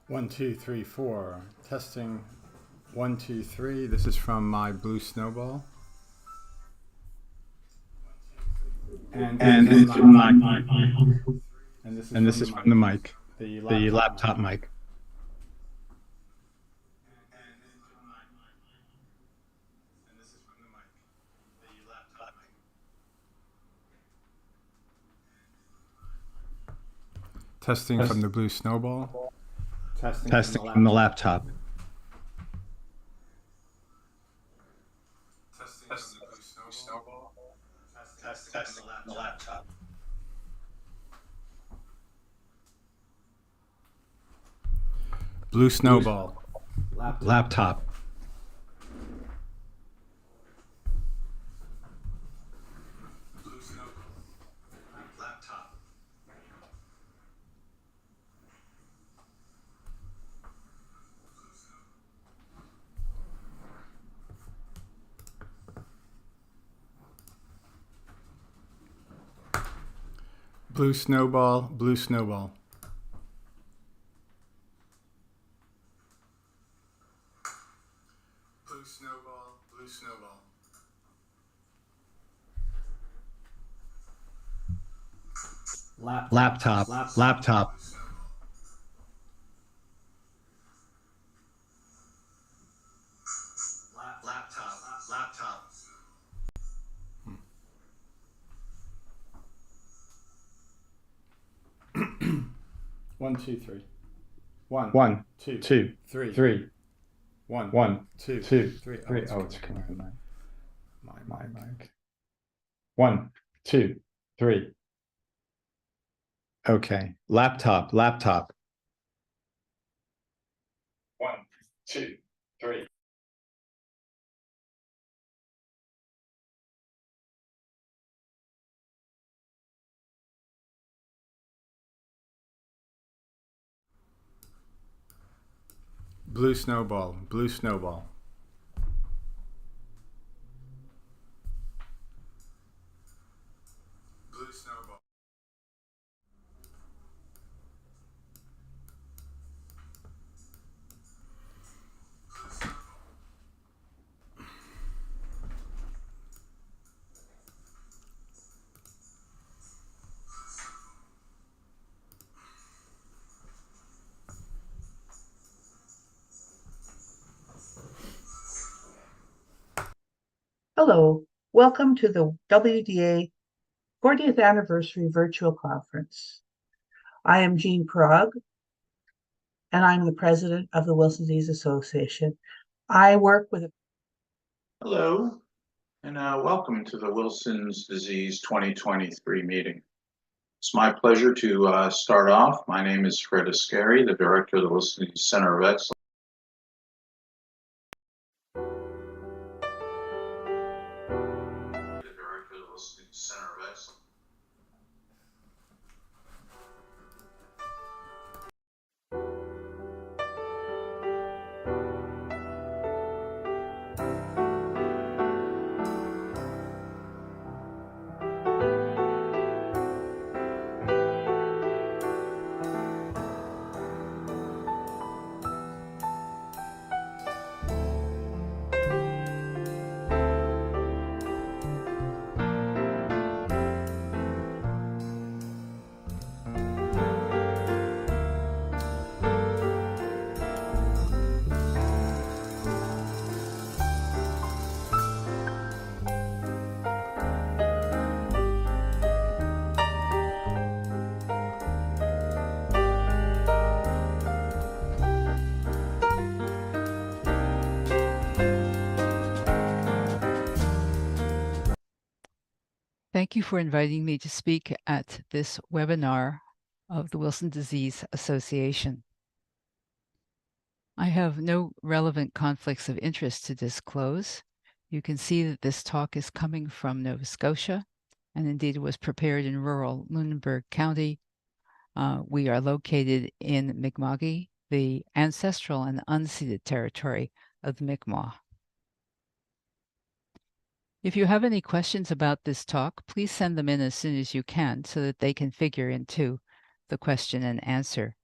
1, 2, 3, 4. Testing 1, 2, 3. This is from my blue snowball. And this is from my mic. And this is from the mic, the laptop mic. Testing from the blue snowball. Testing from the laptop. Testing from the blue snowball. Testing from the laptop. Blue snowball. Laptop. Blue snowball. Laptop. Blue snowball, blue snowball. Blue snowball, blue snowball. Laptop, laptop. Laptop. 1, 2, 3. 1, 2, 3. 1, 2, 3. Oh, it's coming from my mic. 1, 2, 3. Okay. Laptop. 1, 2, 3. Blue snowball, blue snowball. Blue snowball. Hello, welcome to the WDA 40th Anniversary Virtual Conference. I am Jean Prague, and I'm the president of the Wilson Disease Association. I work with... Hello, and welcome to the Wilson's Disease 2023 meeting. It's my pleasure to start off. My name is Fred Ascari, the director of the Wilson Disease Center of Excellence. Thank you for inviting me to speak at this webinar of the Wilson Disease Association. I have no relevant conflicts of interest to disclose. You can see that this talk is coming from Nova Scotia, and indeed it was prepared in rural Lunenburg County. We are located in Mi'kma'ki, the ancestral and unceded territory of the Mi'kmaq. If you have any questions about this talk, please send them in as soon as you can so that they can figure into the question and answer.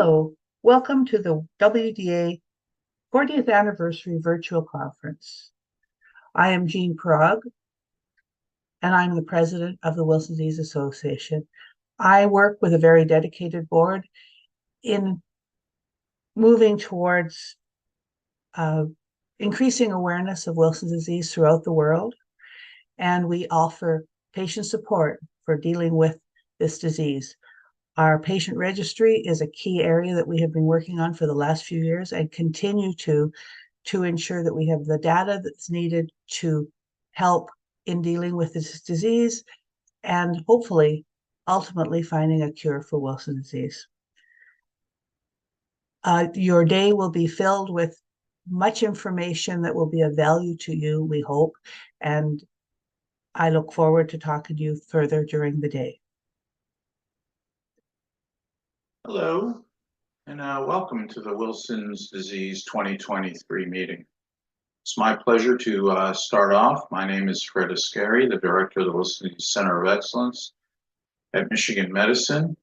Hello, welcome to the WDA 40th Anniversary Virtual Conference. I am Jean Prague, and I'm the president of the Wilson Disease Association. I work with a very dedicated board in moving towards increasing awareness of Wilson disease throughout the world, and we offer patient support for dealing with this disease. Our patient registry is a key area that we have been working on for the last few years and continue to ensure that we have the data that's needed to help in dealing with this disease and hopefully, ultimately finding a cure for Wilson disease. Your day will be filled with much information that will be of value to you, we hope, and I look forward to talking to you further during the day. Hello, and welcome to the Wilson's Disease 2023 meeting. It's my pleasure to start off. My name is Fred Ascari, the director of the Wilson Disease Center of Excellence at Michigan Medicine,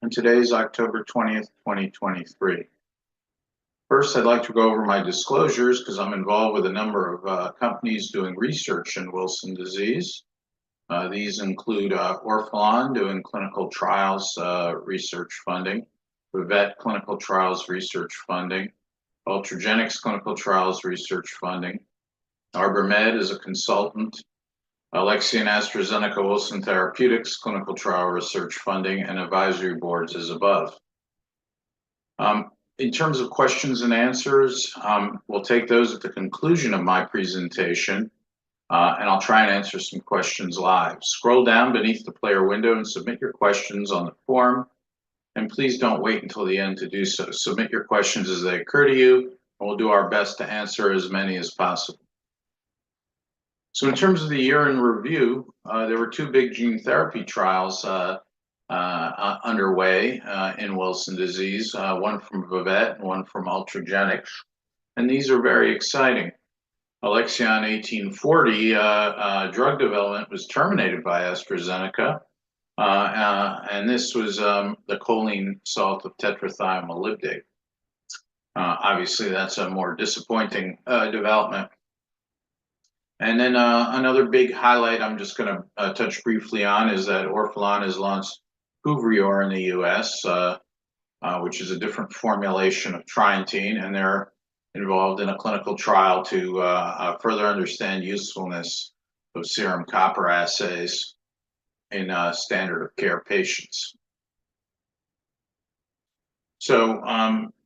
and today is October 20th, 2023. First, I'd like to go over my disclosures because I'm involved with a number of companies doing research in Wilson disease. These include Orphan doing clinical trials research funding, Vet clinical trials research funding, Ultragenics clinical trials research funding, ArborMed is a consultant, Alexion AstraZeneca Wilson Therapeutics clinical trial research funding, and advisory boards as above. In terms of questions and answers, we'll take those at the conclusion of my presentation. And I'll try and answer some questions live. Scroll down beneath the player window and submit your questions on the form. And please don't wait until the end to do so. Submit your questions as they occur to you, and we'll do our best to answer as many as possible. So in terms of the year in review, there were two big gene therapy trials underway in Wilson disease, one from Vet and one from Ultragenics. And these are very exciting. Alexion 1840 drug development was terminated by AstraZeneca, and this was the choline salt of tetrathiomolybdate. Obviously, that's a more disappointing development. And then another big highlight I'm just going to touch briefly on is that Orphan has launched Cuvrior in the US, which is a different formulation of trientine, and they're involved in a clinical trial to further understand usefulness of serum copper assays in standard of care patients. So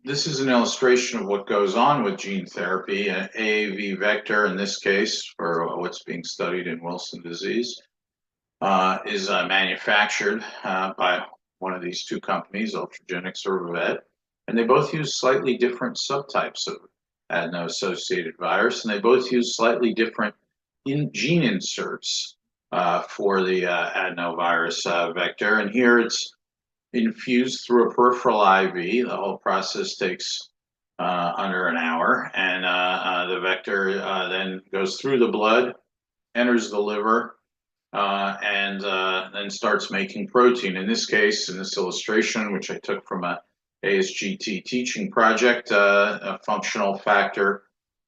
this is an illustration of what goes on with gene therapy. An AAV vector, in this case, for what's being studied in Wilson disease, is manufactured by one of these two companies, Ultragenics or Vet, and they both use slightly different subtypes of adeno-associated virus, and they both use slightly different gene inserts for the adenovirus vector. And here it's infused through a peripheral IV. The whole process takes under an hour, and the vector then goes through the blood, enters the liver, and then starts making protein. In this case, in this illustration, which I took from a ASGT teaching project, a functional factor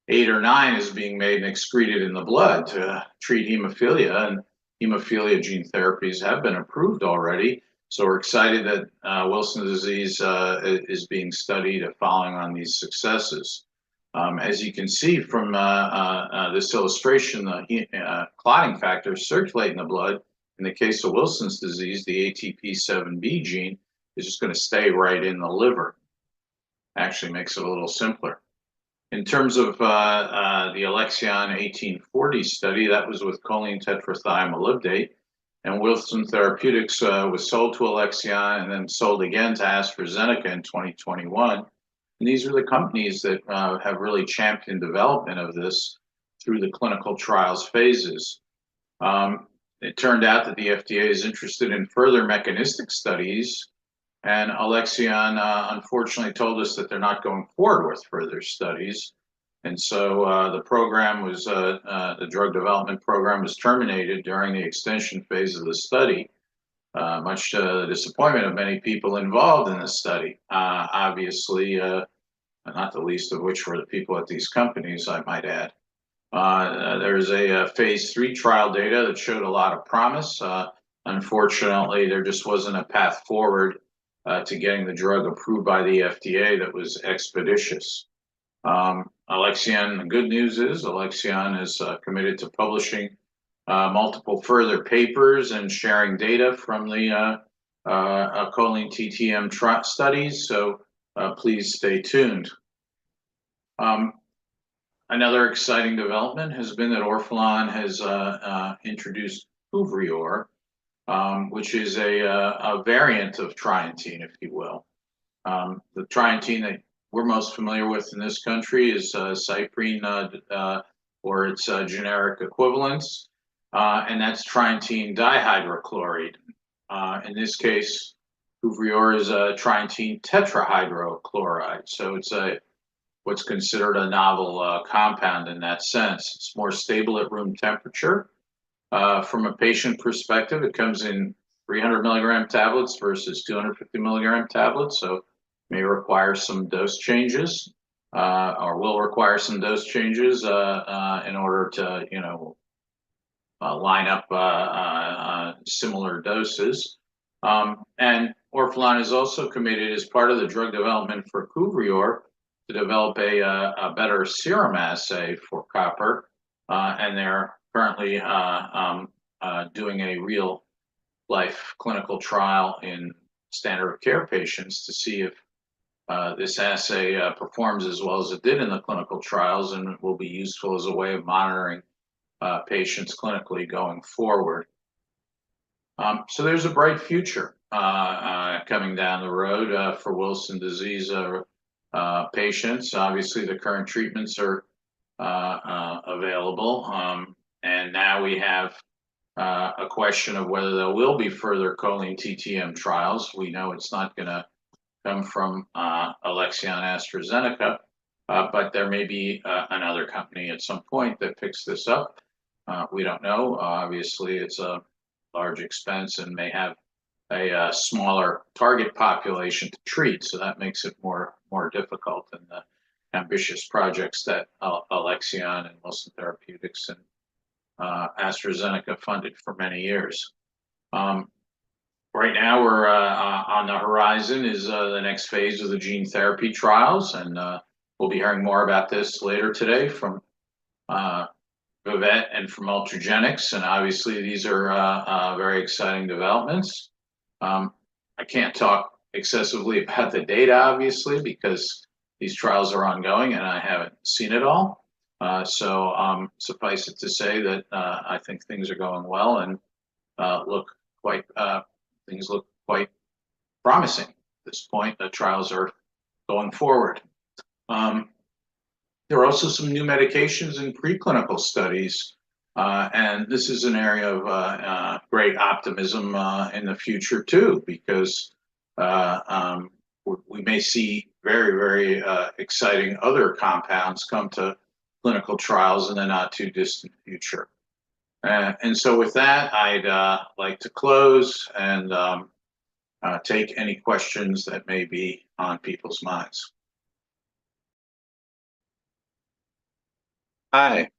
8 or 9 is being made and excreted in the blood to treat hemophilia, and hemophilia gene therapies have been approved already. So we're excited that Wilson disease is being studied following on these successes. As you can see from this illustration, the clotting factors circulate in the blood. In the case of Wilson's disease, the ATP7B gene is just going to stay right in the liver. Actually makes it a little simpler. In terms of the Alexion 1840 study, that was with choline tetrathiomolybdate, and Wilson Therapeutics was sold to Alexion and then sold again to AstraZeneca in 2021. And these are the companies that have really championed development of this through the clinical trials phases. It turned out that the FDA is interested in further mechanistic studies, and Alexion unfortunately told us that they're not going forward with further studies. And so the program was, the drug development program was terminated during the extension phase of the study. much to the disappointment of many people involved in the study. Obviously, not the least of which were the people at these companies, I might add. There's a phase 3 trial data that showed a lot of promise. Unfortunately, there just wasn't a path forward to getting the drug approved by the FDA that was expeditious. Alexion, the good news is Alexion is committed to publishing multiple further papers and sharing data from the choline TTM studies, so please stay tuned. Another exciting development has been that Orphan has introduced Cuvrior, which is a variant of trientine, if you will. The trientine that we're most familiar with in this country is cyprine, or its generic equivalents, and that's trientine dihydrochloride. In this case, Cuvrior is a trientine tetrahydrochloride, so it's what's considered a novel compound in that sense. It's more stable at room temperature. From a patient perspective, it comes in 300 milligram tablets versus 250 milligram tablets, so may require some dose changes, or will require some dose changes in order to, line up similar doses. And Orphan is also committed, as part of the drug development for Cuvrior, to develop a better serum assay for copper, and they're currently doing a real life clinical trial in standard of care patients to see if this assay performs as well as it did in the clinical trials, and will be useful as a way of monitoring patients clinically going forward. So there's a bright future coming down the road for Wilson disease patients. Obviously, the current treatments are available, and now we have a question of whether there will be further choline TTM trials. We know it's not going to come from Alexion AstraZeneca, but there may be another company at some point that picks this up. We don't know. Obviously, it's a large expense and may have a smaller target population to treat, so that makes it more difficult than the ambitious projects that Alexion and Wilson Therapeutics and AstraZeneca funded for many years. Right now, we're on the horizon is the next phase of the gene therapy trials, and we'll be hearing more about this later today from Vivette and from Ultragenyx, and obviously these are very exciting developments. I can't talk excessively about the data, obviously, because these trials are ongoing and I haven't seen it all. So suffice it to say that I think things are going well and things look quite promising at this point. The trials are going forward. There are also some new medications in preclinical studies, and this is an area of great optimism in the future too, because we may see very, very exciting other compounds come to clinical trials in the not too distant future. And so with that, I'd like to close and take any questions that may be on people's minds. Hi.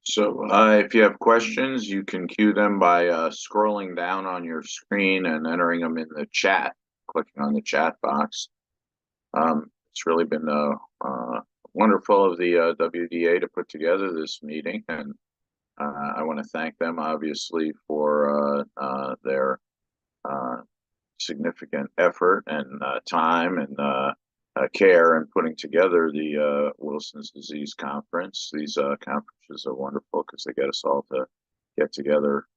So if you have questions, you can queue them by scrolling down on your screen and entering them in the chat, clicking on the chat box. It's really been wonderful of the WDA to put together this meeting, and I want to thank them, obviously, for their significant effort and time and care in putting together the Wilson's disease conference. These conferences are wonderful because they get us all to get together,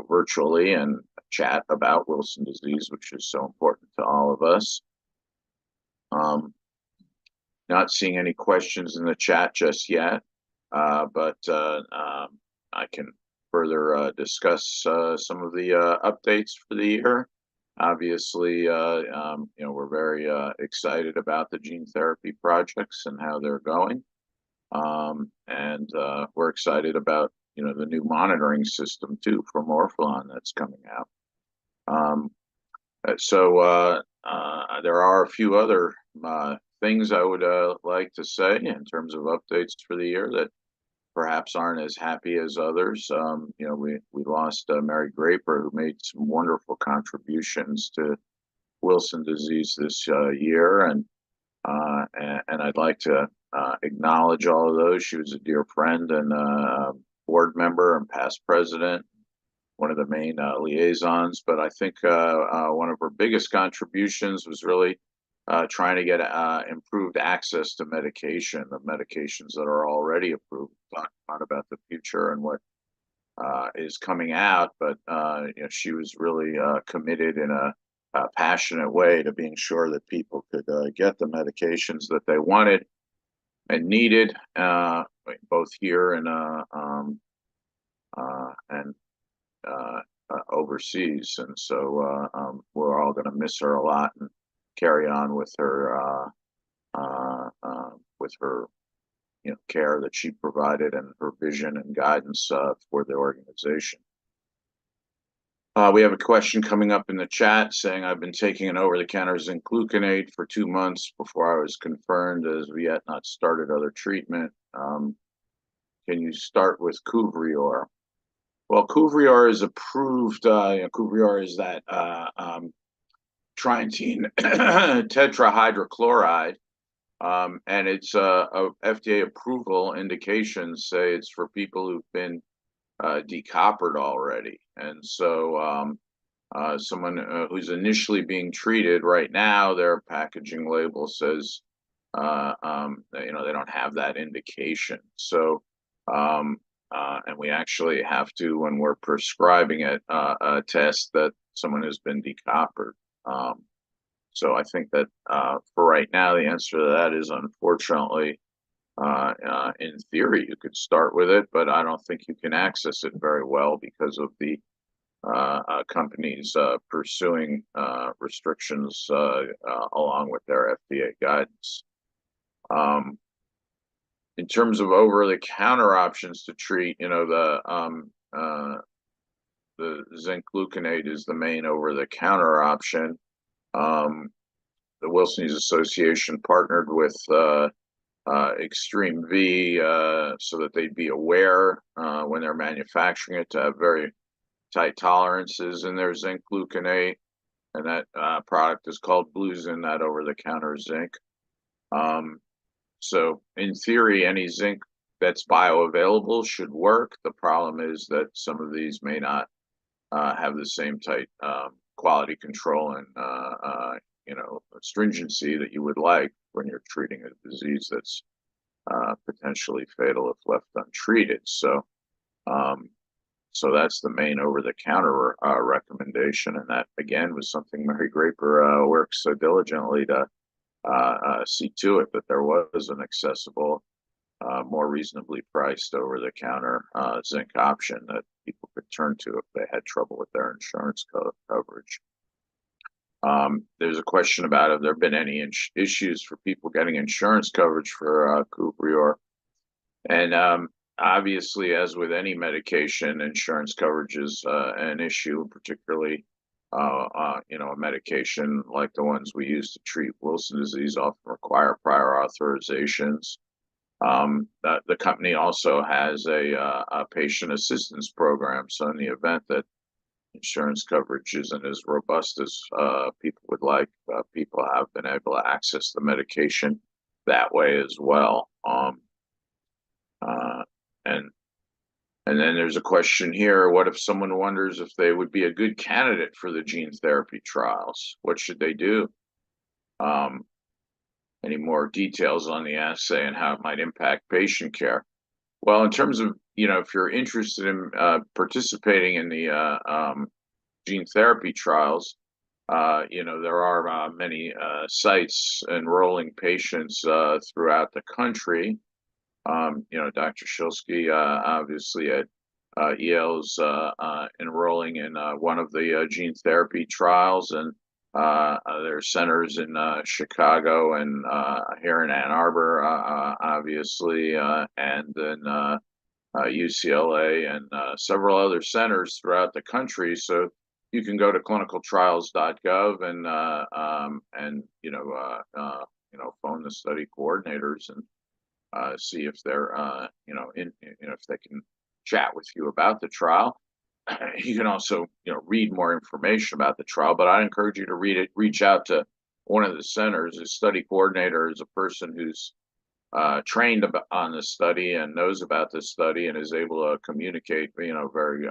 virtually and chat about Wilson disease, which is so important to all of us. Not seeing any questions in the chat just yet, but I can further discuss some of the updates for the year. Obviously, we're very excited about the gene therapy projects and how they're going. And we're excited about, the new monitoring system too from Orphan that's coming out. There are a few other things I would like to say in terms of updates for the year that perhaps aren't as happy as others. We lost Mary Graper, who made some wonderful contributions to Wilson disease this year, and I'd like to acknowledge all of those. She was a dear friend and board member and past president, one of the main liaisons. But I think one of her biggest contributions was really trying to get improved access to medication, the medications that are already approved. Talk about the future and what is coming out, but she was really committed in a passionate way to being sure that people could get the medications that they wanted and needed, both here and overseas. And so we're all going to miss her a lot and carry on with her care that she provided and her vision and guidance for the organization. We have a question coming up in the chat saying, I've been taking an over-the-counter zinc gluconate for 2 months before I was confirmed, as we yet not started other treatment. Can you start with Cuvrior? Well, Cuvrior is approved. Cuvrior is that trientine tetrahydrochloride, and it's a FDA approval indications say it's for people who've been decoppered already. And so someone who's initially being treated right now, their packaging label says they don't have that indication. So and we actually have to, when we're prescribing it, test that someone has been decoppered. So I think that for right now, the answer to that is, unfortunately, in theory, you could start with it, but I don't think you can access it very well because of the companies pursuing restrictions along with their FDA guidance. In terms of over-the-counter options to treat, the zinc gluconate is the main over-the-counter option. The Wilson Disease Association partnered with Extreme V so that they'd be aware when they're manufacturing it to have very tight tolerances in their zinc gluconate, and that product is called Bluzin, that over-the-counter zinc. So in theory, any zinc that's bioavailable should work. The problem is that some of these may not have the same tight quality control and stringency that you would like when you're treating a disease that's potentially fatal if left untreated. So that's the main over-the-counter recommendation, and that again was something Mary Graper worked so diligently to see to it that there was an accessible, more reasonably priced over-the-counter zinc option that people could turn to if they had trouble with their insurance coverage. There's a question about have there been any issues for people getting insurance coverage for Cuvrior, and obviously, as with any medication, insurance coverage is an issue, particularly a medication like the ones we use to treat Wilson disease often require prior authorizations. The company also has a patient assistance program, so in the event that insurance coverage isn't as robust as people would like, people have been able to access the medication that way as well. And then there's a question here, what if someone wonders if they would be a good candidate for the gene therapy trials? What should they do? Any more details on the assay and how it might impact patient care? Well, in terms of, if you're interested in participating in the gene therapy trials, there are many sites enrolling patients throughout the country. Dr. Shilsky obviously at Yale's enrolling in one of the gene therapy trials, and there are centers in Chicago and here in Ann Arbor, obviously, and then UCLA, and several other centers throughout the country. So you can go to clinicaltrials.gov and phone the study coordinators and see if they're if they can chat with you about the trial. You can also read more information about the trial, but I encourage you to reach out to one of the centers. A study coordinator is a person who's trained on this study and knows about this study and is able to communicate, very,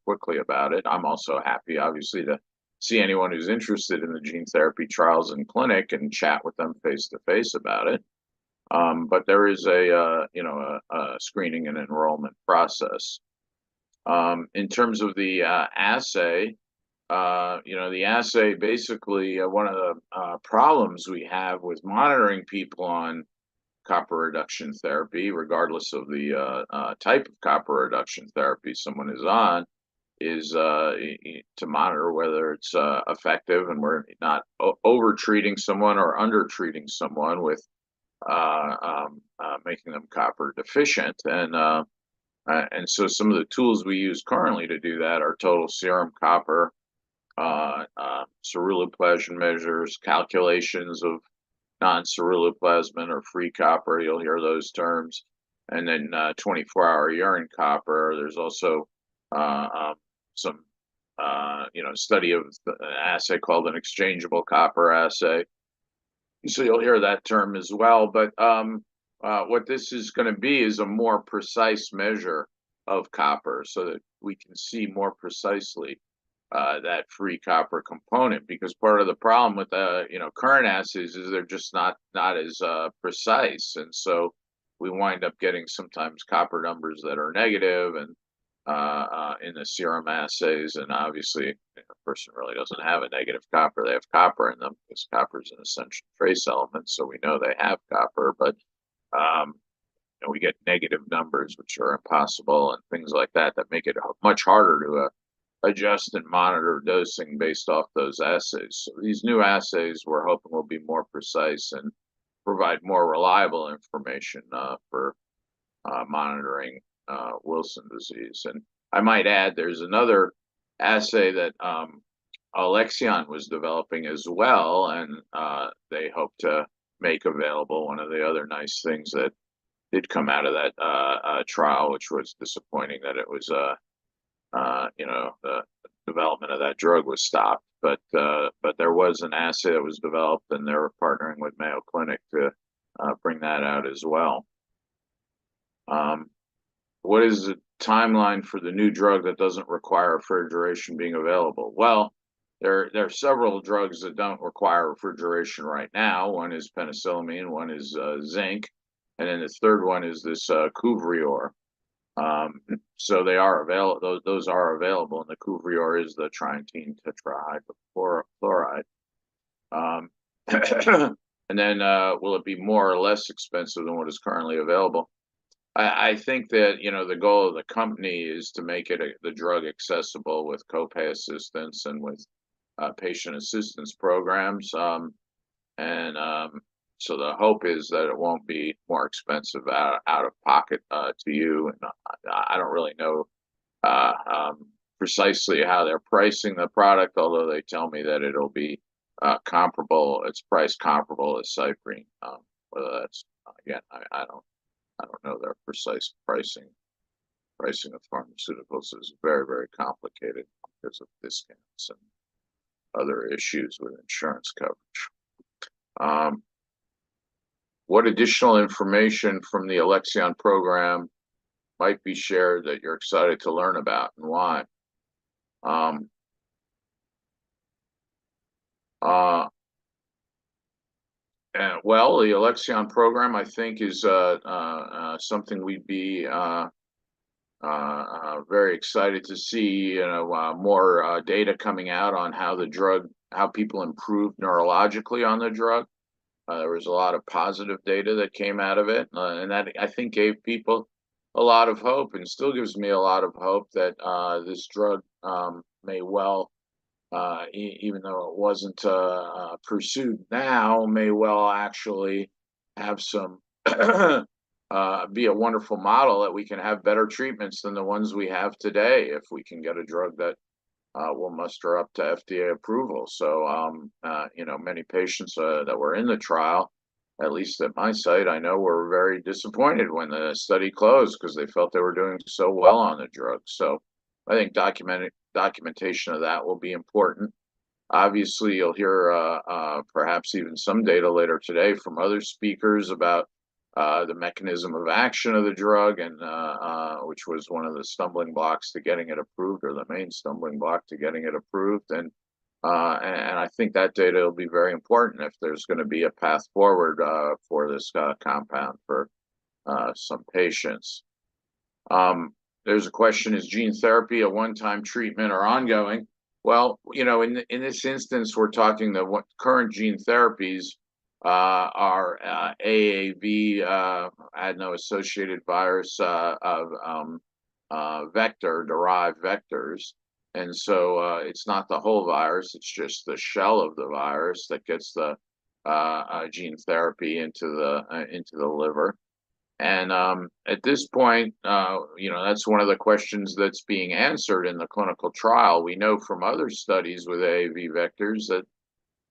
quickly about it. I'm also happy, obviously, to see anyone who's interested in the gene therapy trials in clinic and chat with them face to face about it. But there is a screening and enrollment process. In terms of the assay, the assay basically one of the problems we have with monitoring people on copper reduction therapy, regardless of the type of copper reduction therapy someone is on, is to monitor whether it's effective and we're not over treating someone or under treating someone with making them copper deficient. And so some of the tools we use currently to do that are total serum copper, ceruloplasmin measures, calculations of non-ceruloplasmin or free copper, you'll hear those terms, and then 24-hour urine copper. There's also some study of an assay called an exchangeable copper assay. So you'll hear that term as well. But what this is going to be is a more precise measure of copper so that we can see more precisely that free copper component, because part of the problem with current assays is they're just not as precise, and so we wind up getting sometimes copper numbers that are negative and in the serum assays, and obviously a person really doesn't have a negative copper, they have copper in them because copper is an essential trace element, so we know they have copper, but we get negative numbers which are impossible and things like that make it much harder to adjust and monitor dosing based off those assays. So these new assays we're hoping will be more precise and provide more reliable information for monitoring Wilson disease. And I might add, there's another assay that Alexion was developing as well, and they hope to make available. One of the other nice things that did come out of that trial, which was disappointing that it was the development of that drug was stopped, but there was an assay that was developed, and they were partnering with Mayo Clinic to bring that out as well. What is the timeline for the new drug that doesn't require refrigeration being available? Well, there are several drugs that don't require refrigeration right now. One is penicillamine, one is zinc, and then the third one is this Cuvrior. So they are available. Those are available, and the Cuvrior is the trientine tetrahydrochloride. And then will it be more or less expensive than what is currently available? I think that the goal of the company is to make it the drug accessible with copay assistance and with patient assistance programs, so the hope is that it won't be more expensive out of pocket to you. And I don't really know precisely how they're pricing the product, although they tell me that it'll be comparable. It's priced comparable as Cyprine. Whether that's again, I don't know their precise pricing. Pricing of pharmaceuticals is very, very complicated because of discounts and other issues with insurance coverage. What additional information from the Alexion program might be shared that you're excited to learn about, and why? Well, the Alexion program, I think, is something we'd be very excited to see. More data coming out on how people improve neurologically on the drug. There was a lot of positive data that came out of it, and that I think gave people a lot of hope, and still gives me a lot of hope that this drug may well, even though it wasn't pursued now, may well actually have some be a wonderful model that we can have better treatments than the ones we have today if we can get a drug that will muster up to FDA approval. So, many patients that were in the trial, at least at my site, I know were very disappointed when the study closed because they felt they were doing so well on the drug. So I think documentation of that will be important. Obviously, you'll hear perhaps even some data later today from other speakers about the mechanism of action of the drug, and which was one of the stumbling blocks to getting it approved, or the main stumbling block to getting it approved. And I think that data will be very important if there's going to be a path forward for this compound for some patients. There's a question: is gene therapy a one-time treatment or ongoing? Well, in this instance, we're talking the current gene therapies are AAV, adeno-associated virus vector-derived vectors. And so it's not the whole virus, it's just the shell of the virus that gets the gene therapy into the liver. And at this point, that's one of the questions that's being answered in the clinical trial. We know from other studies with AAV vectors that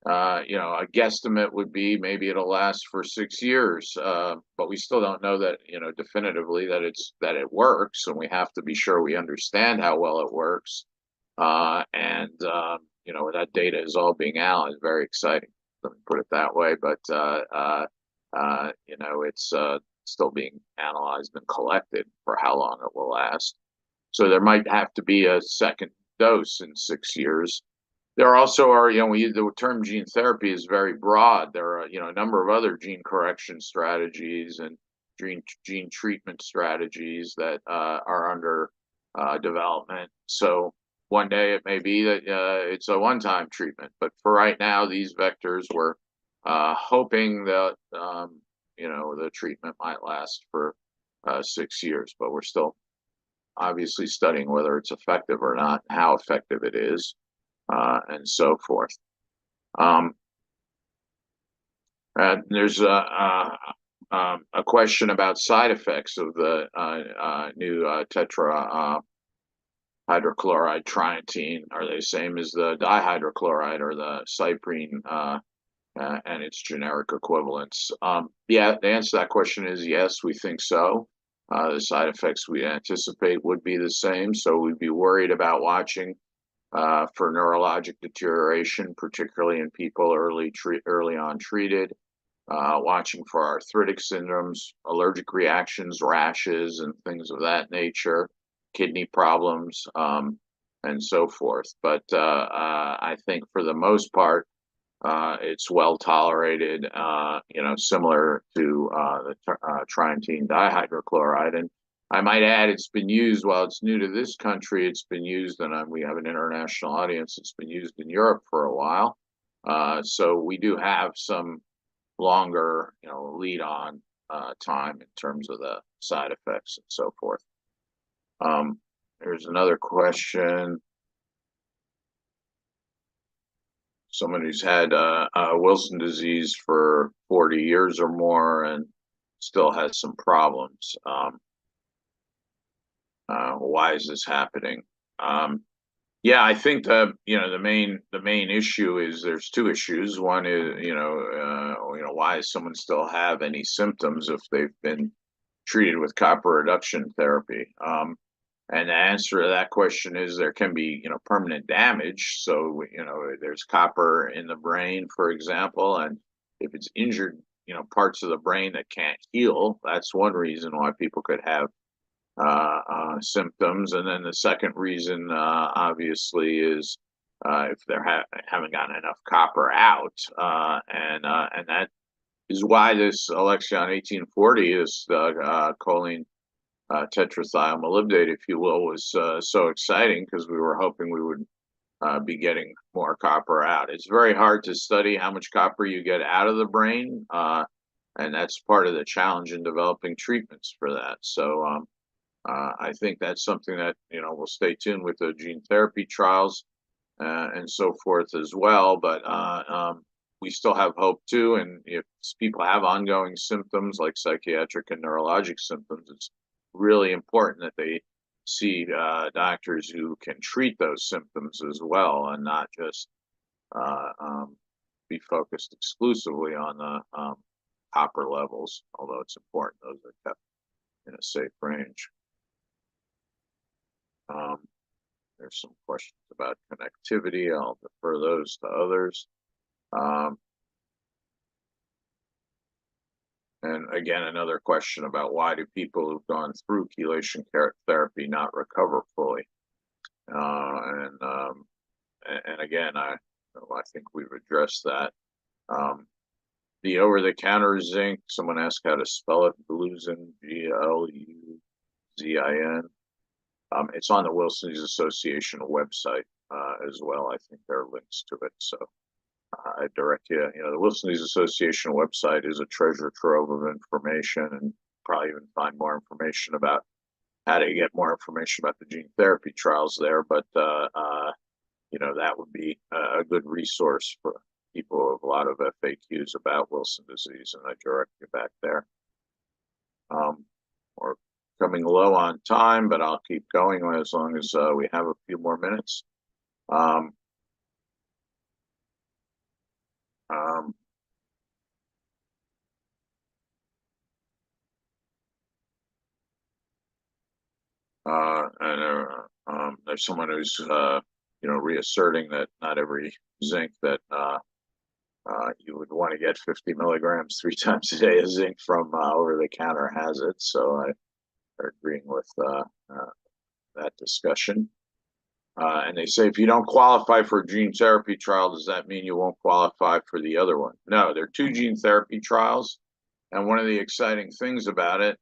a guesstimate would be maybe it'll last for 6 years, but we still don't know that, definitively that it works, and we have to be sure we understand how well it works. That data is all being analyzed. Very exciting. Let me put it that way. But it's still being analyzed and collected for how long it will last. So there might have to be a second dose in 6 years. There also are, the term gene therapy is very broad. There are, a number of other gene correction strategies and gene treatment strategies that are under development. So one day it may be that it's a one-time treatment, but for right now, these vectors we're hoping that the treatment might last for 6 years, but we're still obviously studying whether it's effective or not, how effective it is, and so forth. There's a question about side effects of the new hydrochloride trientine. Are they the same as the dihydrochloride or the cyprine and its generic equivalents? Yeah, the answer to that question is yes, we think so. The side effects we anticipate would be the same, so we'd be worried about watching for neurologic deterioration, particularly in people early on treated, watching for arthritic syndromes, allergic reactions, rashes, and things of that nature, kidney problems, and so forth. But I think for the most part, it's well tolerated, similar to the trientine dihydrochloride. And I might add, it's been used, while it's new to this country, it's been used, and we have an international audience, it's been used in Europe for a while. So we do have some longer, lead on time in terms of the side effects and so forth. There's another question. Someone who's had Wilson disease for 40 years or more and still has some problems. Why is this happening? Yeah, I think the main issue is there's two issues. One is why does someone still have any symptoms if they've been treated with copper reduction therapy? And the answer to that question is there can be permanent damage. So there's copper in the brain, for example, and if it's injured parts of the brain that can't heal, that's one reason why people could have symptoms. And then the second reason, obviously, is if they haven't gotten enough copper out, and that is why this Alexion 1840, this choline tetraethyl molybdate, if you will, was so exciting because we were hoping we would be getting more copper out. It's very hard to study how much copper you get out of the brain, and that's part of the challenge in developing treatments for that. So I think that's something that we'll stay tuned with the gene therapy trials and so forth as well. But we still have hope too. And if people have ongoing symptoms like psychiatric and neurologic symptoms, it's really important that they see doctors who can treat those symptoms as well, and not just be focused exclusively on the copper levels, although it's important those are kept in a safe range. There's some questions about connectivity. I'll defer those to others. And again, another question about why do people who've gone through chelation therapy not recover fully? And again, I think we've addressed that. The over-the-counter zinc, someone asked how to spell it, Gluzin, Gluzin. It's on the Wilson Disease Association website as well. I think there are links to it. So I direct you, the Wilson Disease Association website is a treasure trove of information, and probably even find more information about how to get more information about the gene therapy trials there. But, that would be a good resource for people who have a lot of FAQs about Wilson disease, and I direct you back there. We're coming low on time, but I'll keep going as long as we have a few more minutes. There's someone who's reasserting that not every zinc that you would want to get 50 milligrams 3 times a day of zinc from over the counter has it. So I are agreeing with that discussion. And they say, if you don't qualify for a gene therapy trial, does that mean you won't qualify for the other one? No, there are 2 gene therapy trials. And one of the exciting things about it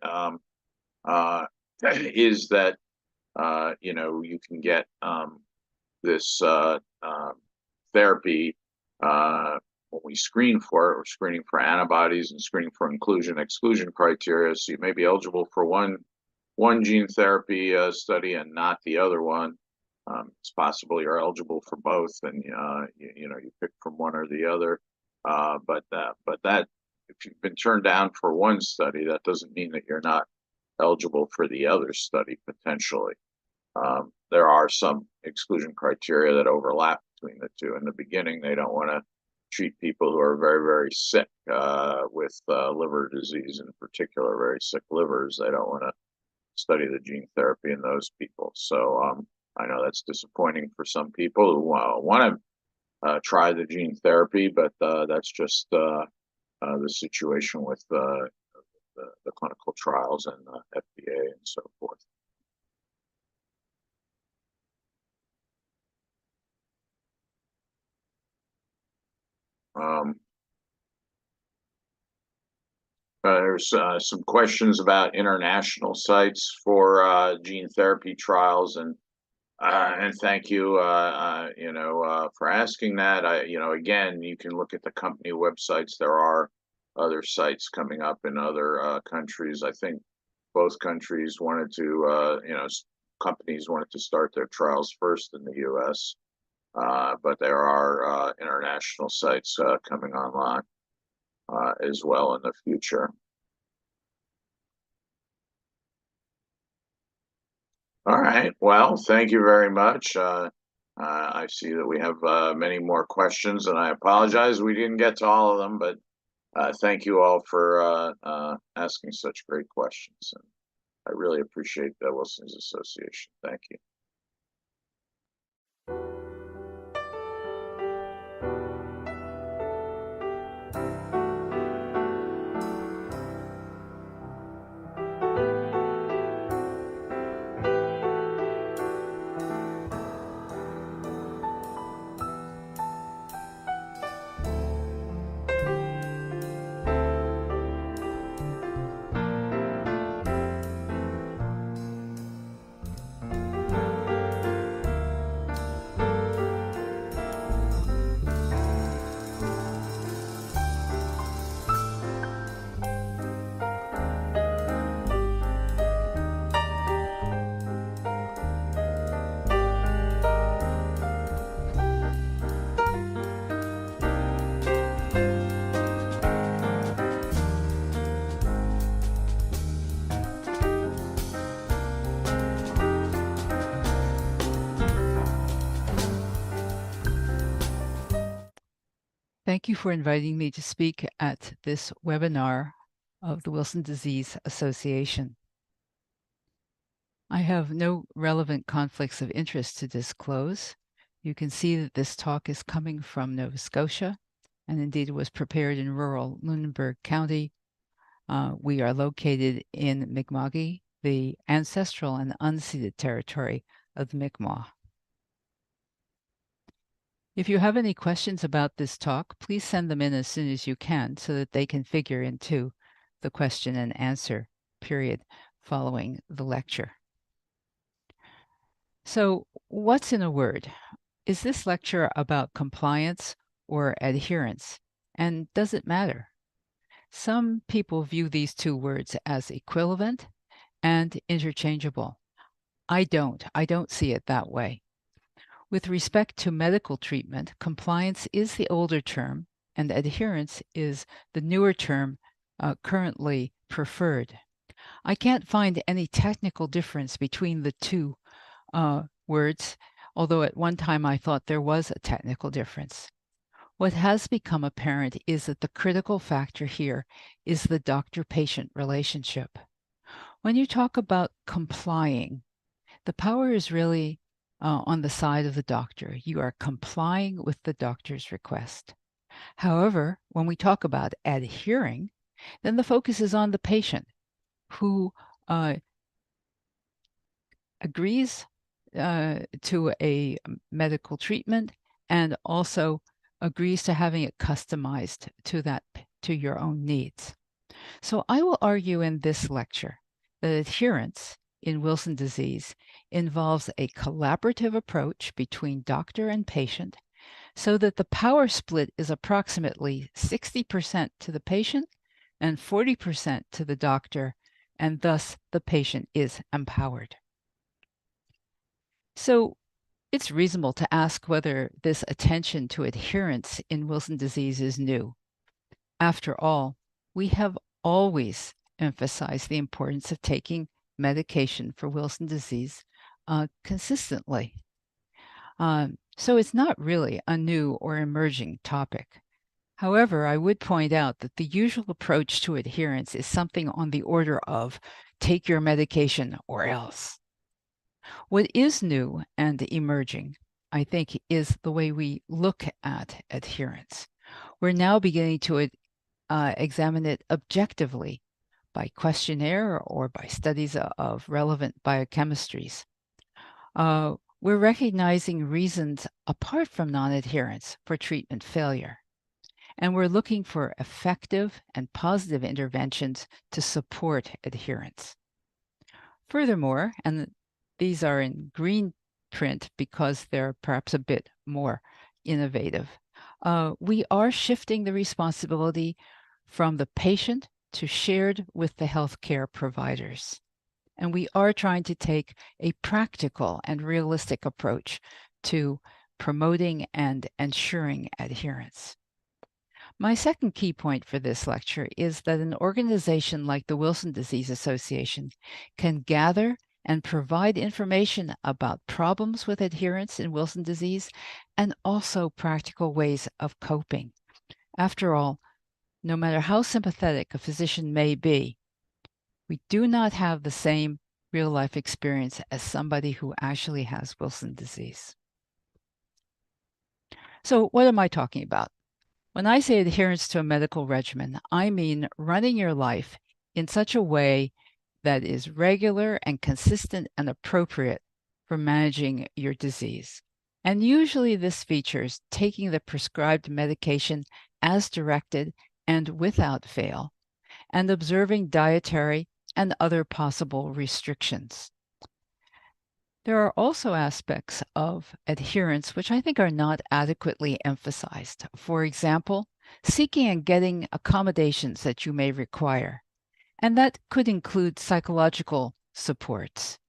is that, you can get this therapy when we screen for it. We're screening for antibodies and screening for inclusion-exclusion criteria. So you may be eligible for one gene therapy study and not the other one. It's possible you're eligible for both, and you pick from one or the other. But that if you've been turned down for one study, that doesn't mean that you're not eligible for the other study potentially. There are some exclusion criteria that overlap between the two. In the beginning, they don't want to treat people who are very, very sick with liver disease, in particular, very sick livers. They don't want to study the gene therapy in those people. So I know that's disappointing for some people who want to try the gene therapy, but that's just the situation with the clinical trials and FDA and so forth. There's some questions about international sites for gene therapy trials, and thank you, for asking that. Again, you can look at the company websites. There are other sites coming up in other countries. I think both countries wanted to, companies wanted to start their trials first in the U.S., but there are international sites coming online as well in the future. All right. Well, thank you very much. I see that we have many more questions, and I apologize we didn't get to all of them, but thank you all for asking such great questions. And I really appreciate the Wilson Disease Association. Thank you. Thank you for inviting me to speak at this webinar of the Wilson Disease Association. I have no relevant conflicts of interest to disclose. You can see that this talk is coming from Nova Scotia, and indeed was prepared in rural Lunenburg County. We are located in Mi'kma'ki, the ancestral and unceded territory of the Mi'kmaq. If you have any questions about this talk, please send them in as soon as you can so that they can figure into the question and answer period following the lecture. So, what's in a word? Is this lecture about compliance or adherence? And does it matter? Some people view these two words as equivalent and interchangeable. I don't see it that way. With respect to medical treatment, compliance is the older term and adherence is the newer term currently preferred. I can't find any technical difference between the two words, although at one time I thought there was a technical difference. What has become apparent is that the critical factor here is the doctor-patient relationship. When you talk about complying, the power is really on the side of the doctor. You are complying with the doctor's request. However, when we talk about adhering, then the focus is on the patient who agrees to a medical treatment and also agrees to having it customized to your own needs. So I will argue in this lecture that adherence in Wilson disease involves a collaborative approach between doctor and patient so that the power split is approximately 60% to the patient and 40% to the doctor, and thus the patient is empowered. So it's reasonable to ask whether this attention to adherence in Wilson disease is new. After all, we have always emphasized the importance of taking medication for Wilson disease consistently. So it's not really a new or emerging topic. However, I would point out that the usual approach to adherence is something on the order of take your medication or else. What is new and emerging, I think, is the way we look at adherence. We're now beginning to examine it objectively by questionnaire or by studies of relevant biochemistries. We're recognizing reasons apart from non-adherence for treatment failure. And we're looking for effective and positive interventions to support adherence. Furthermore, and these are in green print because they're perhaps a bit more innovative, we are shifting the responsibility from the patient to shared with the healthcare providers. And we are trying to take a practical and realistic approach to promoting and ensuring adherence. My second key point for this lecture is that an organization like the Wilson Disease Association can gather and provide information about problems with adherence in Wilson disease and also practical ways of coping. After all, no matter how sympathetic a physician may be, we do not have the same real-life experience as somebody who actually has Wilson disease. So what am I talking about? When I say adherence to a medical regimen, I mean running your life in such a way that is regular and consistent and appropriate for managing your disease. And usually this features taking the prescribed medication as directed and without fail, and observing dietary and other possible restrictions. There are also aspects of adherence which I think are not adequately emphasized. For example, seeking and getting accommodations that you may require, and that could include psychological supports,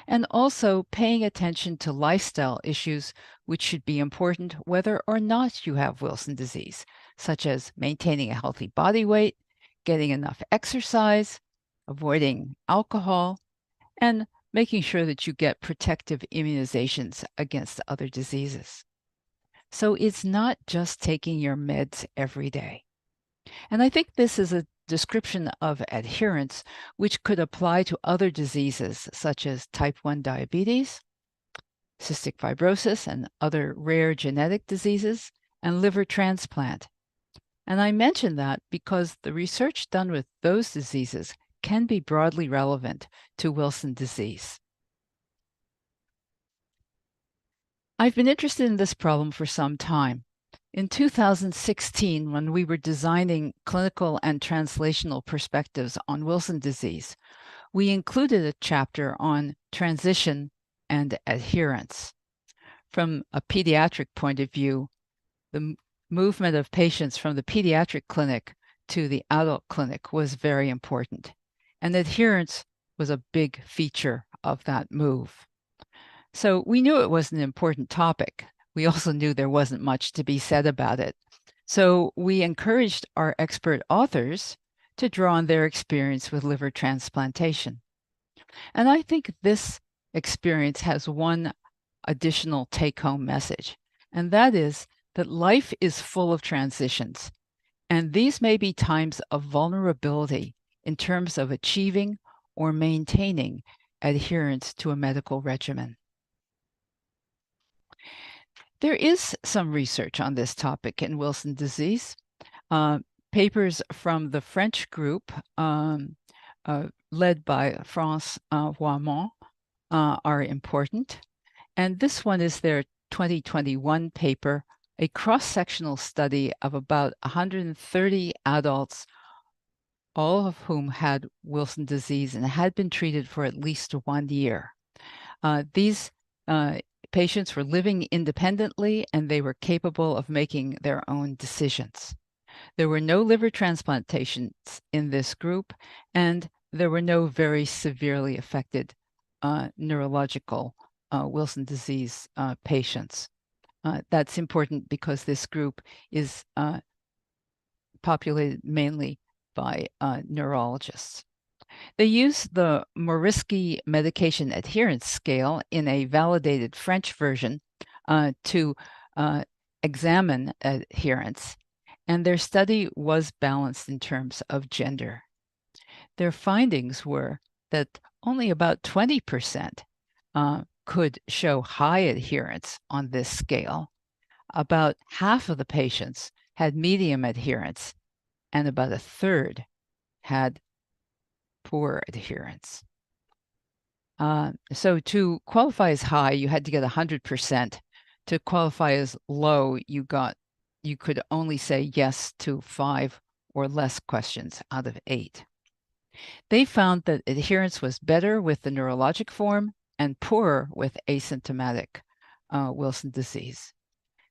and also paying attention to lifestyle issues which should be important whether or not you have Wilson disease, such as maintaining a healthy body weight, getting enough exercise, avoiding alcohol, and making sure that you get protective immunizations against other diseases. So it's not just taking your meds every day. And I think this is a description of adherence which could apply to other diseases such as type 1 diabetes, cystic fibrosis, and other rare genetic diseases, and liver transplant. And I mention that because the research done with those diseases can be broadly relevant to Wilson disease. I've been interested in this problem for some time. In 2016, when we were designing clinical and translational perspectives on Wilson disease, we included a chapter on transition and adherence. From a pediatric point of view, the movement of patients from the pediatric clinic to the adult clinic was very important, and adherence was a big feature of that move. So we knew it was an important topic. We also knew there wasn't much to be said about it. So we encouraged our expert authors to draw on their experience with liver transplantation. And I think this experience has one additional take-home message, and that is that life is full of transitions, and these may be times of vulnerability in terms of achieving or maintaining adherence to a medical regimen. There is some research on this topic in Wilson disease. Papers from the French group led by France Voimont are important. And this one is their 2021 paper, a cross-sectional study of about 130 adults, all of whom had Wilson disease and had been treated for at least 1 year. These patients were living independently and they were capable of making their own decisions. There were no liver transplantations in this group, and there were no very severely affected neurological Wilson disease patients. That's important because this group is populated mainly by neurologists. They use the Morisky medication adherence scale in a validated French version to examine adherence, and their study was balanced in terms of gender. Their findings were that only about 20% could show high adherence on this scale. About half of the patients had medium adherence, and about a third had poor adherence. So to qualify as high, you had to get 100%. To qualify as low, you could only say yes to 5 or less questions out of 8. They found that adherence was better with the neurologic form and poorer with asymptomatic Wilson disease.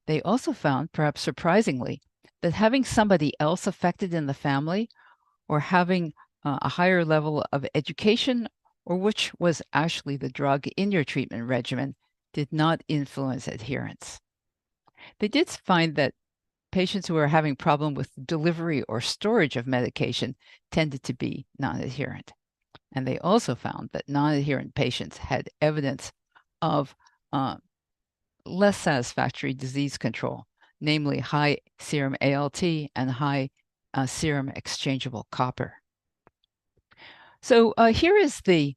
They also found, perhaps surprisingly, that having somebody else affected in the family or having a higher level of education, or which was actually the drug in your treatment regimen, did not influence adherence. They did find that patients who were having problem with delivery or storage of medication tended to be non-adherent. And they also found that non-adherent patients had evidence of less satisfactory disease control, namely high serum ALT and high serum exchangeable copper. So here is the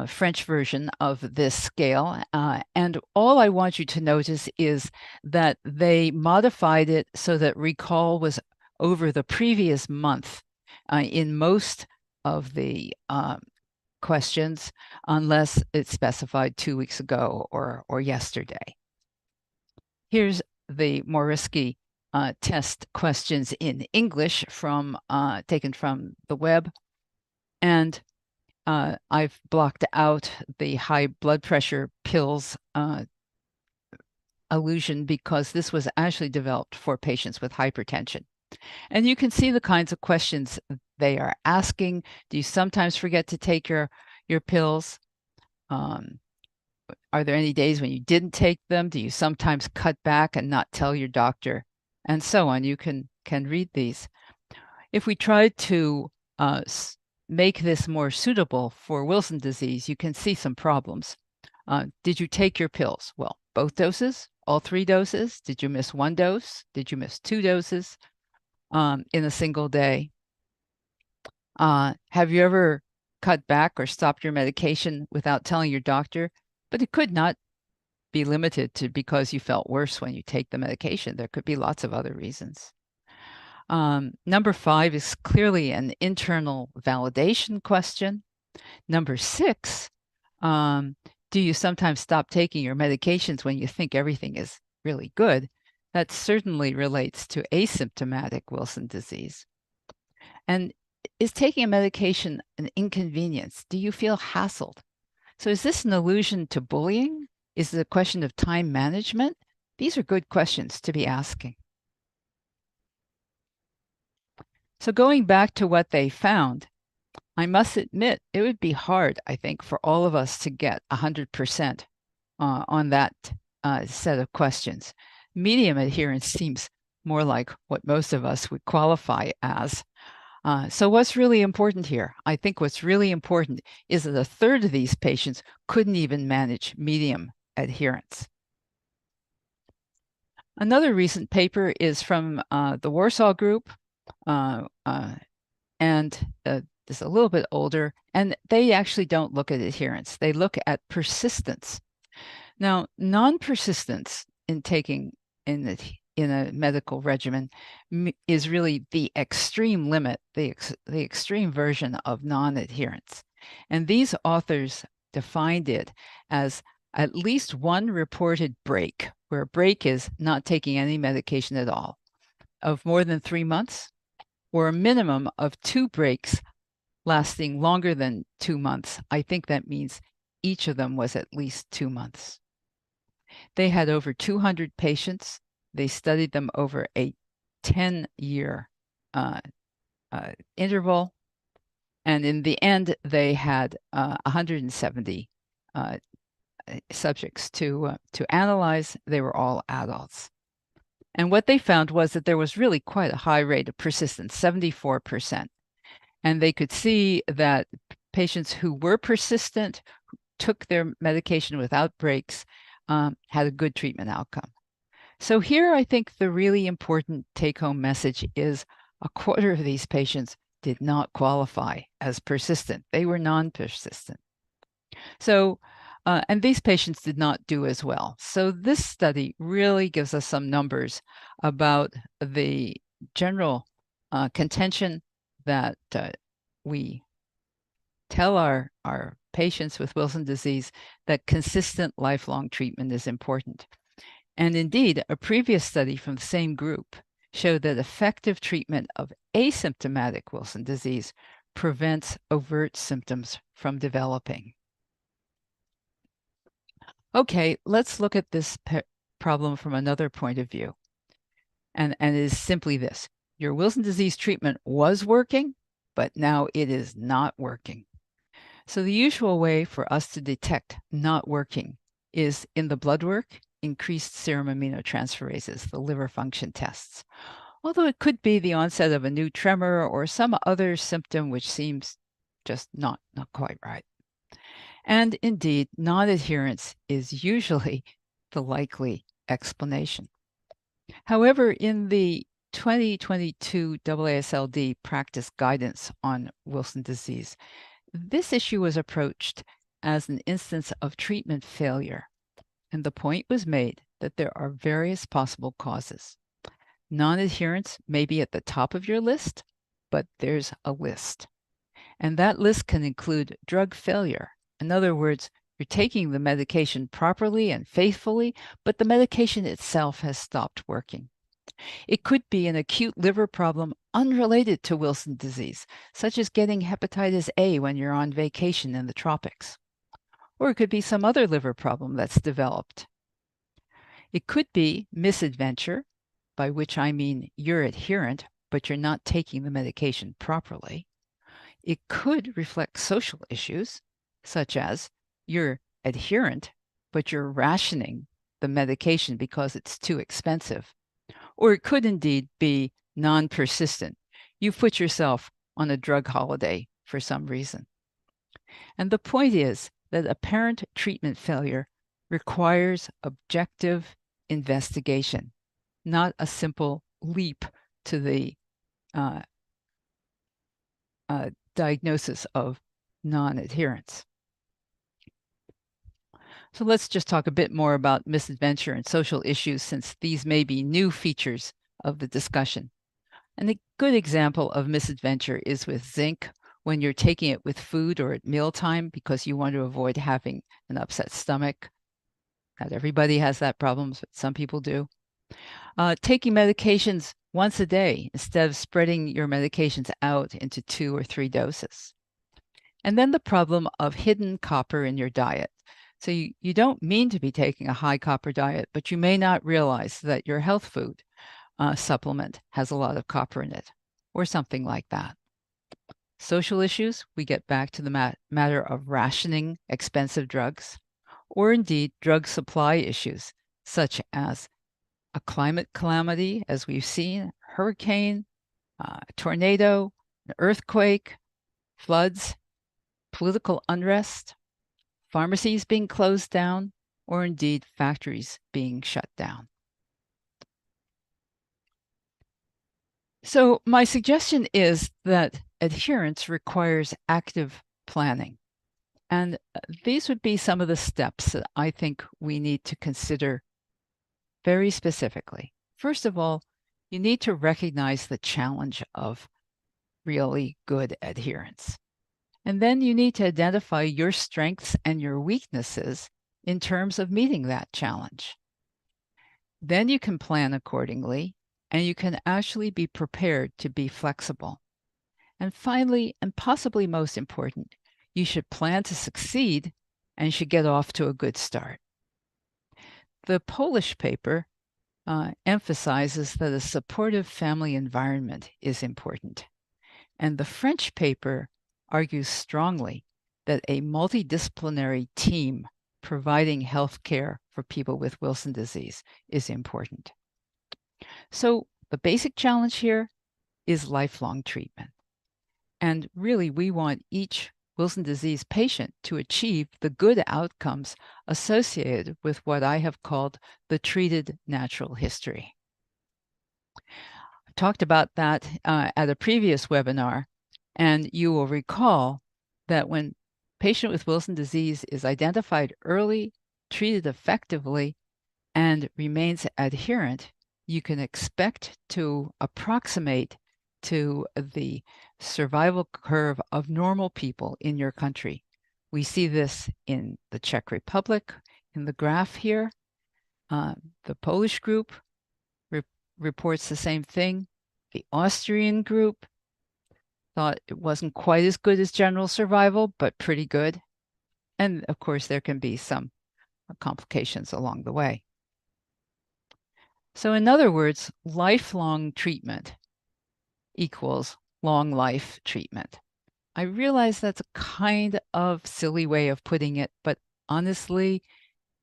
French version of this scale, and all I want you to notice is that they modified it so that recall was over the previous month in most of the questions, unless it's specified 2 weeks ago or yesterday. Here's the Morisky test questions in English from taken from the web, and I've blocked out the high blood pressure pills allusion because this was actually developed for patients with hypertension. And you can see the kinds of questions they are asking. Do you sometimes forget to take your pills? Are there any days when you didn't take them? Do you sometimes cut back and not tell your doctor? And so on. You can read these. If we try to make this more suitable for Wilson disease, you can see some problems. Did you take your pills? Well, both doses all 3 doses? Did you miss 1 dose? Did you miss 2 doses in a single day? Have you ever cut back or stopped your medication without telling your doctor? But it could not be limited to because you felt worse when you take the medication. There could be lots of other reasons. Number 5 is clearly an internal validation question. Number 6, do you sometimes stop taking your medications when you think everything is really good? That certainly relates to asymptomatic Wilson disease. And is taking a medication an inconvenience? Do you feel hassled? So is this an allusion to bullying? Is it a question of time management? These are good questions to be asking. So going back to what they found, I must admit it would be hard, I think, for all of us to get 100% on that set of questions. Medium adherence seems more like what most of us would qualify as. So what's really important here? I think what's really important is that 1/3 of these patients couldn't even manage medium adherence. Another recent paper is from the Warsaw group, and it's a little bit older, and they actually don't look at adherence. They look at persistence. Now, non-persistence in taking in a medical regimen is really the extreme limit, the extreme version of non-adherence. And these authors defined it as at least 1 reported break, where a break is not taking any medication at all, of more than 3 months, or a minimum of 2 breaks lasting longer than 2 months. I think that means each of them was at least 2 months. They had over 200 patients. They studied them over a 10-year interval. And in the end, they had 170 subjects to analyze. They were all adults. And what they found was that there was really quite a high rate of persistence, 74%. And they could see that patients who were persistent, who took their medication without breaks, had a good treatment outcome. So here, I think the really important take-home message is 1/4 of these patients did not qualify as persistent. They were non-persistent. So, and these patients did not do as well. So this study really gives us some numbers about the general contention that we tell our patients with Wilson disease that consistent lifelong treatment is important. And indeed, a previous study from the same group showed that effective treatment of asymptomatic Wilson disease prevents overt symptoms from developing. Okay, let's look at this problem from another point of view. And it is simply this. Your Wilson disease treatment was working, but now it is not working. So the usual way for us to detect not working is in the blood work, increased serum aminotransferases, the liver function tests. Although it could be the onset of a new tremor or some other symptom which seems just not quite right. And indeed, non-adherence is usually the likely explanation. However, in the 2022 AASLD practice guidance on Wilson disease, this issue was approached as an instance of treatment failure, and the point was made that there are various possible causes. Non-adherence may be at the top of your list, but there's a list. And that list can include drug failure. In other words, you're taking the medication properly and faithfully, but the medication itself has stopped working. It could be an acute liver problem unrelated to Wilson disease, such as getting hepatitis A when you're on vacation in the tropics. Or it could be some other liver problem that's developed. It could be misadventure, by which I mean you're adherent, but you're not taking the medication properly. It could reflect social issues, such as you're adherent, but you're rationing the medication because it's too expensive. Or it could indeed be non-persistent. You've put yourself on a drug holiday for some reason. And the point is that apparent treatment failure requires objective investigation, not a simple leap to the diagnosis of non-adherence. So let's just talk a bit more about misadventure and social issues, since these may be new features of the discussion. And a good example of misadventure is with zinc, when you're taking it with food or at mealtime because you want to avoid having an upset stomach. Not everybody has that problem, but some people do. Taking medications once a day instead of spreading your medications out into 2 or 3 doses. And then the problem of hidden copper in your diet. So you don't mean to be taking a high copper diet, but you may not realize that your health food supplement has a lot of copper in it, or something like that. Social issues, we get back to the matter of rationing expensive drugs, or indeed drug supply issues, such as a climate calamity, as we've seen, hurricane, tornado, an earthquake, floods, political unrest, pharmacies being closed down, or indeed factories being shut down. So my suggestion is that adherence requires active planning. And these would be some of the steps that I think we need to consider very specifically. First of all, you need to recognize the challenge of really good adherence. And then you need to identify your strengths and your weaknesses in terms of meeting that challenge. Then you can plan accordingly, and you can actually be prepared to be flexible. And finally, and possibly most important, you should plan to succeed and should get off to a good start. The Polish paper emphasizes that a supportive family environment is important. And the French paper argues strongly that a multidisciplinary team providing health care for people with Wilson disease is important. So the basic challenge here is lifelong treatment. And really, we want each Wilson disease patient to achieve the good outcomes associated with what I have called the treated natural history. I talked about that at a previous webinar, and you will recall that when a patient with Wilson disease is identified early, treated effectively, and remains adherent, you can expect to approximate to the survival curve of normal people in your country. We see this in the Czech Republic, in the graph here. The Polish group reports the same thing. The Austrian group thought it wasn't quite as good as general survival, but pretty good. And of course, there can be some complications along the way. So in other words, lifelong treatment equals long life treatment. I realize that's a kind of silly way of putting it, but honestly,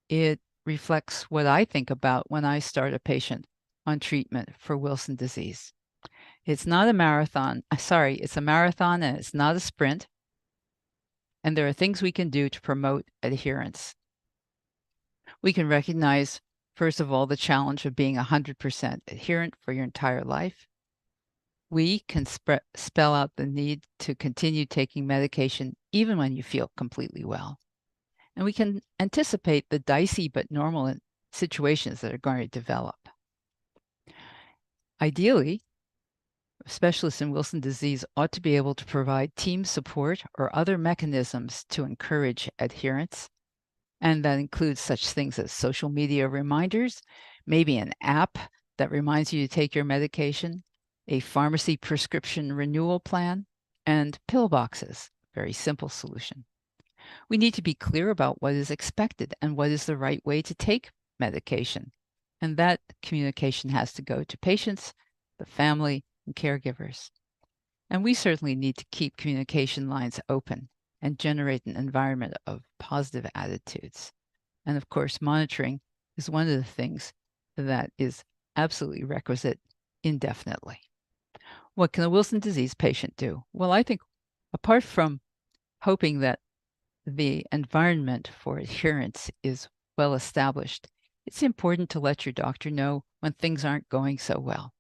it reflects what I think about when I start a patient on treatment for Wilson disease. It's not a marathon. Sorry, it's a marathon and it's not a sprint. And there are things we can do to promote adherence. We can recognize, first of all, the challenge of being 100% adherent for your entire life. We can spell out the need to continue taking medication even when you feel completely well. And we can anticipate the dicey but normal situations that are going to develop. Ideally, specialists in Wilson disease ought to be able to provide team support or other mechanisms to encourage adherence. And that includes such things as social media reminders, maybe an app that reminds you to take your medication, a pharmacy prescription renewal plan, and pill boxes. Very simple solution. We need to be clear about what is expected and what is the right way to take medication. And that communication has to go to patients, the family, and caregivers. And we certainly need to keep communication lines open and generate an environment of positive attitudes. And of course, monitoring is one of the things that is absolutely requisite indefinitely. What can a Wilson disease patient do? Well, I think apart from hoping that the environment for adherence is well established, it's important to let your doctor know when things aren't going so well.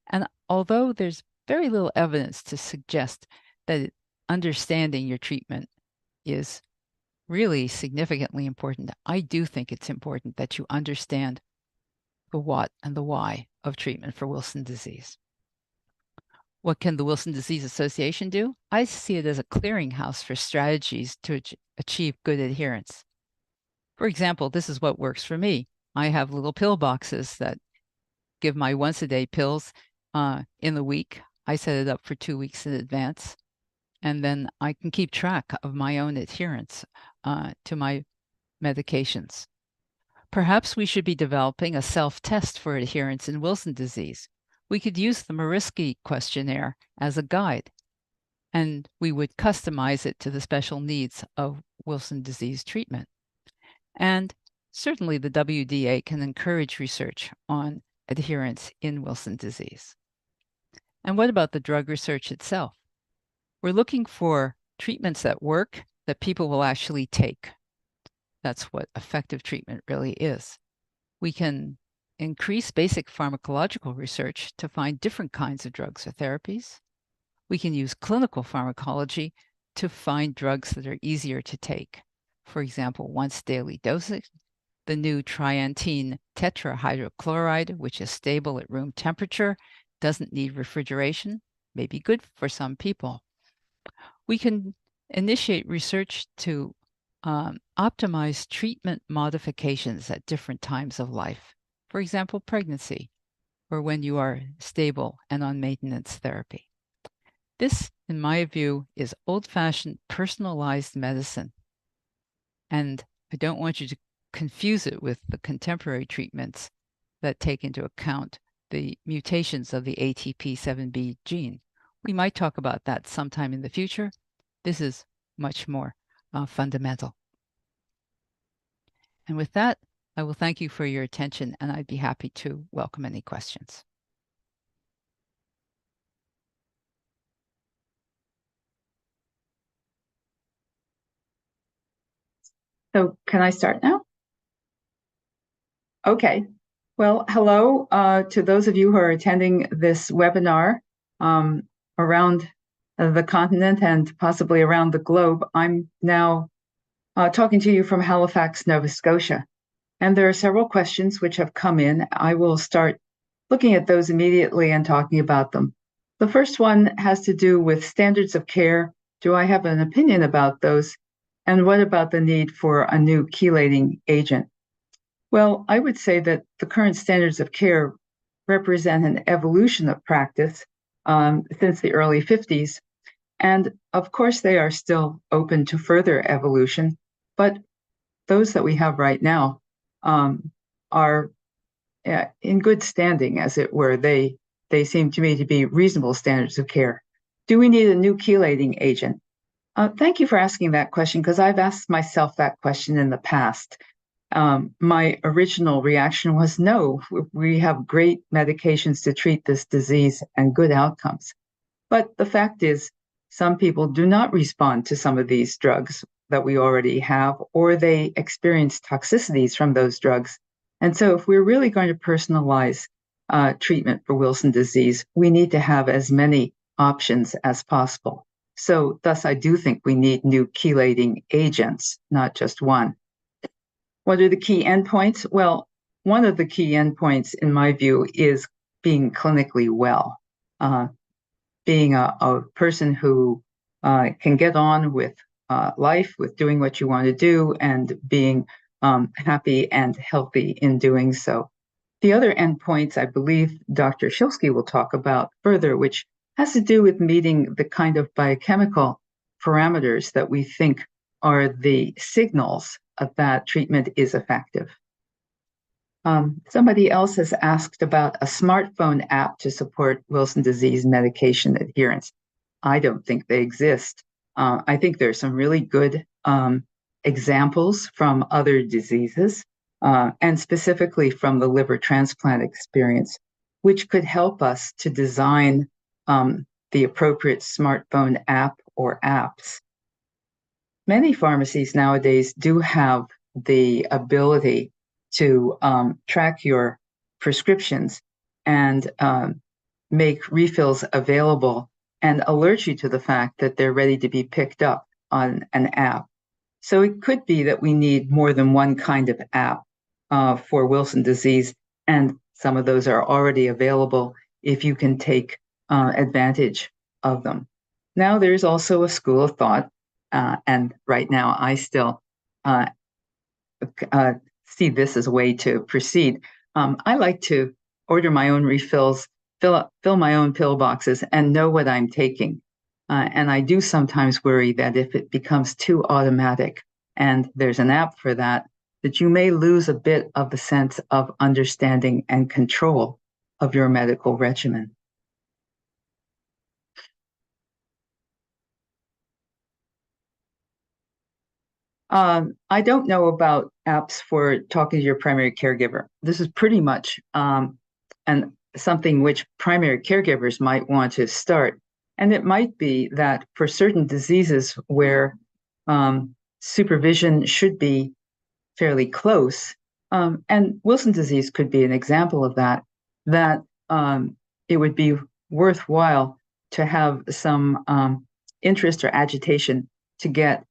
And although there's very little evidence to suggest that understanding your treatment is really significantly important, I do think it's important that you understand the what and the why of treatment for Wilson disease. What can the Wilson Disease Association do? I see it as a clearinghouse for strategies to achieve good adherence. For example, this is what works for me. I have little pill boxes that give my once-a-day pills in the week. I set it up for 2 weeks in advance, and then I can keep track of my own adherence to my medications. Perhaps we should be developing a self-test for adherence in Wilson disease. We could use the Mariski questionnaire as a guide, and we would customize it to the special needs of Wilson disease treatment. And certainly the WDA can encourage research on adherence in Wilson disease. And what about the drug research itself? We're looking for treatments that work, that people will actually take. That's what effective treatment really is. We can increase basic pharmacological research to find different kinds of drugs or therapies. We can use clinical pharmacology to find drugs that are easier to take. For example, once daily dosing, the new triantine tetrahydrochloride, which is stable at room temperature, doesn't need refrigeration, may be good for some people. We can initiate research to optimize treatment modifications at different times of life. For example, pregnancy, or when you are stable and on maintenance therapy. This, in my view, is old-fashioned personalized medicine. And I don't want you to confuse it with the contemporary treatments that take into account the mutations of the ATP7B gene. We might talk about that sometime in the future. This is much more fundamental. And with that, I will thank you for your attention, and I'd be happy to welcome any questions. So can I start now? Okay. Well, hello to those of you who are attending this webinar around the continent and possibly around the globe. I'm now talking to you from Halifax, Nova Scotia. And there are several questions which have come in. I will start looking at those immediately and talking about them. The first one has to do with standards of care. Do I have an opinion about those? And what about the need for a new chelating agent? Well, I would say that the current standards of care represent an evolution of practice since the early 50s. And of course, they are still open to further evolution, but those that we have right now are in good standing, as it were. They seem to me to be reasonable standards of care. Do we need a new chelating agent? Thank you for asking that question, because I've asked myself that question in the past. My original reaction was no, we have great medications to treat this disease and good outcomes. But the fact is, some people do not respond to some of these drugs that we already have, or they experience toxicities from those drugs. And so if we're really going to personalize treatment for Wilson disease, we need to have as many options as possible. So thus, I do think we need new chelating agents, not just one. What are the key endpoints? Well, one of the key endpoints, in my view, is being clinically well, being a person who can get on with life, with doing what you want to do, and being happy and healthy in doing so. The other endpoints, I believe Dr. Shilsky will talk about further, which has to do with meeting the kind of biochemical parameters that we think are the signals that treatment is effective. Somebody else has asked about a smartphone app to support Wilson disease medication adherence. I don't think they exist. I think there's some really good examples from other diseases, and specifically from the liver transplant experience, which could help us to design the appropriate smartphone app or apps. Many pharmacies nowadays do have the ability to track your prescriptions and make refills available and alert you to the fact that they're ready to be picked up on an app. So it could be that we need more than one kind of app for Wilson disease, and some of those are already available if you can take advantage of them. Now there's also a school of thought, and right now I still see this as a way to proceed. I like to order my own refills, fill my own pill boxes, and know what I'm taking. And I do sometimes worry that if it becomes too automatic, and there's an app for that, that you may lose a bit of the sense of understanding and control of your medical regimen. I don't know about apps for talking to your primary caregiver. This is pretty much something which primary caregivers might want to start. And it might be that for certain diseases where supervision should be fairly close, and Wilson disease could be an example of that, that it would be worthwhile to have some interest or agitation to get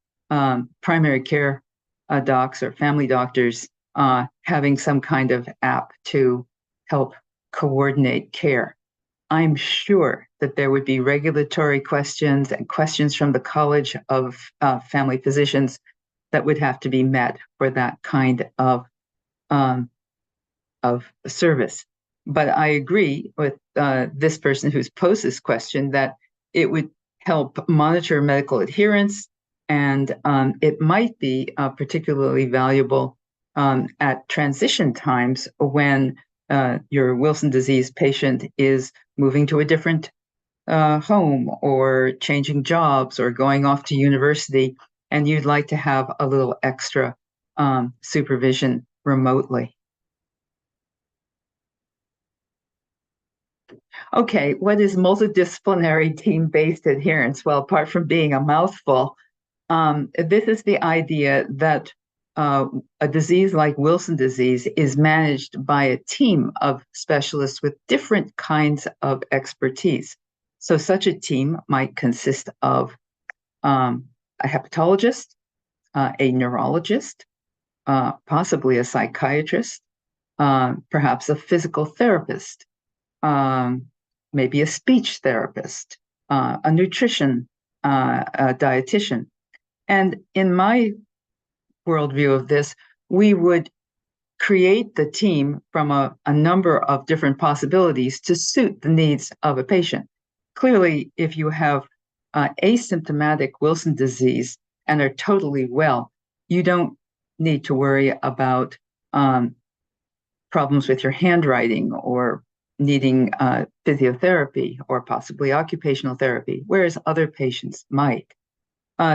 primary care docs or family doctors having some kind of app to help coordinate care. I'm sure that there would be regulatory questions and questions from the College of Family Physicians that would have to be met for that kind of service. But I agree with this person who's posed this question that it would help monitor medical adherence, and it might be particularly valuable at transition times when your Wilson disease patient is moving to a different home or changing jobs or going off to university, and you'd like to have a little extra supervision remotely. Okay, what is multidisciplinary team-based adherence? Well, apart from being a mouthful, this is the idea that a disease like Wilson disease is managed by a team of specialists with different kinds of expertise. So such a team might consist of a hepatologist, a neurologist, possibly a psychiatrist, perhaps a physical therapist, maybe a speech therapist, a nutrition, a dietitian. And in my worldview of this, we would create the team from a number of different possibilities to suit the needs of a patient. Clearly, if you have asymptomatic Wilson disease and are totally well, you don't need to worry about problems with your handwriting or needing physiotherapy or possibly occupational therapy, whereas other patients might.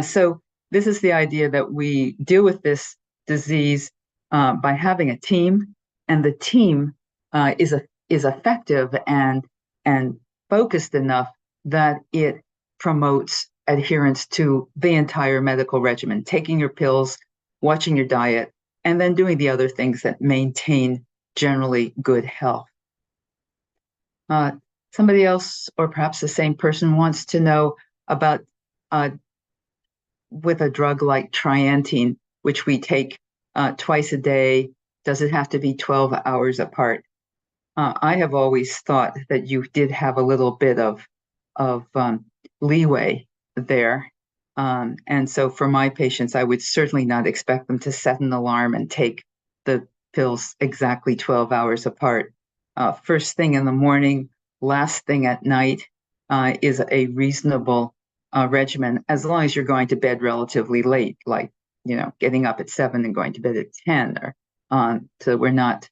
So this is the idea that we deal with this disease by having a team, and the team is effective and focused enough that it promotes adherence to the entire medical regimen, taking your pills, watching your diet, and then doing the other things that maintain generally good health. Somebody else, or perhaps the same person, wants to know about with a drug like Triantine, which we take twice a day, does it have to be 12 hours apart? I have always thought that you did have a little bit of leeway there. And so for my patients, I would certainly not expect them to set an alarm and take the pills exactly 12 hours apart. First thing in the morning, last thing at night is a reasonable regimen, as long as you're going to bed relatively late, like, you know, getting up at 7 and going to bed at 10, or so we're not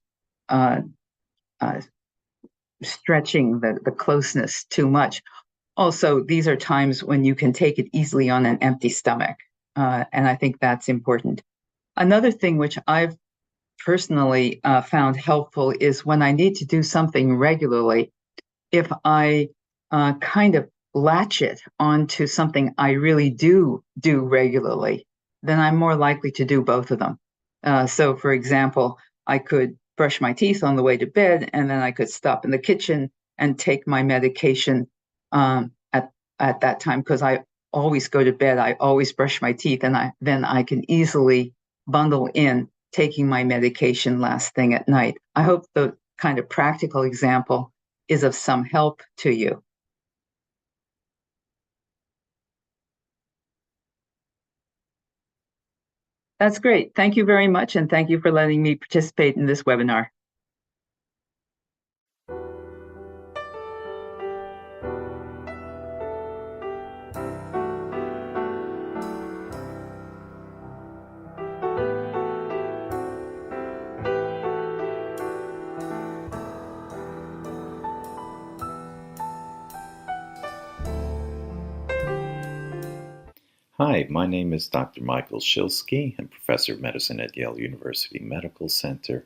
stretching the closeness too much. Also, these are times when you can take it easily on an empty stomach, and I think that's important. Another thing which I've personally found helpful is when I need to do something regularly, if I kind of latch it onto something I really do regularly, then I'm more likely to do both of them. So for example, I could brush my teeth on the way to bed, and then I could stop in the kitchen and take my medication at that time, because I always go to bed, I always brush my teeth, and then I can easily bundle in taking my medication last thing at night. I hope the kind of practical example is of some help to you. That's great. Thank you very much, and thank you for letting me participate in this webinar. Hi, my name is Dr. Michael Shilsky. I'm Professor of Medicine at Yale University Medical Center,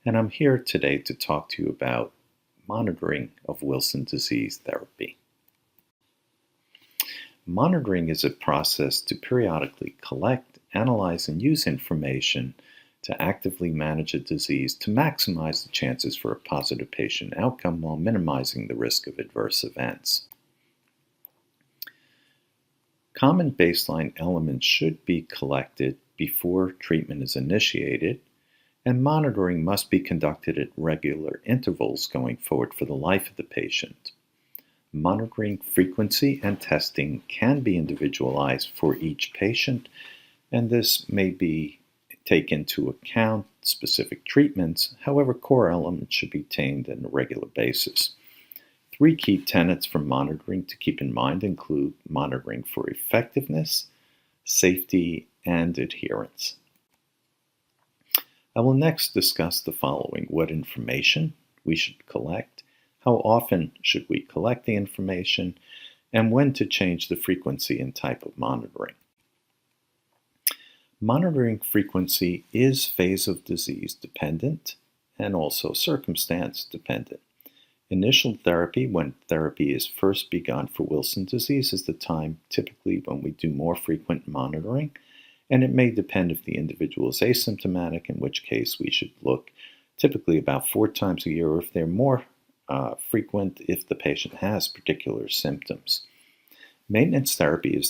and I'm here today to talk to you about monitoring of Wilson disease therapy. Monitoring is a process to periodically collect, analyze, and use information to actively manage a disease to maximize the chances for a positive patient outcome while minimizing the risk of adverse events. Common baseline elements should be collected before treatment is initiated, and monitoring must be conducted at regular intervals going forward for the life of the patient. Monitoring frequency and testing can be individualized for each patient, and this may take into account specific treatments. However, core elements should be attained on a regular basis. 3 key tenets for monitoring to keep in mind include monitoring for effectiveness, safety, and adherence. I will next discuss the following: what information we should collect, how often should we collect the information, and when to change the frequency and type of monitoring. Monitoring frequency is phase of disease dependent and also circumstance dependent. Initial therapy, when therapy is first begun for Wilson disease, is the time typically when we do more frequent monitoring, and it may depend if the individual is asymptomatic, in which case we should look typically about 4 times a year, or if they're more frequent, if the patient has particular symptoms. Maintenance therapy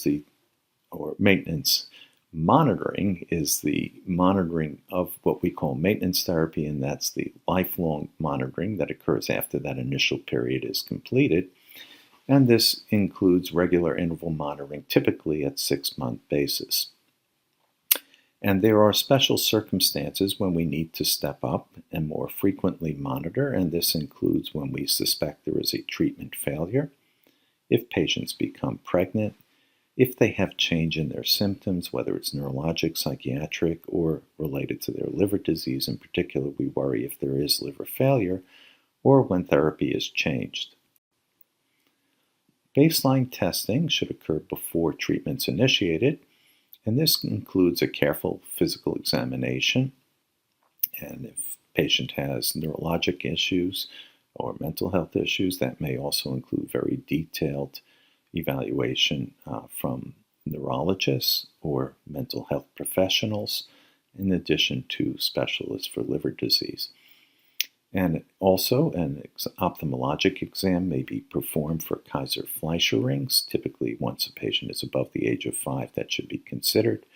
maintenance monitoring is the monitoring of what we call maintenance therapy, and that's the lifelong monitoring that occurs after that initial period is completed. And this includes regular interval monitoring, typically at 6-month basis. And there are special circumstances when we need to step up and more frequently monitor, and this includes when we suspect there is a treatment failure, if patients become pregnant, if they have change in their symptoms, whether it's neurologic, psychiatric, or related to their liver disease. In particular, we worry if there is liver failure, or when therapy is changed. Baseline testing should occur before treatment's initiated, and this includes a careful physical examination. And if patient has neurologic issues or mental health issues, that may also include very detailed evaluation from neurologists or mental health professionals, in addition to specialists for liver disease. And also, an ophthalmologic exam may be performed for Kaiser-Fleischer rings. Typically, once a patient is above the age of 5, that should be considered.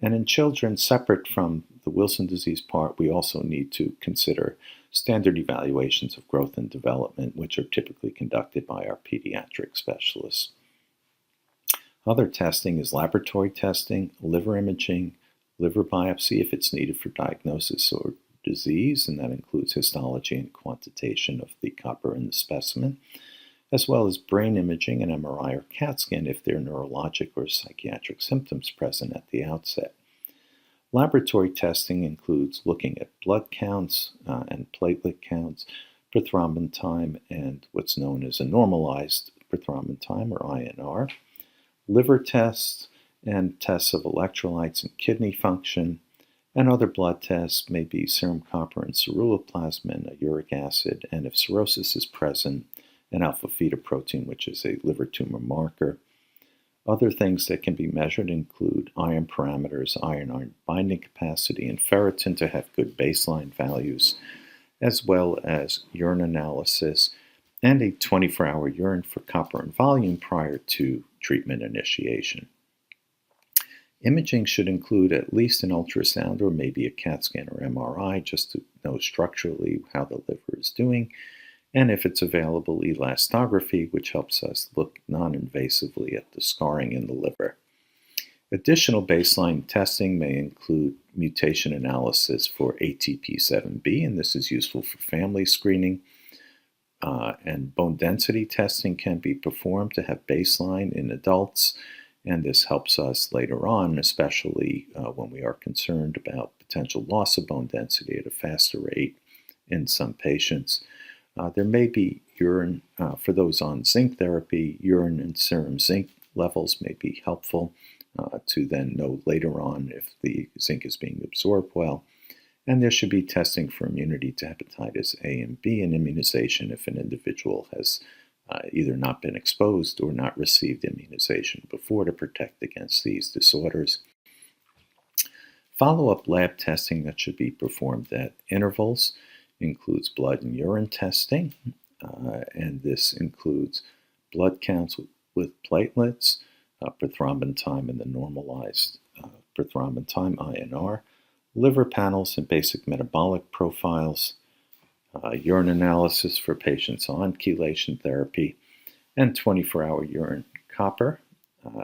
And in children, separate from the Wilson disease part, we also need to consider standard evaluations of growth and development, which are typically conducted by our pediatric specialists. Other testing is laboratory testing, liver imaging, liver biopsy if it's needed for diagnosis or disease, and that includes histology and quantitation of the copper in the specimen, as well as brain imaging and MRI or CAT scan if there are neurologic or psychiatric symptoms present at the outset. Laboratory testing includes looking at blood counts and platelet counts, prothrombin time, and what's known as a normalized prothrombin time, or INR, liver tests, and tests of electrolytes and kidney function, and other blood tests may be serum copper and ceruloplasmin, uric acid, and if cirrhosis is present, an alpha-fetoprotein, which is a liver tumor marker. Other things that can be measured include iron parameters, iron binding capacity, and ferritin to have good baseline values, as well as urine analysis and a 24-hour urine for copper and volume prior to treatment initiation. Imaging should include at least an ultrasound or maybe a CAT scan or MRI just to know structurally how the liver is doing, and if it's available, elastography, which helps us look non-invasively at the scarring in the liver. Additional baseline testing may include mutation analysis for ATP7B, and this is useful for family screening. And bone density testing can be performed to have baseline in adults, and this helps us later on, especially when we are concerned about potential loss of bone density at a faster rate in some patients. There may be urine, for those on zinc therapy, urine and serum zinc levels may be helpful to then know later on if the zinc is being absorbed well. And there should be testing for immunity to hepatitis A and B and immunization if an individual has either not been exposed or not received immunization before to protect against these disorders. Follow-up lab testing that should be performed at intervals includes blood and urine testing, and this includes blood counts with platelets, prothrombin time and the normalized prothrombin time, INR, liver panels and basic metabolic profiles, urine analysis for patients on chelation therapy, and 24-hour urine copper.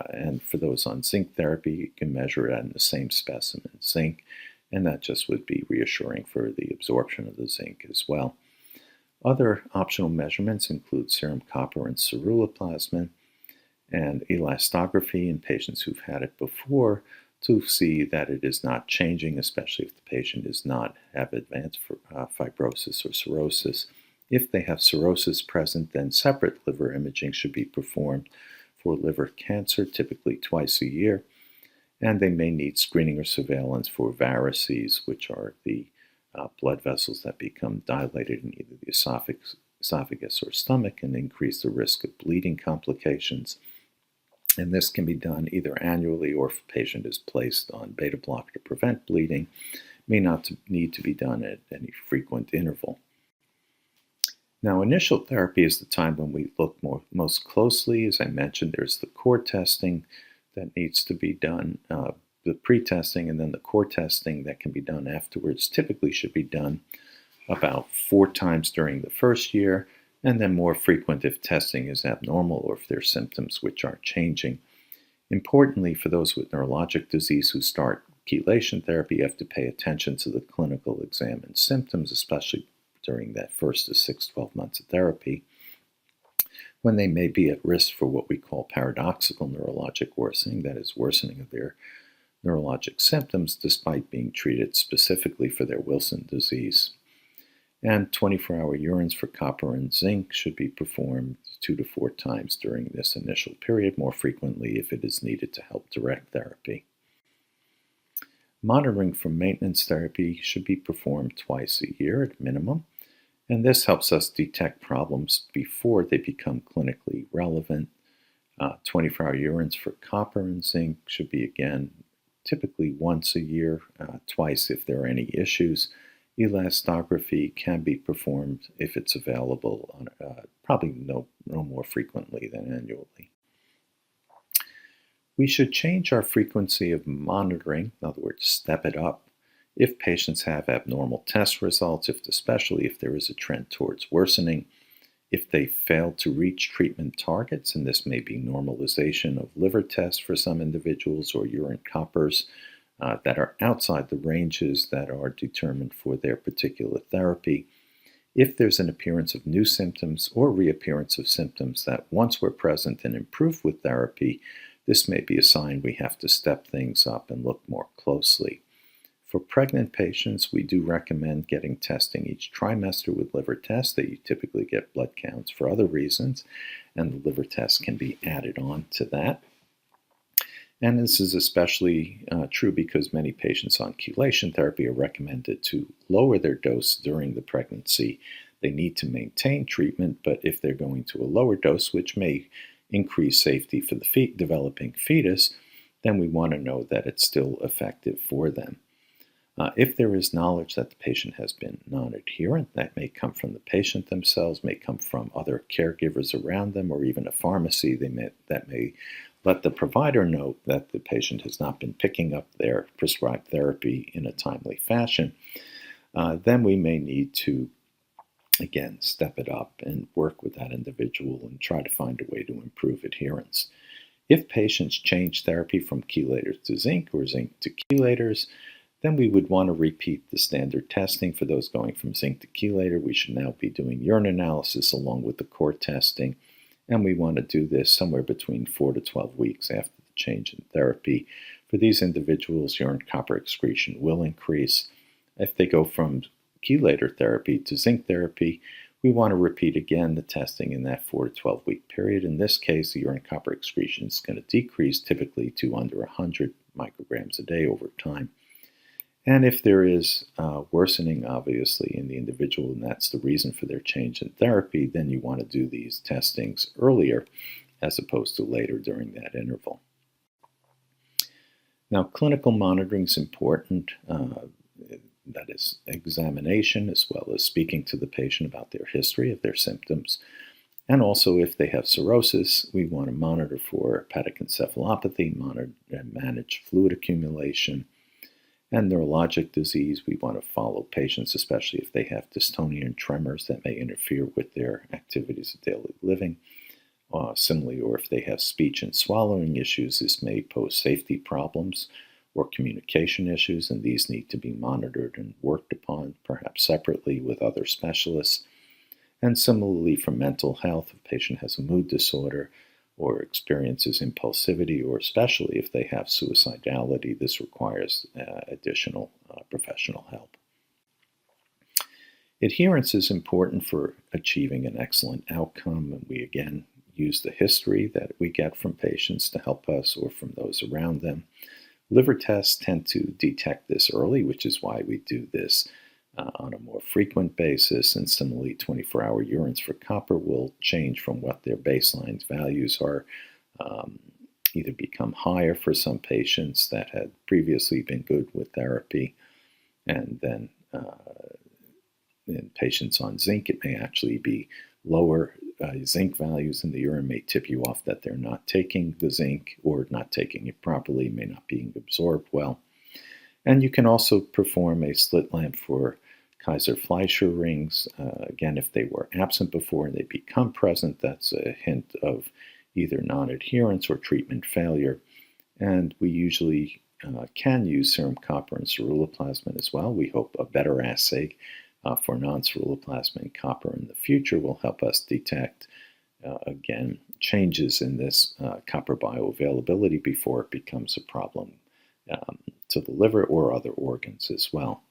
And for those on zinc therapy, you can measure it in the same specimen zinc, and that just would be reassuring for the absorption of the zinc as well. Other optional measurements include serum copper and ceruloplasmin, and elastography in patients who've had it before to see that it is not changing, especially if the patient does not have advanced fibrosis or cirrhosis. If they have cirrhosis present, then separate liver imaging should be performed for liver cancer, typically twice a year, and they may need screening or surveillance for varices, which are the blood vessels that become dilated in either the esophagus or stomach and increase the risk of bleeding complications. And this can be done either annually or if a patient is placed on beta blocker to prevent bleeding, may not need to be done at any frequent interval. Now, initial therapy is the time when we look most closely. As I mentioned, there's the core testing that needs to be done, the pre-testing, and then the core testing that can be done afterwards. Typically should be done about 4 times during the first year, and then more frequent if testing is abnormal or if there are symptoms which aren't changing. Importantly, for those with neurologic disease who start chelation therapy, you have to pay attention to the clinical exam and symptoms, especially during that first to 6-12 months of therapy, when they may be at risk for what we call paradoxical neurologic worsening, that is, worsening of their neurologic symptoms despite being treated specifically for their Wilson disease. And 24-hour urines for copper and zinc should be performed 2 to 4 times during this initial period, more frequently if it is needed to help direct therapy. Monitoring for maintenance therapy should be performed twice a year at minimum, and this helps us detect problems before they become clinically relevant. 24-hour urines for copper and zinc should be, again, typically once a year, twice if there are any issues. Elastography can be performed if it's available, probably no more frequently than annually. We should change our frequency of monitoring, in other words, step it up, if patients have abnormal test results, especially if there is a trend towards worsening, if they fail to reach treatment targets, and this may be normalization of liver tests for some individuals or urine coppers that are outside the ranges that are determined for their particular therapy. If there's an appearance of new symptoms or reappearance of symptoms that once were present and improved with therapy, this may be a sign we have to step things up and look more closely. For pregnant patients, we do recommend getting testing each trimester with liver tests. That you typically get blood counts for other reasons, and the liver test can be added on to that. And this is especially true because many patients on chelation therapy are recommended to lower their dose during the pregnancy. They need to maintain treatment, but if they're going to a lower dose, which may increase safety for the developing fetus, then we want to know that it's still effective for them. If there is knowledge that the patient has been non-adherent, that may come from the patient themselves, may come from other caregivers around them, or even a pharmacy that may let the provider know that the patient has not been picking up their prescribed therapy in a timely fashion, then we may need to, again, step it up and work with that individual and try to find a way to improve adherence. If patients change therapy from chelators to zinc or zinc to chelators, then we would want to repeat the standard testing. For those going from zinc to chelator, we should now be doing urine analysis along with the core testing, and we want to do this somewhere between 4 to 12 weeks after the change in therapy. For these individuals, urine copper excretion will increase. If they go from chelator therapy to zinc therapy, we want to repeat again the testing in that 4 to 12 week period. In this case, the urine copper excretion is going to decrease typically to under 100 micrograms a day over time. And if there is worsening, obviously, in the individual, and that's the reason for their change in therapy, then you want to do these testings earlier as opposed to later during that interval. Now, clinical monitoring is important. That is examination, as well as speaking to the patient about their history of their symptoms. And also, if they have cirrhosis, we want to monitor for hepatic encephalopathy, monitor and manage fluid accumulation. And neurologic disease, we want to follow patients, especially if they have dystonia and tremors that may interfere with their activities of daily living. Similarly, or if they have speech and swallowing issues, this may pose safety problems or communication issues, and these need to be monitored and worked upon, perhaps separately with other specialists. And similarly, for mental health, if a patient has a mood disorder or experiences impulsivity, or especially if they have suicidality, this requires additional professional help. Adherence is important for achieving an excellent outcome, and we again use the history that we get from patients to help us or from those around them. Liver tests tend to detect this early, which is why we do this on a more frequent basis, and similarly 24-hour urines for copper will change from what their baseline values are, either become higher for some patients that had previously been good with therapy, and then in patients on zinc it may actually be lower. Zinc values in the urine may tip you off that they're not taking the zinc or not taking it properly, may not being absorbed well. And you can also perform a slit lamp for Kaiser-Fleischer rings. Again, if they were absent before and they become present, that's a hint of either non-adherence or treatment failure. And we usually can use serum copper and ceruloplasmin as well. We hope a better assay for non-ceruloplasmin copper in the future will help us detect, again, changes in this copper bioavailability before it becomes a problem to the liver or other organs as well.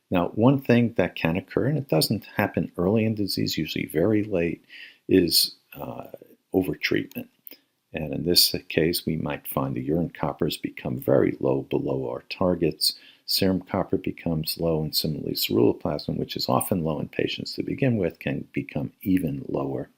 Now, one thing that can occur, and it doesn't happen early in disease, usually very late, is overtreatment. And in this case, we might find the urine coppers become very low below our targets. Serum copper becomes low, and similarly ceruloplasmin, which is often low in patients to begin with, can become even lower.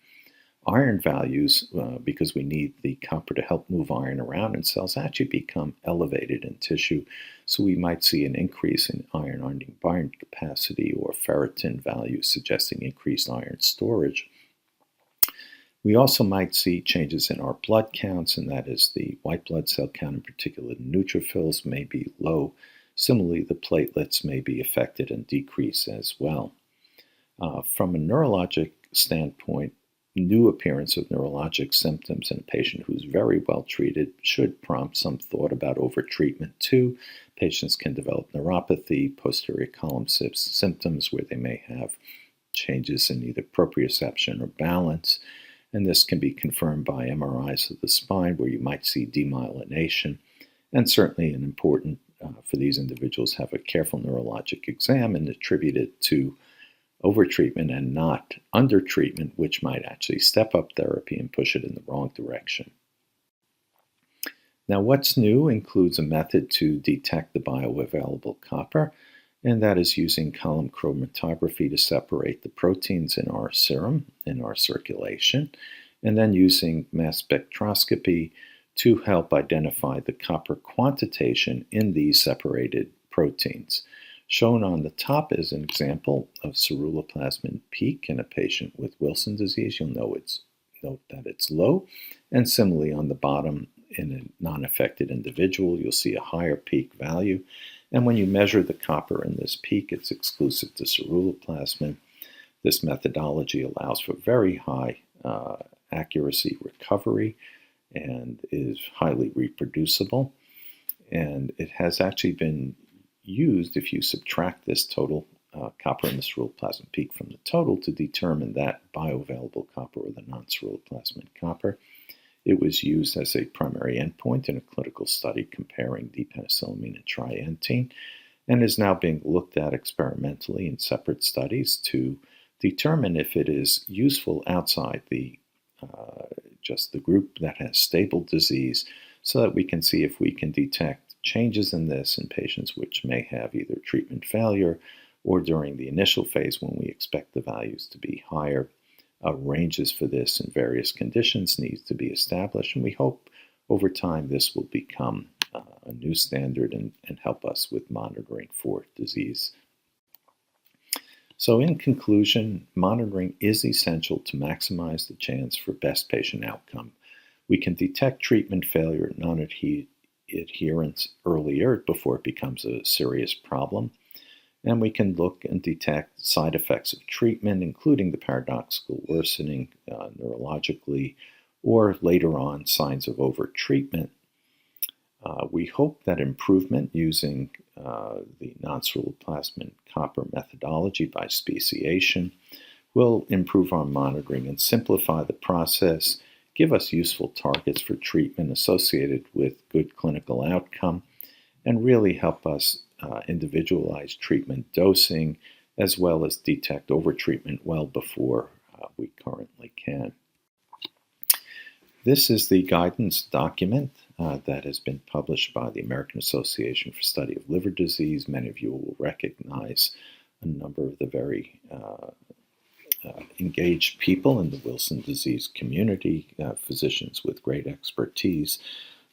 Iron values, because we need the copper to help move iron around in cells, actually become elevated in tissue. So we might see an increase in iron binding capacity or ferritin values suggesting increased iron storage. We also might see changes in our blood counts, and that is the white blood cell count, in particular the neutrophils, may be low. Similarly, the platelets may be affected and decrease as well. From a neurologic standpoint, new appearance of neurologic symptoms in a patient who's very well treated should prompt some thought about overtreatment too. Patients can develop neuropathy, posterior column symptoms where they may have changes in either proprioception or balance, and this can be confirmed by MRIs of the spine where you might see demyelination, and certainly an important for these individuals have a careful neurologic exam and attribute it to overtreatment and not undertreatment, which might actually step up therapy and push it in the wrong direction. Now, what's new includes a method to detect the bioavailable copper, and that is using column chromatography to separate the proteins in our serum, in our circulation. and then using mass spectroscopy to help identify the copper quantitation in these separated proteins. Shown on the top is an example of ceruloplasmin peak in a patient with Wilson disease. You'll note that it's low. And similarly on the bottom, in a non-affected individual, you'll see a higher peak value. And when you measure the copper in this peak, it's exclusive to ceruloplasmin. This methodology allows for very high accuracy recovery and is highly reproducible. And it has actually been used, if you subtract this total copper in the ceruloplasmin peak from the total, to determine that bioavailable copper or the non-ceruloplasmin copper. It was used as a primary endpoint in a clinical study comparing depenicillamine and trientine, and is now being looked at experimentally in separate studies to determine if it is useful outside the just the group that has stable disease, so that we can see if we can detect changes in this in patients which may have either treatment failure or during the initial phase when we expect the values to be higher. Ranges for this in various conditions needs to be established, and we hope over time this will become a new standard and help us with monitoring for disease. So in conclusion, monitoring is essential to maximize the chance for best patient outcome. We can detect treatment failure, non-adherence earlier before it becomes a serious problem. And we can look and detect side effects of treatment, including the paradoxical worsening neurologically, or later on signs of overtreatment. We hope that improvement using the non-ceruloplasmin copper methodology by speciation will improve our monitoring and simplify the process, give us useful targets for treatment associated with good clinical outcome, and really help us individualize treatment dosing, as well as detect overtreatment well before we currently can. This is the guidance document that has been published by the American Association for Study of Liver Disease. Many of you will recognize a number of the very engaged people in the Wilson disease community, physicians with great expertise,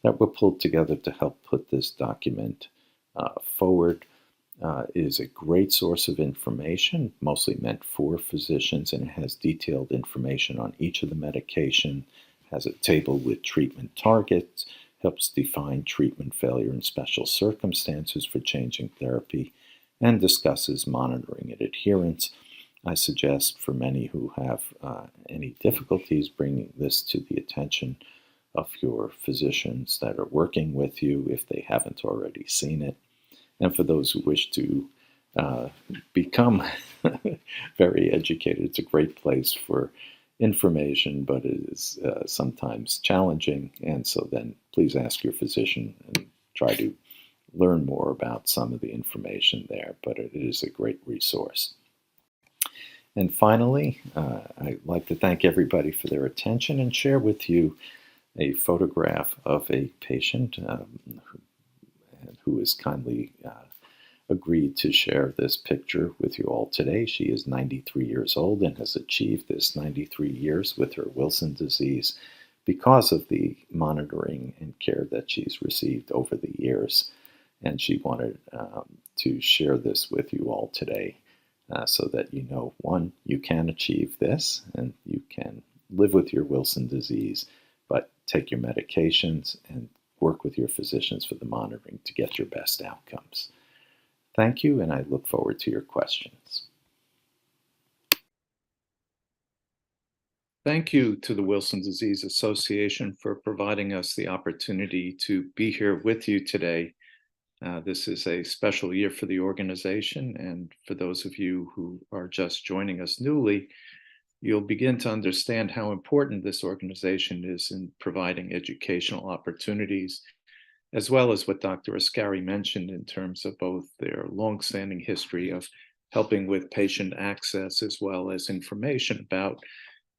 that were pulled together to help put this document forward. Is a great source of information, mostly meant for physicians, and it has detailed information on each of the medication, has a table with treatment targets, helps define treatment failure in special circumstances for changing therapy, and discusses monitoring and adherence. I suggest for many who have any difficulties bringing this to the attention of your physicians that are working with you if they haven't already seen it. And for those who wish to become very educated, it's a great place for information, but it is sometimes challenging. And so then please ask your physician and try to learn more about some of the information there, but it is a great resource. And finally, I'd like to thank everybody for their attention and share with you a photograph of a patient who has kindly agreed to share this picture with you all today. She is 93 years old and has achieved this 93 years with her Wilson disease because of the monitoring and care that she's received over the years. And she wanted to share this with you all today so that you know, one, you can achieve this and you can live with your Wilson disease, but take your medications and work with your physicians for the monitoring to get your best outcomes. Thank you, and I look forward to your questions. Thank you to the Wilson Disease Association for providing us the opportunity to be here with you today. This is a special year for the organization, and for those of you who are just joining us newly, you'll begin to understand how important this organization is in providing educational opportunities, as well as what Dr. Ascari mentioned in terms of both their longstanding history of helping with patient access, as well as information about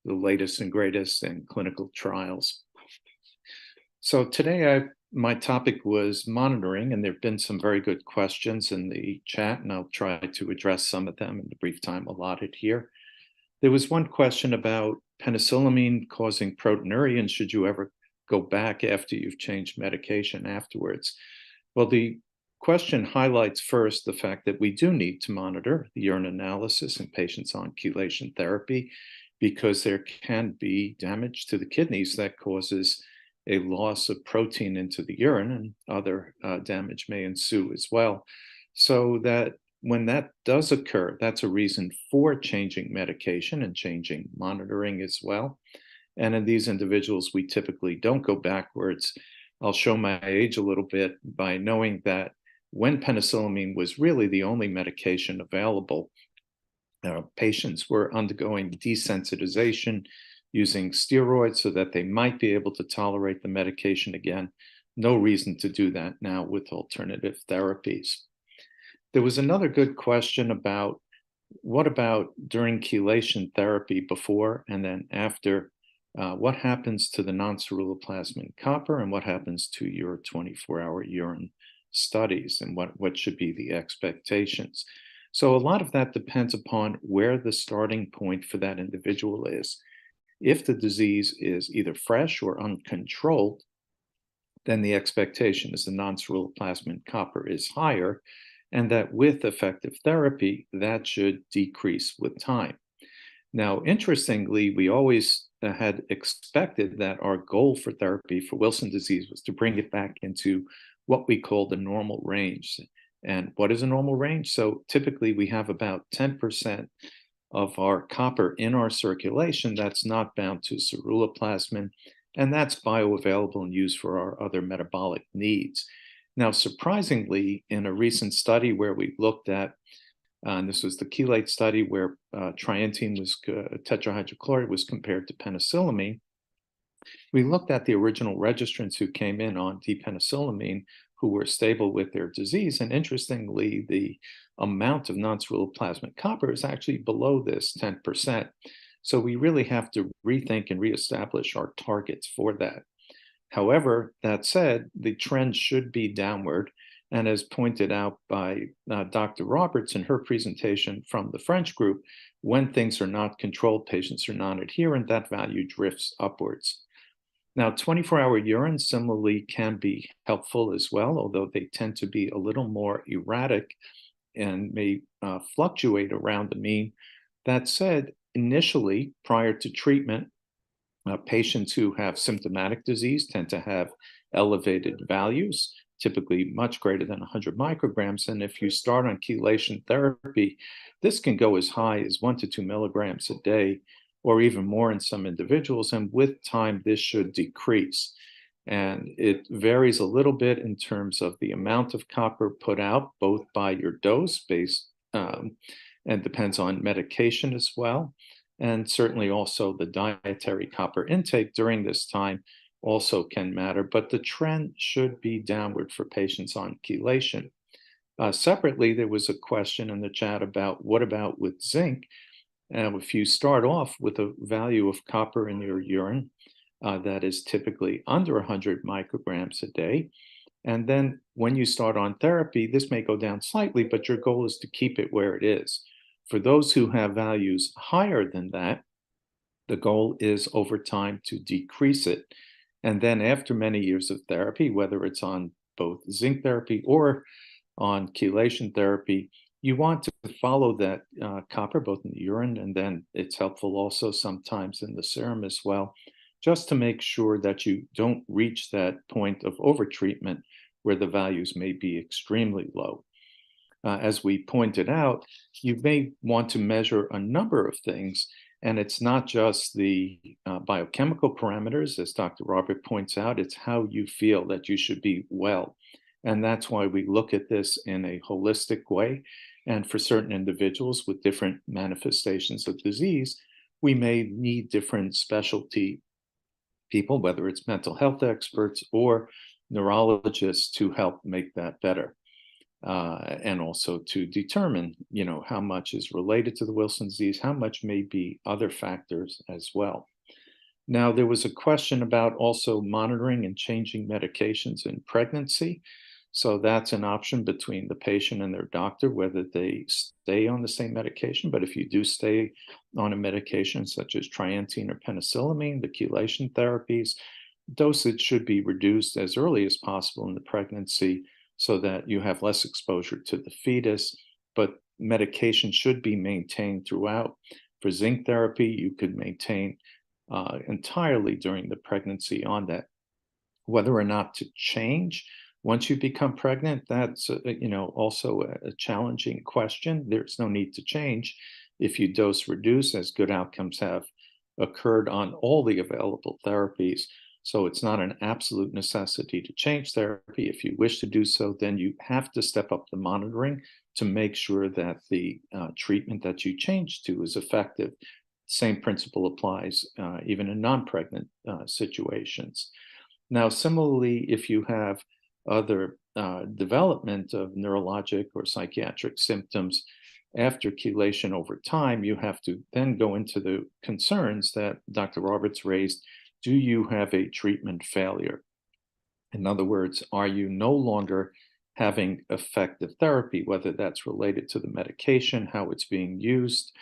the latest and greatest in clinical trials. So today my topic was monitoring, and there have been some very good questions in the chat, and I'll try to address some of them in the brief time allotted here. There was one question about penicillamine causing proteinuria, and should you ever go back after you've changed medication afterwards? Well, the question highlights first the fact that we do need to monitor the urine analysis in patients on chelation therapy, because there can be damage to the kidneys that causes a loss of protein into the urine, and other damage may ensue as well. So that when that does occur, that's a reason for changing medication and changing monitoring as well. And in these individuals, we typically don't go backwards. I'll show my age a little bit by knowing that when penicillamine was really the only medication available, patients were undergoing desensitization using steroids so that they might be able to tolerate the medication again. No reason to do that now with alternative therapies. There was another good question about what about during chelation therapy before and then after? What happens to the non-ceruloplasmin copper, and what happens to your 24-hour urine studies, and what should be the expectations? So a lot of that depends upon where the starting point for that individual is. If the disease is either fresh or uncontrolled, then the expectation is the non-ceruloplasmin copper is higher, and that with effective therapy, that should decrease with time. Now, interestingly, we always had expected that our goal for therapy for Wilson disease was to bring it back into what we call the normal range. And what is a normal range? So typically we have about 10% of our copper in our circulation that's not bound to ceruloplasmin, and that's bioavailable and used for our other metabolic needs. Now, surprisingly, in a recent study where we looked at, and this was the chelate study where trientine was tetrahydrochloride was compared to penicillamine, we looked at the original registrants who came in on D-penicillamine who were stable with their disease. And interestingly, the amount of non-ceruloplasmic copper is actually below this 10%. So we really have to rethink and reestablish our targets for that. However, that said, the trend should be downward. And as pointed out by Dr. Roberts in her presentation from the French group, when things are not controlled, patients are non-adherent, that value drifts upwards. Now, 24-hour urine similarly can be helpful as well, although they tend to be a little more erratic and may fluctuate around the mean. That said, initially, prior to treatment, patients who have symptomatic disease tend to have elevated values, typically much greater than 100 micrograms. And if you start on chelation therapy, this can go as high as 1 to 2 milligrams a day, or even more in some individuals. And with time, this should decrease. And it varies a little bit in terms of the amount of copper put out, both by your dose based, and depends on medication as well. And certainly also the dietary copper intake during this time also can matter, but the trend should be downward for patients on chelation. Separately, there was a question in the chat about what about with zinc? If you start off with a value of copper in your urine that is typically under 100 micrograms a day, and then when you start on therapy, this may go down slightly, but your goal is to keep it where it is. For those who have values higher than that, the goal is over time to decrease it. And then after many years of therapy, whether it's on both zinc therapy or on chelation therapy, you want to follow that copper both in the urine, and then it's helpful also sometimes in the serum as well, just to make sure that you don't reach that point of overtreatment where the values may be extremely low. As we pointed out, you may want to measure a number of things, and it's not just the biochemical parameters, as Dr. Robert points out, it's how you feel that you should be well. And that's why we look at this in a holistic way. And for certain individuals with different manifestations of disease, we may need different specialty people, whether it's mental health experts or neurologists, to help make that better. And also to determine, how much is related to the Wilson disease, how much may be other factors as well. Now, there was a question about also monitoring and changing medications in pregnancy. So that's an option between the patient and their doctor, whether they stay on the same medication. But if you do stay on a medication such as trientine or penicillamine, the chelation therapies, dosage should be reduced as early as possible in the pregnancy so that you have less exposure to the fetus. But medication should be maintained throughout. For zinc therapy, you could maintain entirely during the pregnancy on that. Whether or not to change once you become pregnant, that's also a challenging question. There's no need to change if you dose reduce, as good outcomes have occurred on all the available therapies. So it's not an absolute necessity to change therapy. If you wish to do so, then you have to step up the monitoring to make sure that the treatment that you change to is effective. Same principle applies even in non-pregnant situations. Now, similarly, if you have other development of neurologic or psychiatric symptoms after chelation over time, you have to then go into the concerns that Dr. Roberts raised. Do you have a treatment failure? In other words, are you no longer having effective therapy, whether that's related to the medication, how it's being used,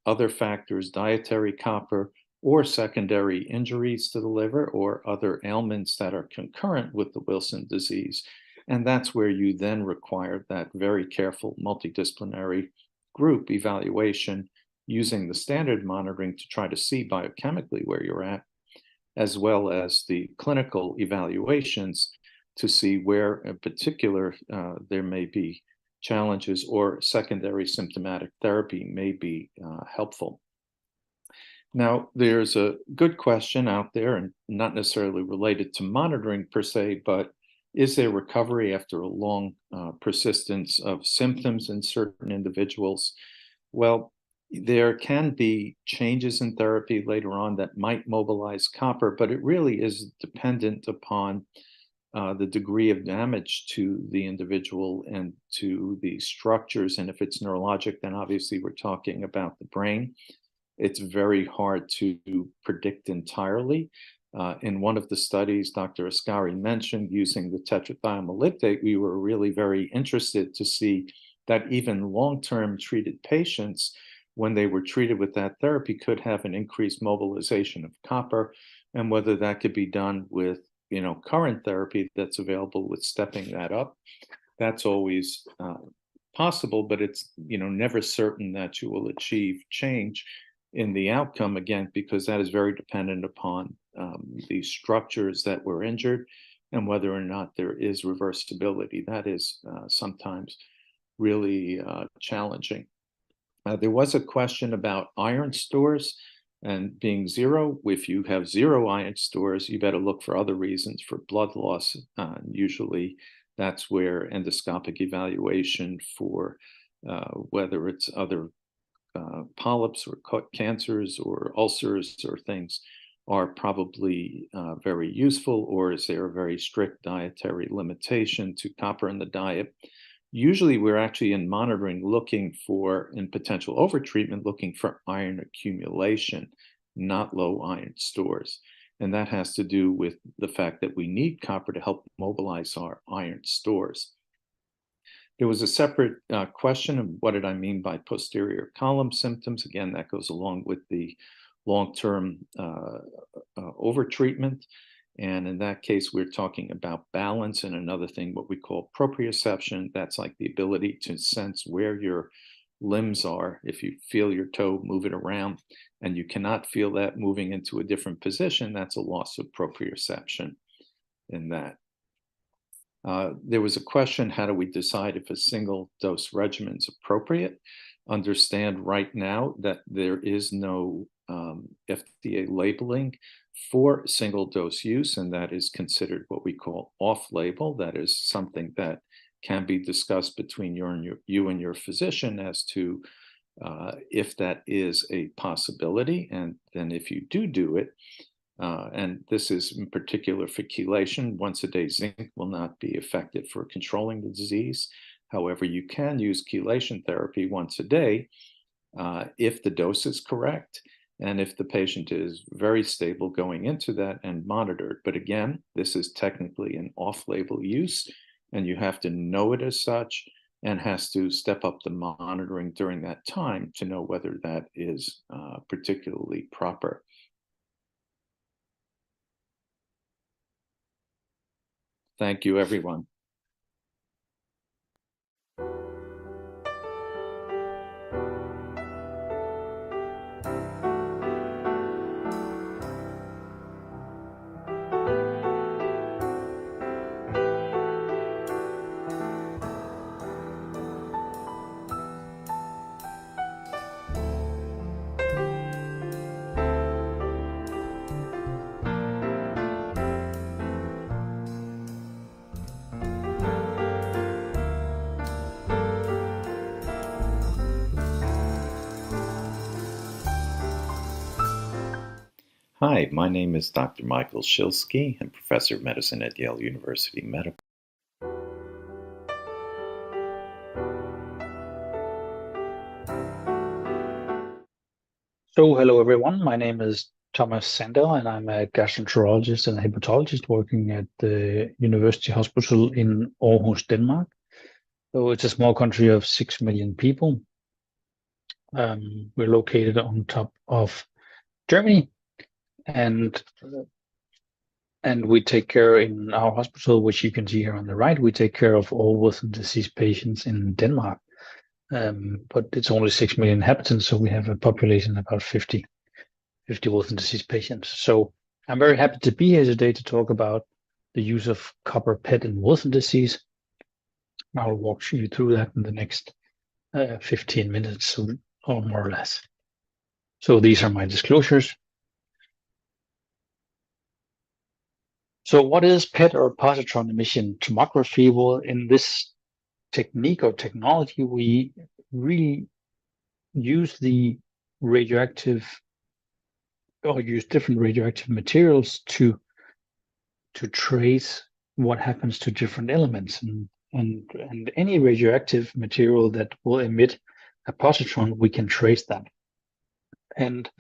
other factors, dietary copper, or secondary injuries to the liver or other ailments that are concurrent with the Wilson disease. And that's where you then require that very careful multidisciplinary group evaluation using the standard monitoring to try to see biochemically where you're at, as well as the clinical evaluations to see where in particular there may be challenges or secondary symptomatic therapy may be helpful. Now, there's a good question out there, and not necessarily related to monitoring per se, but is there recovery after a long persistence of symptoms in certain individuals? Well, there can be changes in therapy later on that might mobilize copper, but it really is dependent upon the degree of damage to the individual and to the structures. And if it's neurologic, then obviously we're talking about the brain. It's very hard to predict entirely. In one of the studies Dr. Ascari mentioned using the tetrathiomolybdate, we were really very interested to see that even long-term treated patients, when they were treated with that therapy, could have an increased mobilization of copper, and whether that could be done with current therapy that's available with stepping that up. That's always possible, but it's never certain that you will achieve change in the outcome, again, because that is very dependent upon the structures that were injured and whether or not there is reversibility. That is sometimes really challenging. There was a question about iron stores and being zero. If you have zero iron stores, you better look for other reasons for blood loss. Usually that's where endoscopic evaluation for whether it's other polyps or cancers or ulcers or things are probably very useful, or is there a very strict dietary limitation to copper in the diet? Usually we're actually in monitoring looking for, in potential overtreatment, looking for iron accumulation, not low iron stores. And that has to do with the fact that we need copper to help mobilize our iron stores. There was a separate question of what did I mean by posterior column symptoms. Again, that goes along with the long-term overtreatment. And in that case, we're talking about balance and another thing, what we call proprioception. That's like the ability to sense where your limbs are. If you feel your toe, move it around, and you cannot feel that moving into a different position, that's a loss of proprioception in that. There was a question, how do we decide if a single dose regimen is appropriate? Understand right now that there is no FDA labeling for single dose use, and that is considered what we call off-label. That is something that can be discussed between you and your physician as to if that is a possibility. And then if you do it, and this is in particular for chelation, once a day zinc will not be effective for controlling the disease. However, you can use chelation therapy once a day if the dose is correct and if the patient is very stable going into that and monitored. But again, this is technically an off-label use. and you have to know it as such, and has to step up the monitoring during that time to know whether that is particularly proper. Thank you, everyone. Hi, my name is Dr. Michael Shilsky. I'm professor of medicine at Yale University Medical. So, hello everyone. My name is Thomas Sandel, and I'm a gastroenterologist and hepatologist working at the University Hospital in Aarhus, Denmark. So it's a small country of 6 million people. We're located on top of Germany, and we take care in our hospital, which you can see here on the right. We take care of all Wilson disease patients in Denmark, but it's only 6 million inhabitants, so we have a population of about 50 Wilson disease patients. So I'm very happy to be here today to talk about the use of copper PET in Wilson disease. I'll walk you through that in the next 15 minutes or more or less. So these are my disclosures. So what is PET, or positron emission tomography? Well, in this technique or technology, we really use the radioactive, or use different radioactive materials to trace what happens to different elements, and any radioactive material that will emit a positron, we can trace that. And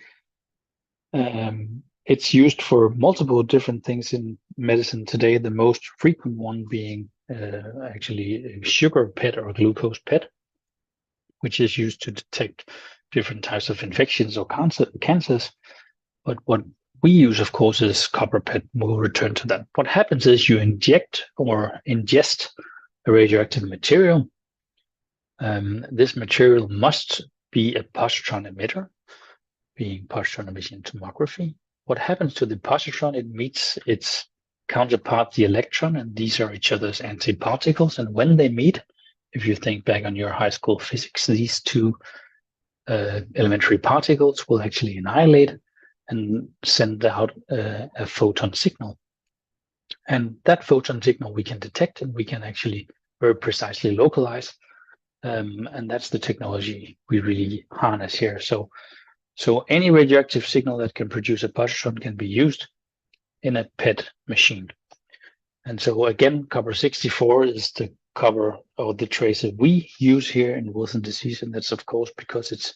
it's used for multiple different things in medicine today, the most frequent one being actually sugar PET or glucose PET, which is used to detect different types of infections or cancers. But what we use, of course, is copper PET. We'll return to that. What happens is you inject or ingest a radioactive material. This material must be a positron emitter, being positron emission tomography. What happens to the positron? It meets its counterpart, the electron, and these are each other's antiparticles. And when they meet, if you think back on your high school physics, these two elementary particles will actually annihilate and send out a photon signal. And that photon signal we can detect, and we can actually very precisely localize. And that's the technology we really harness here. So any radioactive signal that can produce a positron can be used in a PET machine. And so again, copper 64 is the copper, or the tracer we use here in Wilson disease, and that's of course because it's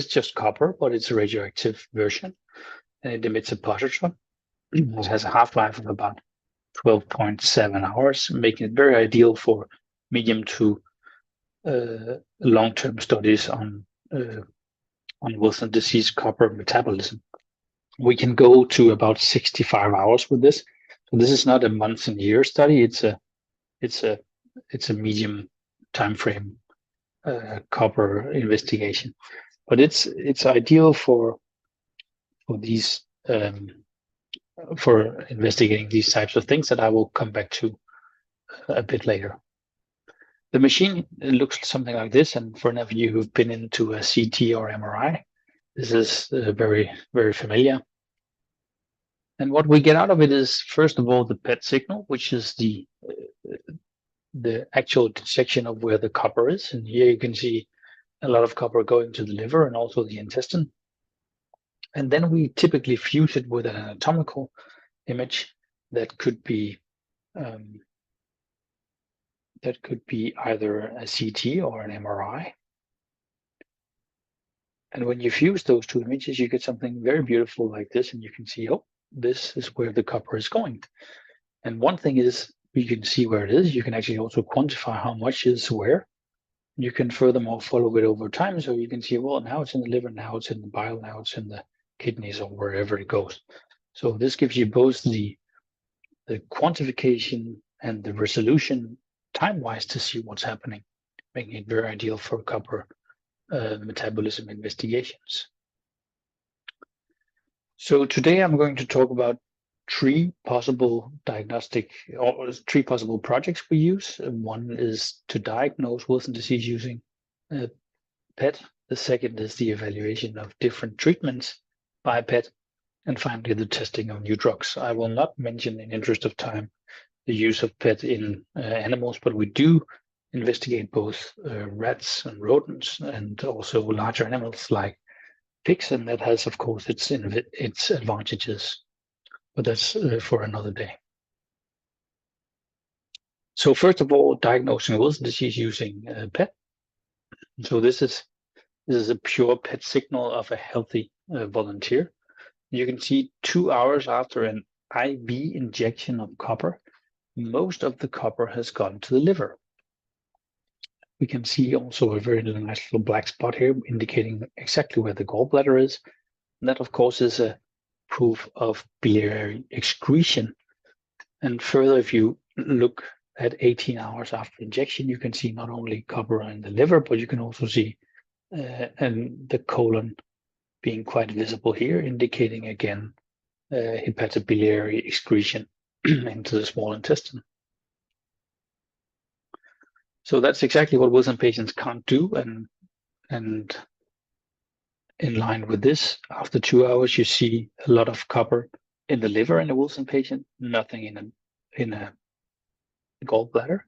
just copper, but it's a radioactive version, and it emits a positron. It has a half-life of about 12.7 hours, making it very ideal for medium to long-term studies on Wilson disease copper metabolism. We can go to about 65 hours with this. So this is not a months and year study. It's a medium time frame copper investigation, but it's ideal for these for investigating these types of things that I will come back to a bit later. The machine looks something like this, and for any of you who've been into a CT or MRI, this is very, very familiar. And what we get out of it is, first of all, the PET signal, which is the actual section of where the copper is. And here you can see a lot of copper going to the liver and also the intestine. And then we typically fuse it with an anatomical image that could be either a CT or an MRI. And when you fuse those two images, you get something very beautiful like this, and you can see, oh, this is where the copper is going. And one thing is you can see where it is. You can actually also quantify how much is where. You can furthermore follow it over time, so you can see, well, now it's in the liver, now it's in the bile, now it's in the kidneys, or wherever it goes. So this gives you both the quantification and the resolution time-wise to see what's happening, making it very ideal for copper metabolism investigations. So today I'm going to talk about three possible projects we use. One is to diagnose Wilson disease using PET. The second is the evaluation of different treatments by PET. And finally, the testing of new drugs. I will not mention, in interest of time, the use of PET in animals, but we do investigate both rats and rodents, and also larger animals like pigs, and that has, of course, its advantages. But that's for another day. So first of all, diagnosing Wilson disease using PET. So this is a pure PET signal of a healthy volunteer. You can see 2 hours after an IV injection of copper, most of the copper has gone to the liver. We can see also a very nice little black spot here indicating exactly where the gallbladder is. And that, of course, is a proof of biliary excretion. And further, if you look at 18 hours after injection, you can see not only copper in the liver, but you can also see and the colon being quite visible here, indicating again hepatobiliary excretion into the small intestine. So that's exactly what Wilson patients can't do, and in line with this, after 2 hours, you see a lot of copper in the liver in a Wilson patient, nothing in a gallbladder.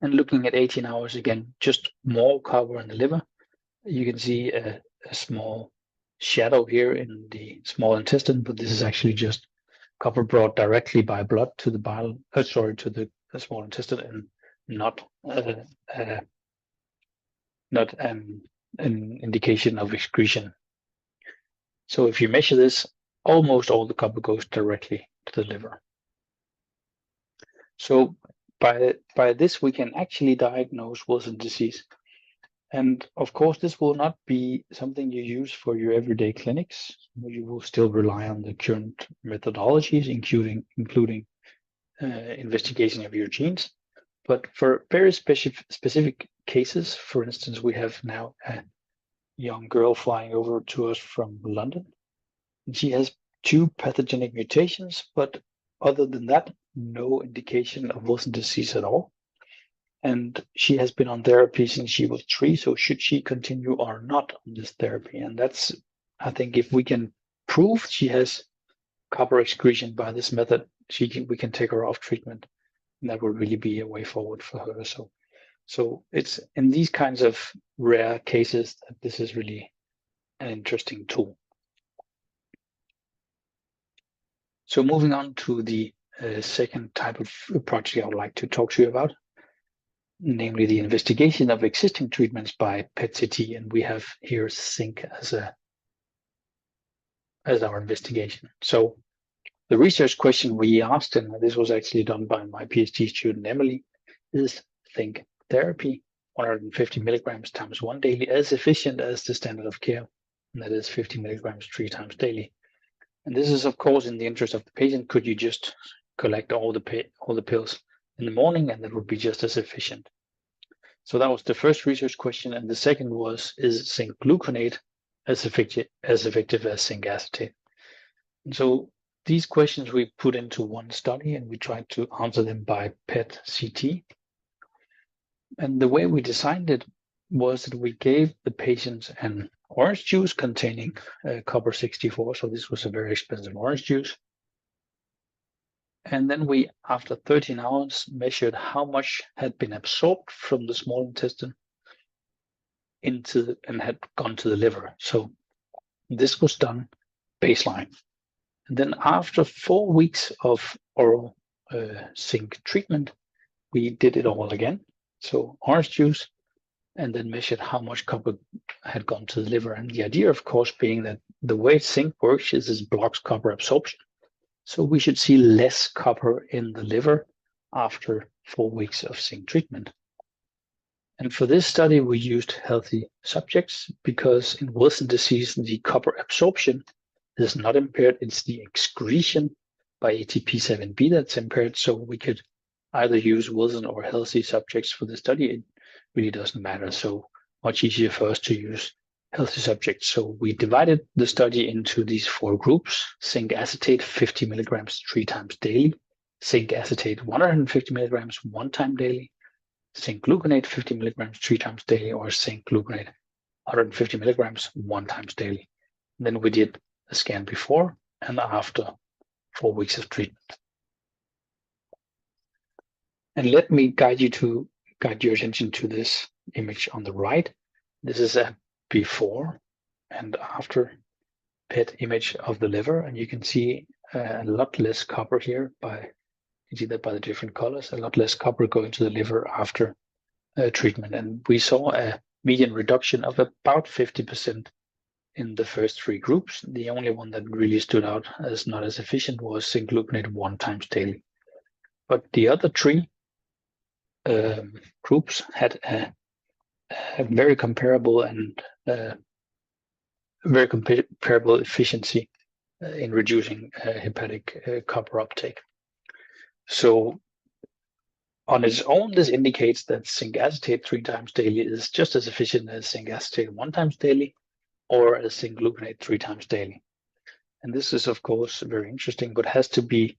And looking at 18 hours again, just more copper in the liver. You can see a small shadow here in the small intestine, but this is actually just copper brought directly by blood to the to the small intestine, and not an indication of excretion. So if you measure this, almost all the copper goes directly to the liver. So by this, we can actually diagnose Wilson disease. And of course, this will not be something you use for your everyday clinics. You will still rely on the current methodologies, including investigation of your genes. But for very specific cases, for instance, we have now a young girl flying over to us from London. She has 2 pathogenic mutations, but other than that, no indication of Wilson disease at all. And she has been on therapy since she was 3, so should she continue or not on this therapy? And that's, I think, if we can prove she has copper excretion by this method, we can take her off treatment, and that would really be a way forward for her. So it's in these kinds of rare cases that this is really an interesting tool. So moving on to the second type of project I would like to talk to you about, namely the investigation of existing treatments by PET-CT, and we have here zinc as our investigation. So the research question we asked, and this was actually done by my PhD student Emily, is zinc therapy 150 milligrams times 1 daily as efficient as the standard of care, and that is 50 milligrams 3 times daily. And this is, of course, in the interest of the patient. Could you just collect all the pills in the morning, and that would be just as efficient? So that was the first research question, and the second was, is zinc gluconate as effective as zinc acetate? And so these questions we put into one study, and we tried to answer them by PET-CT. And the way we designed it was that we gave the patients an orange juice containing copper 64. So this was a very expensive orange juice. And then we, after 13 hours, measured how much had been absorbed from the small intestine and had gone to the liver. So this was done baseline. And then after 4 weeks of oral zinc treatment, we did it all again. So orange juice, and then measured how much copper had gone to the liver. And the idea, of course, being that the way zinc works is it blocks copper absorption. So we should see less copper in the liver after 4 weeks of zinc treatment. And for this study, we used healthy subjects because in Wilson disease, the copper absorption is not impaired. It's the excretion by ATP7B that's impaired. So we could either use Wilson or healthy subjects for the study. It really doesn't matter. So much easier for us to use healthy subjects. So we divided the study into these 4 groups: zinc acetate 50 milligrams 3 times daily, zinc acetate 150 milligrams 1 time daily, zinc gluconate 50 milligrams 3 times daily, or zinc gluconate 150 milligrams 1 times daily. And then we did a scan before and after 4 weeks of treatment. And let me guide your attention to this image on the right. This is a before and after PET image of the liver, and you can see a lot less copper here. You can see that by the different colors, a lot less copper going to the liver after treatment. And we saw a median reduction of about 50% in the first 3 groups. The only one that really stood out as not as efficient was zinc gluconate 1 times daily. But the other 3 groups had a very comparable and very comparable efficiency in reducing hepatic copper uptake. So on its own, this indicates that zinc acetate 3 times daily is just as efficient as zinc acetate 1 times daily, or as zinc gluconate 3 times daily. And this is, of course, very interesting, but has to be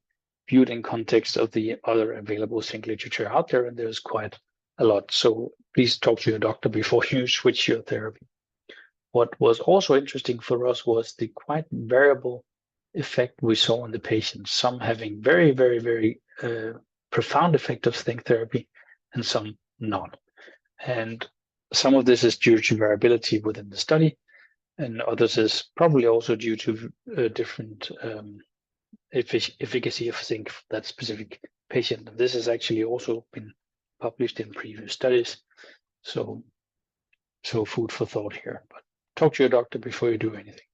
viewed in context of the other available zinc literature out there, and there's quite a lot. So please talk to your doctor before you switch your therapy. What was also interesting for us was the quite variable effect we saw in the patients, some having very, very, very profound effect of zinc therapy and some not. And some of this is due to variability within the study, and others is probably also due to different efficacy of zinc for that specific patient. And this has actually also been published in previous studies. So food for thought here, but talk to your doctor before you do anything.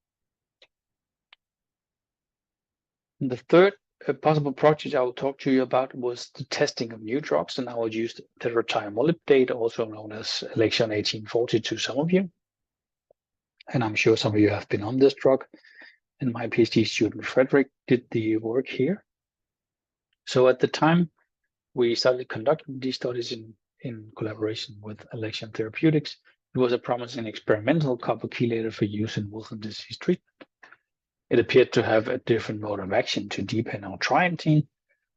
And the third possible project I will talk to you about was the testing of new drugs, and I will use tetrathiomolybdate, also known as Alexion 1840, to some of you. And I'm sure some of you have been on this drug. And my PhD student, Frederick, did the work here. So at the time, we started conducting these studies in collaboration with Alexion Therapeutics. It was a promising experimental copper chelator for use in Wilson disease treatment. It appeared to have a different mode of action to depend on trientine,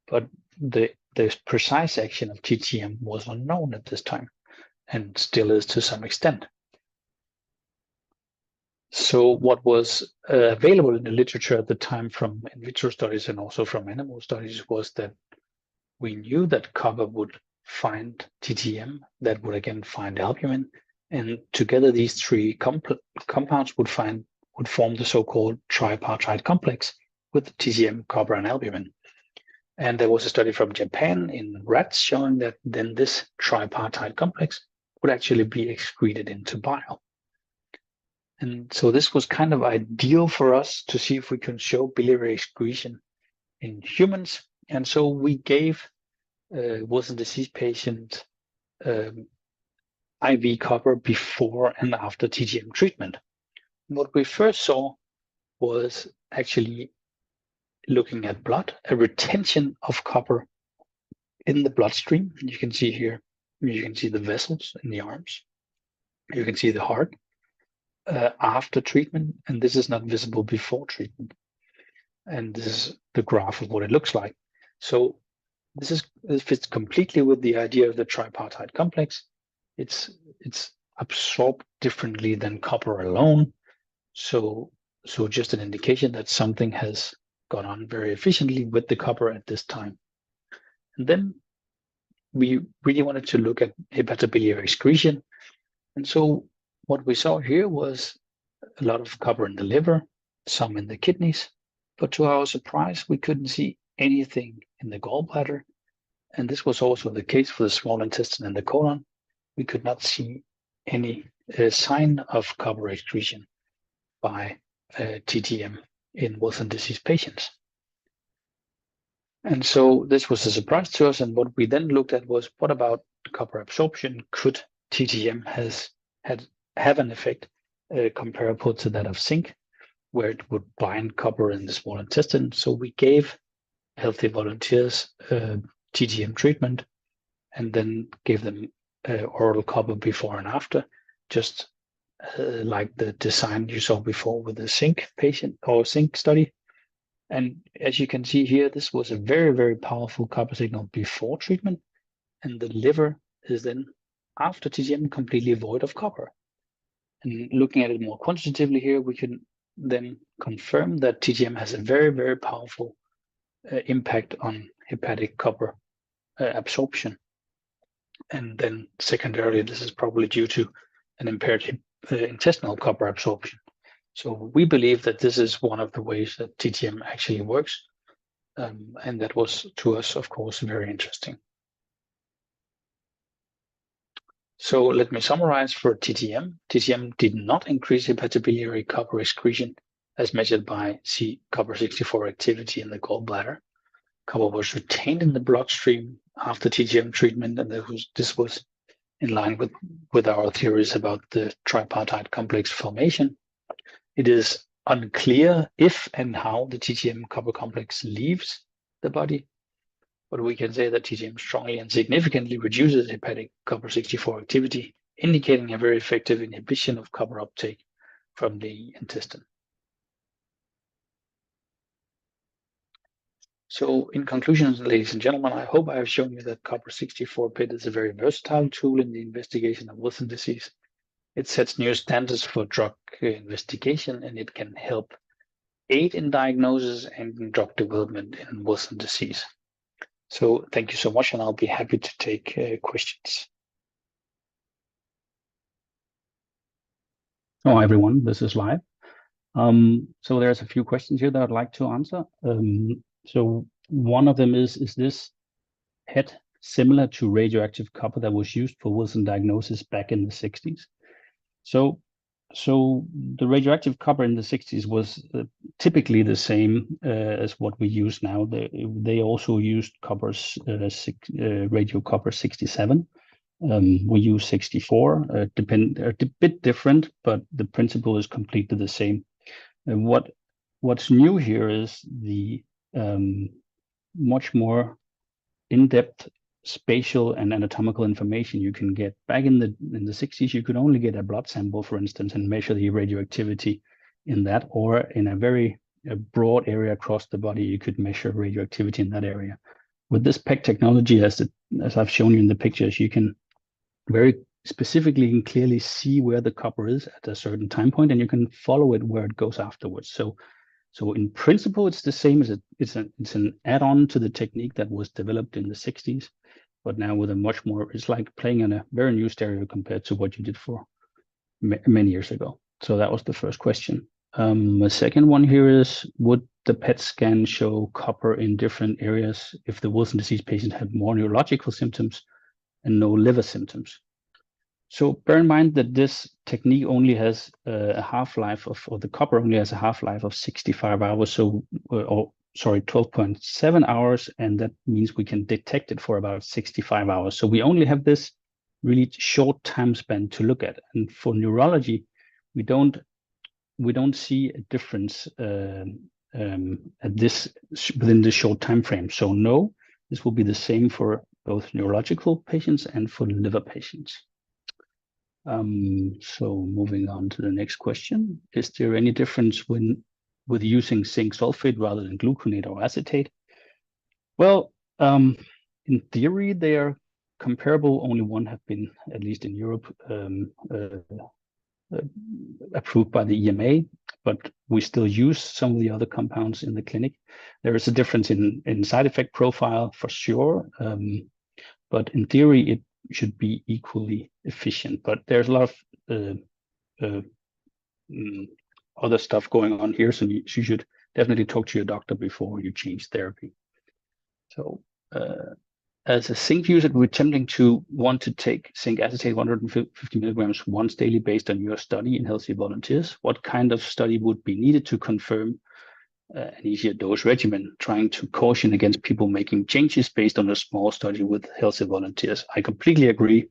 but the precise action of TTM was unknown at this time, and still is to some extent. So what was available in the literature at the time from in vitro studies and also from animal studies was that we knew that copper would find TTM, that would again find albumin, and together these 3 compounds would form the so-called tripartite complex with TTM, copper, and albumin. And there was a study from Japan in rats showing that then this tripartite complex would actually be excreted into bile. And so this was kind of ideal for us to see if we can show biliary excretion in humans. And so we gave Wilson disease patients IV copper before and after TTM treatment. What we first saw was actually looking at blood, a retention of copper in the bloodstream. You can see here, you can see the vessels in the arms. You can see the heart after treatment, and this is not visible before treatment. And this is the graph of what it looks like. So this fits completely with the idea of the tripartite complex. It's absorbed differently than copper alone. So just an indication that something has gone on very efficiently with the copper at this time. And then we really wanted to look at hepatobiliary excretion. And so what we saw here was a lot of copper in the liver, some in the kidneys, but to our surprise, we couldn't see anything in the gallbladder. And this was also the case for the small intestine and the colon. We could not see any sign of copper excretion by TTM in Wilson disease patients. And so this was a surprise to us. And what we then looked at was, what about copper absorption? Could TTM have an effect comparable to that of zinc, where it would bind copper in the small intestine? So we gave healthy volunteers TTM treatment, and then gave them oral copper before and after, just like the design you saw before with the zinc patient or zinc study. And as you can see here, this was a very, very powerful copper signal before treatment, and the liver is then, after TTM, completely void of copper. And looking at it more quantitatively here, we can then confirm that TTM has a very, very powerful impact on hepatic copper absorption. And then secondarily, this is probably due to an impaired intestinal copper absorption. So we believe that this is one of the ways that TTM actually works. And that was, to us, of course, very interesting. So let me summarize for TTM. TTM did not increase hepatobiliary copper excretion as measured by copper 64 activity in the gallbladder. Copper was retained in the bloodstream after TTM treatment, and this was in line with our theories about the tripartite complex formation. It is unclear if and how the TTM copper complex leaves the body, but we can say that TTM strongly and significantly reduces hepatic copper 64 activity, indicating a very effective inhibition of copper uptake from the intestine. So in conclusion, ladies and gentlemen, I hope I have shown you that copper 64 PET is a very versatile tool in the investigation of Wilson disease. It sets new standards for drug investigation, and it can help aid in diagnosis and in drug development in Wilson disease. So thank you so much, and I'll be happy to take questions. Oh, everyone, this is live. So there's a few questions here that I'd like to answer. So one of them is this PET similar to radioactive copper that was used for Wilson diagnosis back in the 60s? So the radioactive copper in the 60s was typically the same as what we use now. They also used radio copper 67. We use 64, a bit different, but the principle is completely the same. And what's new here is the much more in-depth spatial and anatomical information you can get. Back in the 60s, you could only get a blood sample, for instance, and measure the radioactivity in that, or in a very broad area across the body, you could measure radioactivity in that area. With this PET technology, as I've shown you in the pictures, you can very specifically and clearly see where the copper is at a certain time point, and you can follow it where it goes afterwards. So in principle, it's the same as it's an add-on to the technique that was developed in the 60s, but now with a much more, it's like playing on a very new stereo compared to what you did for many years ago. So that was the first question. The second one here is, would the PET scan show copper in different areas if the Wilson disease patient had more neurological symptoms and no liver symptoms? So bear in mind that this technique only has a half-life or the copper only has a half-life of 65 hours. So, 12.7 hours. And that means we can detect it for about 65 hours. So we only have this really short time span to look at. And for neurology, we don't see a difference at this within this short time frame. So no, this will be the same for both neurological patients and for liver patients. So moving on to the next question. Is there any difference with using zinc sulfate rather than gluconate or acetate? Well, in theory, they are comparable. Only one have been, at least in Europe, approved by the EMA, but we still use some of the other compounds in the clinic. There is a difference in side effect profile for sure, but in theory, it should be equally efficient. But there's a lot of other stuff going on here, so you should definitely talk to your doctor before you change therapy. So as a zinc user, we're attempting to want to take zinc acetate 150 milligrams once daily based on your study in healthy volunteers. What kind of study would be needed to confirm an easier dose regimen, trying to caution against people making changes based on a small study with healthy volunteers. I completely agree,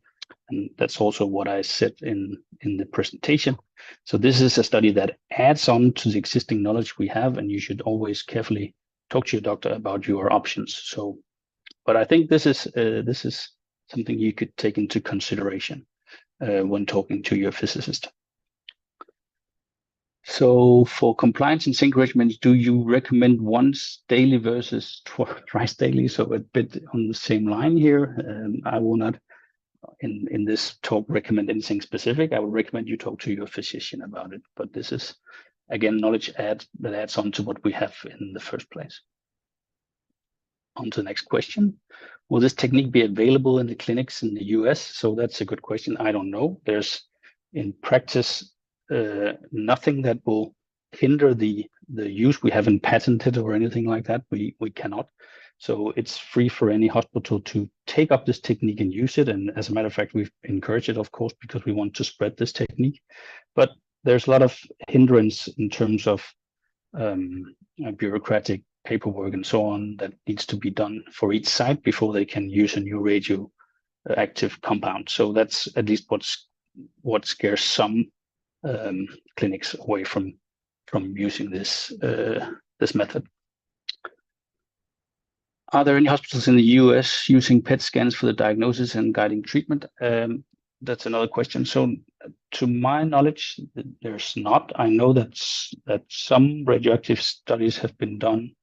and that's also what I said in the presentation. So this is a study that adds on to the existing knowledge we have, and you should always carefully talk to your doctor about your options. So, but I think this is something you could take into consideration when talking to your physicist. So for compliance and sync regimens, do you recommend once daily versus twice daily? So a bit on the same line here. I will not in this talk recommend anything specific. I would recommend you talk to your physician about it. But this is, again, knowledge that adds on to what we have in the first place. On to the next question. Will this technique be available in the clinics in the US? So that's a good question. I don't know. There's in practice nothing that will hinder the use. We haven't patented or anything like that. We cannot. So it's free for any hospital to take up this technique and use it. And as a matter of fact, we've encouraged it, of course, because we want to spread this technique. But there's a lot of hindrance in terms of bureaucratic paperwork and so on that needs to be done for each site before they can use a new radioactive compound. So that's at least what scares some clinics away from using this method. Are there any hospitals in the US using PET scans for the diagnosis and guiding treatment? That's another question. So to my knowledge, there's not. I know that some radioactive studies have been done.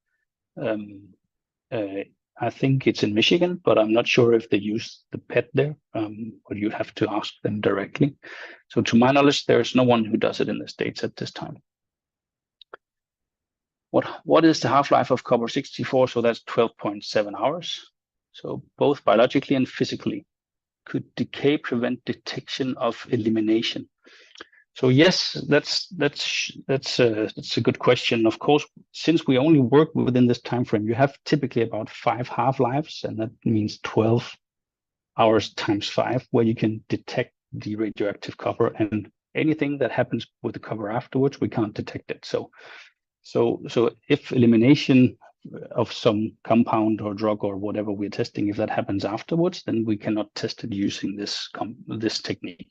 I think it's in Michigan, but I'm not sure if they use the PET there, but you have to ask them directly. So to my knowledge, there's no one who does it in the States at this time. What is the half-life of copper-64? So that's 12.7 hours. So both biologically and physically. Could decay prevent detection of elimination? So yes, that's a good question. Of course, since we only work within this time frame, you have typically about 5 half-lives, and that means 12 hours times 5, where you can detect the radioactive copper, and anything that happens with the copper afterwards, we can't detect it. So if elimination of some compound or drug or whatever we're testing, if that happens afterwards, then we cannot test it using this technique.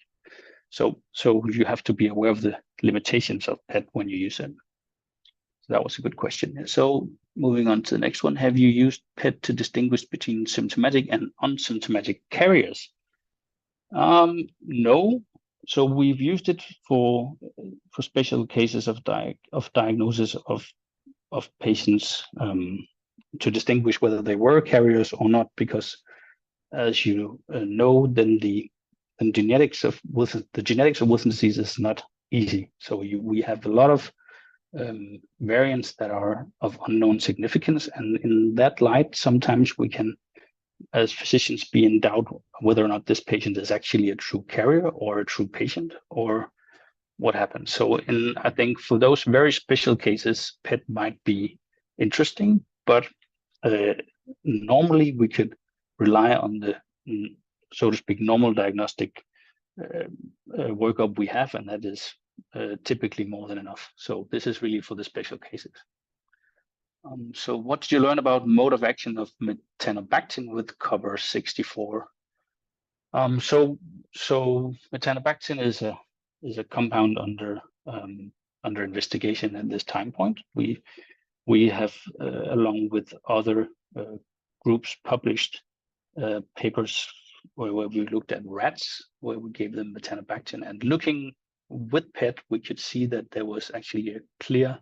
So you have to be aware of the limitations of PET when you use it. So that was a good question. So moving on to the next one, have you used PET to distinguish between symptomatic and unsymptomatic carriers? No. So we've used it for special cases of diagnosis of patients to distinguish whether they were carriers or not, because as you know, then the genetics of Wilson disease is not easy. So we have a lot of variants that are of unknown significance, and in that light, sometimes we can, as physicians, be in doubt whether or not this patient is actually a true carrier or a true patient, or what happens. So I think for those very special cases, PET might be interesting, but normally we could rely on the, so to speak, normal diagnostic workup we have, and that is typically more than enough. So this is really for the special cases. So what did you learn about mode of action of metanobactin with copper-64? So metanobactin is a compound under investigation at this time point. We have, along with other groups, published papers where we looked at rats, where we gave them metanobactin, and looking with PET, we could see that there was actually a clear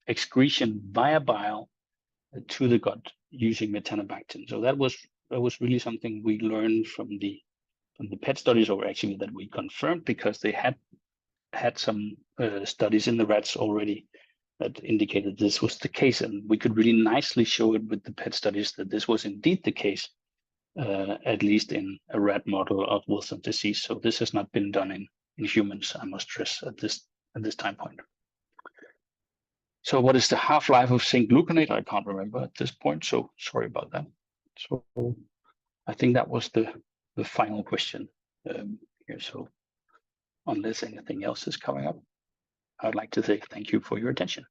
excretion via bile to the gut using metanobactin. So that was really something we learned from the PET studies, or actually that we confirmed, because they had some studies in the rats already that indicated this was the case, and we could really nicely show it with the PET studies that this was indeed the case, at least in a rat model of Wilson disease. So this has not been done in humans, I must stress, at this time point. So what is the half-life of zinc gluconate? I can't remember at this point, so sorry about that. So I think that was the final question here. So unless anything else is coming up, I'd like to say thank you for your attention.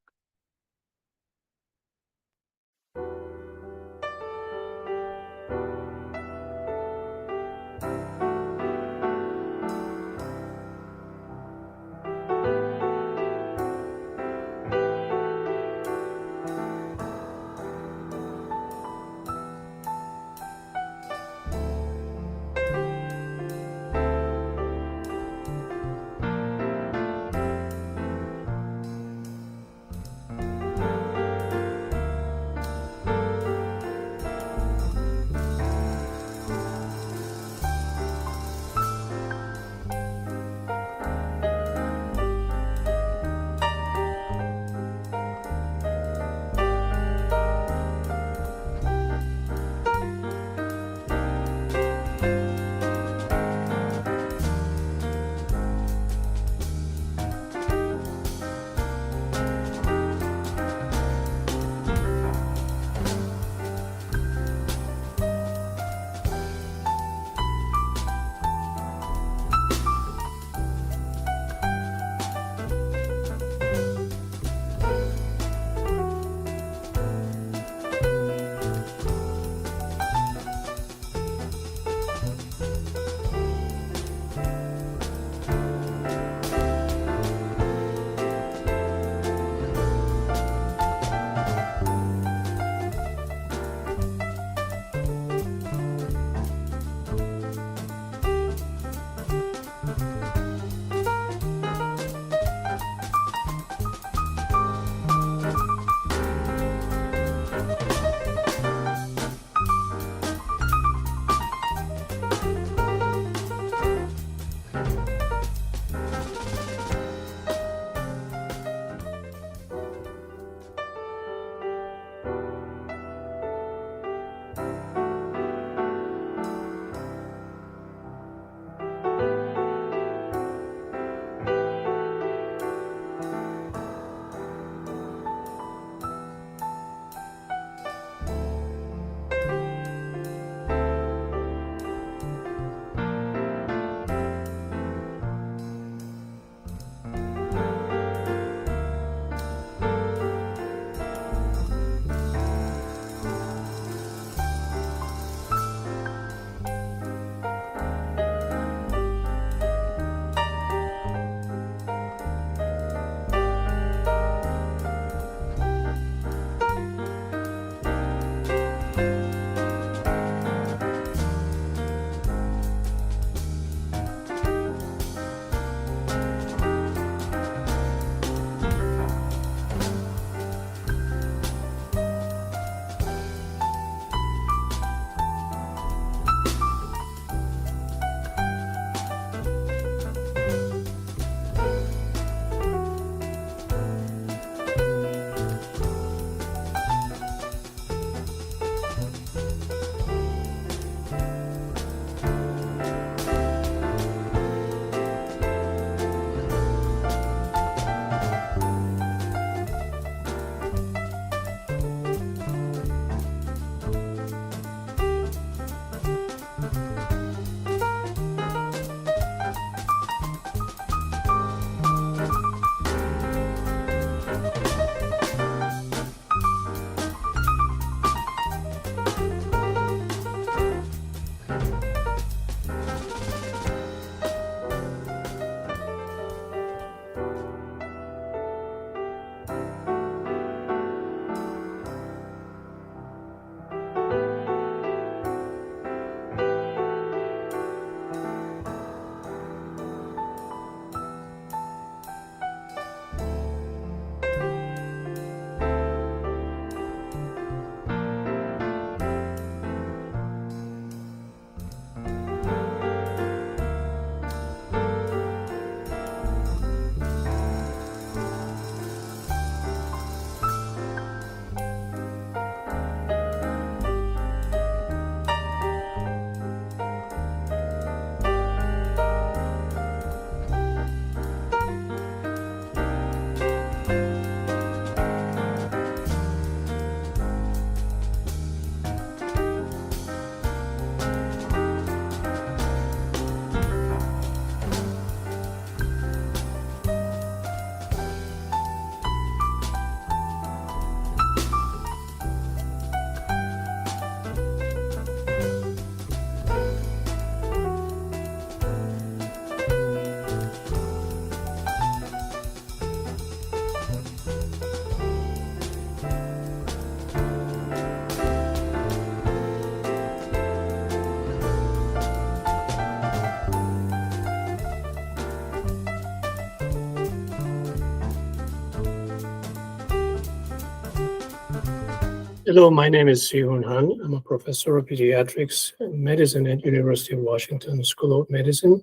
Hello, my name is Sihun Han. I'm a professor of pediatrics and medicine at University of Washington School of Medicine,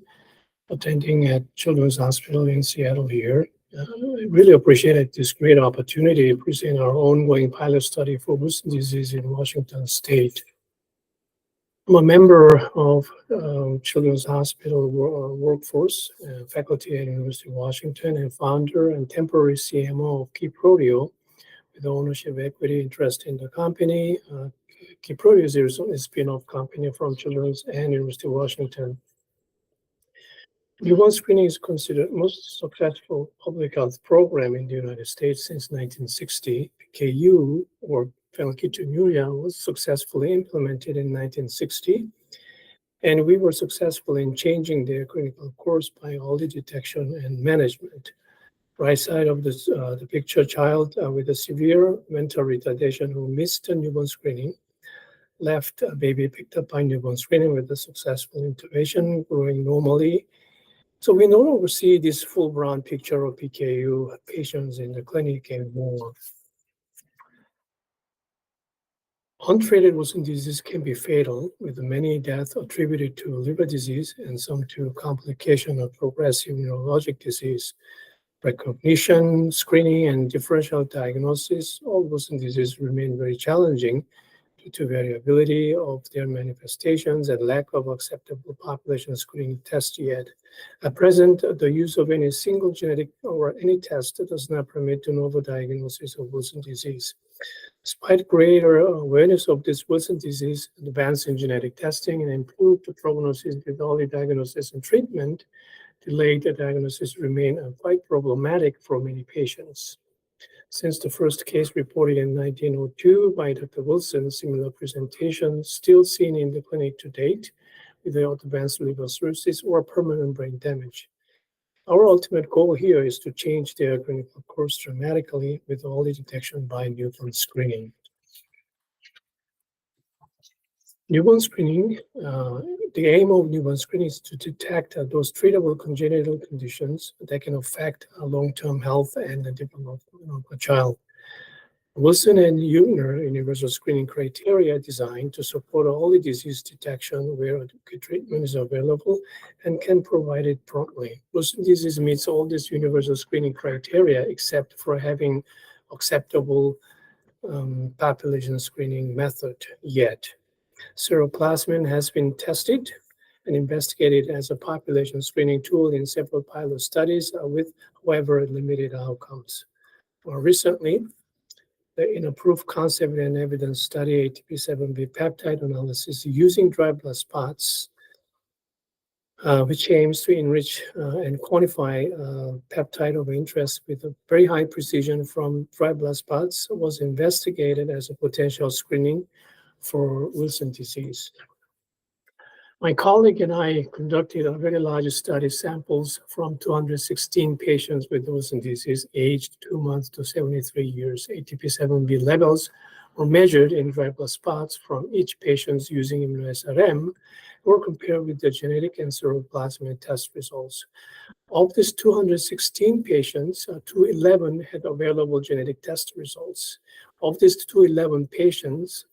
attending at Children's Hospital in Seattle here. I really appreciated this great opportunity to present our ongoing pilot study for Wilson disease in Washington State. I'm a member of Children's Hospital workforce, faculty at University of Washington, and founder and temporary CMO of Keyprodio, with ownership equity interest in the company. Keyprodio is a spin-off company from Children's and University of Washington. Newborn screening is considered the most successful public health program in the United States since 1960. PKU, or phenylketonuria, was successfully implemented in 1960. And we were successful in changing their clinical course by early detection and management. Right side of this, the picture, child with a severe mental retardation who missed a newborn screening. Left, a baby picked up by newborn screening with a successful intubation, growing normally. So we no longer see this full brown picture of PKU patients in the clinic anymore. Untreated Wilson disease can be fatal, with many deaths attributed to liver disease and some to complication of progressive neurologic disease. Recognition, screening, and differential diagnosis of Wilson disease remain very challenging due to variability of their manifestations and lack of acceptable population screening tests yet. At present, the use of any single genetic or any test does not permit de novo diagnosis of Wilson disease. Despite greater awareness of this Wilson disease, advance in genetic testing, and improved prognosis with early diagnosis and treatment, delayed diagnosis remain quite problematic for many patients. Since the first case reported in 1902 by Dr. Wilson, similar presentation still seen in the clinic to date, without advanced liver cirrhosis or permanent brain damage. Our ultimate goal here is to change their clinical course dramatically with early detection by newborn screening. Newborn screening, the aim of newborn screening is to detect those treatable congenital conditions that can affect long-term health and the development of a child. Wilson and Eugner universal screening criteria designed to support early disease detection where adequate treatment is available and can provide it promptly. Wilson disease meets all these universal screening criteria except for having acceptable population screening method yet. Seroplasmin has been tested and investigated as a population screening tool in several pilot studies with, however, limited outcomes. More recently, in a proof concept and evidence study, ATP7B peptide analysis using dried blood spots, which aims to enrich and quantify peptide of interest with a very high precision from dried blood spots, was investigated as a potential screening for Wilson disease. My colleague and I conducted a very large study, samples from 216 patients with Wilson disease aged 2 months to 73 years. ATP7B levels were measured in dried blood spots from each patient using immunoSRM or compared with the genetic and seroplasmin test results. Of these 216 patients, 211 had available genetic test results. Of these 211 patients,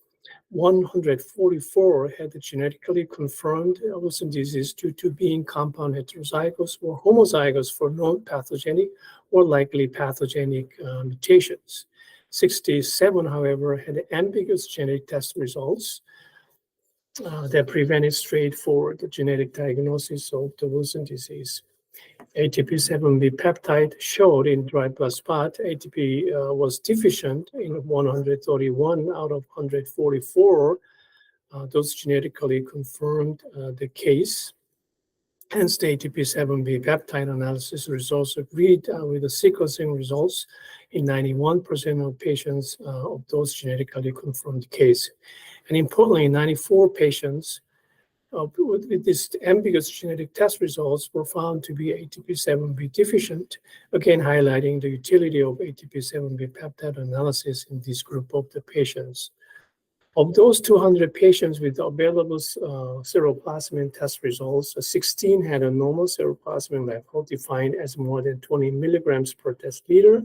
144 had genetically confirmed Wilson disease due to being compound heterozygous or homozygous for non-pathogenic or likely pathogenic mutations. 67, however, had ambiguous genetic test results that prevented straightforward genetic diagnosis of the Wilson disease. ATP7B peptide showed in dried blood spot ATP was deficient in 131 out of 144. Those genetically confirmed the case. Hence, the ATP7B peptide analysis results agreed with the sequencing results in 91% of patients of those genetically confirmed case. And importantly, 94 patients with this ambiguous genetic test results were found to be ATP7B deficient, again highlighting the utility of ATP7B peptide analysis in this group of the patients. Of those 200 patients with available seroplasmin test results, 16 had a normal seroplasmin level defined as more than 20 milligrams per deciliter,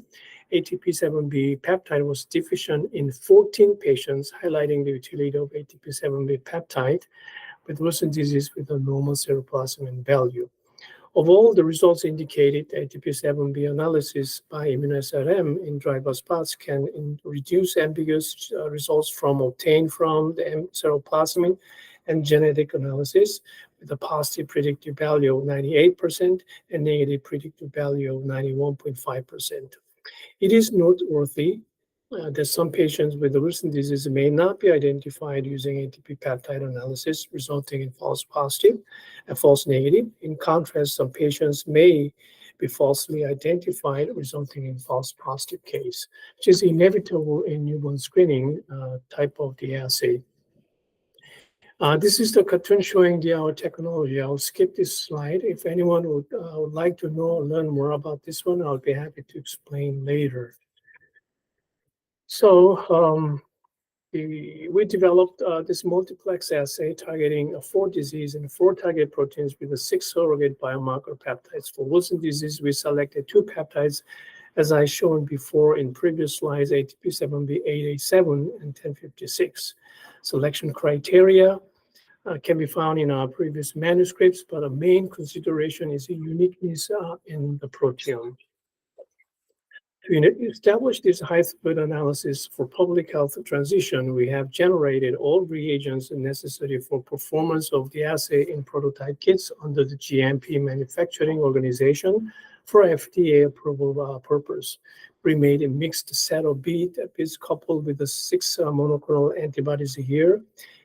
ATP7B peptide was deficient in 14 patients, highlighting the utility of ATP7B peptide with Wilson disease with a normal seroplasmin value. Of all the results indicated, ATP7B analysis by immunoSRM in dry blood spots can reduce ambiguous results obtained from the seroplasmin and genetic analysis with a positive predictive value of 98% and negative predictive value of 91.5%. It is noteworthy that some patients with the Wilson disease may not be identified using ATP peptide analysis, resulting in false positive and false negative. In contrast, some patients may be falsely identified, resulting in false positive case, which is inevitable in newborn screening type of the assay. This is the cartoon showing our technology. I'll skip this slide. If anyone would like to know or learn more about this one, I'll be happy to explain later. So we developed this multiplex assay targeting 4 disease and 4 target proteins with the 6 surrogate biomarker peptides. For Wilson disease, we selected 2 peptides, as I shown before in previous slides, ATP7B887 and 1056. Selection criteria can be found in our previous manuscripts, but a main consideration is the uniqueness in the proteome. To establish this high-throughput analysis for public health transition, we have generated all reagents necessary for performance of the assay in prototype kits under the GMP manufacturing organization for FDA approval purpose. We made a mixed set of beads coupled with the 6 monoclonal antibodies here.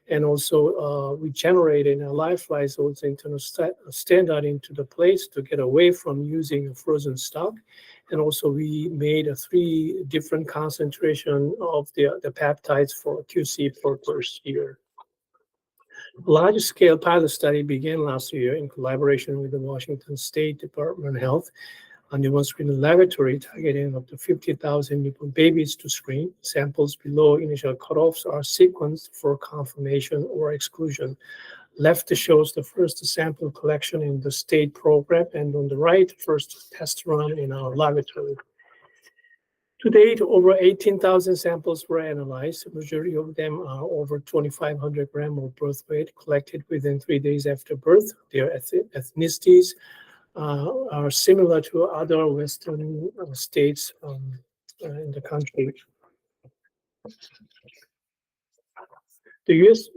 And also we generated a live lysosomes internal standard into the place to get away from using a frozen stock. And also we made 3 different concentration of the peptides for QC purpose here. A large-scale pilot study began last year in collaboration with the Washington State Department of Health, a newborn screening laboratory targeting up to 50,000 newborn babies to screen. Samples below initial cutoffs are sequenced for confirmation or exclusion. Left shows the first sample collection in the state program, and on the right, first test run in our laboratory. To date, over 18,000 samples were analyzed. The majority of them are over 2,500 grams of birth weight collected within 3 days after birth. Their ethnicities are similar to other Western states in the country. The US,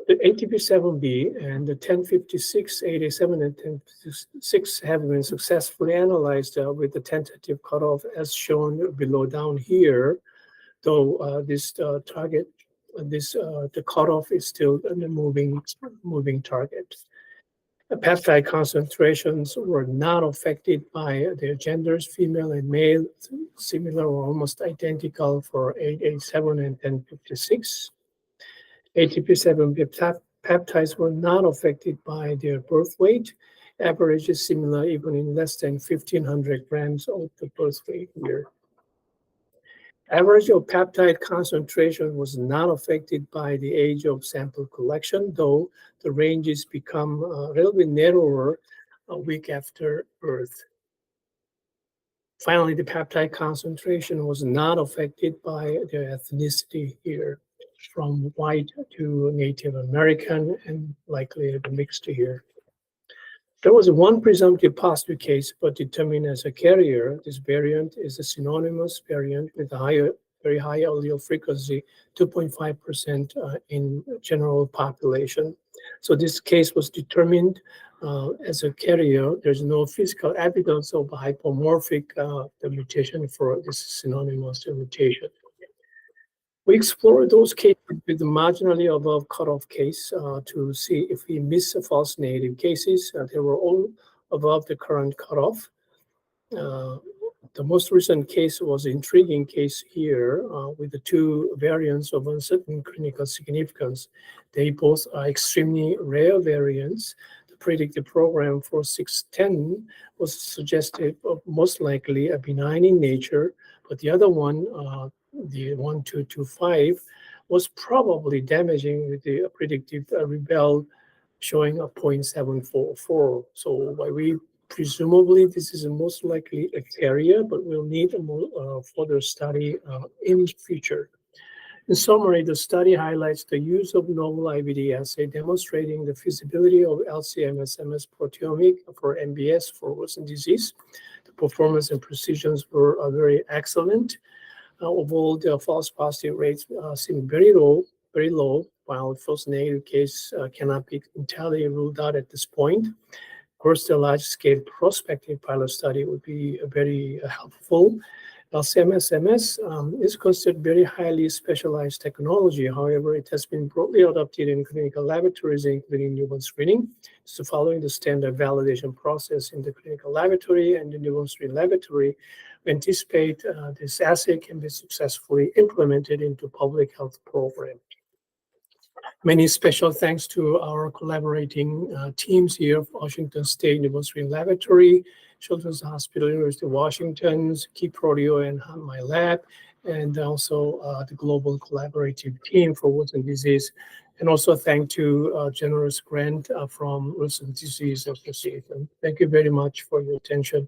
the ATP7B and the 1056, 87, and 1056 have been successfully analyzed with the tentative cutoff as shown below down here, though the cutoff is still a moving target. The peptide concentrations were not affected by their genders, female and male, similar or almost identical for 887 and 1056. ATP7B peptides were not affected by their birth weight. Average is similar even in less than 1,500 grams of the birth weight here. Average of peptide concentration was not affected by the age of sample collection, though the ranges become a little bit narrower a week after birth. Finally, the peptide concentration was not affected by their ethnicity here, from white to Native American and likely the mixed here. There was one presumptive positive case, but determined as a carrier. This variant is a synonymous variant with a very high allele frequency, 2.5% in general population. So this case was determined as a carrier. There's no physical evidence of hypomorphic the mutation for this synonymous mutation. We explored those cases with the marginally above cutoff case to see if we miss false negative cases. They were all above the current cutoff. The most recent case was an intriguing case here with the 2 variants of uncertain clinical significance. They both are extremely rare variants. The predictive program for 610 was suggestive of most likely a benign in nature, but the other one, the 1225, was probably damaging with the predictive rebel showing a 0.744. So we Presumably, this is most likely a carrier, but we'll need a more further study in the future. In summary, the study highlights the use of novel IVD assay demonstrating the feasibility of LC-MS/MS proteomic for MBS for Wilson disease. The performance and precisions were very excellent. Overall, the false positive rates seem very low, while false negative case cannot be entirely ruled out at this point. Of course, the large-scale prospective pilot study would be very helpful. LC-MS/MS is considered very highly specialized technology. However, it has been broadly adopted in clinical laboratories, including newborn screening. So following the standard validation process in the clinical laboratory and the newborn screening laboratory, we anticipate this assay can be successfully implemented into public health program. Many special thanks to our collaborating teams here, Washington State Newborn Screening Laboratory, Children's Hospital, University of Washington, Key Prodeo, and my lab, and also the global collaborative team for Wilson disease. And also thank to a generous grant from Wilson Disease Association. Thank you very much for your attention.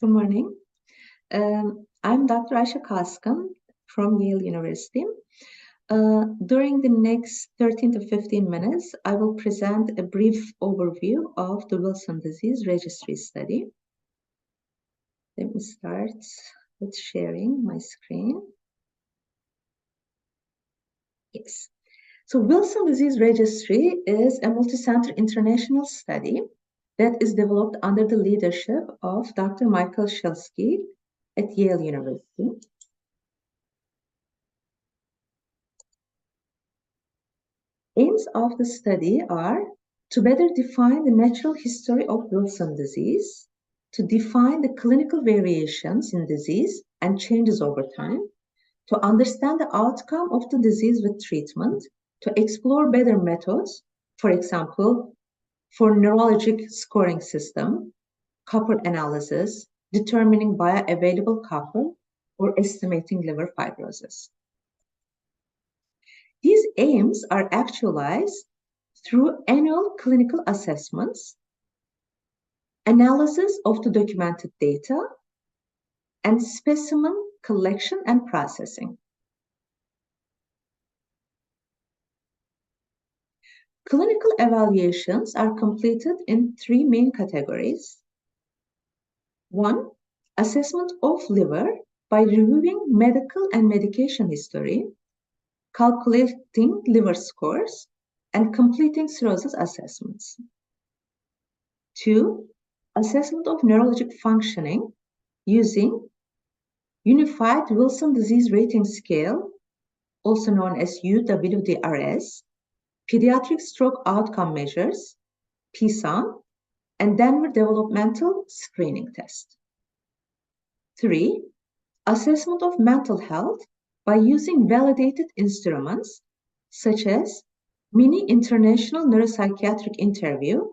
Good morning. I'm Dr. Ayşe Kaskan from Yale University. During the next 13 to 15 minutes, I will present a brief overview of the Wilson disease registry study. Let me start with sharing my screen. Yes. So Wilson disease registry is a multi-center international study that is developed under the leadership of Dr. Michael Shelsky at Yale University. Aims of the study are to better define the natural history of Wilson disease, to define the clinical variations in disease and changes over time, to understand the outcome of the disease with treatment, to explore better methods, for example, for neurologic scoring system, copper analysis, determining bioavailable copper, or estimating liver fibrosis. These aims are actualized through annual clinical assessments, analysis of the documented data, and specimen collection and processing. Clinical evaluations are completed in three main categories. One, assessment of liver by reviewing medical and medication history, calculating liver scores, and completing cirrhosis assessments. Two, assessment of neurologic functioning using Unified Wilson Disease Rating Scale, also known as UWDRS, Pediatric Stroke Outcome Measures, PSOM, and Denver Developmental Screening Test. Three, assessment of mental health by using validated instruments such as Mini International Neuropsychiatric Interview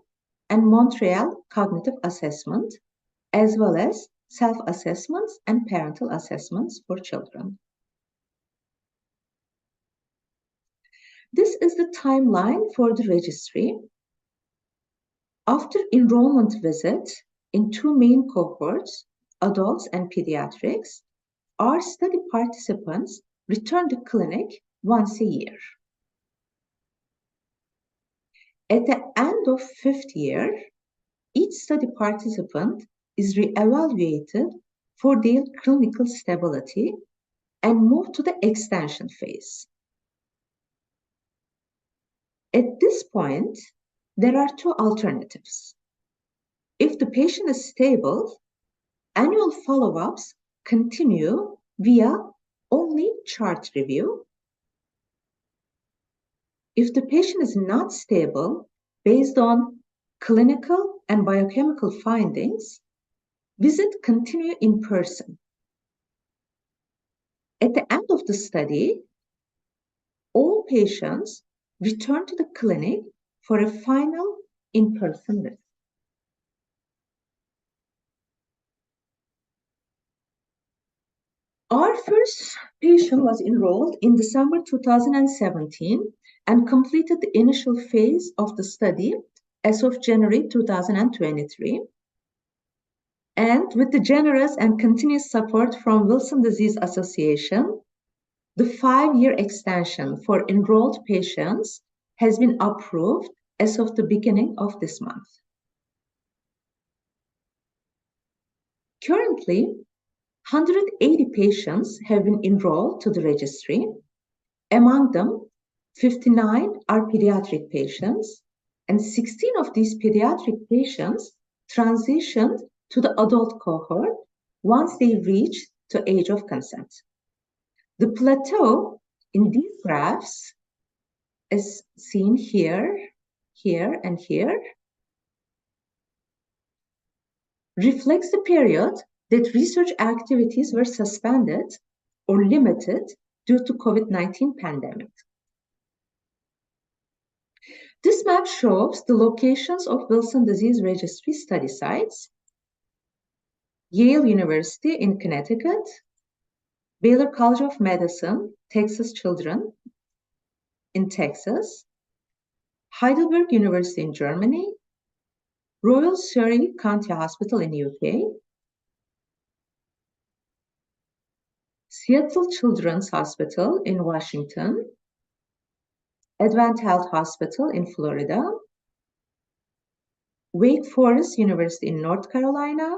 and Montreal Cognitive Assessment, as well as self-assessments and parental assessments for children. This is the timeline for the registry. After enrollment visit in two main cohorts, adults and pediatrics, our study participants return to clinic once a year. At the end of fifth year, each study participant is re-evaluated for their clinical stability and moved to the extension phase. At this point, there are two alternatives. If the patient is stable, annual follow-ups continue via only chart review. If the patient is not stable, based on clinical and biochemical findings, visit continue in person. At the end of the study, all patients return to the clinic for a final in-person visit. Our first patient was enrolled in December 2017 and completed the initial phase of the study as of January 2023. And with the generous and continuous support from Wilson Disease Association, the 5-year extension for enrolled patients has been approved as of the beginning of this month. Currently, 180 patients have been enrolled to the registry. Among them, 59 are pediatric patients, and 16 of these pediatric patients transitioned to the adult cohort once they reached the age of consent. The plateau in these graphs is seen here, here, and here, reflects the period that research activities were suspended or limited due to COVID-19 pandemic. This map shows the locations of Wilson Disease Registry study sites: Yale University in Connecticut, Baylor College of Medicine, Texas Children in Texas, Heidelberg University in Germany, Royal Surrey County Hospital in UK, Seattle Children's Hospital in Washington, Advent Health Hospital in Florida, Wake Forest University in North Carolina,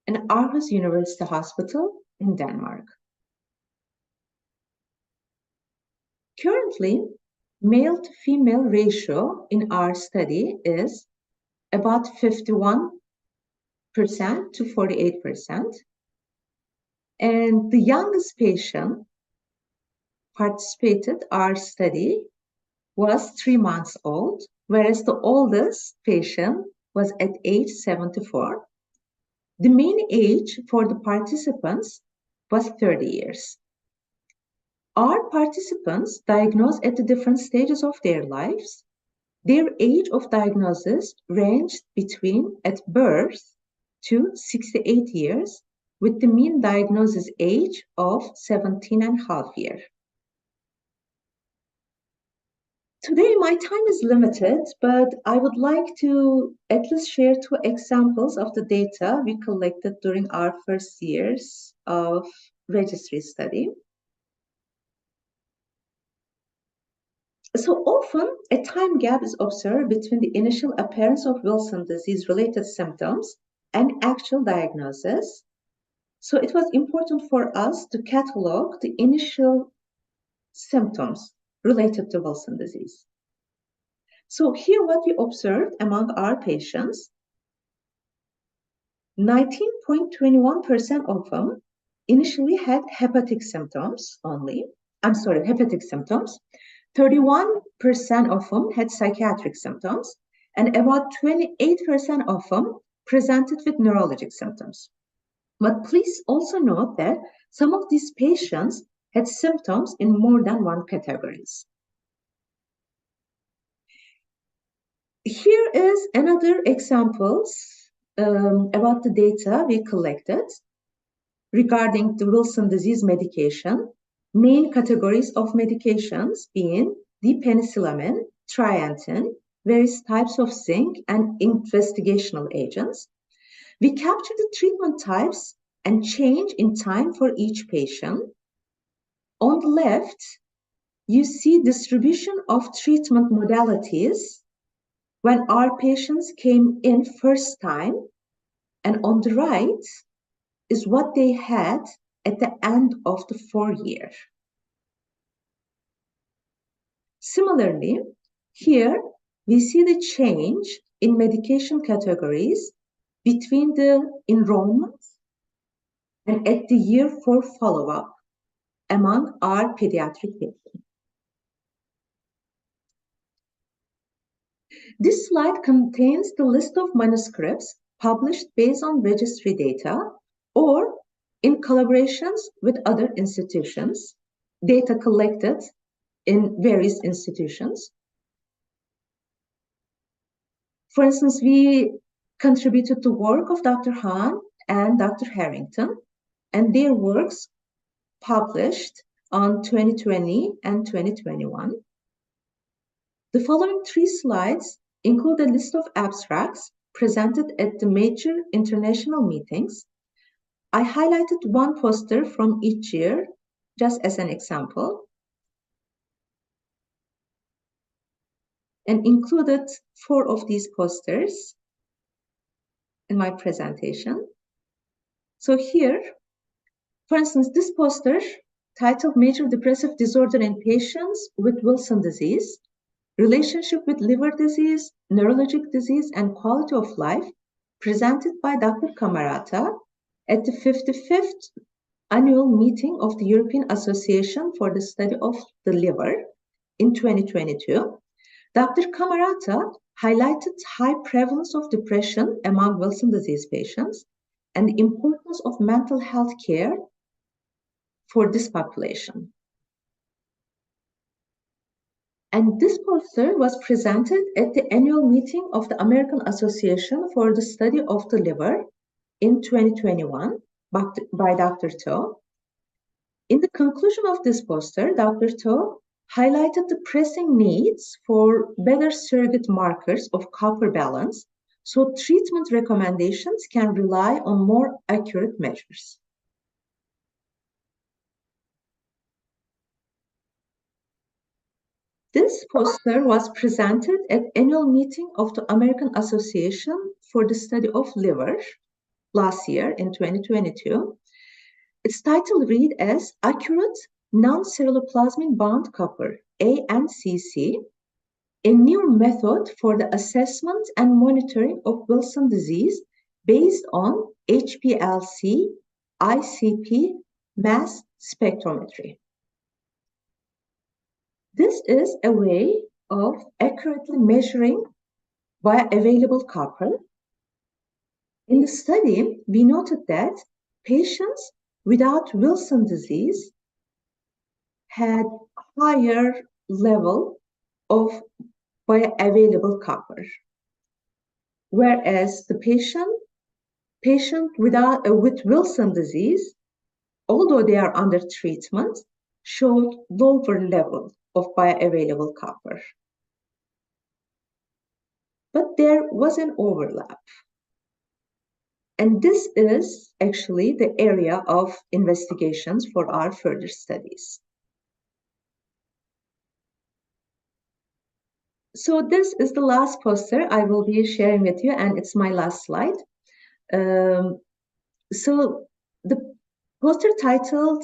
and Aarhus University Hospital in Denmark. Currently, male to female ratio in our study is about 51% to 48%. And the youngest patient participated our study was 3 months old, whereas the oldest patient was at age 74. The mean age for the participants was 30 years. Our participants diagnosed at the different stages of their lives. Their age of diagnosis ranged between at birth to 68 years, with the mean diagnosis age of 17.5 years. Today, my time is limited, but I would like to at least share 2 examples of the data we collected during our first years of registry study. So often, a time gap is observed between the initial appearance of Wilson disease-related symptoms and actual diagnosis. So it was important for us to catalog the initial symptoms related to Wilson disease. So here what we observed among our patients, 19.21% of them initially had hepatic symptoms only. Hepatic symptoms. 31% of them had psychiatric symptoms, and about 28% of them presented with neurologic symptoms. But please also note that some of these patients had symptoms in more than one categories. Here is another examples about the data we collected regarding the Wilson disease medication. Main categories of medications being the penicillamine, triantine, various types of zinc, and investigational agents. We captured the treatment types and change in time for each patient. On the left, you see distribution of treatment modalities when our patients came in first time, and on the right is what they had at the end of the 4 year. Similarly, here we see the change in medication categories between the enrollment and at the year 4 follow-up among our pediatric patients. This slide contains the list of manuscripts published based on registry data or in collaborations with other institutions, data collected in various institutions. For instance, we contributed to work of Dr. Hahn and Dr. Harrington, and their works published on 2020 and 2021. The following 3 slides include a list of abstracts presented at the major international meetings. I highlighted one poster from each year, just as an example, and included 4 of these posters in my presentation. So here, for instance, this poster titled Major Depressive Disorder in Patients with Wilson Disease, Relationship with Liver Disease, Neurologic Disease, and Quality of Life, presented by Dr. Camarata at the 55th annual meeting of the European Association for the Study of the Liver in 2022. Dr. Camarata highlighted high prevalence of depression among Wilson disease patients and the importance of mental health care for this population. And this poster was presented at the annual meeting of the American Association for the Study of the Liver in 2021 by Dr. To. In the conclusion of this poster, Dr. To highlighted the pressing needs for better surrogate markers of copper balance, so treatment recommendations can rely on more accurate measures. This poster was presented at annual meeting of the American Association for the Study of Liver last year in 2022. Its title read as Accurate Non-Ceruloplasmin Bound Copper, ANCC, a new method for the assessment and monitoring of Wilson disease based on HPLC ICP mass spectrometry. This is a way of accurately measuring bioavailable copper. In the study, we noted that patients without Wilson disease had higher level of bioavailable copper, whereas the patient with Wilson disease, although they are under treatment, showed lower level of bioavailable copper. But there was an overlap. And this is actually the area of investigations for our further studies. So this is the last poster I will be sharing with you, and it's my last slide. So the poster titled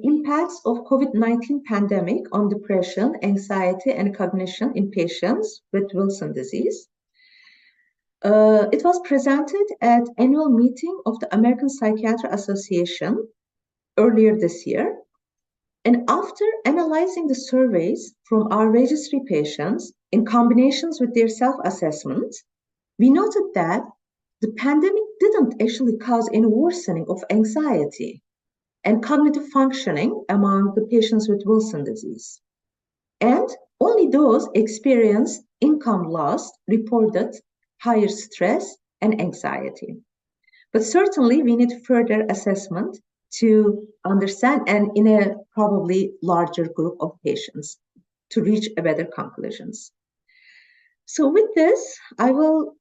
Impacts of COVID-19 Pandemic on Depression, Anxiety, and Cognition in Patients with Wilson Disease. It was presented at annual meeting of the American Psychiatric Association earlier this year. And after analyzing the surveys from our registry patients in combinations with their self-assessment, we noted that the pandemic didn't actually cause any worsening of anxiety and cognitive functioning among the patients with Wilson disease. And only those experienced income loss reported higher stress and anxiety. But certainly we need further assessment to understand, and in a probably larger group of patients, to reach a better conclusions. So with this, I will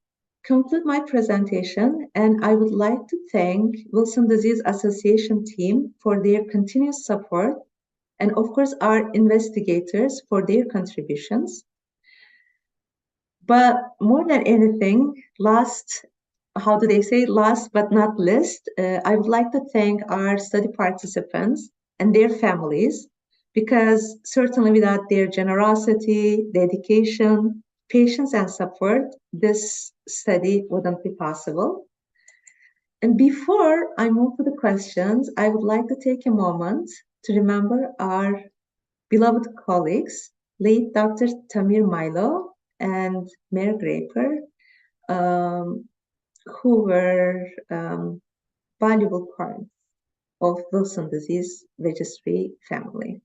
conclude my presentation, and I would like to thank Wilson Disease Association team for their continuous support, and of course our investigators for their contributions. But more than anything, last but not least, I would like to thank our study participants and their families, because certainly without their generosity, dedication, patience, and support, this study wouldn't be possible. And before I move to the questions, I would like to take a moment to remember our beloved colleagues, late Dr. Tamir Milo and Mayor Graper, who were valuable parts of Wilson Disease Registry family.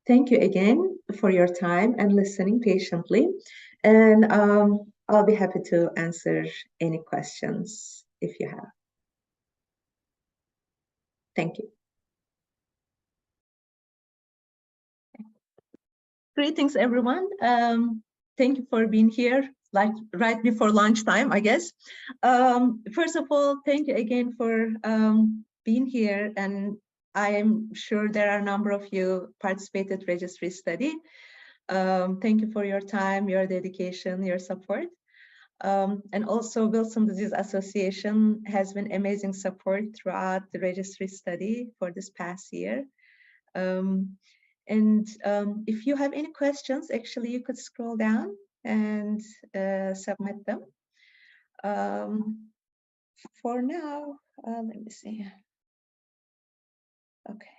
Thank you again for your time and listening patiently. And I'll be happy to answer any questions if you have. Thank you. Greetings, everyone. Thank you for being here, like right before lunchtime, I guess. First of all, thank you again for being here, and I am sure there are a number of you participated registry study. Thank you for your time, your dedication, your support. And also Wilson Disease Association has been amazing support throughout the registry study for this past year. And if you have any questions, actually you could scroll down and submit them. For now, let me see. Okay.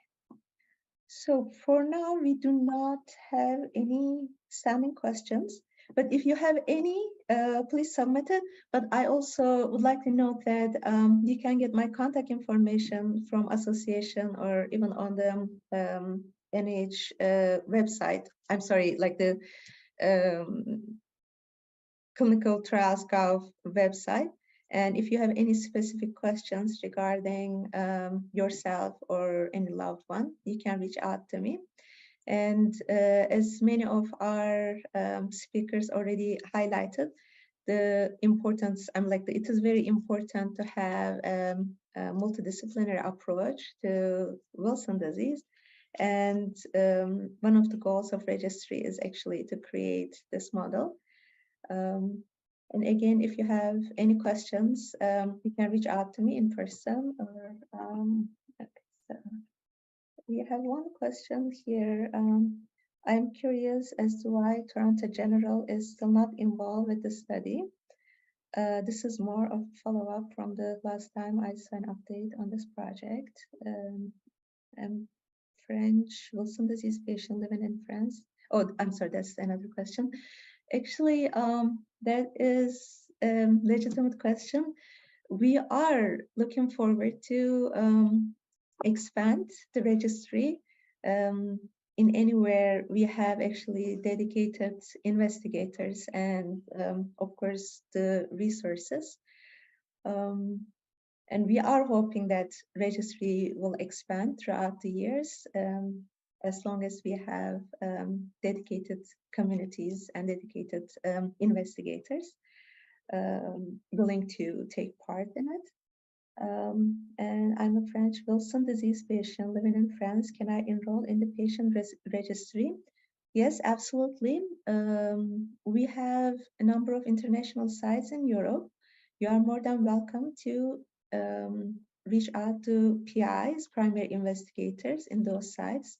So for now, we do not have any standing questions, but if you have any, please submit it. But I also would like to note that you can get my contact information from association or even on the NIH website. I'm sorry, like the Clinical Trials Gov website. And if you have any specific questions regarding yourself or any loved one, you can reach out to me. And as many of our speakers already highlighted, the importance, it is very important to have a multidisciplinary approach to Wilson disease. And one of the goals of registry is actually to create this model. And again, if you have any questions, you can reach out to me in person, or we have one question here. I'm curious as to why Toronto General is still not involved with the study. This is more of a follow-up from the last time I saw an update on this project. French Wilson disease patient living in France. Oh, I'm sorry, that's another question. Actually, that is a legitimate question. We are looking forward to expand the registry in anywhere we have actually dedicated investigators and of course the resources. And we are hoping that registry will expand throughout the years as long as we have dedicated communities and dedicated investigators willing to take part in it. And I'm a French Wilson disease patient living in France. Can I enroll in the patient registry? Yes, absolutely. We have a number of international sites in Europe. You are more than welcome to reach out to PIs, primary investigators in those sites.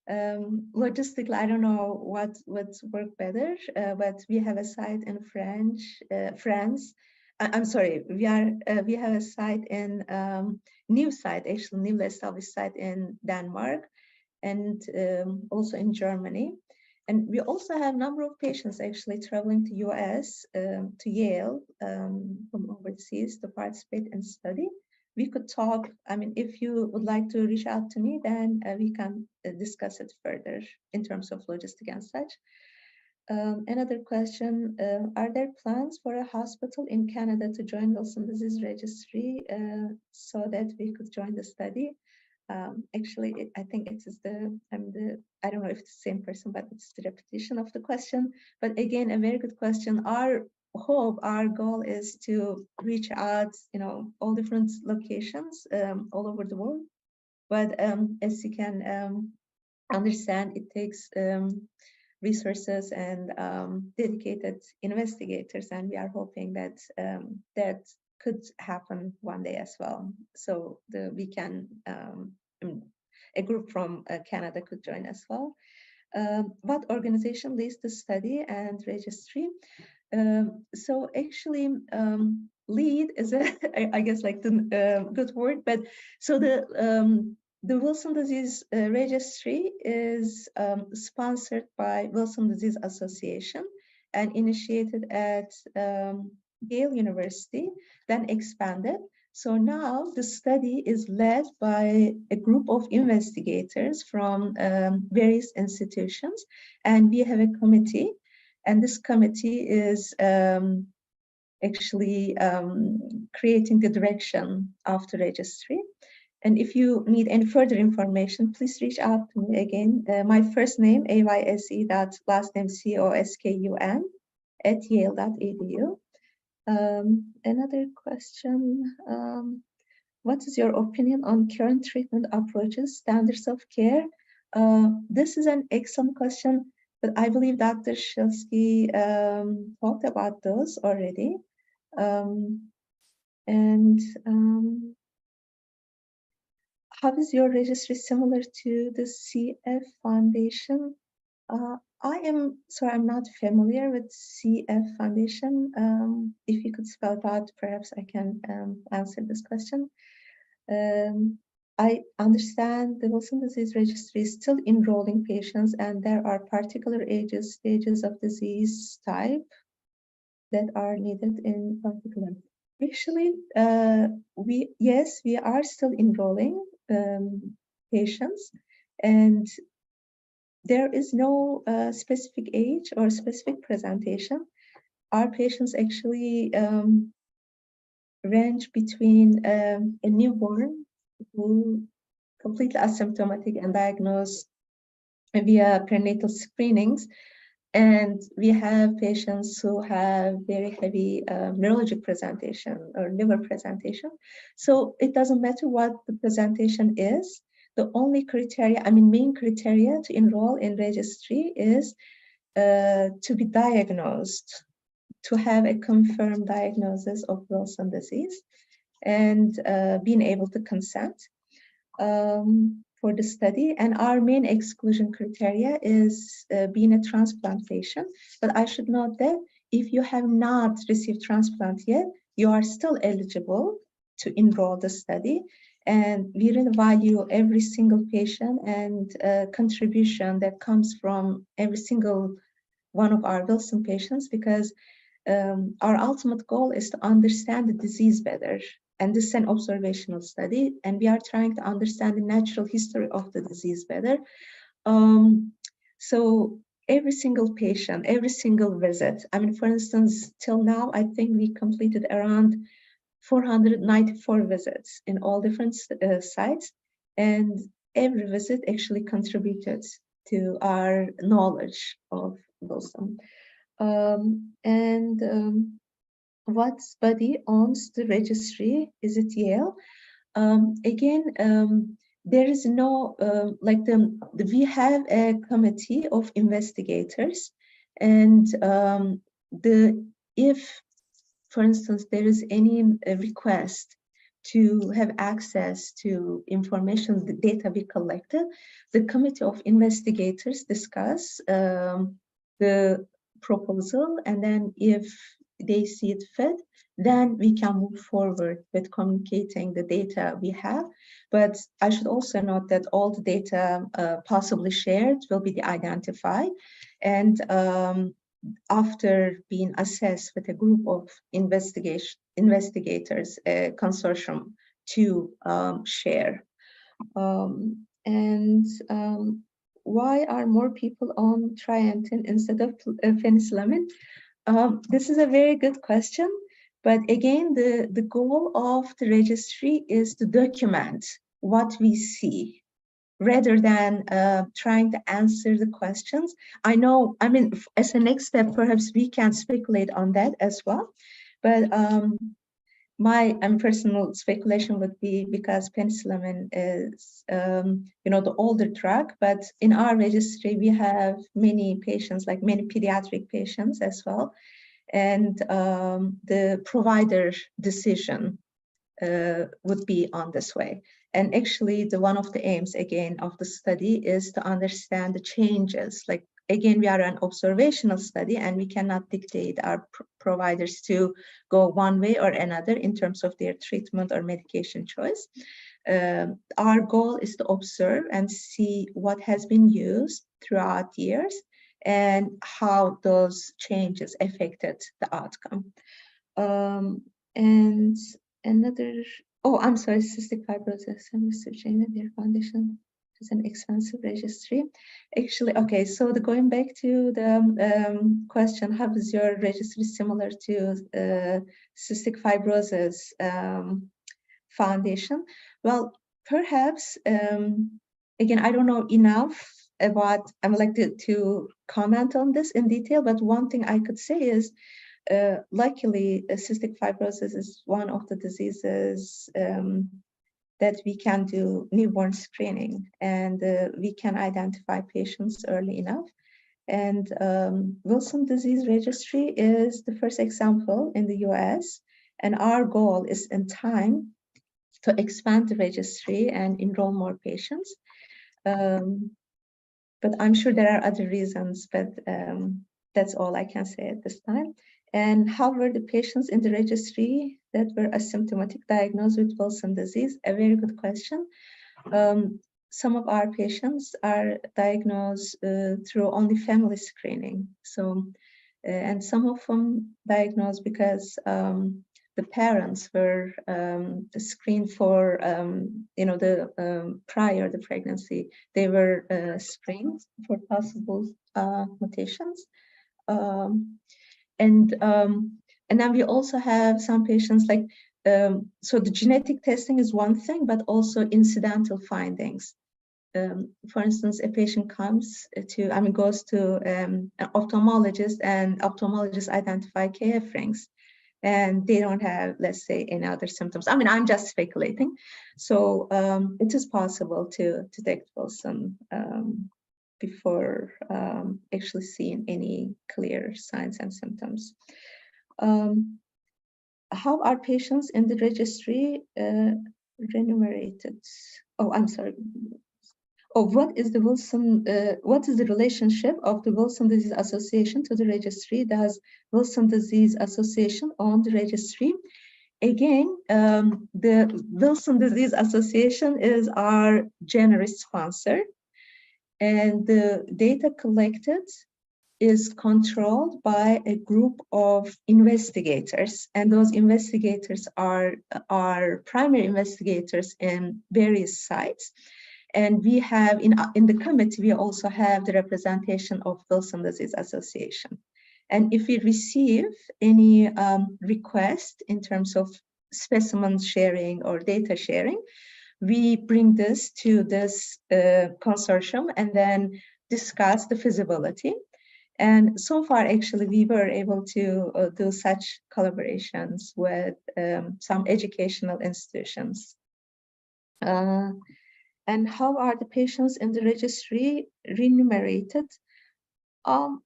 Logistically, I don't know what would work better, but we have a site in France. I'm sorry, we have a site in new established site in Denmark, and also in Germany. And we also have a number of patients actually traveling to US, to Yale from overseas to participate in study. We could talk, I mean, if you would like to reach out to me, then we can discuss it further in terms of logistic and such. Another question, are there plans for a hospital in Canada to join Wilson disease registry so that we could join the study? Actually, I think it is I don't know if it's the same person, but it's the repetition of the question. But again, a very good question. Our goal is to reach out, all different locations all over the world. But as you can understand, it takes resources and dedicated investigators, and we are hoping that that could happen one day as well. So a group from Canada could join as well. What organization leads the study and registry? So actually, lead is I guess like the good word, but so the Wilson Disease Registry is sponsored by Wilson Disease Association and initiated at Yale University, then expanded. So now the study is led by a group of investigators from various institutions, and we have a committee, and this committee is actually creating the direction of the registry. And if you need any further information, please reach out to me again. My first name, AYSE, last name COSKUN @yale.edu. Another question, what is your opinion on current treatment approaches, standards of care? This is an excellent question, but I believe Dr. Shilsky talked about those already. How is your registry similar to the CF Foundation? I'm not familiar with CF Foundation. If you could spell it out, perhaps I can answer this question. I understand the Wilson Disease Registry is still enrolling patients, and there are particular stages of disease type that are needed in particular. Actually, we are still enrolling patients, and there is no specific age or specific presentation. Our patients actually range between a newborn who completely asymptomatic and diagnosed via prenatal screenings, and we have patients who have very heavy neurologic presentation or liver presentation. So it doesn't matter what the presentation is. the only criteria, I mean, main criteria to enroll in registry is to be diagnosed, to have a confirmed diagnosis of Wilson disease, and being able to consent for the study. And our main exclusion criteria is being a transplant patient. But I should note that if you have not received transplant yet, you are still eligible to enroll the study. And we really value every single patient and contribution that comes from every single one of our Wilson patients, because our ultimate goal is to understand the disease better. And this is an observational study, and we are trying to understand the natural history of the disease better. So every single patient, every single visit, I mean, for instance, till now, I think we completed around 494 visits in all different sites, and every visit actually contributed to our knowledge of Wilson. What body owns the registry? Is it Yale? Again, there is no, we have a committee of investigators, and if, for instance, there is any request to have access to information, the data we collected, the committee of investigators discuss the proposal, and then if they see it fit, then we can move forward with communicating the data we have. But I should also note that all the data possibly shared will be identified, and after being assessed with a group of investigators, a consortium to share. Why are more people on trientine instead of penicillamine? This is a very good question, but again, the goal of the registry is to document what we see, rather than trying to answer the questions. I know, I mean, as a next step, perhaps we can speculate on that as well, but my personal speculation would be because penicillamine is, the older drug, but in our registry, we have many patients, like many pediatric patients as well. And the provider decision would be on this way. And actually, one of the aims, again, of the study is to understand the changes. Like, again, we are an observational study, and we cannot dictate our providers to go one way or another in terms of their treatment or medication choice. Our goal is to observe and see what has been used throughout years and how those changes affected the outcome. And another, I'm sorry, cystic fibrosis and Mr. Jane and their foundation is an expensive registry. Actually, okay, so going back to the question, how is your registry similar to cystic fibrosis foundation? Well, perhaps, again, I don't know enough about, I would like to comment on this in detail, but one thing I could say is, luckily, cystic fibrosis is one of the diseases that we can do newborn screening, and we can identify patients early enough. And Wilson disease registry is the first example in the US, and our goal is in time to expand the registry and enroll more patients. But I'm sure there are other reasons, but that's all I can say at this time. And how were the patients in the registry that were asymptomatic diagnosed with Wilson disease? A very good question. Some of our patients are diagnosed through only family screening. So, and some of them diagnosed because the parents were screened for, prior to pregnancy, they were screened for possible mutations. And then we also have some patients like, so the genetic testing is one thing, but also incidental findings. For instance, a patient comes to, goes to an ophthalmologist, and ophthalmologists identify KF rings. and they don't have, let's say, any other symptoms. I mean, I'm just speculating. So it is possible to detect Wilson before actually seeing any clear signs and symptoms. How are patients in the registry remunerated? Oh, I'm sorry. Oh, what is the relationship of the Wilson Disease Association to the registry? Does Wilson Disease Association own the registry? Again, the Wilson Disease Association is our generous sponsor, and the data collected is controlled by a group of investigators, and those investigators are primary investigators in various sites. And we have in the committee, we also have the representation of Wilson Disease Association. And if we receive any request in terms of specimen sharing or data sharing, we bring this to this consortium and then discuss the feasibility. And so far, actually, we were able to do such collaborations with some educational institutions. And how are the patients in the registry remunerated? I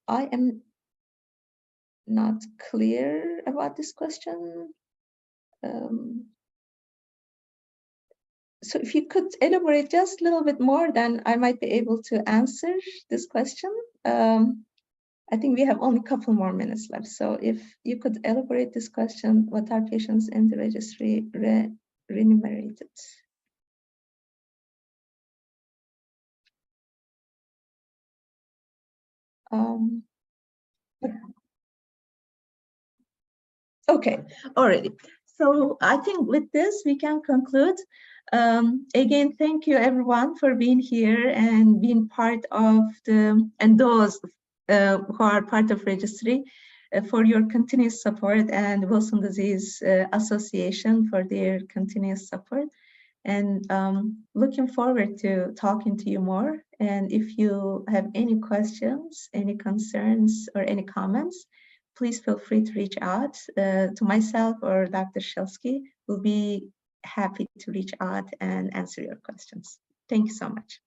am not clear about this question. So if you could elaborate just a little bit more, then I might be able to answer this question. I think we have only a couple more minutes left. So if you could elaborate this question, what are patients in the registry remunerated? Okay, already. So I think with this, we can conclude. Again, thank you everyone for being here and being part of and those who are part of registry for your continuous support, and Wilson Disease Association for their continuous support. And looking forward to talking to you more. And if you have any questions, any concerns, or any comments, please feel free to reach out to myself or Dr. Shelsky. We'll be happy to reach out and answer your questions. Thank you so much.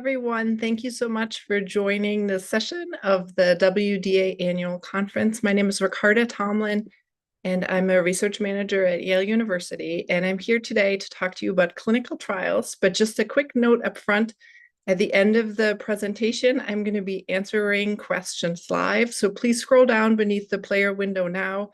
everyone. Thank you so much for joining this session of the WDA Annual Conference. My name is Ricarda Tomlin, and I'm a research manager at Yale University, and I'm here today to talk to you about clinical trials. But just a quick note up front, at the end of the presentation, I'm going to be answering questions live. So please scroll down beneath the player window now,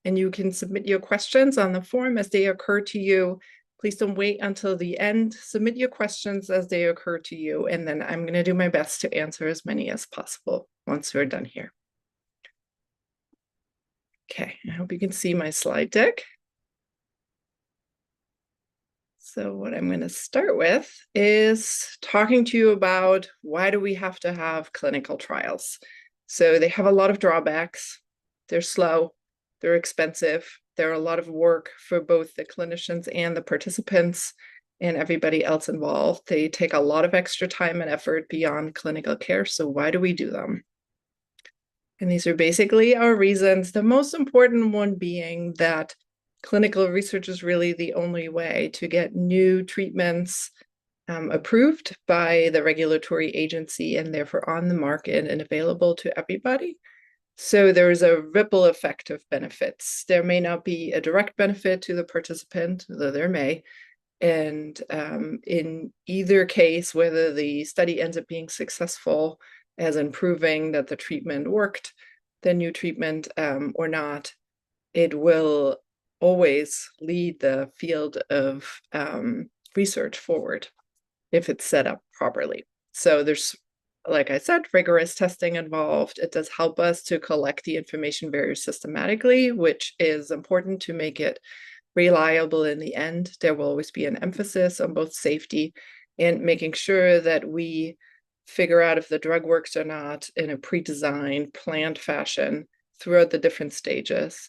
and you can submit your questions on the form as they occur to you. Please don't wait until the end. Submit your questions as they occur to you, and then I'm going to do my best to answer as many as possible once we're done here. Okay, I hope you can see my slide deck. So what I'm going to start with is talking to you about why do we have to have clinical trials. So they have a lot of drawbacks. They're slow, they're expensive. There are a lot of work for both the clinicians and the participants and everybody else involved. They take a lot of extra time and effort beyond clinical care. So why do we do them? And these are basically our reasons. The most important one being that clinical research is really the only way to get new treatments approved by the regulatory agency and therefore on the market and available to everybody. So there's a ripple effect of benefits. There may not be a direct benefit to the participant, though there may. And in either case, whether the study ends up being successful, as in proving that the treatment worked, the new treatment or not, it will always lead the field of research forward if it's set up properly. So there's, like I said, rigorous testing involved. It does help us to collect the information very systematically, which is important to make it reliable in the end. There will always be an emphasis on both safety and making sure that we figure out if the drug works or not in a pre-designed, planned fashion throughout the different stages.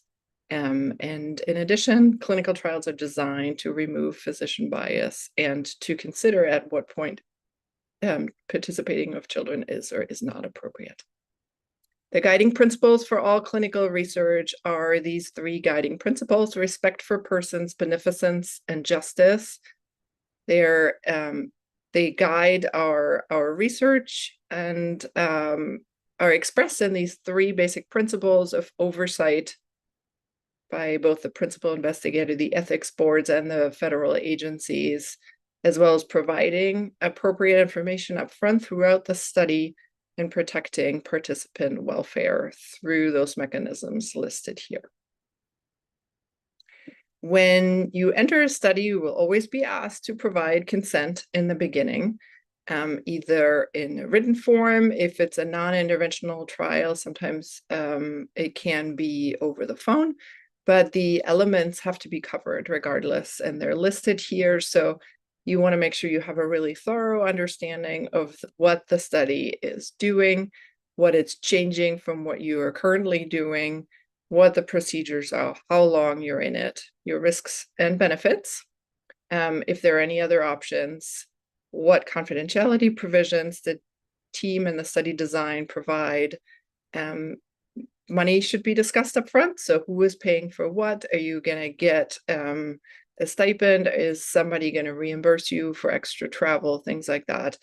And in addition, clinical trials are designed to remove physician bias and to consider at what point participating of children is or is not appropriate. The guiding principles for all clinical research are these three guiding principles: respect for persons, beneficence, and justice. They guide our research and are expressed in these three basic principles of oversight by both the principal investigator, the ethics boards, and the federal agencies, as well as providing appropriate information up front throughout the study and protecting participant welfare through those mechanisms listed here. When you enter a study, you will always be asked to provide consent in the beginning, either in a written form. If it's a non-interventional trial, sometimes it can be over the phone, but the elements have to be covered regardless, and they're listed here. So you want to make sure you have a really thorough understanding of what the study is doing, what it's changing from what you are currently doing, what the procedures are, how long you're in it, your risks and benefits, if there are any other options, what confidentiality provisions the team and the study design provide. Money should be discussed up front. So who is paying for what? Are you going to get a stipend? Is somebody going to reimburse you for extra travel? Things like that.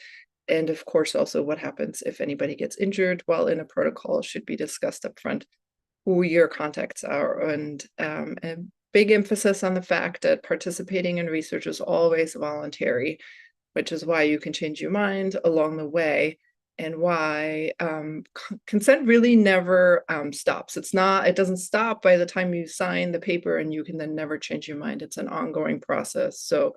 And of course, also what happens if anybody gets injured while in a protocol should be discussed up front, who your contacts are, and a big emphasis on the fact that participating in research is always voluntary, which is why you can change your mind along the way, and why consent really never stops. It doesn't stop by the time you sign the paper and you can then never change your mind. It's an ongoing process. So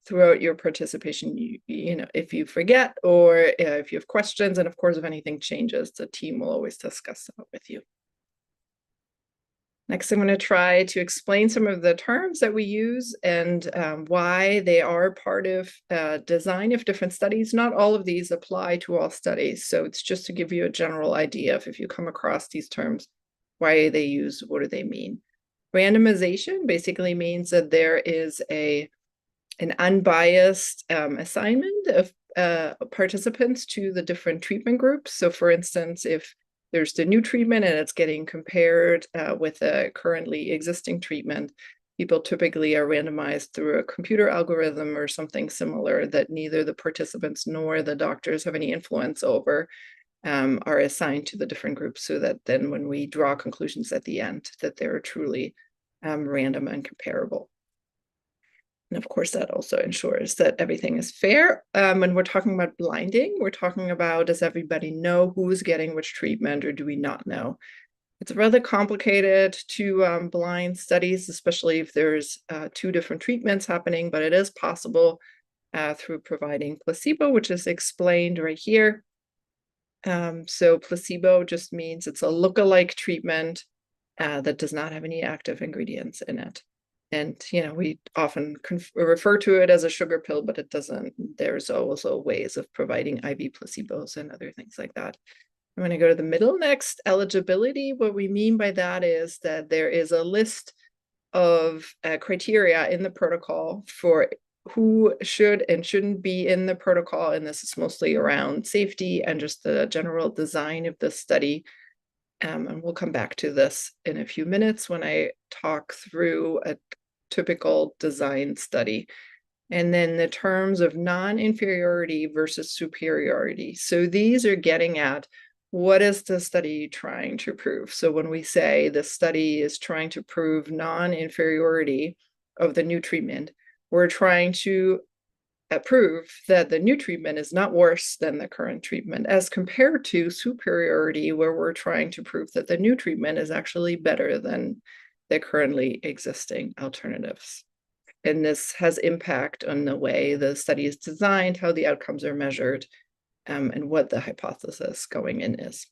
throughout your participation, you know, if you forget or if you have questions, and of course, if anything changes, the team will always discuss that with you. Next, I'm going to try to explain some of the terms that we use and why they are part of design of different studies. Not all of these apply to all studies, so it's just to give you a general idea of if you come across these terms, why are they used, what do they mean. Randomization basically means that there is an unbiased assignment of participants to the different treatment groups. So for instance, if there's the new treatment and it's getting compared with a currently existing treatment, People typically are randomized through a computer algorithm or something similar that neither the participants nor the doctors have any influence over, are assigned to the different groups, so that then when we draw conclusions at the end, that they're truly random and comparable. And of course, that also ensures that everything is fair. When we're talking about blinding, we're talking about, does everybody know who's getting which treatment, or do we not know? It's rather complicated to blind studies, especially if there's 2 different treatments happening, but it is possible through providing placebo, which is explained right here. So placebo just means it's a lookalike treatment that does not have any active ingredients in it. And, we often refer to it as a sugar pill, but it doesn't. There's also ways of providing IV placebos and other things like that. I'm going to go to the middle next. Eligibility. What we mean by that is that there is a list of criteria in the protocol for who should and shouldn't be in the protocol. And this is mostly around safety and just the general design of the study. And we'll come back to this in a few minutes when I talk through a typical design study. And then the terms of non-inferiority versus superiority. So these are getting at, what is the study trying to prove? So when we say the study is trying to prove non-inferiority of the new treatment, we're trying to prove that the new treatment is not worse than the current treatment, as compared to superiority, where we're trying to prove that the new treatment is actually better than the currently existing alternatives. And this has impact on the way the study is designed, how the outcomes are measured, and what the hypothesis going in is.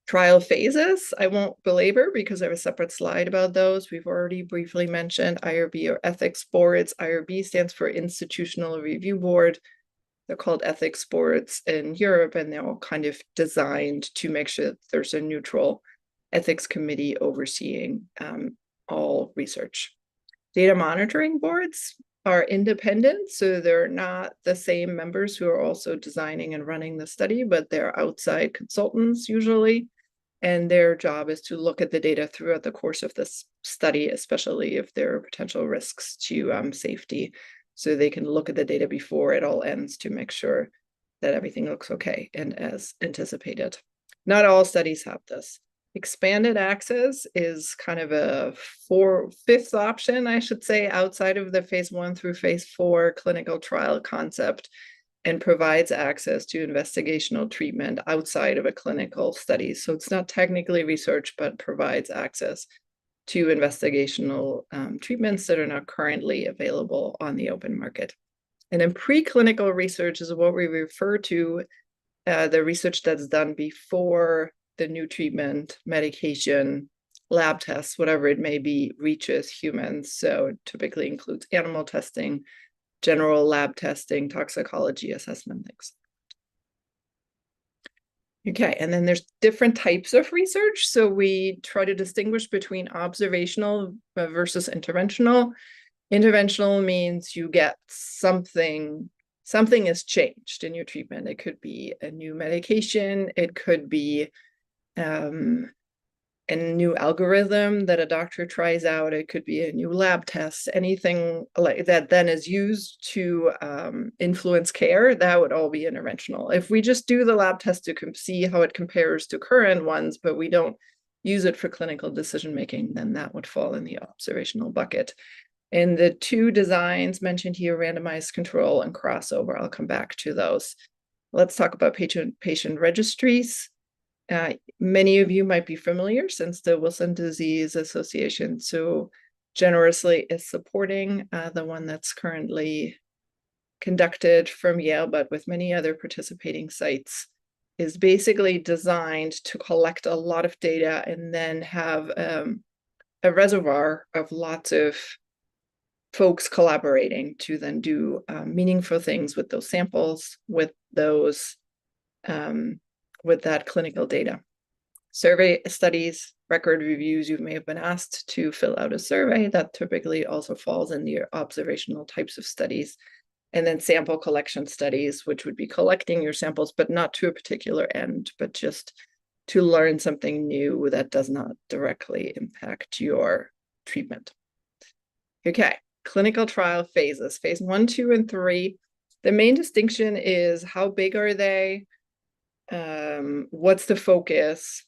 Trial phases, I won't belabor because I have a separate slide about those. We've already briefly mentioned IRB or ethics boards. IRB stands for Institutional Review Board. They're called ethics boards in Europe, and they're all kind of designed to make sure that there's a neutral ethics committee overseeing all research. Data monitoring boards are independent, so they're not the same members who are also designing and running the study, but they're outside consultants usually, and their job is to look at the data throughout the course of this study, especially if there are potential risks to safety, so they can look at the data before it all ends to make sure that everything looks okay and as anticipated. Not all studies have this. Expanded access is kind of a fifth option, I should say, outside of the phase 1 through phase 4 clinical trial concept, and provides access to investigational treatment outside of a clinical study. So it's not technically research, but provides access to investigational treatments that are not currently available on the open market. And then preclinical research is what we refer to the research that's done before the new treatment, medication, lab tests, whatever it may be, reaches humans. So it typically includes animal testing, general lab testing, toxicology assessment, things. Okay, and then there's different types of research. So we try to distinguish between observational versus interventional. Interventional means you get something has changed in your treatment. It could be a new medication, it could be a new algorithm that a doctor tries out, it could be a new lab test, anything like that then is used to influence care, that would all be interventional. If we just do the lab test to see how it compares to current ones, but we don't use it for clinical decision making, then that would fall in the observational bucket. And the 2 designs mentioned here, randomized control and crossover, I'll come back to those. Let's talk about patient registries. Many of you might be familiar, since the Wilson Disease Association so generously is supporting the one that's currently conducted from Yale, but with many other participating sites, is basically designed to collect a lot of data and then have a reservoir of lots of folks collaborating to then do meaningful things with those samples, with those with that clinical data. Survey studies, record reviews, you may have been asked to fill out a survey, that typically also falls in the observational types of studies. And then sample collection studies, which would be collecting your samples, but not to a particular end, but just to learn something new that does not directly impact your treatment. Okay, clinical trial phases, phase 1, 2, and 3. The main distinction is how big are they? What's the focus?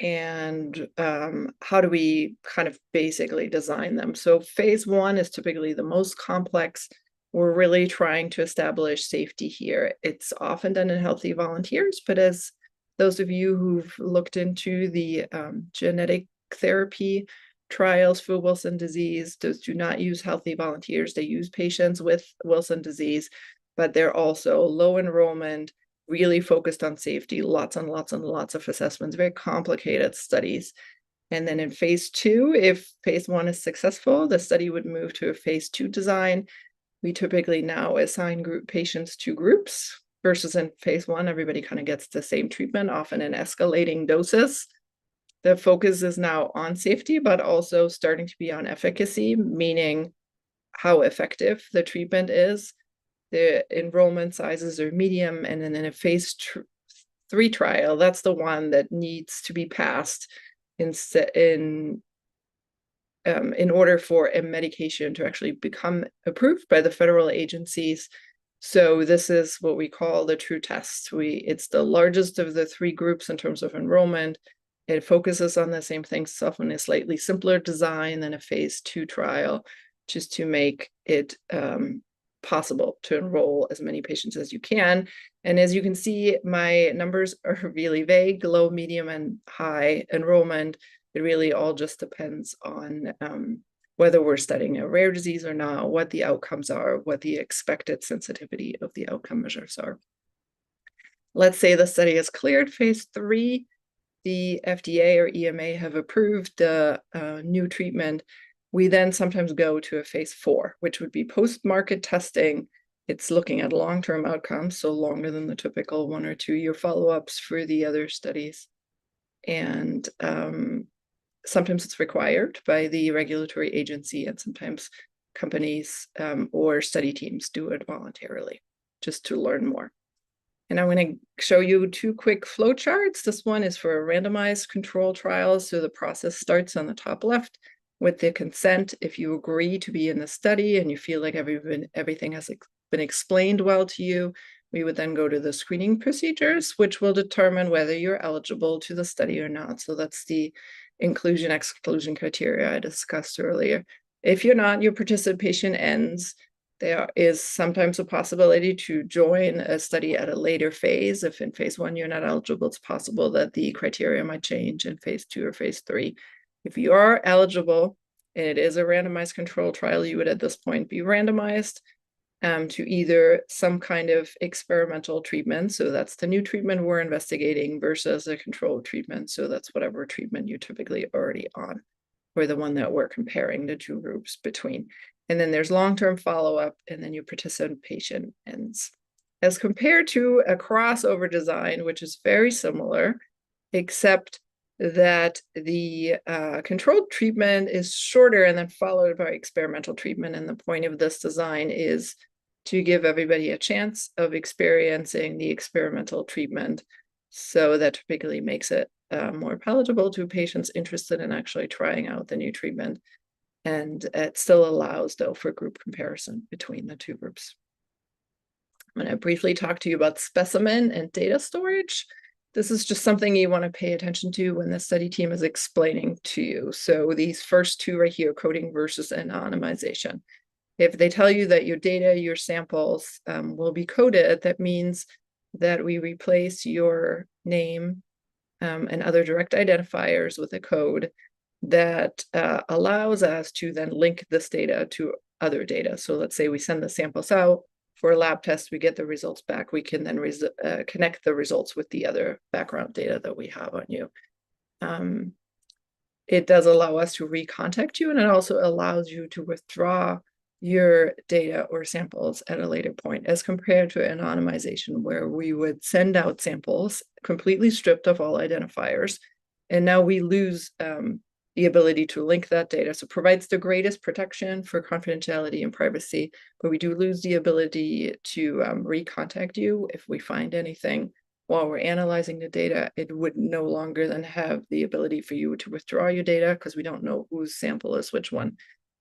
And how do we kind of basically design them? So phase 1 is typically the most complex. We're really trying to establish safety here. It's often done in healthy volunteers, but as those of you who've looked into the genetic therapy trials for Wilson disease, those do not use healthy volunteers. They use patients with Wilson disease, but they're also low enrollment, really focused on safety, lots and lots and lots of assessments, very complicated studies. And then in phase 2, if phase 1 is successful, the study would move to a phase 2 design. We typically now assign group patients to groups versus in phase 1, everybody kind of gets the same treatment, often in escalating doses. The focus is now on safety, but also starting to be on efficacy, meaning how effective the treatment is. The enrollment sizes are medium, and then in a phase 3 trial, that's the one that needs to be passed in order for a medication to actually become approved by the federal agencies. So this is what we call the true test. It's the largest of the 3 groups in terms of enrollment. It focuses on the same things, often a slightly simpler design than a phase 2 trial, just to make it possible to enroll as many patients as you can. And as you can see, my numbers are really vague, low, medium, and high enrollment. It really all just depends on whether we're studying a rare disease or not, what the outcomes are, what the expected sensitivity of the outcome measures are. Let's say the study is cleared, phase 3, the FDA or EMA have approved the new treatment. We then sometimes go to a phase 4, which would be post-market testing. It's looking at long-term outcomes, so longer than the typical 1 or 2 year follow-ups for the other studies. And sometimes it's required by the regulatory agency, and sometimes companies or study teams do it voluntarily, just to learn more. And I'm going to show you 2 quick flow charts. This one is for a randomized control trial. So the process starts on the top left with the consent. If you agree to be in the study and you feel like everything has been explained well to you, we would then go to the screening procedures, which will determine whether you're eligible to the study or not. So that's the inclusion-exclusion criteria I discussed earlier. If you're not, your participation ends. There is sometimes a possibility to join a study at a later phase. If in phase 1 you're not eligible, it's possible that the criteria might change in phase 2 or phase 3. If you are eligible, and it is a randomized control trial, you would at this point be randomized to either some kind of experimental treatment. So that's the new treatment we're investigating versus a controlled treatment. So that's whatever treatment you're typically already on, or the one that we're comparing the 2 groups between. And then there's long-term follow-up, and then your participation ends. As compared to a crossover design, which is very similar, except that the controlled treatment is shorter and then followed by experimental treatment. And the point of this design is to give everybody a chance of experiencing the experimental treatment. So that typically makes it more palatable to patients interested in actually trying out the new treatment. And it still allows, though, for group comparison between the 2 groups. I'm going to briefly talk to you about specimen and data storage. This is just something you want to pay attention to when the study team is explaining to you. So these first 2 right here, coding versus anonymization. If they tell you that your data, your samples will be coded, that means that we replace your name and other direct identifiers with a code that allows us to then link this data to other data. So let's say we send the samples out for a lab test, we get the results back. We can then connect the results with the other background data that we have on you. It does allow us to recontact you, and it also allows you to withdraw your data or samples at a later point, as compared to anonymization, where we would send out samples completely stripped of all identifiers, and now we lose the ability to link that data. So it provides the greatest protection for confidentiality and privacy, but we do lose the ability to recontact you if we find anything while we're analyzing the data. It would no longer then have the ability for you to withdraw your data, because we don't know whose sample is which one.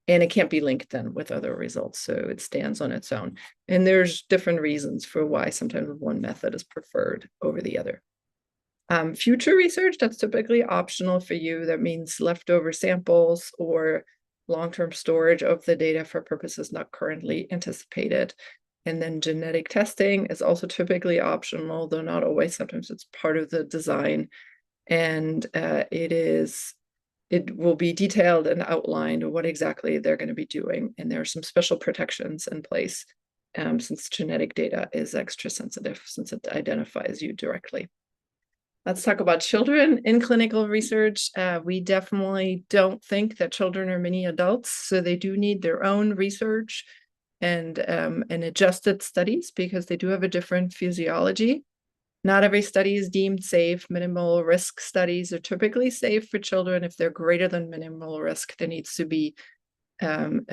and it can't be linked then with other results. So it stands on its own. And there's different reasons for why sometimes one method is preferred over the other. Future research, that's typically optional for you. That means leftover samples or long-term storage of the data for purposes not currently anticipated. And then genetic testing is also typically optional, though not always. Sometimes it's part of the design. And it will be detailed and outlined what exactly they're going to be doing. And there are some special protections in place since genetic data is extra sensitive, since it identifies you directly. Let's talk about children in clinical research. We definitely don't think that children are mini adults, so they do need their own research and adjusted studies because they do have a different physiology. Not every study is deemed safe. Minimal risk studies are typically safe for children. If they're greater than minimal risk, there needs to be an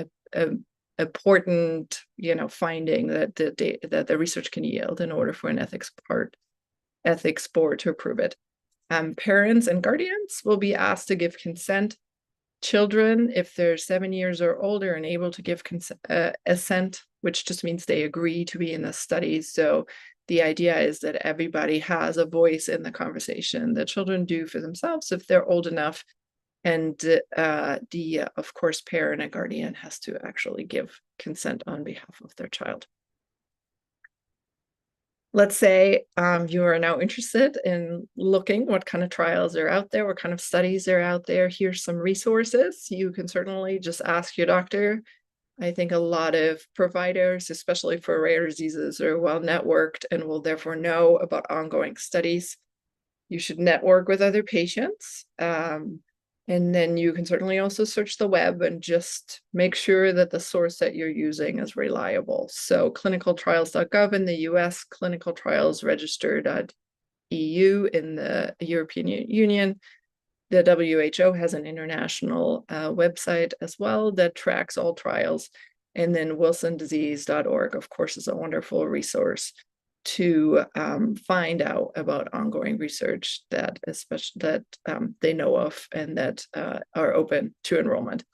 important, finding that the research can yield in order for an ethics board to approve it. Parents and guardians will be asked to give consent. Children, if they're 7 years or older, and able to give assent, which just means they agree to be in the study. So the idea is that everybody has a voice in the conversation that children do for themselves if they're old enough. And of course, parent and guardian has to actually give consent on behalf of their child. Let's say you are now interested in looking what kind of trials are out there, what kind of studies are out there. Here's some resources. You can certainly just ask your doctor. I think a lot of providers, especially for rare diseases, are well networked and will therefore know about ongoing studies. You should network with other patients. And then you can certainly also search the web and just make sure that the source that you're using is reliable. So clinicaltrials.gov in the US, clinicaltrialsregister.eu in the European Union. The WHO has an international website as well that tracks all trials. And then wilsondisease.org, of course, is a wonderful resource to find out about ongoing research that they know of and that are open to enrollment.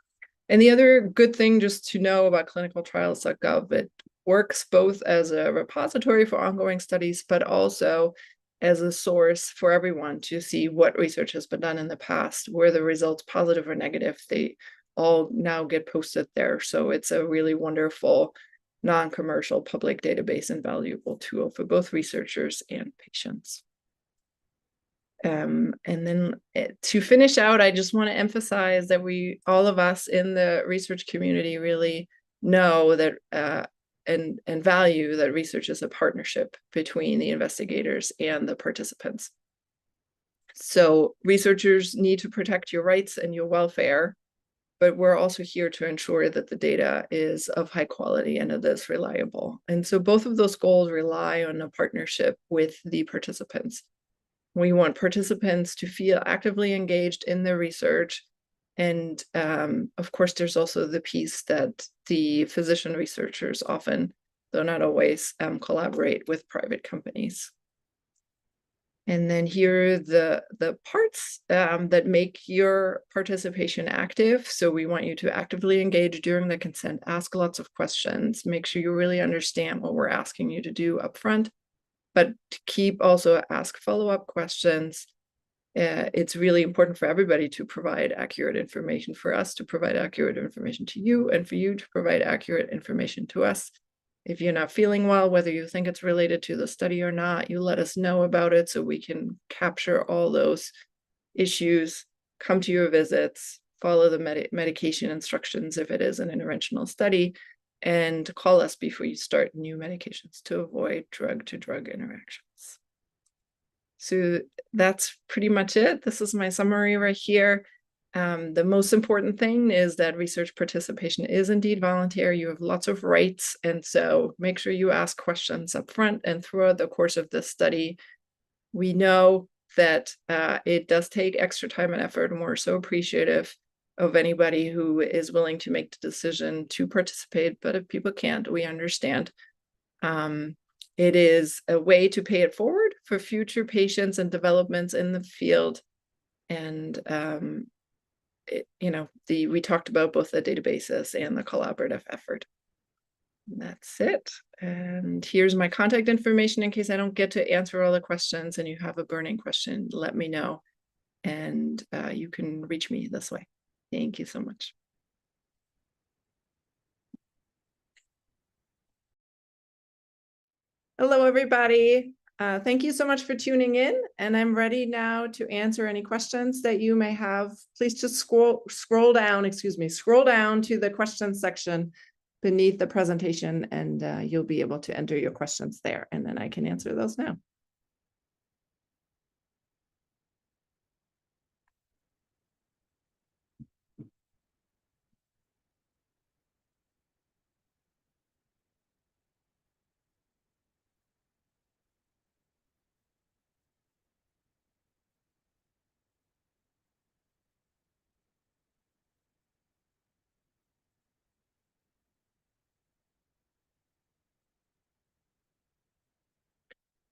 And the other good thing just to know about clinicaltrials.gov, it works both as a repository for ongoing studies, but also as a source for everyone to see what research has been done in the past, were the results positive or negative. They all now get posted there. So it's a really wonderful non-commercial public database and valuable tool for both researchers and patients. And then to finish out, I just want to emphasize that all of us in the research community really know that and value that research is a partnership between the investigators and the participants. So researchers need to protect your rights and your welfare, but we're also here to ensure that the data is of high quality and it is reliable. And so both of those goals rely on a partnership with the participants. We want participants to feel actively engaged in the research. And of course, there's also the piece that the physician researchers often, though not always, collaborate with private companies. And then here are the parts that make your participation active. So we want you to actively engage during the consent, ask lots of questions, make sure you really understand what we're asking you to do up front, but to ask follow-up questions. It's really important for everybody to provide accurate information, for us to provide accurate information to you, and for you to provide accurate information to us. If you're not feeling well, whether you think it's related to the study or not, you let us know about it so we can capture all those issues, come to your visits, follow the medication instructions if it is an interventional study, and call us before you start new medications to avoid drug-to-drug interactions. So that's pretty much it. This is my summary right here. The most important thing is that research participation is indeed voluntary. You have lots of rights, and so make sure you ask questions up front and throughout the course of this study. We know that it does take extra time and effort, and we're so appreciative of anybody who is willing to make the decision to participate, but if people can't, we understand. It is a way to pay it forward for future patients and developments in the field. And we talked about both the databases and the collaborative effort. And that's it. And here's my contact information in case I don't get to answer all the questions and you have a burning question, let me know. And you can reach me this way. Thank you so much. Hello, everybody. Thank you so much for tuning in, and I'm ready now to answer any questions that you may have. Please just scroll down to the questions section beneath the presentation, and you'll be able to enter your questions there, and then I can answer those now.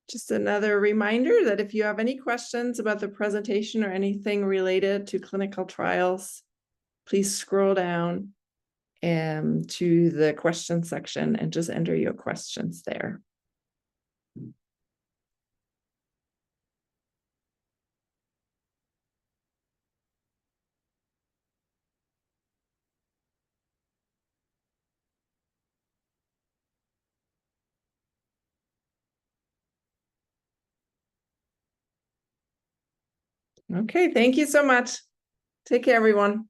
Just another reminder that if you have any questions about the presentation or anything related to clinical trials, please scroll down to the question section and just enter your questions there. Okay, thank you so much. Take care, everyone.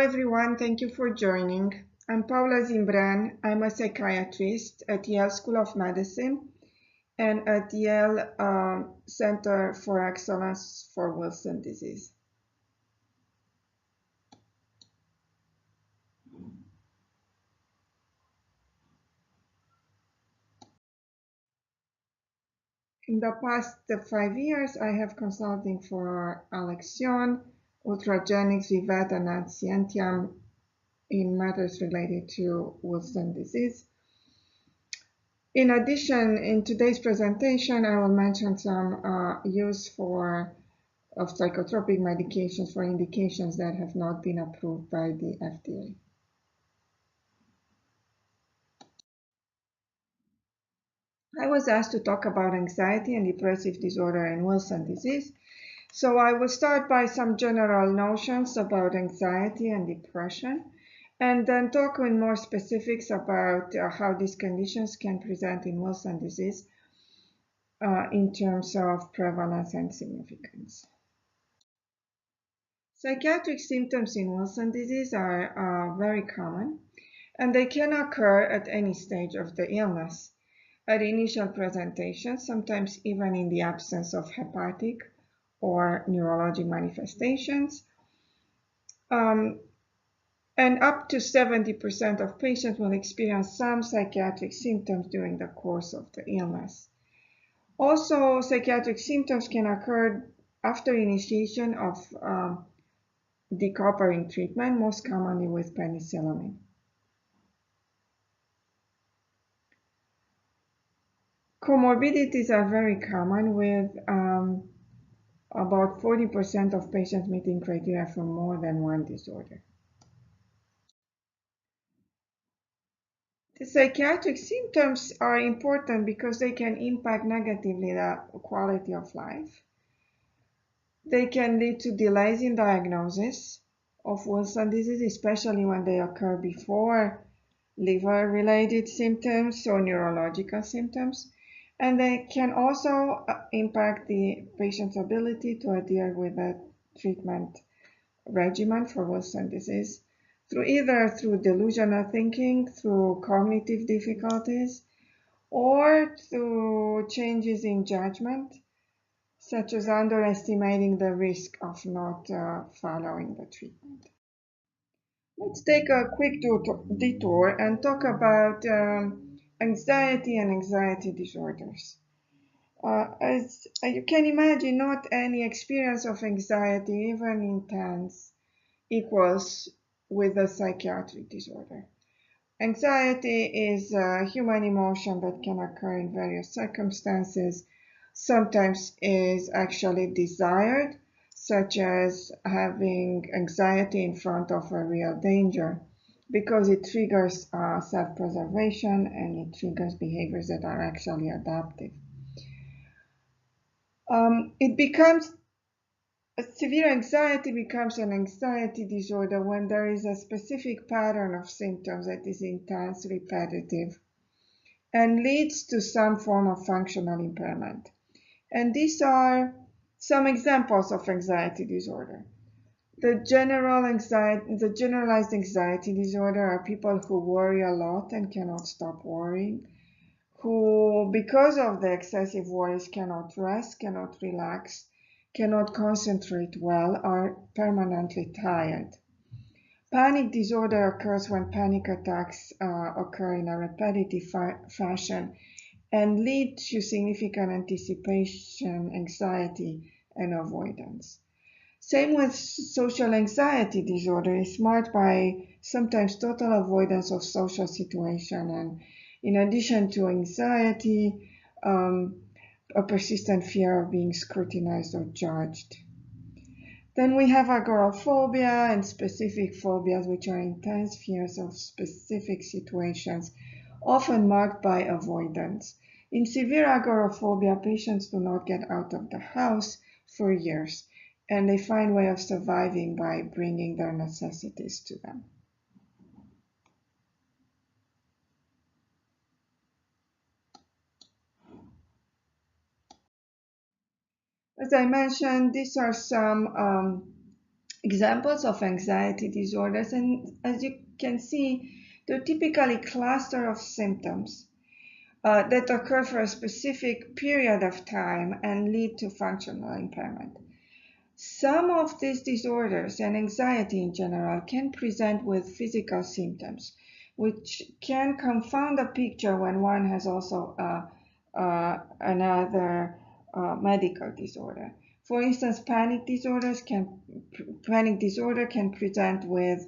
everyone, thank you for joining. I'm Paula Zimbran. I'm a psychiatrist at Yale School of Medicine and at Yale Center for Excellence for Wilson disease. In the past 5 years, I have consulting for Alexion, Ultragenyx, Vivet, and Ancientium in matters related to Wilson disease. In addition, in today's presentation, I will mention some use of psychotropic medications for indications that have not been approved by the FDA. I was asked to talk about anxiety and depressive disorder in Wilson disease. So I will start by some general notions about anxiety and depression, and then talk in more specifics about how these conditions can present in Wilson disease in terms of prevalence and significance. Psychiatric symptoms in Wilson disease are very common, and they can occur at any stage of the illness. At initial presentation, sometimes even in the absence of hepatic or neurologic manifestations. And up to 70% of patients will experience some psychiatric symptoms during the course of the illness. Also, psychiatric symptoms can occur after initiation of decoupling treatment, most commonly with penicillamine. Comorbidities are very common, with about 40% of patients meeting criteria for more than one disorder. The psychiatric symptoms are important because they can impact negatively the quality of life. They can lead to delays in diagnosis of Wilson disease, especially when they occur before liver-related symptoms or neurological symptoms. And they can also impact the patient's ability to adhere with a treatment regimen for Wilson disease, through delusional thinking, through cognitive difficulties, or through changes in judgment, such as underestimating the risk of not following the treatment. Let's take a quick detour and talk about anxiety and anxiety disorders. As you can imagine, not any experience of anxiety, even intense, equals with a psychiatric disorder. Anxiety is a human emotion that can occur in various circumstances. Sometimes is actually desired, such as having anxiety in front of a real danger, because it triggers self-preservation and it triggers behaviors that are actually adaptive. Severe anxiety becomes an anxiety disorder when there is a specific pattern of symptoms that is intense, repetitive, and leads to some form of functional impairment. And these are some examples of anxiety disorder. The generalized anxiety disorder are people who worry a lot and cannot stop worrying, who, because of the excessive worries, cannot rest, cannot relax, cannot concentrate well, are permanently tired. Panic disorder occurs when panic attacks occur in a repetitive fashion and lead to significant anticipation, anxiety, and avoidance. Same with social anxiety disorder. It's marked by sometimes total avoidance of social situation, and in addition to anxiety, a persistent fear of being scrutinized or judged. Then we have agoraphobia and specific phobias, which are intense fears of specific situations, often marked by avoidance. In severe agoraphobia, patients do not get out of the house for years, and they find a way of surviving by bringing their necessities to them. As I mentioned, these are some examples of anxiety disorders, and as you can see, they're typically cluster of symptoms that occur for a specific period of time and lead to functional impairment. Some of these disorders and anxiety in general can present with physical symptoms, which can confound the picture when one has also another medical disorder. For instance, panic disorder can present with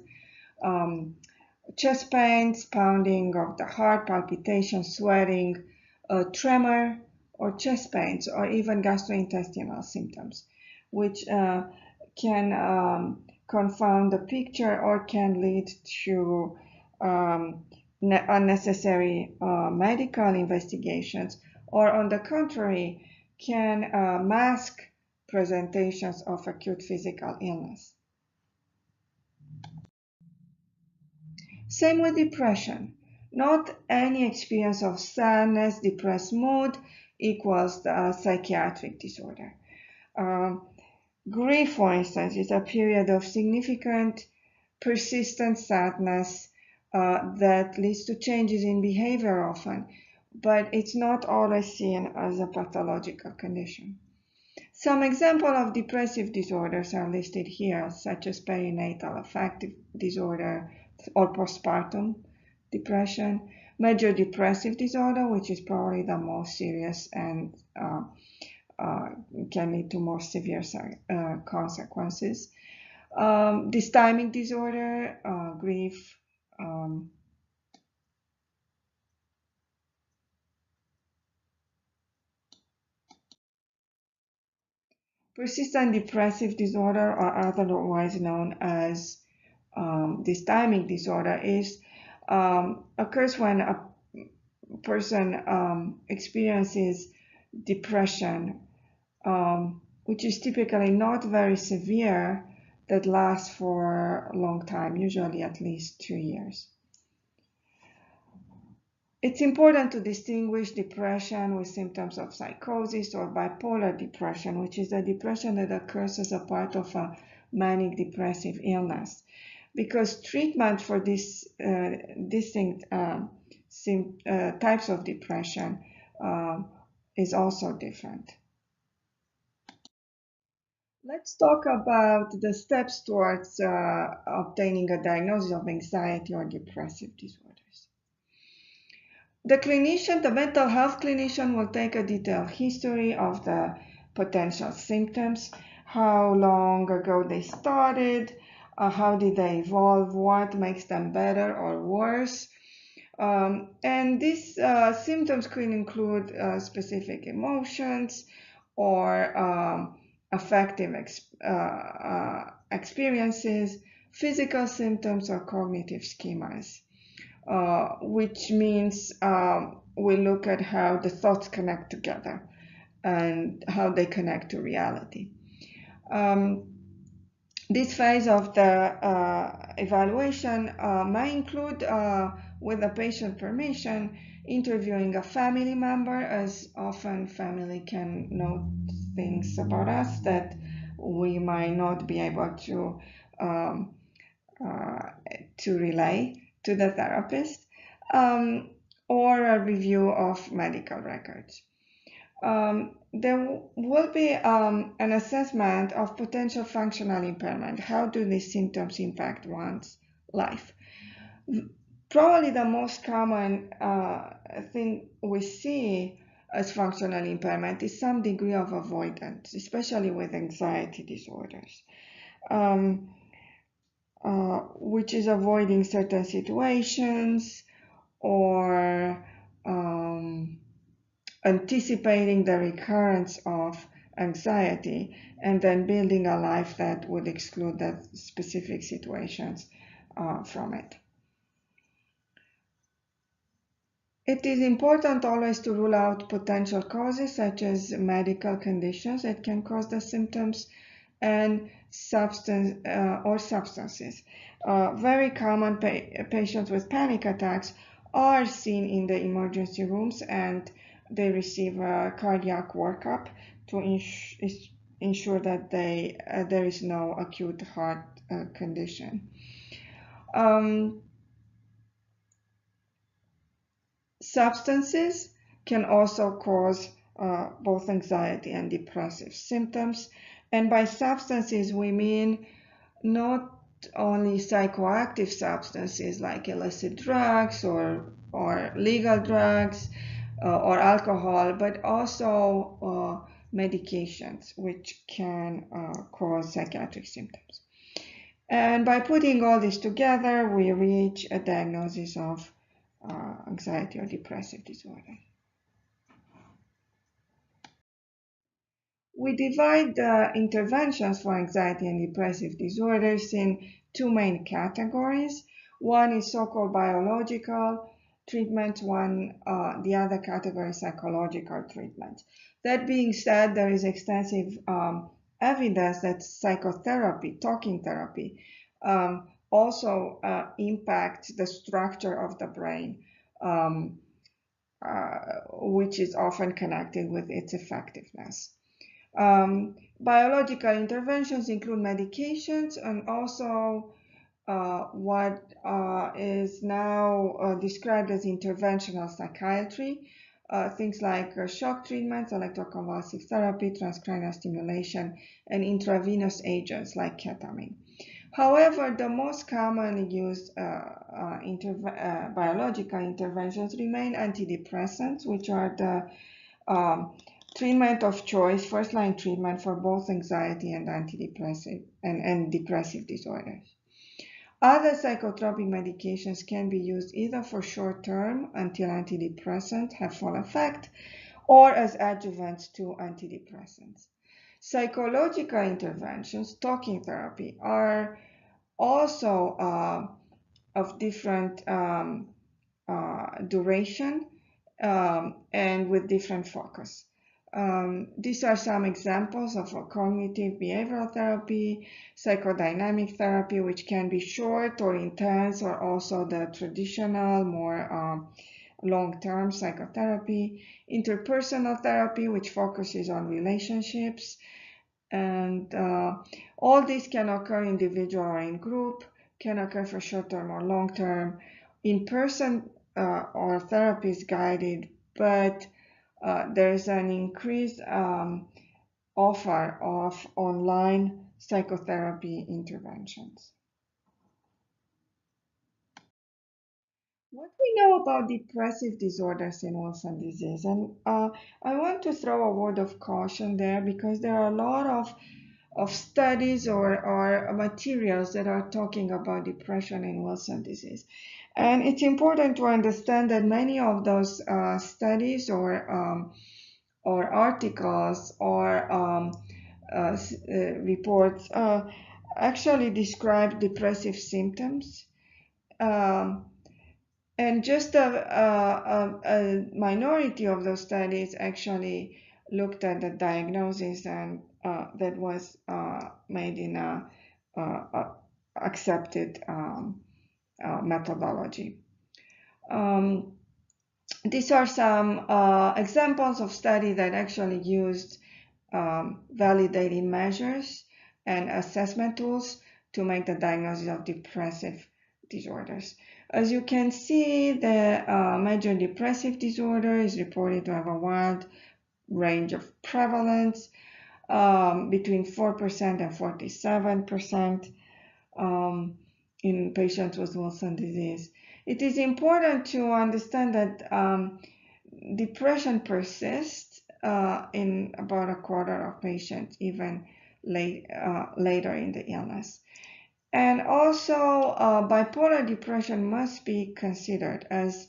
chest pains, pounding of the heart, palpitations, sweating, tremor, or chest pains, or even gastrointestinal symptoms, which can confound the picture or can lead to unnecessary medical investigations, or on the contrary, can mask presentations of acute physical illness. Same with depression. Not any experience of sadness, depressed mood equals the psychiatric disorder. Grief, for instance, is a period of significant, persistent sadness that leads to changes in behavior often, but it's not always seen as a pathological condition. Some examples of depressive disorders are listed here, such as perinatal affective disorder or postpartum depression, major depressive disorder, which is probably the most serious and can lead to more severe consequences. Dysthymic disorder, grief, persistent depressive disorder, or otherwise known as dysthymic disorder, occurs when a person experiences depression, which is typically not very severe, that lasts for a long time, usually at least 2 years. It's important to distinguish depression with symptoms of psychosis or bipolar depression, which is a depression that occurs as a part of a manic depressive illness, because treatment for these distinct types of depression is also different. Let's talk about the steps towards obtaining a diagnosis of anxiety or depressive disorders. The mental health clinician will take a detailed history of the potential symptoms, how long ago they started, how did they evolve, what makes them better or worse. And these symptoms could include specific emotions or affective experiences, physical symptoms, or cognitive schemas, which means we look at how the thoughts connect together and how they connect to reality. This phase of the evaluation may include, with the patient permission, interviewing a family member, as often family can know things about us that we might not be able to relay to the therapist, or a review of medical records. There will be an assessment of potential functional impairment. How do these symptoms impact one's life? Probably the most common thing we see as functional impairment is some degree of avoidance, especially with anxiety disorders, which is avoiding certain situations or anticipating the recurrence of anxiety and then building a life that would exclude that specific situations from it. It is important always to rule out potential causes such as medical conditions that can cause the symptoms and substances. Very common patients with panic attacks are seen in the emergency rooms and they receive a cardiac workup to ensure that there is no acute heart condition. Substances can also cause both anxiety and depressive symptoms. And by substances, we mean not only psychoactive substances like illicit drugs or legal drugs or alcohol, but also medications, which can cause psychiatric symptoms. And by putting all this together, we reach a diagnosis of anxiety or depressive disorder. We divide the interventions for anxiety and depressive disorders in two main categories. One is so-called biological treatment, the other category is psychological treatment. That being said, there is extensive evidence that psychotherapy, talking therapy, also impacts the structure of the brain, which is often connected with its effectiveness. Biological interventions include medications and also what is now described as interventional psychiatry, things like shock treatments, electroconvulsive therapy, transcranial stimulation, and intravenous agents like ketamine. However, the most commonly used biological interventions remain antidepressants, which are the treatment of choice, first-line treatment for both anxiety and antidepressive and depressive disorders. Other psychotropic medications can be used either for short-term until antidepressants have full effect or as adjuvants to antidepressants. Psychological interventions, talking therapy, are also of different duration and with different focus. These are some examples of cognitive behavioral therapy, psychodynamic therapy, which can be short or intense, or also the traditional, more long-term psychotherapy, interpersonal therapy, which focuses on relationships. And all these can occur individual or in group, can occur for short-term or long-term, in person or therapy is guided, but there is an increased offer of online psychotherapy interventions. What we know about depressive disorders in Wilson disease, and I want to throw a word of caution there because there are a lot of studies or materials that are talking about depression in Wilson disease. And it's important to understand that many of those studies or articles or reports actually describe depressive symptoms. And just a minority of those studies actually looked at the diagnosis and that was made in a accepted methodology. These are some examples of studies that actually used validated measures and assessment tools to make the diagnosis of depressive disorders. As you can see, the major depressive disorder is reported to have a wide range of prevalence, between 4% and 47% in patients with Wilson disease. It is important to understand that depression persists in about a quarter of patients, even later in the illness. And also, bipolar depression must be considered, as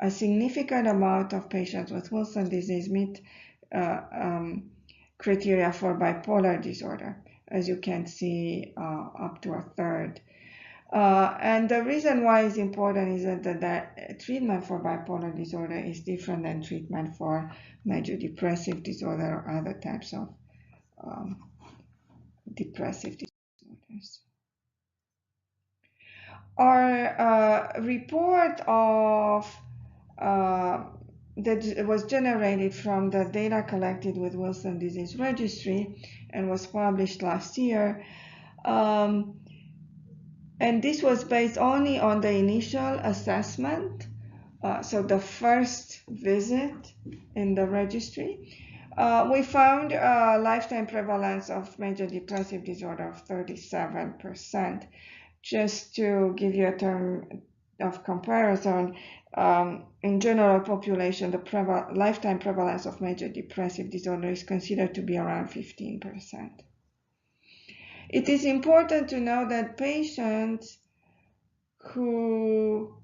a significant amount of patients with Wilson disease meet criteria for bipolar disorder, as you can see, up to a third. And the reason why it's important is that the treatment for bipolar disorder is different than treatment for major depressive disorder or other types of depressive disorders. Our report of that was generated from the data collected with Wilson disease registry and was published last year. And this was based only on the initial assessment, so the first visit in the registry. We found a lifetime prevalence of major depressive disorder of 37%. Just to give you a term of comparison, in general population, the lifetime prevalence of major depressive disorder is considered to be around 15%. It is important to know that patients who,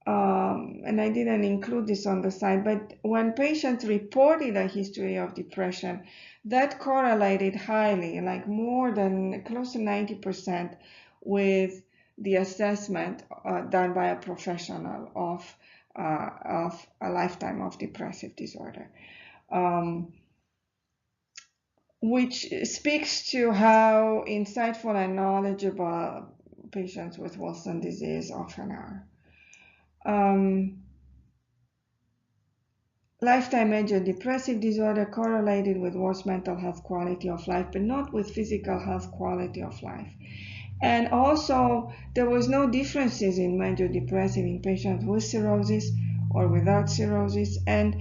and I didn't include this on the side, but when patients reported a history of depression, that correlated highly, like more than close to 90% with the assessment done by a professional of a lifetime of depressive disorder. Which speaks to how insightful and knowledgeable patients with Wilson disease often are. Lifetime major depressive disorder correlated with worse mental health quality of life, but not with physical health quality of life. And also, there was no differences in major depressive in patients with cirrhosis or without cirrhosis, and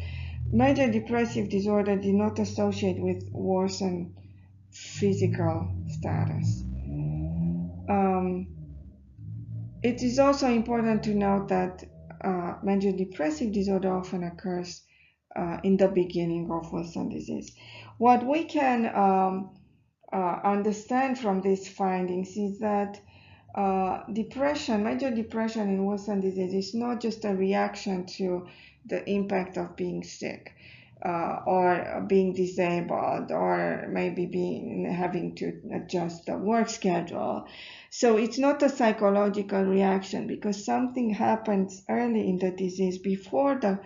major depressive disorder did not associate with worsened physical status. It is also important to note that major depressive disorder often occurs in the beginning of Wilson disease. What we can understand from these findings is that major depression in Wilson disease is not just a reaction to the impact of being sick or being disabled or maybe having to adjust the work schedule. So it's not a psychological reaction because something happens early in the disease before the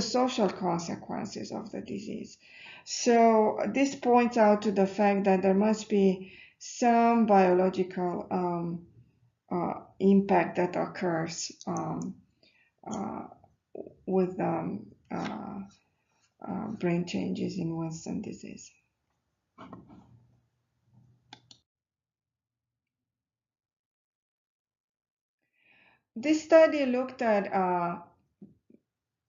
social consequences of the disease. So this points out to the fact that there must be some biological impact that occurs with brain changes in Wilson disease. This study looked at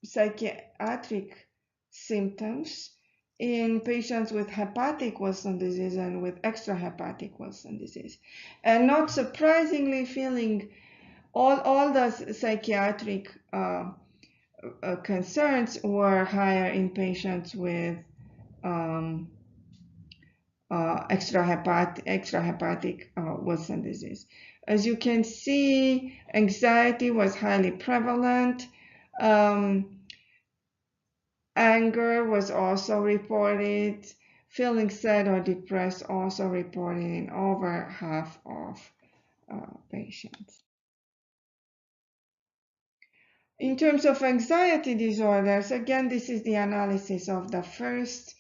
psychiatric symptoms in patients with hepatic Wilson disease and with extrahepatic Wilson disease. And not surprisingly, feeling all the psychiatric concerns were higher in patients with extrahepatic Wilson disease. As you can see, anxiety was highly prevalent. Anger was also reported. Feeling sad or depressed also reported in over half of patients. In terms of anxiety disorders, again, this is the analysis of the first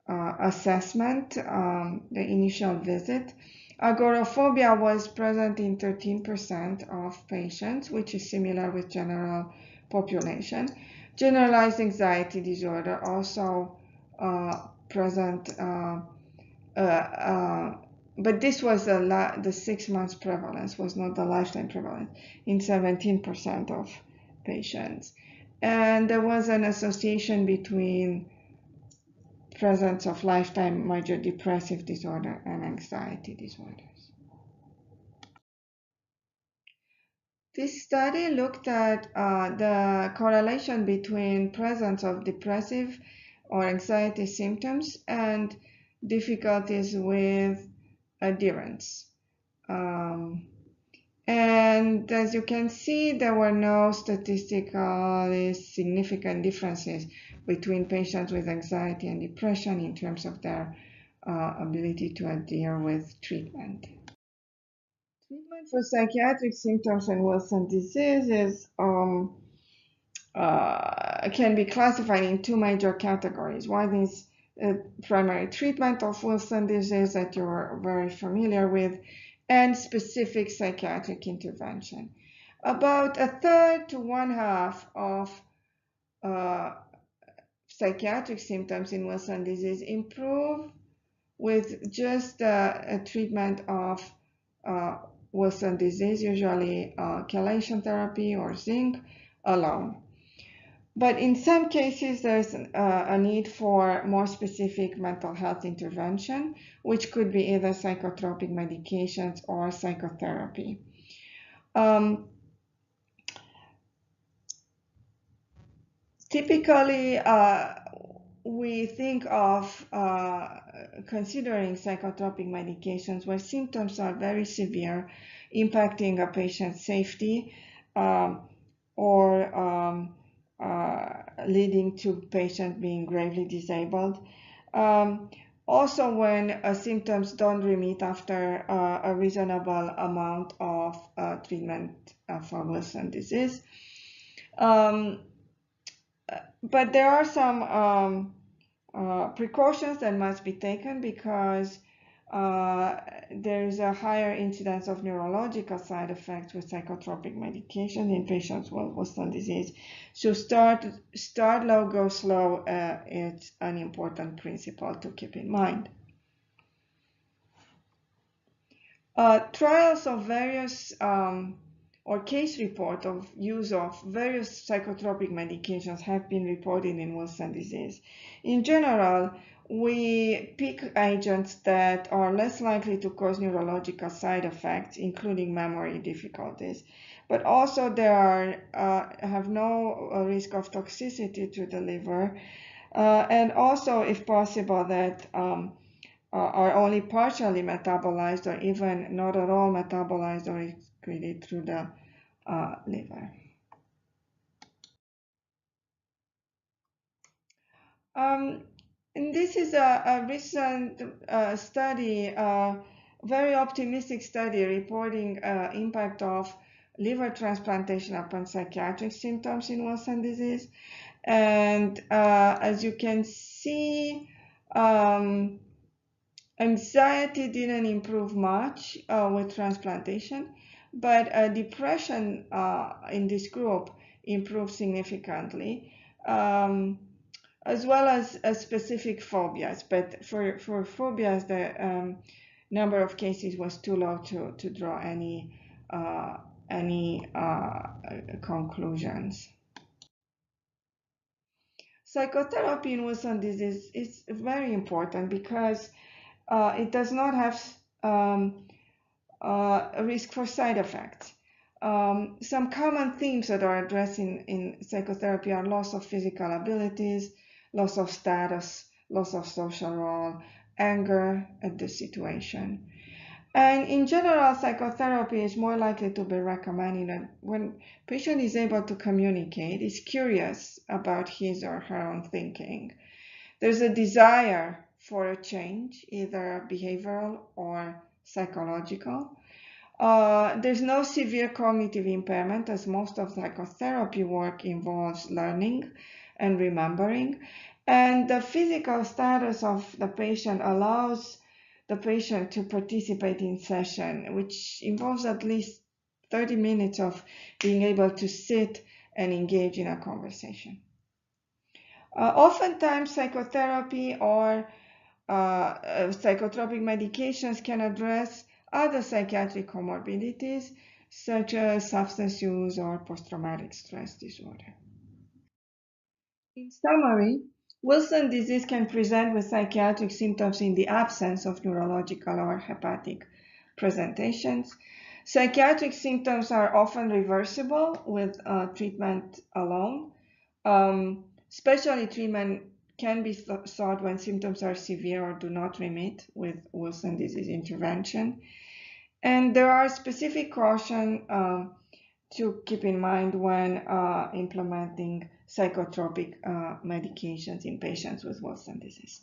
assessment, the initial visit. Agoraphobia was present in 13% of patients, which is similar with general population. Generalized anxiety disorder also present, but this was the 6 months prevalence, was not the lifetime prevalence, in 17% of patients. And there was an association between presence of lifetime major depressive disorder and anxiety disorders. This study looked at the correlation between presence of depressive or anxiety symptoms and difficulties with adherence. And as you can see, there were no statistically significant differences between patients with anxiety and depression in terms of their ability to adhere with treatment. Treatment for psychiatric symptoms in Wilson disease can be classified in two major categories. One is primary treatment of Wilson disease that you're very familiar with, and specific psychiatric intervention. About a third to one half of psychiatric symptoms in Wilson disease improve with just a treatment of Wilson disease, usually chelation therapy or zinc alone. But in some cases, there's a need for more specific mental health intervention, which could be either psychotropic medications or psychotherapy. Typically, we think of considering psychotropic medications where symptoms are very severe, impacting a patient's safety or leading to patient being gravely disabled. Also, when symptoms don't remit after a reasonable amount of treatment for Wilson disease. But there are some precautions that must be taken because there is a higher incidence of neurological side effects with psychotropic medication in patients with Wilson disease. So start low, go slow. It's an important principle to keep in mind. Trials of various or case report of use of various psychotropic medications have been reported in Wilson disease. In general, we pick agents that are less likely to cause neurological side effects, including memory difficulties, but also they have no risk of toxicity to the liver, and also, if possible, that are only partially metabolized or even not at all metabolized or excreted through the liver. And this is a recent study, very optimistic study reporting impact of liver transplantation upon psychiatric symptoms in Wilson disease. And as you can see, anxiety didn't improve much with transplantation, but depression in this group improved significantly, as well as specific phobias. But for phobias, the number of cases was too low to draw any conclusions. Psychotherapy in Wilson disease is very important because it does not have a risk for side effects. Some common themes that are addressed in psychotherapy are loss of physical abilities, loss of status, loss of social role, anger at the situation. And in general, psychotherapy is more likely to be recommended when patient is able to communicate, is curious about his or her own thinking. There's a desire for a change, either behavioral or psychological. There's no severe cognitive impairment, as most of psychotherapy work involves learning and remembering. And the physical status of the patient allows the patient to participate in session, which involves at least 30 minutes of being able to sit and engage in a conversation. Oftentimes, psychotherapy or psychotropic medications can address other psychiatric comorbidities, such as substance use or post-traumatic stress disorder. In summary, Wilson disease can present with psychiatric symptoms in the absence of neurological or hepatic presentations. Psychiatric symptoms are often reversible with treatment alone. Especially treatment can be sought when symptoms are severe or do not remit with Wilson disease intervention. And there are specific cautions to keep in mind when implementing psychotropic medications in patients with Wilson disease.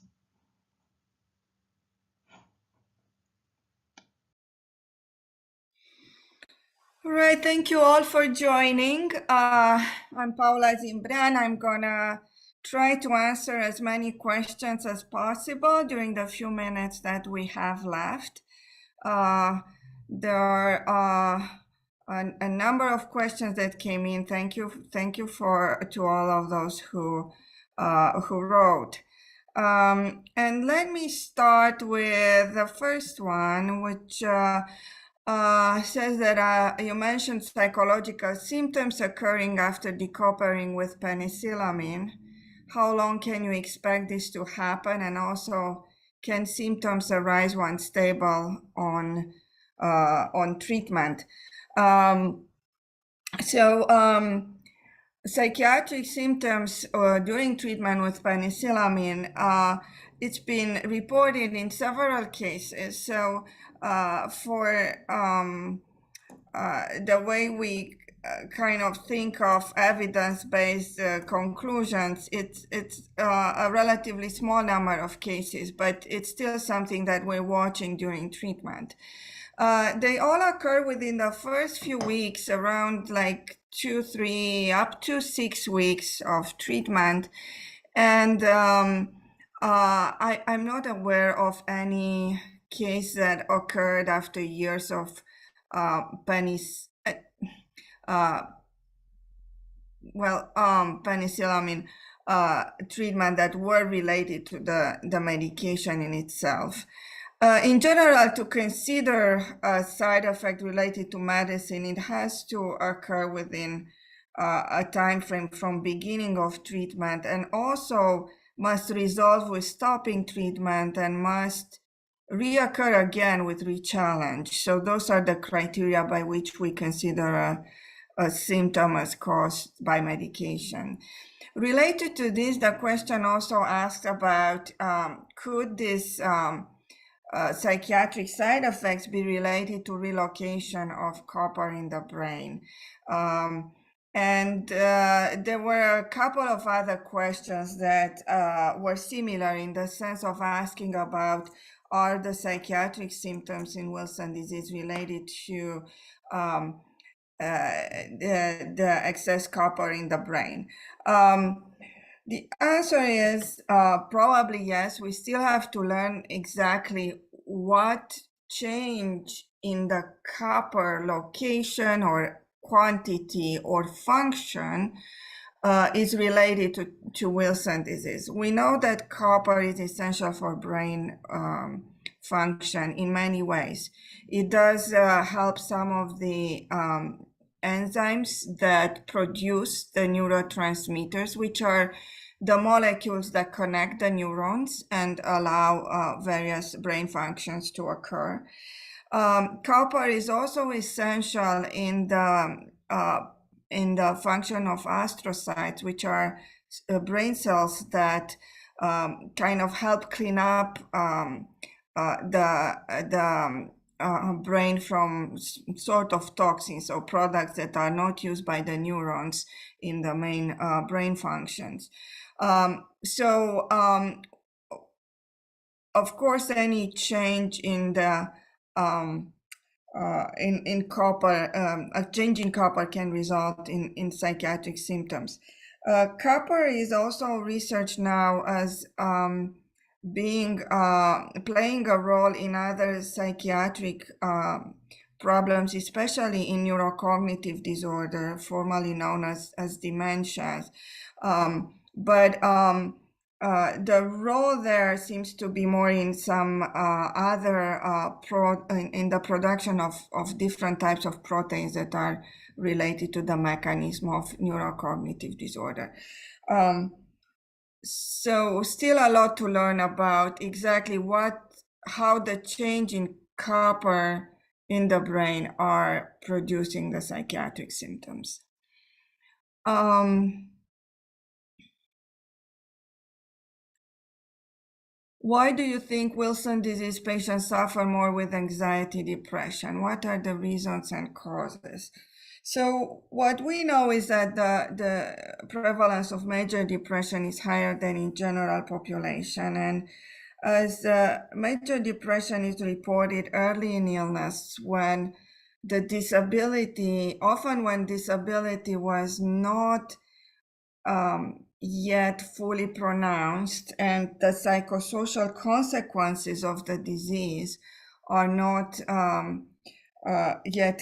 All right, thank you all for joining. I'm Paula Zimbran. I'm gonna try to answer as many questions as possible during the few minutes that we have left. there are a number of questions that came in. Thank you to all of those who wrote. And let me start with the first one, which says that you mentioned psychological symptoms occurring after decoupling with penicillamine. How long can you expect this to happen? And also, can symptoms arise once stable on treatment? Psychiatric symptoms during treatment with penicillamine, it's been reported in several cases. So for the way we kind of think of evidence-based conclusions, it's a relatively small number of cases, but it's still something that we're watching during treatment. They all occur within the first few weeks, around like 2, 3, up to 6 weeks of treatment. And I'm not aware of any case that occurred after years of penicillamine treatment that were related to the medication in itself. In general, to consider a side effect related to medicine, it has to occur within a time frame from beginning of treatment, and also must resolve with stopping treatment and must reoccur again with rechallenge. So those are the criteria by which we consider a symptom as caused by medication. Related to this, the question also asked about could this psychiatric side effects be related to relocation of copper in the brain? And there were a couple of other questions that were similar in the sense of asking about, are the psychiatric symptoms in Wilson disease related to the excess copper in the brain? The answer is probably yes. We still have to learn exactly what change in the copper location or quantity or function is related to Wilson disease. We know that copper is essential for brain function in many ways. It does help some of the enzymes that produce the neurotransmitters, which are the molecules that connect the neurons and allow various brain functions to occur. Copper is also essential in the function of astrocytes, which are brain cells that kind of help clean up the brain from sort of toxins or products that are not used by the neurons in the main brain functions. Of course, any change in the in copper, a change in copper can result in psychiatric symptoms. Copper is also researched now as playing a role in other psychiatric problems, especially in neurocognitive disorder, formerly known as dementia. The role there seems to be more in some other in the production of different types of proteins that are related to the mechanism of neurocognitive disorder. So still a lot to learn about exactly how the change in copper in the brain are producing the psychiatric symptoms. Why do you think Wilson disease patients suffer more with anxiety, depression? What are the reasons and causes? So what we know is that the prevalence of major depression is higher than in general population. And as major depression is reported early in illness when the disability, often when disability was not yet fully pronounced and the psychosocial consequences of the disease are not yet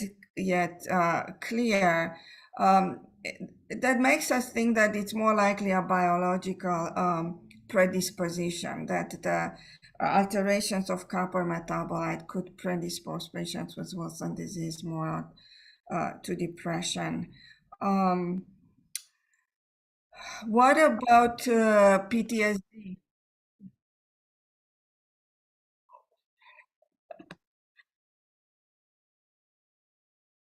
clear. That makes us think that it's more likely a biological predisposition, that the alterations of copper metabolite could predispose patients with Wilson disease more to depression. What about PTSD?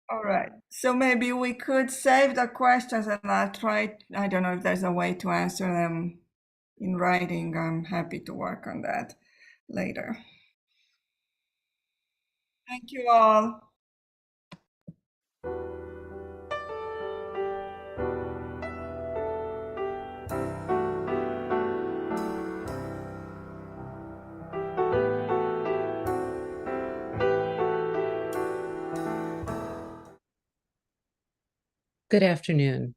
All right, so maybe we could save the questions and I'll try, I don't know if there's a way to answer them in writing. I'm happy to work on that later. Thank you all. Good afternoon.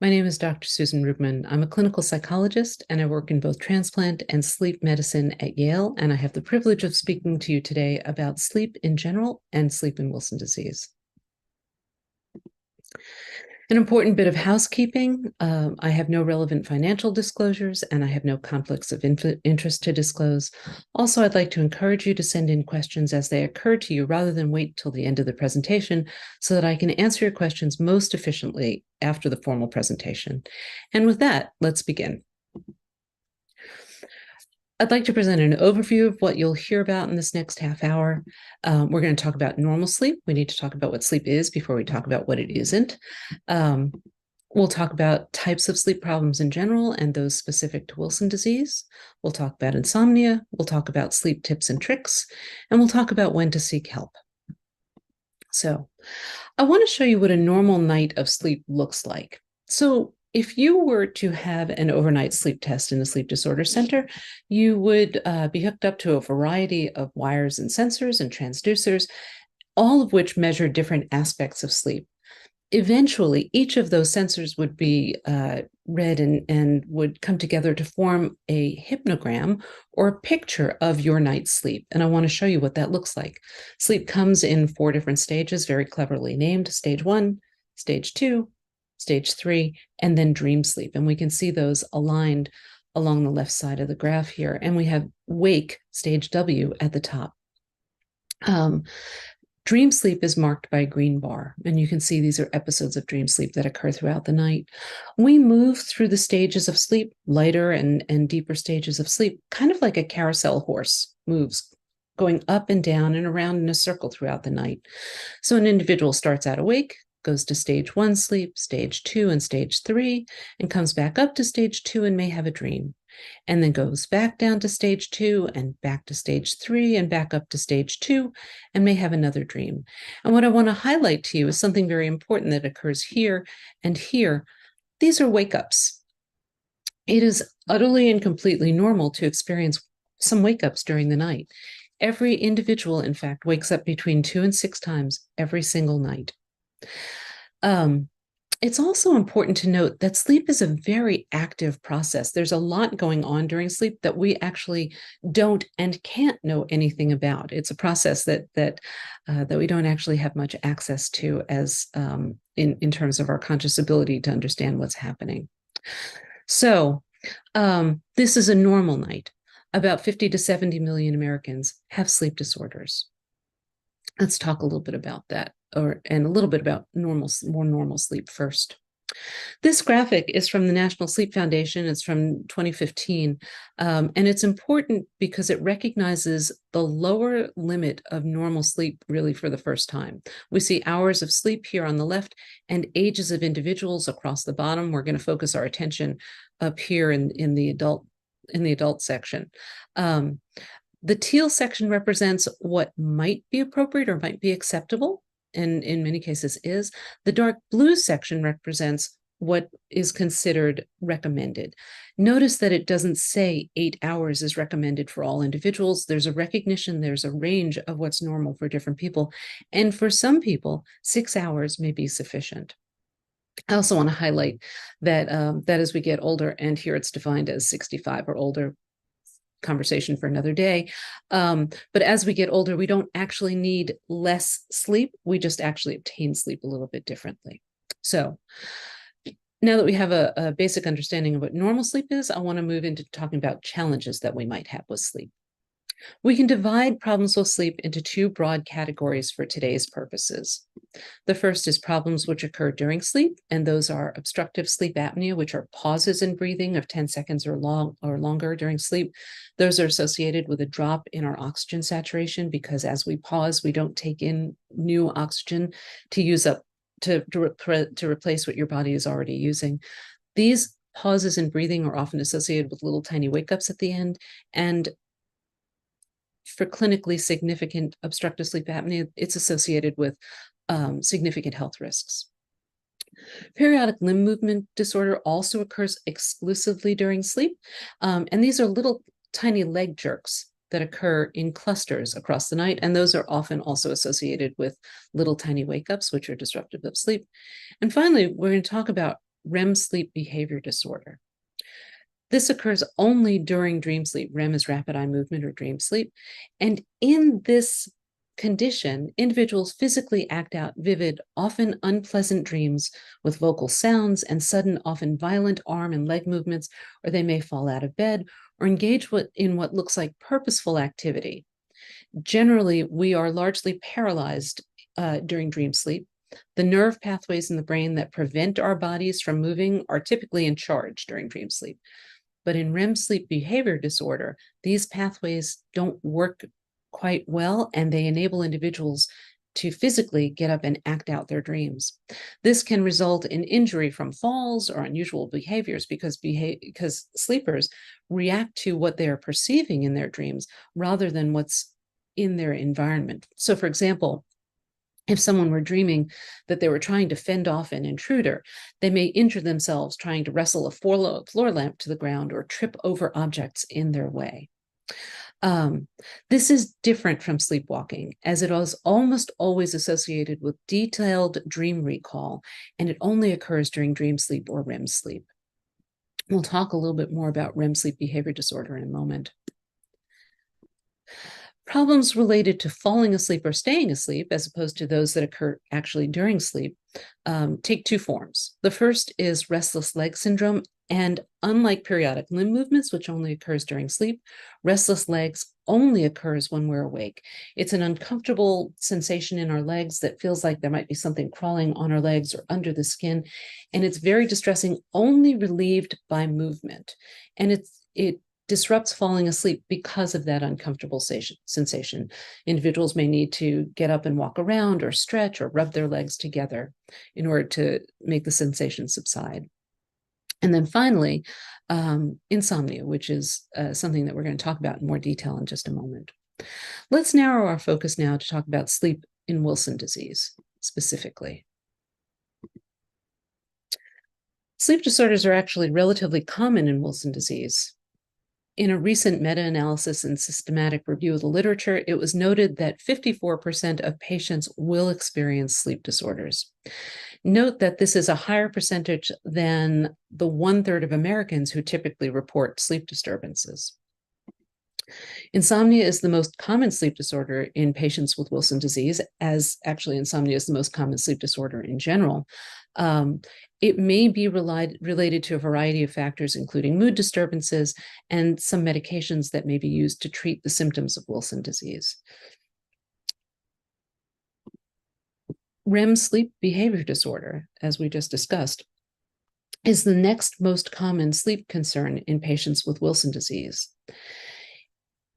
My name is Dr. Susan Rubman. I'm a clinical psychologist and I work in both transplant and sleep medicine at Yale, and I have the privilege of speaking to you today about sleep in general and sleep in Wilson disease. An important bit of housekeeping. I have no relevant financial disclosures and I have no conflicts of interest to disclose. Also, I'd like to encourage you to send in questions as they occur to you rather than wait till the end of the presentation so that I can answer your questions most efficiently after the formal presentation. And with that, let's begin. I'd like to present an overview of what you'll hear about in this next half hour. We're going to talk about normal sleep. We need to talk about what sleep is before we talk about what it isn't. We'll talk about types of sleep problems in general and those specific to Wilson disease. We'll talk about insomnia. We'll talk about sleep tips and tricks, and we'll talk about when to seek help. So I want to show you what a normal night of sleep looks like. So if you were to have an overnight sleep test in a sleep disorder center, you would be hooked up to a variety of wires and sensors and transducers, all of which measure different aspects of sleep. Eventually, each of those sensors would be read and would come together to form a hypnogram or a picture of your night's sleep. And I want to show you what that looks like. Sleep comes in 4 different stages, very cleverly named: stage 1, stage 2, stage 3, and then dream sleep. And we can see those aligned along the left side of the graph here. And we have wake, stage W, at the top. Dream sleep is marked by a green bar, and you can see these are episodes of dream sleep that occur throughout the night. We move through the stages of sleep, lighter and deeper stages of sleep, kind of like a carousel horse moves, going up and down and around in a circle throughout the night. So an individual starts out awake, goes to stage 1 sleep, stage 2, and stage 3, and comes back up to stage 2 and may have a dream, and then goes back down to stage 2 and back to stage 3 and back up to stage 2 and may have another dream. And what I want to highlight to you is something very important that occurs here and here. These are wake-ups. It is utterly and completely normal to experience some wake-ups during the night. Every individual, in fact, wakes up between 2 and 6 times every single night. It's also important to note that sleep is a very active process. There's a lot going on during sleep that we actually don't and can't know anything about. It's a process that we don't actually have much access to as in terms of our conscious ability to understand what's happening. So this is a normal night. About 50 to 70 million Americans have sleep disorders. Let's talk a little bit about that, and a little bit about more normal sleep first. This graphic is from the National Sleep Foundation. It's from 2015, and it's important because it recognizes the lower limit of normal sleep really for the first time. We see hours of sleep here on the left and ages of individuals across the bottom. We're going to focus our attention up here in the adult section. The teal section represents what might be appropriate or might be acceptable, and in many cases is. The dark blue section represents what is considered recommended. Notice that it doesn't say 8 hours is recommended for all individuals. There's a recognition, there's a range of what's normal for different people. And for some people, 6 hours may be sufficient. I also want to highlight that that as we get older, and here it's defined as 65 or older, conversation for another day. But as we get older, we don't actually need less sleep. We just actually obtain sleep a little bit differently. So now that we have a basic understanding of what normal sleep is, I want to move into talking about challenges that we might have with sleep. We can divide problems with sleep into two broad categories for today's purposes. The first is problems which occur during sleep, and those are obstructive sleep apnea, which are pauses in breathing of 10 seconds or longer during sleep. Those are associated with a drop in our oxygen saturation, because as we pause, we don't take in new oxygen to use up to replace what your body is already using. These pauses in breathing are often associated with little tiny wake-ups at the end, and for clinically significant obstructive sleep apnea, it's associated with significant health risks. Periodic limb movement disorder also occurs exclusively during sleep, and these are little tiny leg jerks that occur in clusters across the night, and those are often also associated with little tiny wake-ups, which are disruptive of sleep. And finally, we're going to talk about REM sleep behavior disorder. This occurs only during dream sleep. REM is rapid eye movement or dream sleep. And in this condition, individuals physically act out vivid, often unpleasant dreams with vocal sounds and sudden, often violent arm and leg movements, or they may fall out of bed or engage in what looks like purposeful activity. Generally, we are largely paralyzed during dream sleep. The nerve pathways in the brain that prevent our bodies from moving are typically in charge during dream sleep. But in REM sleep behavior disorder, these pathways don't work quite well, and they enable individuals to physically get up and act out their dreams. This can result in injury from falls or unusual behaviors because sleepers react to what they are perceiving in their dreams rather than what's in their environment. So, for example, if someone were dreaming that they were trying to fend off an intruder, they may injure themselves trying to wrestle a floor lamp to the ground or trip over objects in their way. This is different from sleepwalking, as it is almost always associated with detailed dream recall, and it only occurs during dream sleep or REM sleep. We'll talk a little bit more about REM sleep behavior disorder in a moment. Problems related to falling asleep or staying asleep, as opposed to those that occur actually during sleep, take two forms. The first is restless leg syndrome, and unlike periodic limb movements, which only occurs during sleep, restless legs only occurs when we're awake. It's an uncomfortable sensation in our legs that feels like there might be something crawling on our legs or under the skin, and it's very distressing, only relieved by movement. And it disrupts falling asleep because of that uncomfortable sensation. Individuals may need to get up and walk around or stretch or rub their legs together in order to make the sensation subside. And then finally, insomnia, which is something that we're going to talk about in more detail in just a moment. Let's narrow our focus now to talk about sleep in Wilson disease specifically. Sleep disorders are actually relatively common in Wilson disease. In a recent meta-analysis and systematic review of the literature, it was noted that 54% of patients will experience sleep disorders. Note that this is a higher percentage than the 1/3 of Americans who typically report sleep disturbances. Insomnia is the most common sleep disorder in patients with Wilson disease, as actually insomnia is the most common sleep disorder in general. It may be related to a variety of factors, including mood disturbances and some medications that may be used to treat the symptoms of Wilson disease. REM sleep behavior disorder, as we just discussed, is the next most common sleep concern in patients with Wilson disease.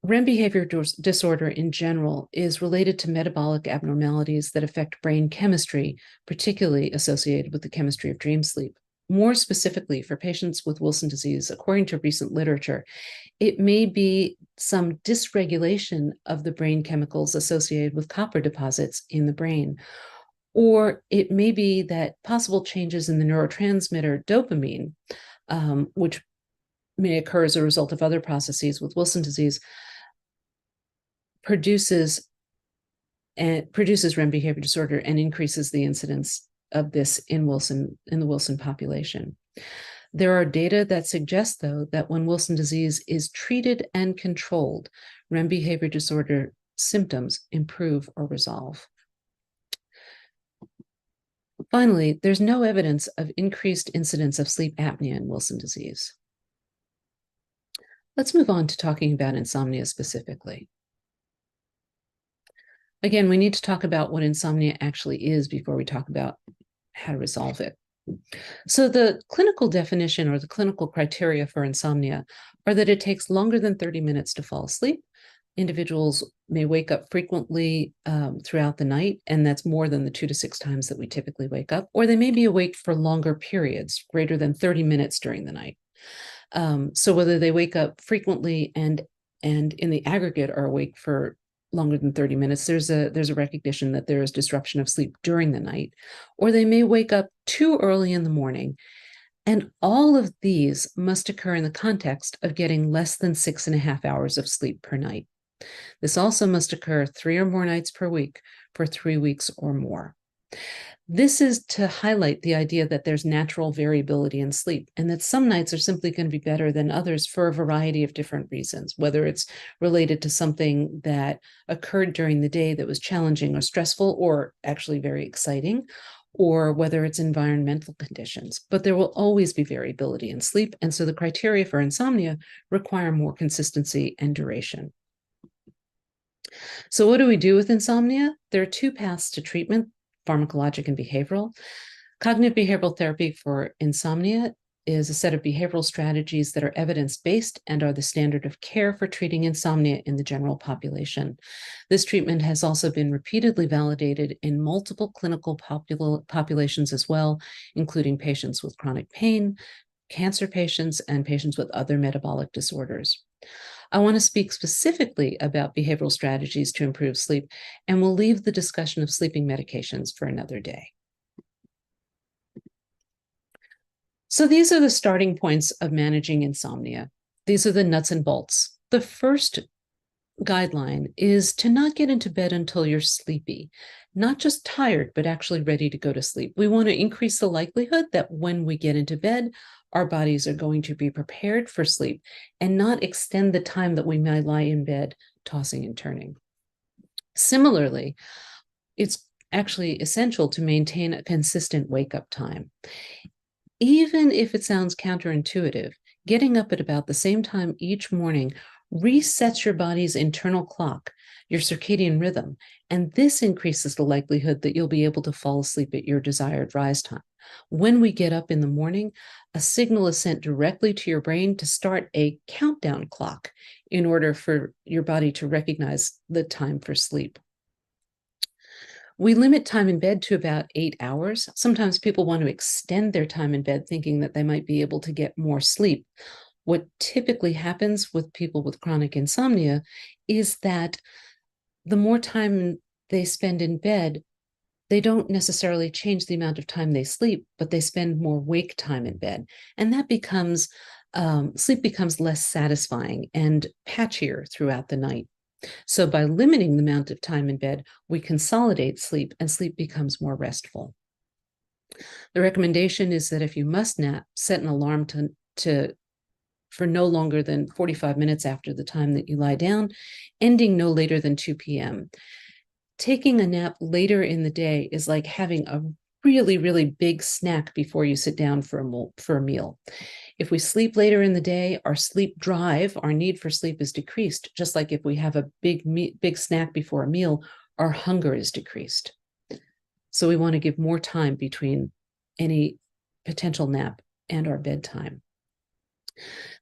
REM behavior disorder in general is related to metabolic abnormalities that affect brain chemistry, particularly associated with the chemistry of dream sleep. More specifically, for patients with Wilson disease, according to recent literature, it may be some dysregulation of the brain chemicals associated with copper deposits in the brain, or it may be that possible changes in the neurotransmitter dopamine, which may occur as a result of other processes with Wilson disease, produces REM behavior disorder and increases the incidence of this in the Wilson population. There are data that suggest, though, that when Wilson disease is treated and controlled, REM behavior disorder symptoms improve or resolve. Finally, there's no evidence of increased incidence of sleep apnea in Wilson disease. Let's move on to talking about insomnia specifically. Again, we need to talk about what insomnia actually is before we talk about how to resolve it. So the clinical definition or the clinical criteria for insomnia are that it takes longer than 30 minutes to fall asleep. Individuals may wake up frequently throughout the night, and that's more than the 2 to 6 times that we typically wake up, or they may be awake for longer periods, greater than 30 minutes during the night. So whether they wake up frequently and in the aggregate are awake for longer than 30 minutes, there's a recognition that there is disruption of sleep during the night, or they may wake up too early in the morning. And all of these must occur in the context of getting less than 6.5 hours of sleep per night. This also must occur 3 or more nights per week for 3 weeks or more. This is to highlight the idea that there's natural variability in sleep and that some nights are simply going to be better than others for a variety of different reasons, whether it's related to something that occurred during the day that was challenging or stressful or actually very exciting, or whether it's environmental conditions. But there will always be variability in sleep, and so the criteria for insomnia require more consistency and duration. So what do we do with insomnia? There are 2 paths to treatment: pharmacologic and behavioral. Cognitive behavioral therapy for insomnia is a set of behavioral strategies that are evidence-based and are the standard of care for treating insomnia in the general population. This treatment has also been repeatedly validated in multiple clinical populations as well, including patients with chronic pain, cancer patients, and patients with other metabolic disorders. I want to speak specifically about behavioral strategies to improve sleep, and we'll leave the discussion of sleeping medications for another day. So these are the starting points of managing insomnia. These are the nuts and bolts. The first guideline is to not get into bed until you're sleepy, not just tired, but actually ready to go to sleep. We want to increase the likelihood that when we get into bed, our bodies are going to be prepared for sleep and not extend the time that we may lie in bed tossing and turning. Similarly, it's actually essential to maintain a consistent wake-up time. Even if it sounds counterintuitive, getting up at about the same time each morning resets your body's internal clock, your circadian rhythm, and this increases the likelihood that you'll be able to fall asleep at your desired rise time. When we get up in the morning, a signal is sent directly to your brain to start a countdown clock in order for your body to recognize the time for sleep. We limit time in bed to about 8 hours. Sometimes people want to extend their time in bed thinking that they might be able to get more sleep. What typically happens with people with chronic insomnia is that the more time they spend in bed, they don't necessarily change the amount of time they sleep, but they spend more wake time in bed. And that becomes, sleep becomes less satisfying and patchier throughout the night. So by limiting the amount of time in bed, we consolidate sleep and sleep becomes more restful. The recommendation is that if you must nap, set an alarm for no longer than 45 minutes after the time that you lie down, ending no later than 2 p.m. Taking a nap later in the day is like having a really, really big snack before you sit down for a meal. If we sleep later in the day, our sleep drive, our need for sleep is decreased, just like if we have a big snack before a meal, our hunger is decreased. So we want to give more time between any potential nap and our bedtime.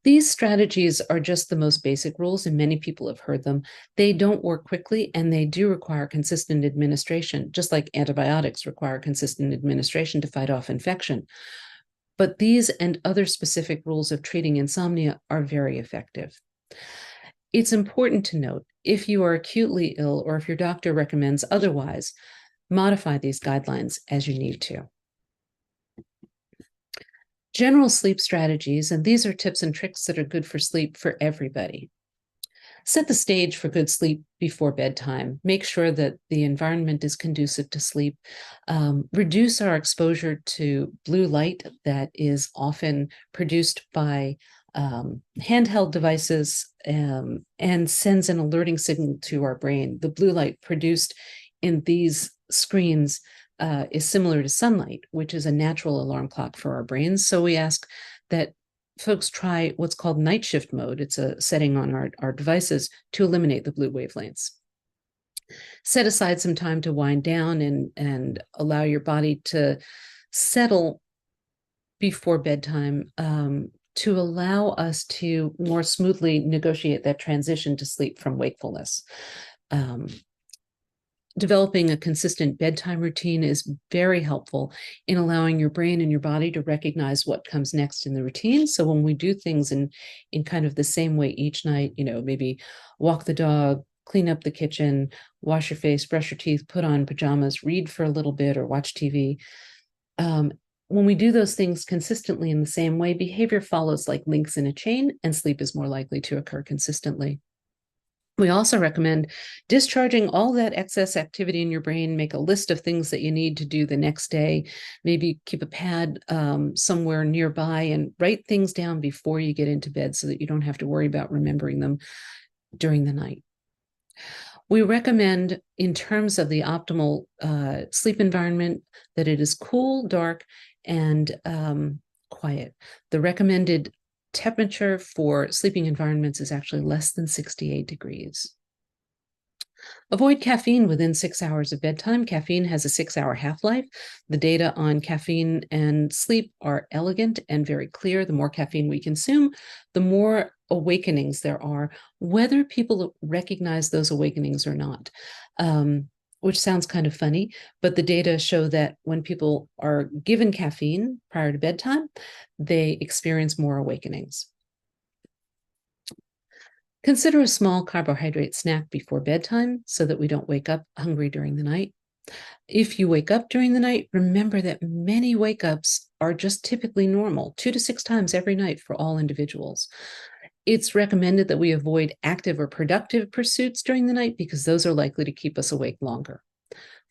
These strategies are just the most basic rules, and many people have heard them. They don't work quickly, and they do require consistent administration, just like antibiotics require consistent administration to fight off infection. But these and other specific rules of treating insomnia are very effective. It's important to note, if you are acutely ill or if your doctor recommends otherwise, modify these guidelines as you need to. General sleep strategies, and these are tips and tricks that are good for sleep for everybody. Set the stage for good sleep before bedtime. Make sure that the environment is conducive to sleep. Reduce our exposure to blue light that is often produced by handheld devices and sends an alerting signal to our brain. The blue light produced in these screens is similar to sunlight, which is a natural alarm clock for our brains. So we ask that folks try what's called night shift mode. It's a setting on our devices to eliminate the blue wavelengths. Set aside some time to wind down and allow your body to settle before bedtime to allow us to more smoothly negotiate that transition to sleep from wakefulness. Developing a consistent bedtime routine is very helpful in allowing your brain and your body to recognize what comes next in the routine. So when we do things in kind of the same way each night, maybe walk the dog, clean up the kitchen, wash your face, brush your teeth, put on pajamas, read for a little bit, or watch TV. When we do those things consistently in the same way, behavior follows like links in a chain, and sleep is more likely to occur consistently. We also recommend discharging all that excess activity in your brain. Make a list of things that you need to do the next day. Maybe keep a pad somewhere nearby and write things down before you get into bed so that you don't have to worry about remembering them during the night. We recommend, in terms of the optimal sleep environment, that it is cool, dark, and quiet. The recommended temperature for sleeping environments is actually less than 68 degrees. Avoid caffeine within 6 hours of bedtime. Caffeine has a 6-hour half-life. The data on caffeine and sleep are elegant and very clear. The more caffeine we consume, the more awakenings there are, whether people recognize those awakenings or not. Which sounds kind of funny, but the data show that when people are given caffeine prior to bedtime, they experience more awakenings. Consider a small carbohydrate snack before bedtime so that we don't wake up hungry during the night. If you wake up during the night, remember that many wake-ups are just typically normal, 2 to 6 times every night for all individuals. It's recommended that we avoid active or productive pursuits during the night because those are likely to keep us awake longer.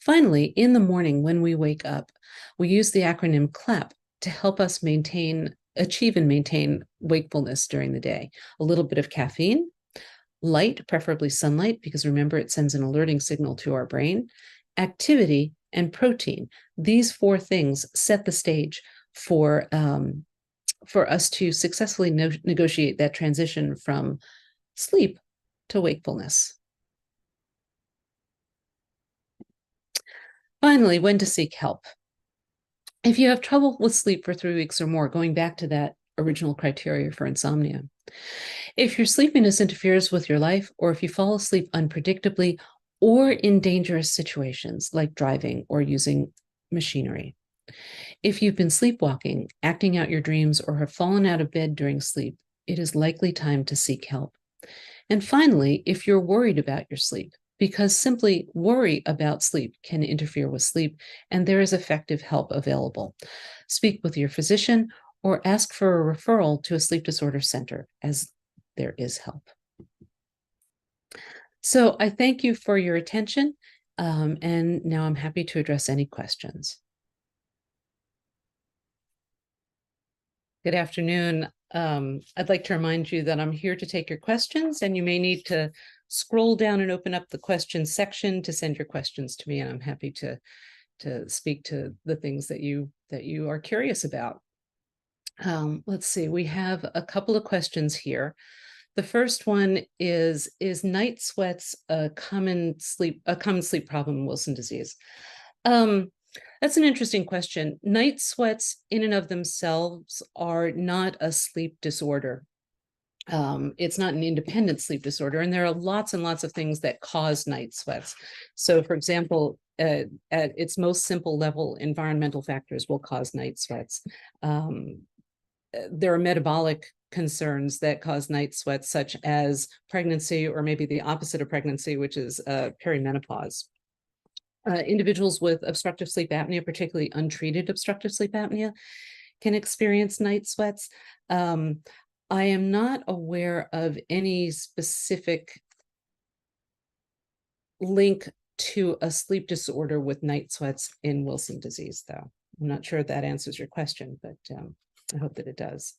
Finally, in the morning when we wake up, we use the acronym CLAP to help us achieve and maintain wakefulness during the day. A little bit of caffeine, light, preferably sunlight, because remember it sends an alerting signal to our brain, activity, and protein. These 4 things set the stage for us to successfully negotiate that transition from sleep to wakefulness. Finally, when to seek help. If you have trouble with sleep for 3 weeks or more, going back to that original criteria for insomnia, if your sleepiness interferes with your life, or if you fall asleep unpredictably or in dangerous situations like driving or using machinery, if you've been sleepwalking, acting out your dreams, or have fallen out of bed during sleep, it is likely time to seek help. And finally, if you're worried about your sleep, because simply worry about sleep can interfere with sleep, and there is effective help available. Speak with your physician or ask for a referral to a sleep disorder center, as there is help. So I thank you for your attention, and now I'm happy to address any questions. Good afternoon. I'd like to remind you that I'm here to take your questions, and you may need to scroll down and open up the questions section to send your questions to me, and I'm happy to speak to the things that you are curious about. Let's see, we have a couple of questions here. The first one is night sweats a common sleep problem in Wilson disease? That's an interesting question. Night sweats in and of themselves are not a sleep disorder. It's not an independent sleep disorder, and there are lots and lots of things that cause night sweats. So, for example, at its most simple level, environmental factors will cause night sweats. There are metabolic concerns that cause night sweats, such as pregnancy, or maybe the opposite of pregnancy, which is perimenopause. Individuals with obstructive sleep apnea, particularly untreated obstructive sleep apnea, can experience night sweats. I am not aware of any specific link to a sleep disorder with night sweats in Wilson disease, though. I'm not sure if that answers your question, but I hope that it does.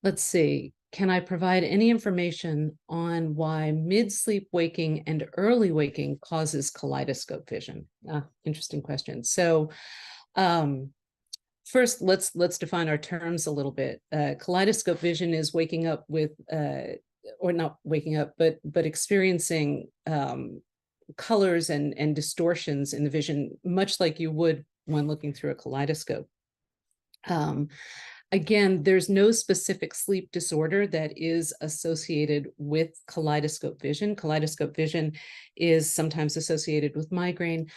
Let's see. Can I provide any information on why mid-sleep waking and early waking causes kaleidoscope vision? Interesting question. So first, let's define our terms a little bit. Kaleidoscope vision is waking up with, or not waking up, but experiencing colors and distortions in the vision, much like you would when looking through a kaleidoscope. Again, there's no specific sleep disorder that is associated with kaleidoscope vision. Kaleidoscope vision is sometimes associated with migraine.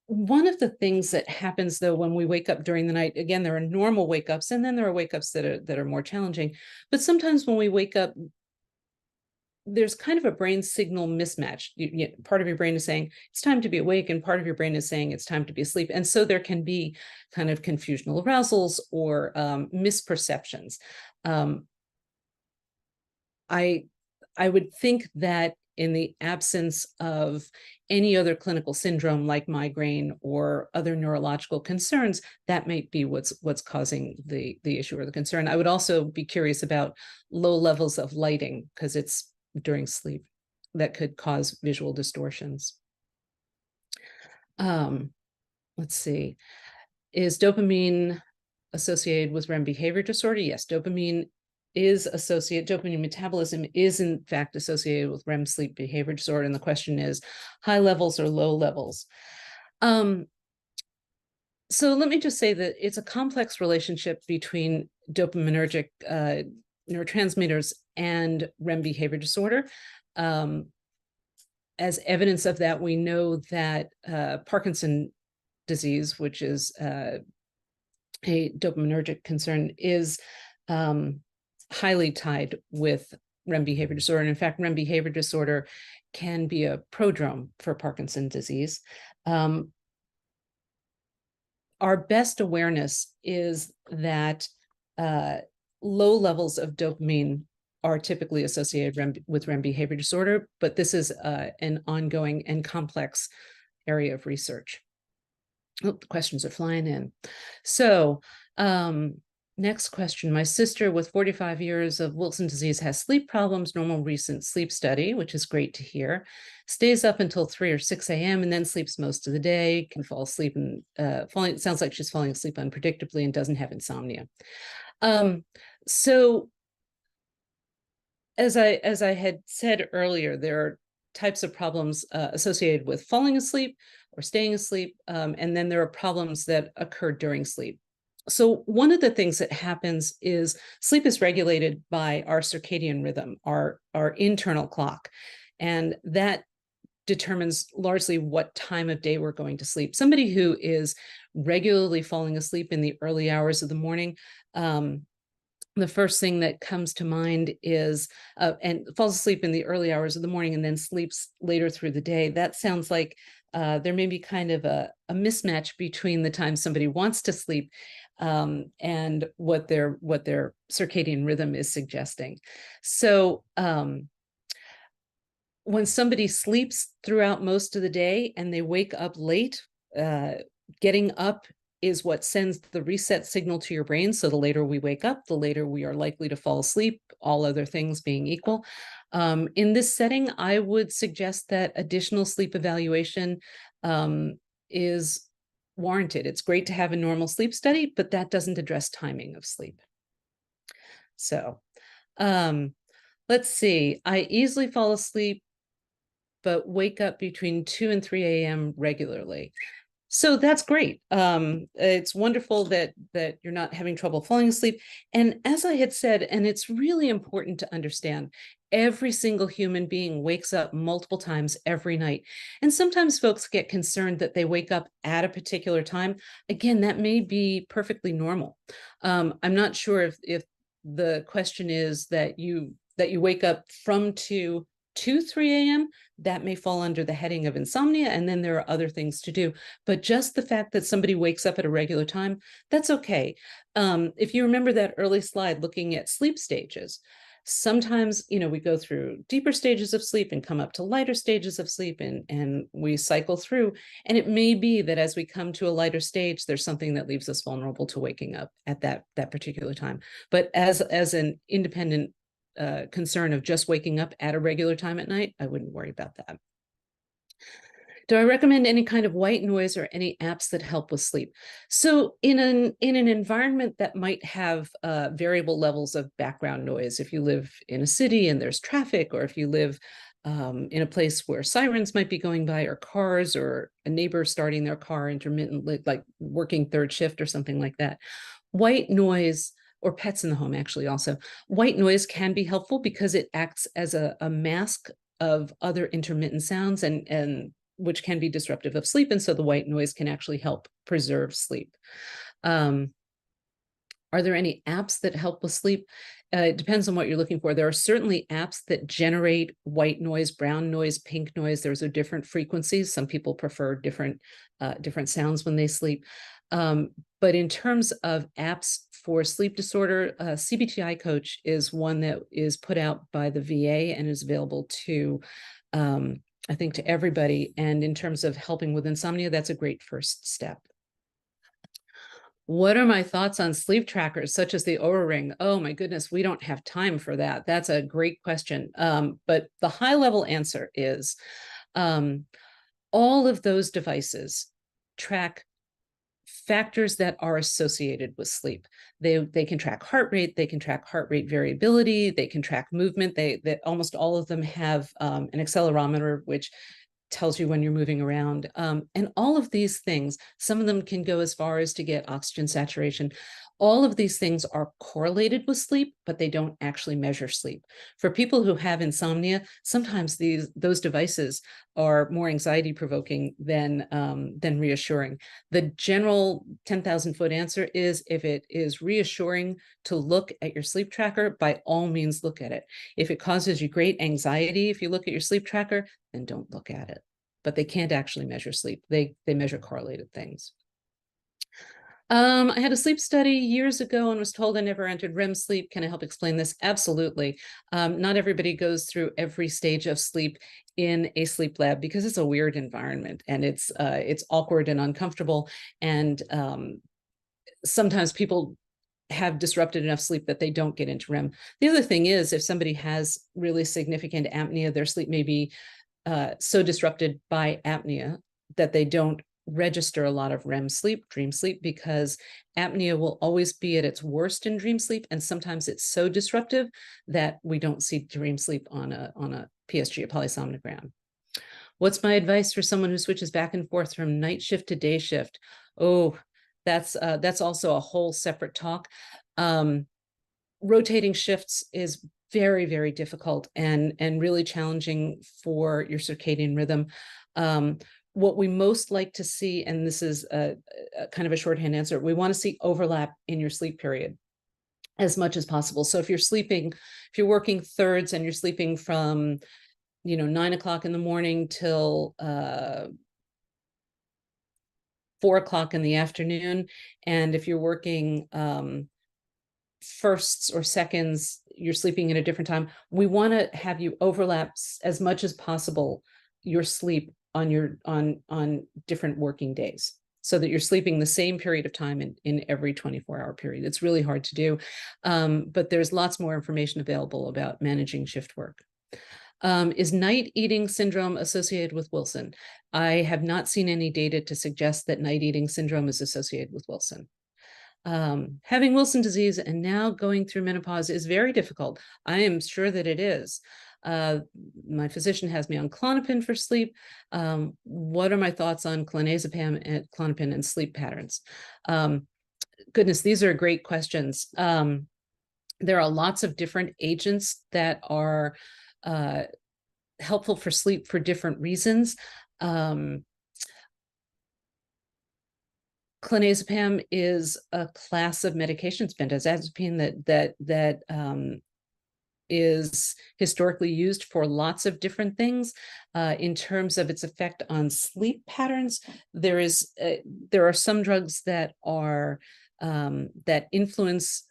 One of the things that happens, though, when we wake up during the night, again, there are normal wake ups, and then there are wake ups that are more challenging. But sometimes when we wake up, there's kind of a brain signal mismatch. Part of your brain is saying it's time to be awake, and part of your brain is saying it's time to be asleep. And so there can be kind of confusional arousals or misperceptions. I would think that in the absence of any other clinical syndrome like migraine or other neurological concerns, that might be what's causing the issue or the concern. I would also be curious about low levels of lighting, because it's during sleep that could cause visual distortions. Let's see. Is dopamine associated with REM behavior disorder? Yes, dopamine metabolism is in fact associated with REM sleep behavior disorder. And the question is high levels or low levels. So let me just say that it's a complex relationship between dopaminergic neurotransmitters and REM behavior disorder. As evidence of that, we know that Parkinson's disease, which is a dopaminergic concern, is highly tied with REM behavior disorder. And in fact, REM behavior disorder can be a prodrome for Parkinson's disease. Our best awareness is that low levels of dopamine are typically associated with REM behavior disorder, but this is an ongoing and complex area of research. Oh, the questions are flying in. So next question. My sister with 45 years of Wilson disease has sleep problems, normal recent sleep study, which is great to hear. Stays up until 3 or 6 a.m. and then sleeps most of the day, can fall asleep and it sounds like she's falling asleep unpredictably and doesn't have insomnia. So as I had said earlier, there are types of problems associated with falling asleep or staying asleep, and then there are problems that occur during sleep. So one of the things that happens is sleep is regulated by our circadian rhythm, our internal clock, and that determines largely what time of day we're going to sleep. Somebody who is regularly falling asleep in the early hours of the morning, the first thing that comes to mind is, and falls asleep in the early hours of the morning and then sleeps later through the day. That sounds like there may be kind of a mismatch between the time somebody wants to sleep and what their circadian rhythm is suggesting. So when somebody sleeps throughout most of the day and they wake up late, getting up is what sends the reset signal to your brain. So the later we wake up, the later we are likely to fall asleep, all other things being equal. In this setting, I would suggest that additional sleep evaluation is warranted. It's great to have a normal sleep study, but that doesn't address timing of sleep. So let's see. I easily fall asleep, but wake up between 2 and 3 a.m. regularly. So that's great. It's wonderful that you're not having trouble falling asleep. And as I had said, and it's really important to understand, every single human being wakes up multiple times every night. And sometimes folks get concerned that they wake up at a particular time. Again, that may be perfectly normal. I'm not sure if the question is that you wake up from 2 to 3 a.m., that may fall under the heading of insomnia, and then there are other things to do. But just the fact that somebody wakes up at a regular time, that's okay. If you remember that early slide looking at sleep stages, Sometimes, we go through deeper stages of sleep and come up to lighter stages of sleep, and we cycle through. And it may be that as we come to a lighter stage, there's something that leaves us vulnerable to waking up at that particular time. But as an independent concern of just waking up at a regular time at night, I wouldn't worry about that. Do I recommend any kind of white noise or any apps that help with sleep? So in an environment that might have variable levels of background noise, if you live in a city and there's traffic, or if you live in a place where sirens might be going by, or cars, or a neighbor starting their car intermittently, like working third shift or something like that, white noise, or pets in the home actually also, white noise can be helpful because it acts as a mask of other intermittent sounds, and which can be disruptive of sleep. And so the white noise can actually help preserve sleep. Are there any apps that help with sleep? It depends on what you're looking for. There are certainly apps that generate white noise, brown noise, pink noise. Those are different frequencies. Some people prefer different sounds when they sleep. But in terms of apps for sleep disorder, CBTI Coach is one that is put out by the VA and is available to I think to everybody. And in terms of helping with insomnia, that's a great first step. What are my thoughts on sleep trackers such as the Oura Ring? Oh my goodness, we don't have time for that. That's a great question. But the high level answer is all of those devices track factors that are associated with sleep. They can track heart rate, they can track heart rate variability, they can track movement. They almost all of them have an accelerometer, which tells you when you're moving around. And all of these things, some of them can go as far as to get oxygen saturation. All of these things are correlated with sleep, but they don't actually measure sleep. For people who have insomnia, sometimes those devices are more anxiety provoking than reassuring. The general 10,000-foot answer is, if it is reassuring to look at your sleep tracker, by all means look at it. If it causes you great anxiety, if you look at your sleep tracker, then don't look at it. But they can't actually measure sleep. They measure correlated things. I had a sleep study years ago and was told I never entered REM sleep. Can I help explain this? Absolutely. Not everybody goes through every stage of sleep in a sleep lab because it's a weird environment, and it's awkward and uncomfortable. And sometimes people have disrupted enough sleep that they don't get into REM. The other thing is, if somebody has really significant apnea, their sleep may be so disrupted by apnea that they don't register a lot of REM sleep, dream sleep, because apnea will always be at its worst in dream sleep, and sometimes it's so disruptive that we don't see dream sleep on a PSG, a polysomnogram. What's my advice for someone who switches back and forth from night shift to day shift? Oh, that's also a whole separate talk. Rotating shifts is very, very difficult and really challenging for your circadian rhythm. What we most like to see, and this is a kind of a shorthand answer, we want to see overlap in your sleep period as much as possible. So if you're working thirds and you're sleeping from 9 o'clock in the morning till 4 o'clock in the afternoon, and if you're working firsts or seconds, you're sleeping at a different time, we want to have you overlap as much as possible your sleep on different working days, so that you're sleeping the same period of time in every 24-hour period. It's really hard to do, but there's lots more information available about managing shift work. Is night eating syndrome associated with Wilson? I have not seen any data to suggest that night eating syndrome is associated with Wilson. Having Wilson disease and now going through menopause is very difficult. I am sure that it is. My physician has me on Klonopin for sleep. What are my thoughts on clonazepam and Klonopin and sleep patterns? Goodness, these are great questions. There are lots of different agents that are helpful for sleep for different reasons. Clonazepam is a class of medications, benzodiazepine, that is historically used for lots of different things. In terms of its effect on sleep patterns, there are some drugs that are that influence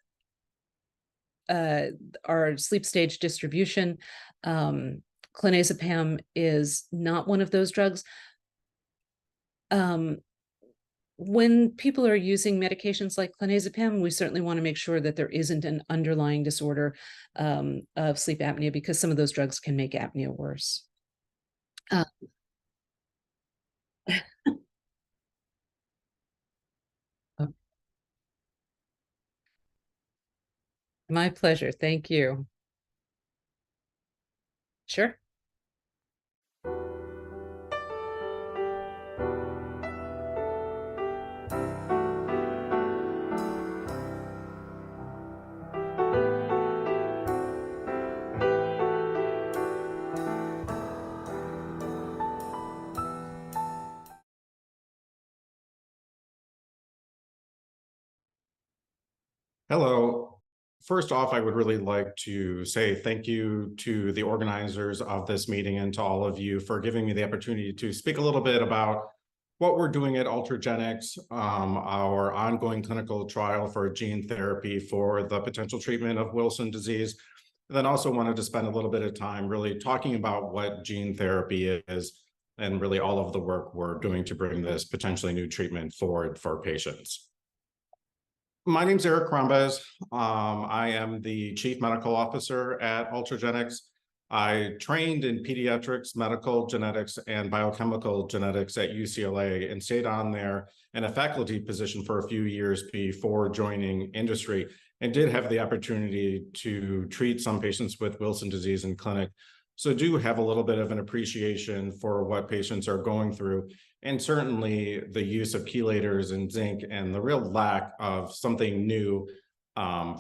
our sleep stage distribution. Clonazepam is not one of those drugs. When people are using medications like clonazepam, we certainly want to make sure that there isn't an underlying disorder of sleep apnea, because some of those drugs can make apnea worse. My pleasure. Thank you. Sure. Hello. First off, I would really like to say thank you to the organizers of this meeting and to all of you for giving me the opportunity to speak a little bit about what we're doing at Ultragenyx, our ongoing clinical trial for gene therapy for the potential treatment of Wilson disease. And then also wanted to spend a little bit of time really talking about what gene therapy is and really all of the work we're doing to bring this potentially new treatment forward for patients. My name's Eric Crombez. I am the Chief Medical Officer at Ultragenyx. I trained in pediatrics, medical genetics, and biochemical genetics at UCLA and stayed on there in a faculty position for a few years before joining industry, and did have the opportunity to treat some patients with Wilson disease in clinic. So do have a little bit of an appreciation for what patients are going through, and certainly the use of chelators and zinc and the real lack of something new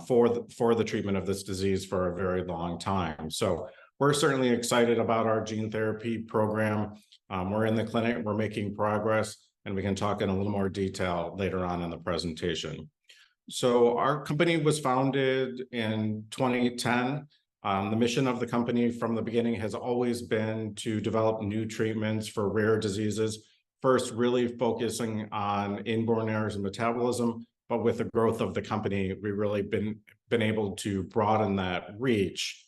for the treatment of this disease for a very long time. So we're certainly excited about our gene therapy program. We're in the clinic, we're making progress, and we can talk in a little more detail later on in the presentation. So our company was founded in 2010. The mission of the company from the beginning has always been to develop new treatments for rare diseases, first really focusing on inborn errors in metabolism, but with the growth of the company, we've really been able to broaden that reach.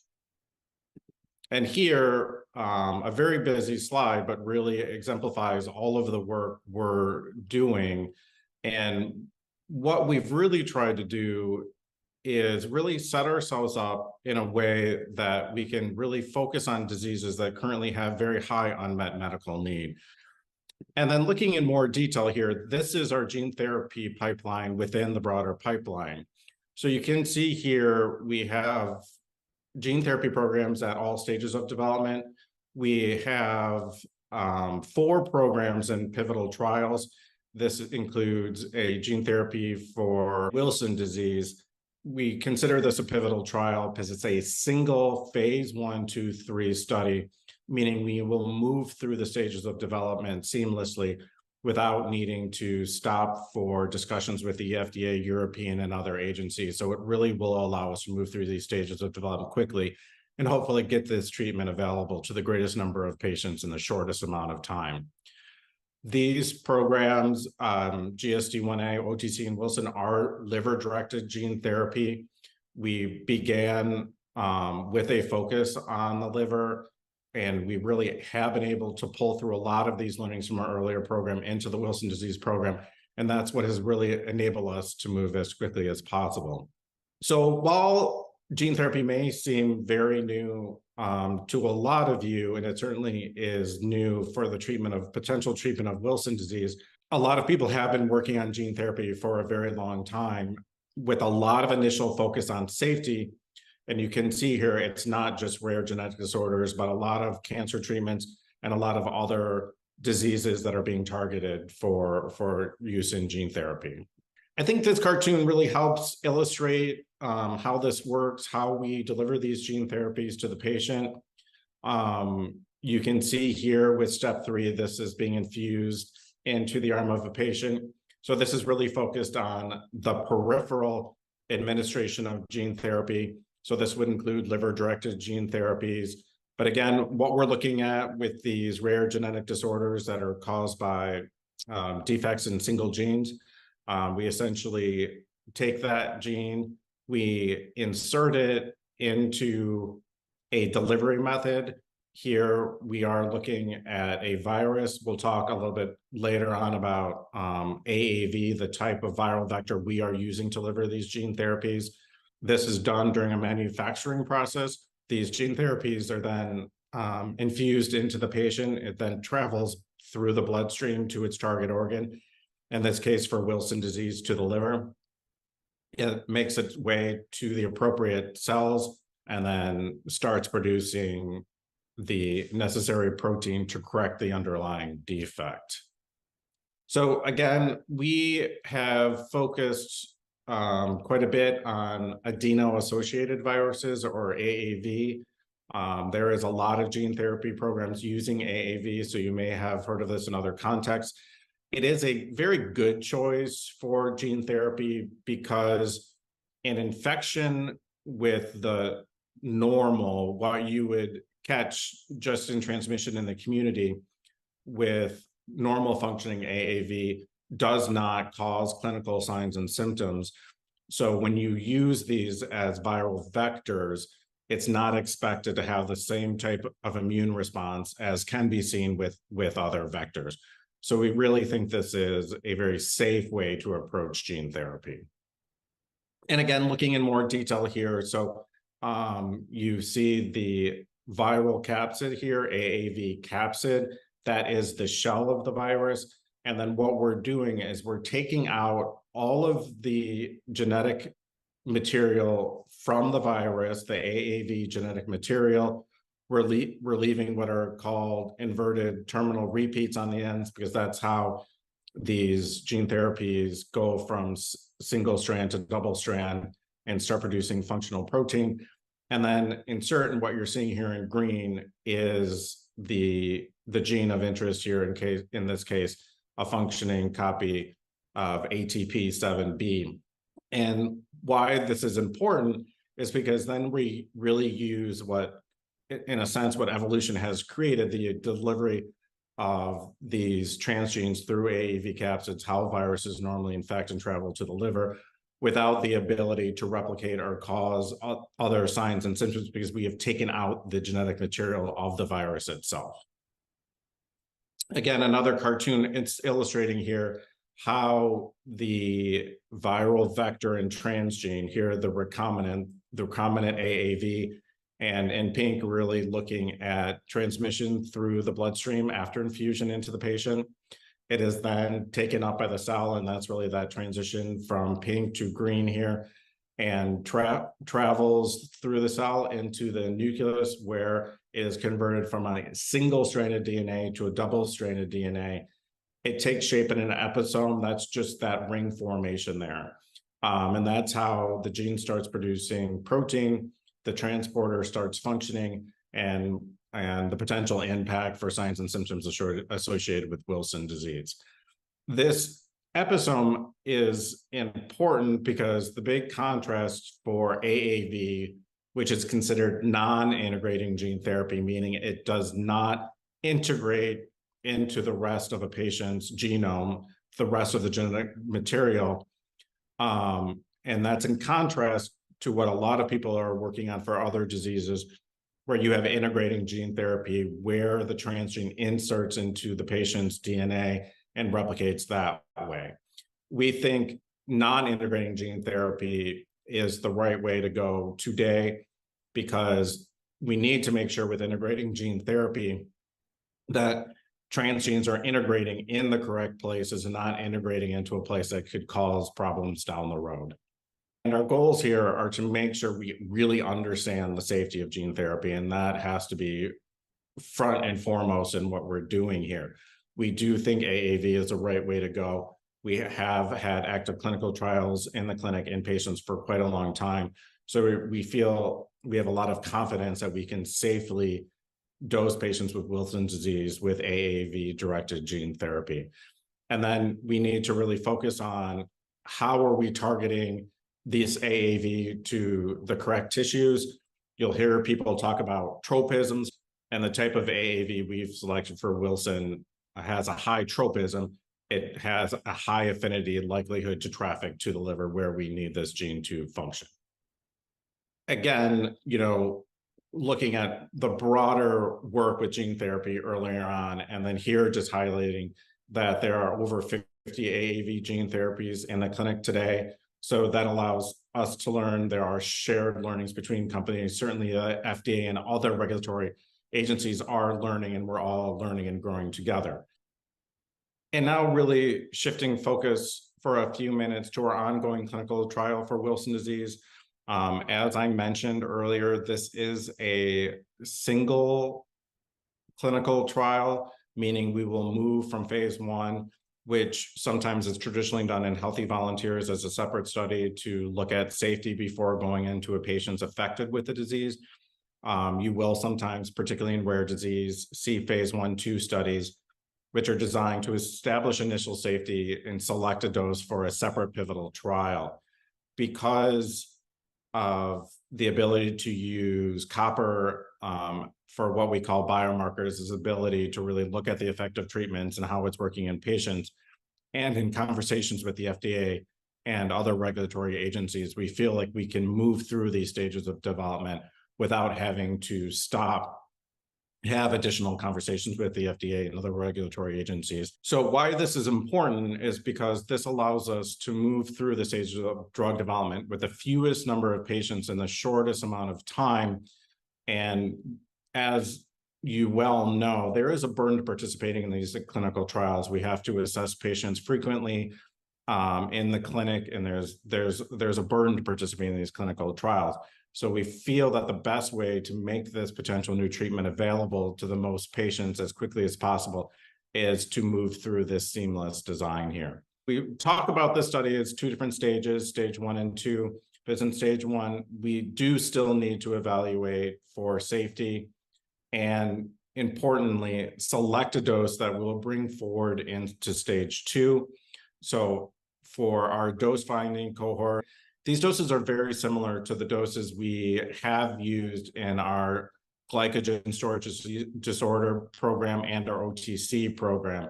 And here, a very busy slide, but really exemplifies all of the work we're doing. And what we've really tried to do is really set ourselves up in a way that we can really focus on diseases that currently have very high unmet medical need. And then looking in more detail here, this is our gene therapy pipeline within the broader pipeline. So you can see here, we have gene therapy programs at all stages of development. We have 4 programs in pivotal trials. This includes a gene therapy for Wilson disease. We consider this a pivotal trial because it's a single phase 1, 2, 3 study, meaning we will move through the stages of development seamlessly without needing to stop for discussions with the FDA, European, and other agencies. So it really will allow us to move through these stages of development quickly and hopefully get this treatment available to the greatest number of patients in the shortest amount of time. These programs, GSD1A, OTC, and Wilson, are liver-directed gene therapy. We began with a focus on the liver, and we really have been able to pull through a lot of these learnings from our earlier program into the Wilson disease program, and that's what has really enabled us to move as quickly as possible. So while gene therapy may seem very new to a lot of you, and it certainly is new for the potential treatment of Wilson disease, a lot of people have been working on gene therapy for a very long time with a lot of initial focus on safety. And you can see here, it's not just rare genetic disorders, but a lot of cancer treatments and a lot of other diseases that are being targeted for use in gene therapy. I think this cartoon really helps illustrate how this works, how we deliver these gene therapies to the patient. You can see here with step 3, this is being infused into the arm of a patient. So this is really focused on the peripheral administration of gene therapy. So this would include liver-directed gene therapies. But again, what we're looking at with these rare genetic disorders that are caused by defects in single genes, we essentially take that gene, we insert it into a delivery method. Here we are looking at a virus. We'll talk a little bit later on about AAV, the type of viral vector we are using to deliver these gene therapies. This is done during a manufacturing process. These gene therapies are then infused into the patient. It then travels through the bloodstream to its target organ. In this case, for Wilson disease, to the liver. It makes its way to the appropriate cells and then starts producing the necessary protein to correct the underlying defect. So again, we have focused quite a bit on adeno-associated viruses, or AAV. There is a lot of gene therapy programs using AAV, so you may have heard of this in other contexts. It is a very good choice for gene therapy because an infection with the normal, what you would catch just in transmission in the community with normal functioning AAV, does not cause clinical signs and symptoms. So when you use these as viral vectors, it's not expected to have the same type of immune response as can be seen with other vectors. So we really think this is a very safe way to approach gene therapy. And again, looking in more detail here, so you see the viral capsid here, AAV capsid, that is the shell of the virus. And then what we're doing is we're taking out all of the genetic material from the virus, the AAV genetic material. We're leaving what are called inverted terminal repeats on the ends, because that's how these gene therapies go from single strand to double strand and start producing functional protein. And then insert, and what you're seeing here in green is the gene of interest here, in this case, a functioning copy of ATP7B. And why this is important is because then we really use what, in a sense, what evolution has created, the delivery of these transgenes through AAV capsids, how viruses normally infect and travel to the liver, without the ability to replicate or cause other signs and symptoms, because we have taken out the genetic material of the virus itself. Again, another cartoon, it's illustrating here how the viral vector and transgene, here the recombinant AAV, and in pink, really looking at transmission through the bloodstream after infusion into the patient. It is then taken up by the cell, and that's really that transition from pink to green here, and travels through the cell into the nucleus, where it is converted from a single-stranded DNA to a double-stranded DNA. It takes shape in an episome. That's just that ring formation there. And that's how the gene starts producing protein, the transporter starts functioning, and the potential impact for signs and symptoms associated with Wilson disease. This episome is important because the big contrast for AAV, which is considered non-integrating gene therapy, meaning it does not integrate into the rest of a patient's genome, the rest of the genetic material. And that's in contrast to what a lot of people are working on for other diseases, where you have integrating gene therapy, where the transgene inserts into the patient's DNA and replicates that way. We think non-integrating gene therapy is the right way to go today, because we need to make sure with integrating gene therapy that transgenes are integrating in the correct places and not integrating into a place that could cause problems down the road. And our goals here are to make sure we really understand the safety of gene therapy, and that has to be front and foremost in what we're doing here. We do think AAV is the right way to go. We have had active clinical trials in the clinic in patients for quite a long time. So we feel we have a lot of confidence that we can safely dose patients with Wilson's disease with AAV-directed gene therapy. And then we need to really focus on how are we targeting this AAV to the correct tissues. You'll hear people talk about tropisms, and the type of AAV we've selected for Wilson has a high tropism. It has a high affinity and likelihood to traffic to the liver, where we need this gene to function. again, looking at the broader work with gene therapy earlier on, and then here just highlighting that there are over 50 AAV gene therapies in the clinic today. So that allows us to learn. There are shared learnings between companies. Certainly the FDA and other regulatory agencies are learning, and we're all learning and growing together. And now really shifting focus for a few minutes to our ongoing clinical trial for Wilson disease. As I mentioned earlier, this is a single clinical trial, meaning we will move from phase 1, which sometimes is traditionally done in healthy volunteers as a separate study to look at safety before going into a patient's affected with the disease. You will sometimes, particularly in rare disease, see phase 1/2 studies, which are designed to establish initial safety and select a dose for a separate pivotal trial. Because of the ability to use copper for what we call biomarkers, is ability to really look at the effect of treatments and how it's working in patients. And in conversations with the FDA and other regulatory agencies, we feel like we can move through these stages of development without having to stop, have additional conversations with the FDA and other regulatory agencies. So why this is important is because this allows us to move through the stages of drug development with the fewest number of patients in the shortest amount of time. And as you well know, there is a burden to participating in these clinical trials. We have to assess patients frequently in the clinic, and there's a burden to participate in these clinical trials. So we feel that the best way to make this potential new treatment available to the most patients as quickly as possible is to move through this seamless design here. We talk about this study as 2 different stages, stage 1 and 2. Because in stage 1, we do still need to evaluate for safety and, importantly, select a dose that we'll bring forward into stage 2. So for our dose finding cohort, these doses are very similar to the doses we have used in our glycogen storage disorder program and our OTC program.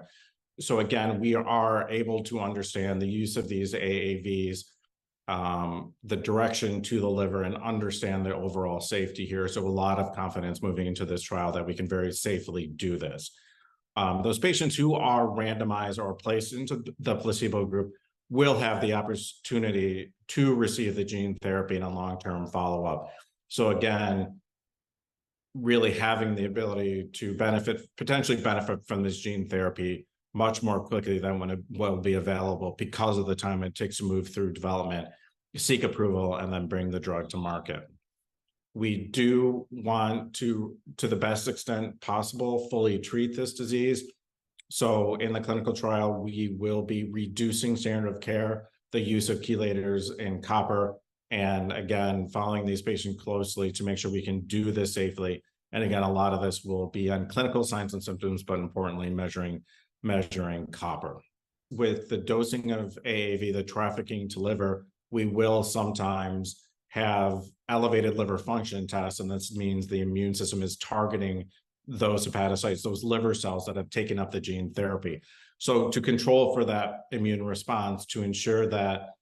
So again, we are able to understand the use of these AAVs, the direction to the liver, and understand the overall safety here. So a lot of confidence moving into this trial that we can very safely do this. Those patients who are randomized or placed into the placebo group will have the opportunity to receive the gene therapy in a long-term follow-up. So again, really having the ability to potentially benefit from this gene therapy much more quickly than when it will be available, because of the time it takes to move through development, seek approval, and then bring the drug to market. We do want to the best extent possible, fully treat this disease. So in the clinical trial, we will be reducing standard of care, the use of chelators and copper, and again, following these patients closely to make sure we can do this safely. And again, a lot of this will be on clinical signs and symptoms, but importantly, measuring copper. With the dosing of AAV, the trafficking to liver, we will sometimes have elevated liver function tests, and this means the immune system is targeting those hepatocytes, those liver cells that have taken up the gene therapy. So to control for that immune response, to ensure that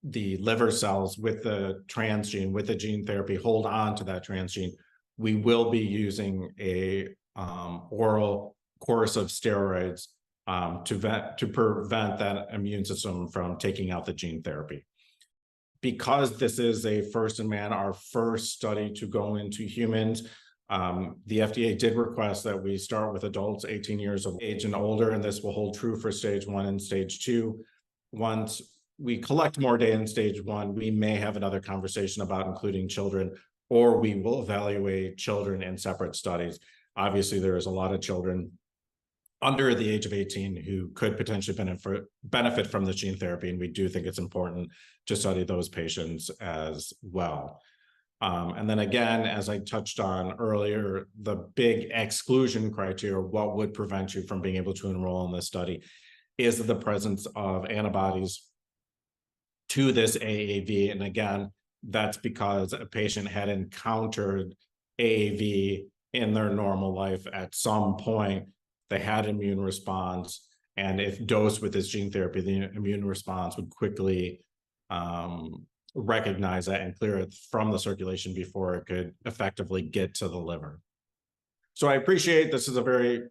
the liver cells with the transgene, with the gene therapy, hold on to that transgene, we will be using a oral course of steroids to prevent that immune system from taking out the gene therapy. Because this is a first-in-man, our first study to go into humans, the FDA did request that we start with adults 18 years of age and older, and this will hold true for stage 1 and stage 2. Once we collect more data in stage 1, we may have another conversation about including children, or we will evaluate children in separate studies. Obviously, there is a lot of children under the age of 18 who could potentially benefit from the gene therapy, and we do think it's important to study those patients as well. And then again, as I touched on earlier, the big exclusion criteria, what would prevent you from being able to enroll in this study, is the presence of antibodies to this AAV. And again, that's because a patient had encountered AAV in their normal life at some point. They had immune response, and if dosed with this gene therapy, the immune response would quickly recognize that and clear it from the circulation before it could effectively get to the liver. So I appreciate this is a very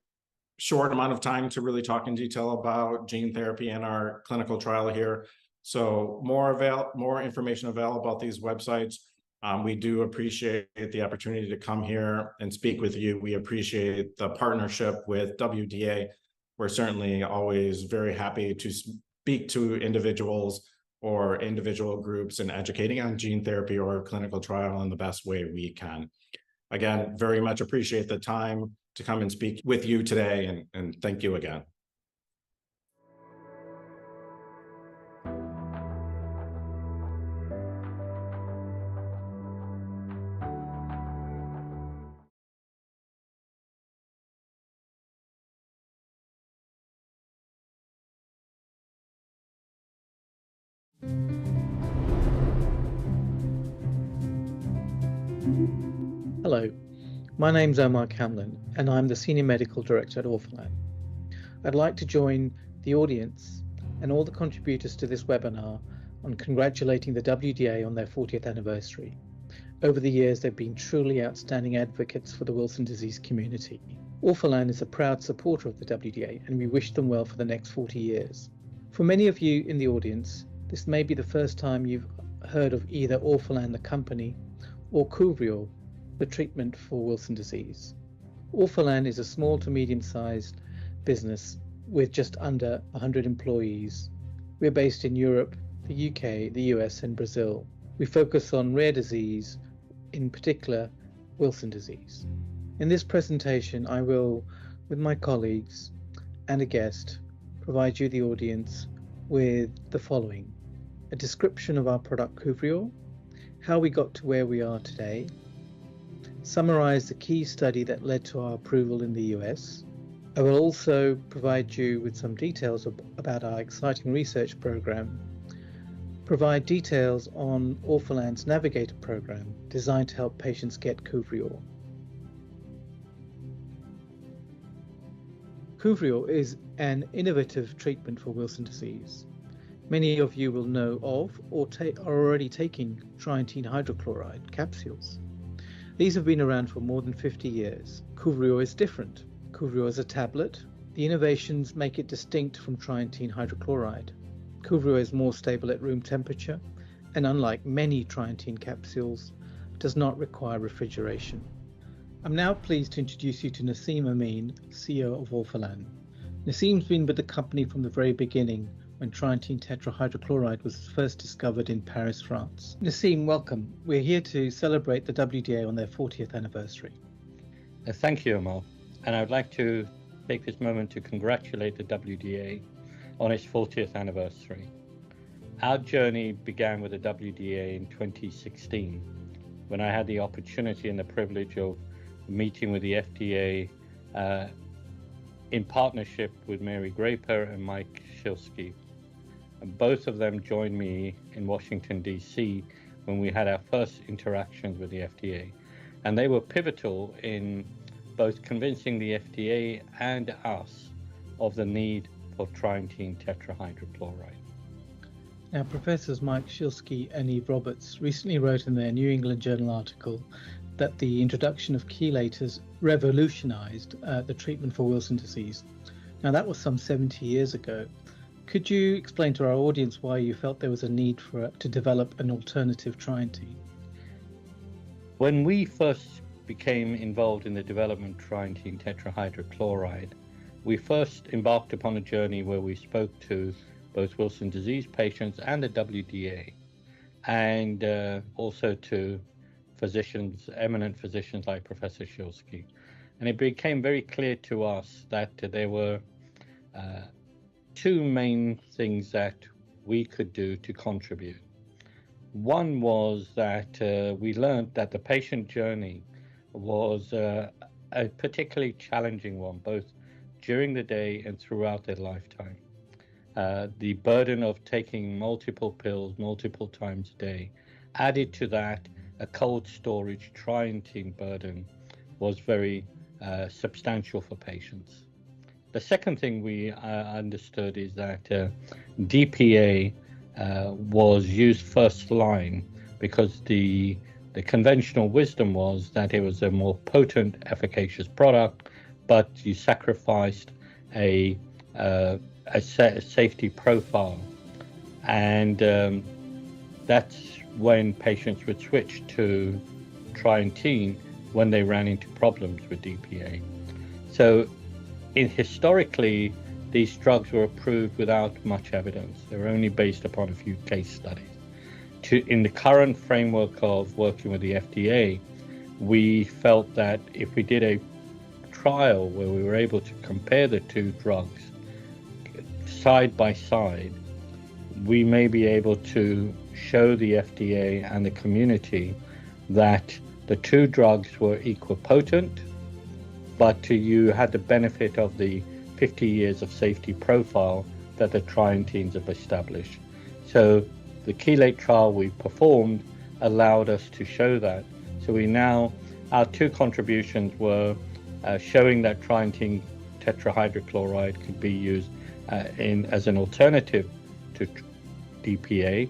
short amount of time to really talk in detail about gene therapy and our clinical trial here. So more information available about these websites. We do appreciate the opportunity to come here and speak with you. We appreciate the partnership with WDA. We're certainly always very happy to speak to individuals or individual groups and educating on gene therapy or clinical trial in the best way we can. Again, very much appreciate the time to come and speak with you today, and thank you again. Hello, my name's Omar Camlin, and I'm the Senior Medical Director at Orphan. I'd like to join the audience and all the contributors to this webinar on congratulating the WDA on their 40th anniversary. Over the years, they've been truly outstanding advocates for the Wilson disease community. Orphan is a proud supporter of the WDA, and we wish them well for the next 40 years. For many of you in the audience, this may be the first time you've heard of either Orphan the company or Couvreau, the treatment for Wilson disease. Orphan is a small to medium-sized business with just under 100 employees. We're based in Europe, the UK, the US, and Brazil. We focus on rare disease, in particular Wilson disease. In this presentation, I will, with my colleagues and a guest, provide you, the audience, with the following: a description of our product Couvreau, how we got to where we are today, summarize the key study that led to our approval in the US. I will also provide you with some details about our exciting research program, provide details on Orphan's Navigator program designed to help patients get Couvreau. Couvreau is an innovative treatment for Wilson disease. Many of you will know of or are already taking trientine hydrochloride capsules. These have been around for more than 50 years. Couvreau is different. Couvreau is a tablet. The innovations make it distinct from trientine hydrochloride. Couvreau is more stable at room temperature, and unlike many trientine capsules, does not require refrigeration. I'm now pleased to introduce you to Nassim Amin, CEO of Orphan. Nassim's been with the company from the very beginning, when trientine tetrahydrochloride was first discovered in Paris, France. Nassim, welcome. We're here to celebrate the WDA on their 40th anniversary. Thank you, Omar. And I would like to take this moment to congratulate the WDA on its 40th anniversary. Our journey began with the WDA in 2016, when I had the opportunity and the privilege of meeting with the FDA in partnership with Mary Graper and Mike Shilsky. And both of them joined me in Washington, D.C. when we had our first interactions with the FDA. And they were pivotal in both convincing the FDA and us of the need for trientine tetrahydrochloride. Now, Professors Mike Shilsky and Eve Roberts recently wrote in their New England Journal article that the introduction of chelators revolutionized the treatment for Wilson disease. Now, that was some 70 years ago. Could you explain to our audience why you felt there was a need to develop an alternative trientine? When we first became involved in the development of trientine tetrahydrochloride, we first embarked upon a journey where we spoke to both Wilson disease patients and the WDA, and also to physicians, eminent physicians like Professor Shilsky. And it became very clear to us that there were two main things that we could do to contribute. One was that we learned that the patient journey was a particularly challenging one, both during the day and throughout their lifetime. The burden of taking multiple pills multiple times a day, added to that a cold storage trientine burden, was very substantial for patients. The second thing we understood is that DPA was used first line because the conventional wisdom was that it was a more potent, efficacious product, but you sacrificed a safety profile, and that's when patients would switch to trientine when they ran into problems with DPA. So historically, these drugs were approved without much evidence. They were only based upon a few case studies. In the current framework of working with the FDA, we felt that if we did a trial where we were able to compare the two drugs side by side, we may be able to show the FDA and the community that the two drugs were equipotent, but you had the benefit of the 50 years of safety profile that the trientines have established. So the chelate trial we performed allowed us to show that. So our two contributions were showing that trientine tetrahydrochloride could be used as an alternative to DPA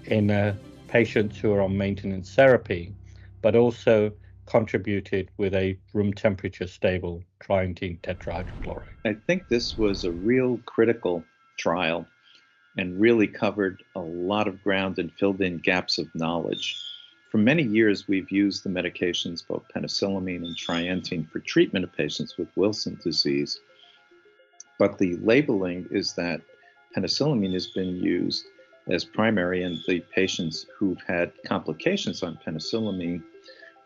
in patients who are on maintenance therapy, but also contributed with a room temperature stable trientine tetrahydrochloride. I think this was a real critical trial and really covered a lot of ground and filled in gaps of knowledge. For many years, we've used the medications, both penicillamine and trientine, for treatment of patients with Wilson disease. But the labeling is that penicillamine has been used as primary, and the patients who've had complications on penicillamine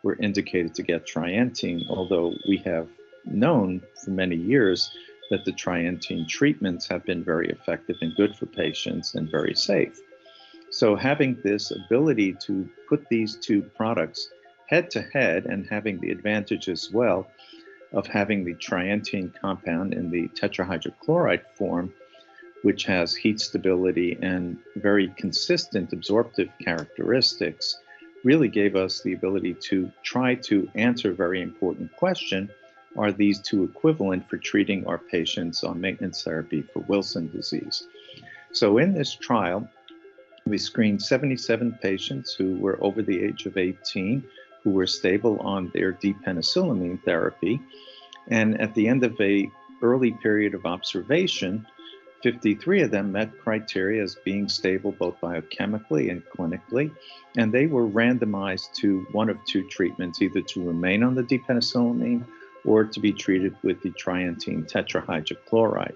were indicated to get trientine, although we have known for many years that the trientine treatments have been very effective and good for patients and very safe. So having this ability to put these two products head to head and having the advantage as well of having the trientine compound in the tetrahydrochloride form, which has heat stability and very consistent absorptive characteristics, really gave us the ability to try to answer a very important question: are these two equivalent for treating our patients on maintenance therapy for Wilson disease? So in this trial, we screened 77 patients who were over the age of 18, who were stable on their D-penicillamine therapy. And at the end of an early period of observation, 53 of them met criteria as being stable both biochemically and clinically, and they were randomized to one of two treatments, either to remain on the D-penicillamine or to be treated with the trientine tetrahydrochloride.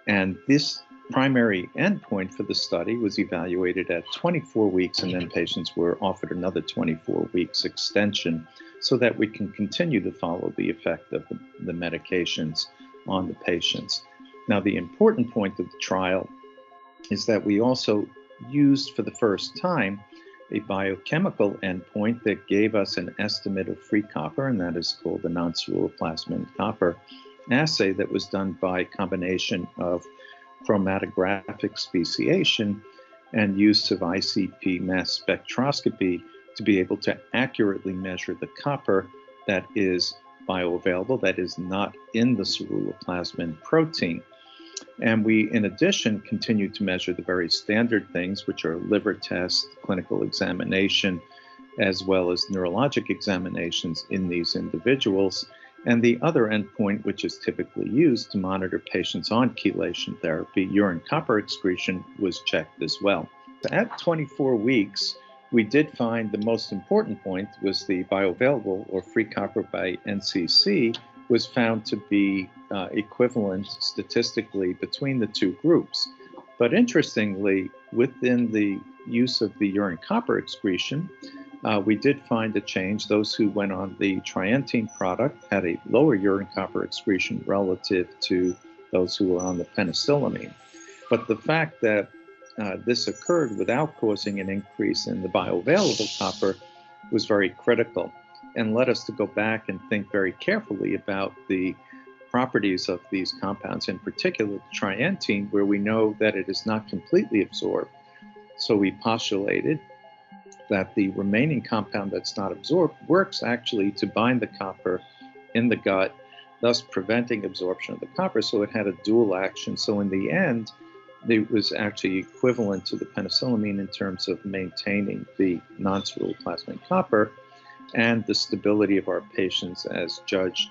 And this primary endpoint for the study was evaluated at 24 weeks, and then patients were offered another 24 weeks extension so that we can continue to follow the effect of the medications on the patients. Now, the important point of the trial is that we also used for the first time a biochemical endpoint that gave us an estimate of free copper, and that is called the non-ceruloplasmin copper assay that was done by combination of chromatographic speciation and use of ICP mass spectroscopy to be able to accurately measure the copper that is bioavailable, that is not in the ceruloplasmin protein. And we, in addition, continue to measure the very standard things, which are liver tests, clinical examination, as well as neurologic examinations in these individuals. And the other endpoint, which is typically used to monitor patients on chelation therapy, urine copper excretion, was checked as well. At 24 weeks, we did find the most important point was the bioavailable or free copper by NCC was found to be equivalent statistically between the two groups. But interestingly, within the use of the urine copper excretion, we did find a change. Those who went on the trientine product had a lower urine copper excretion relative to those who were on the penicillamine. But the fact that this occurred without causing an increase in the bioavailable copper was very critical and led us to go back and think very carefully about the properties of these compounds, in particular the trientine, where we know that it is not completely absorbed. So we postulated that the remaining compound that's not absorbed works actually to bind the copper in the gut, thus preventing absorption of the copper. So it had a dual action. So in the end, it was actually equivalent to the penicillamine in terms of maintaining the non-ceruloplasmin copper and the stability of our patients as judged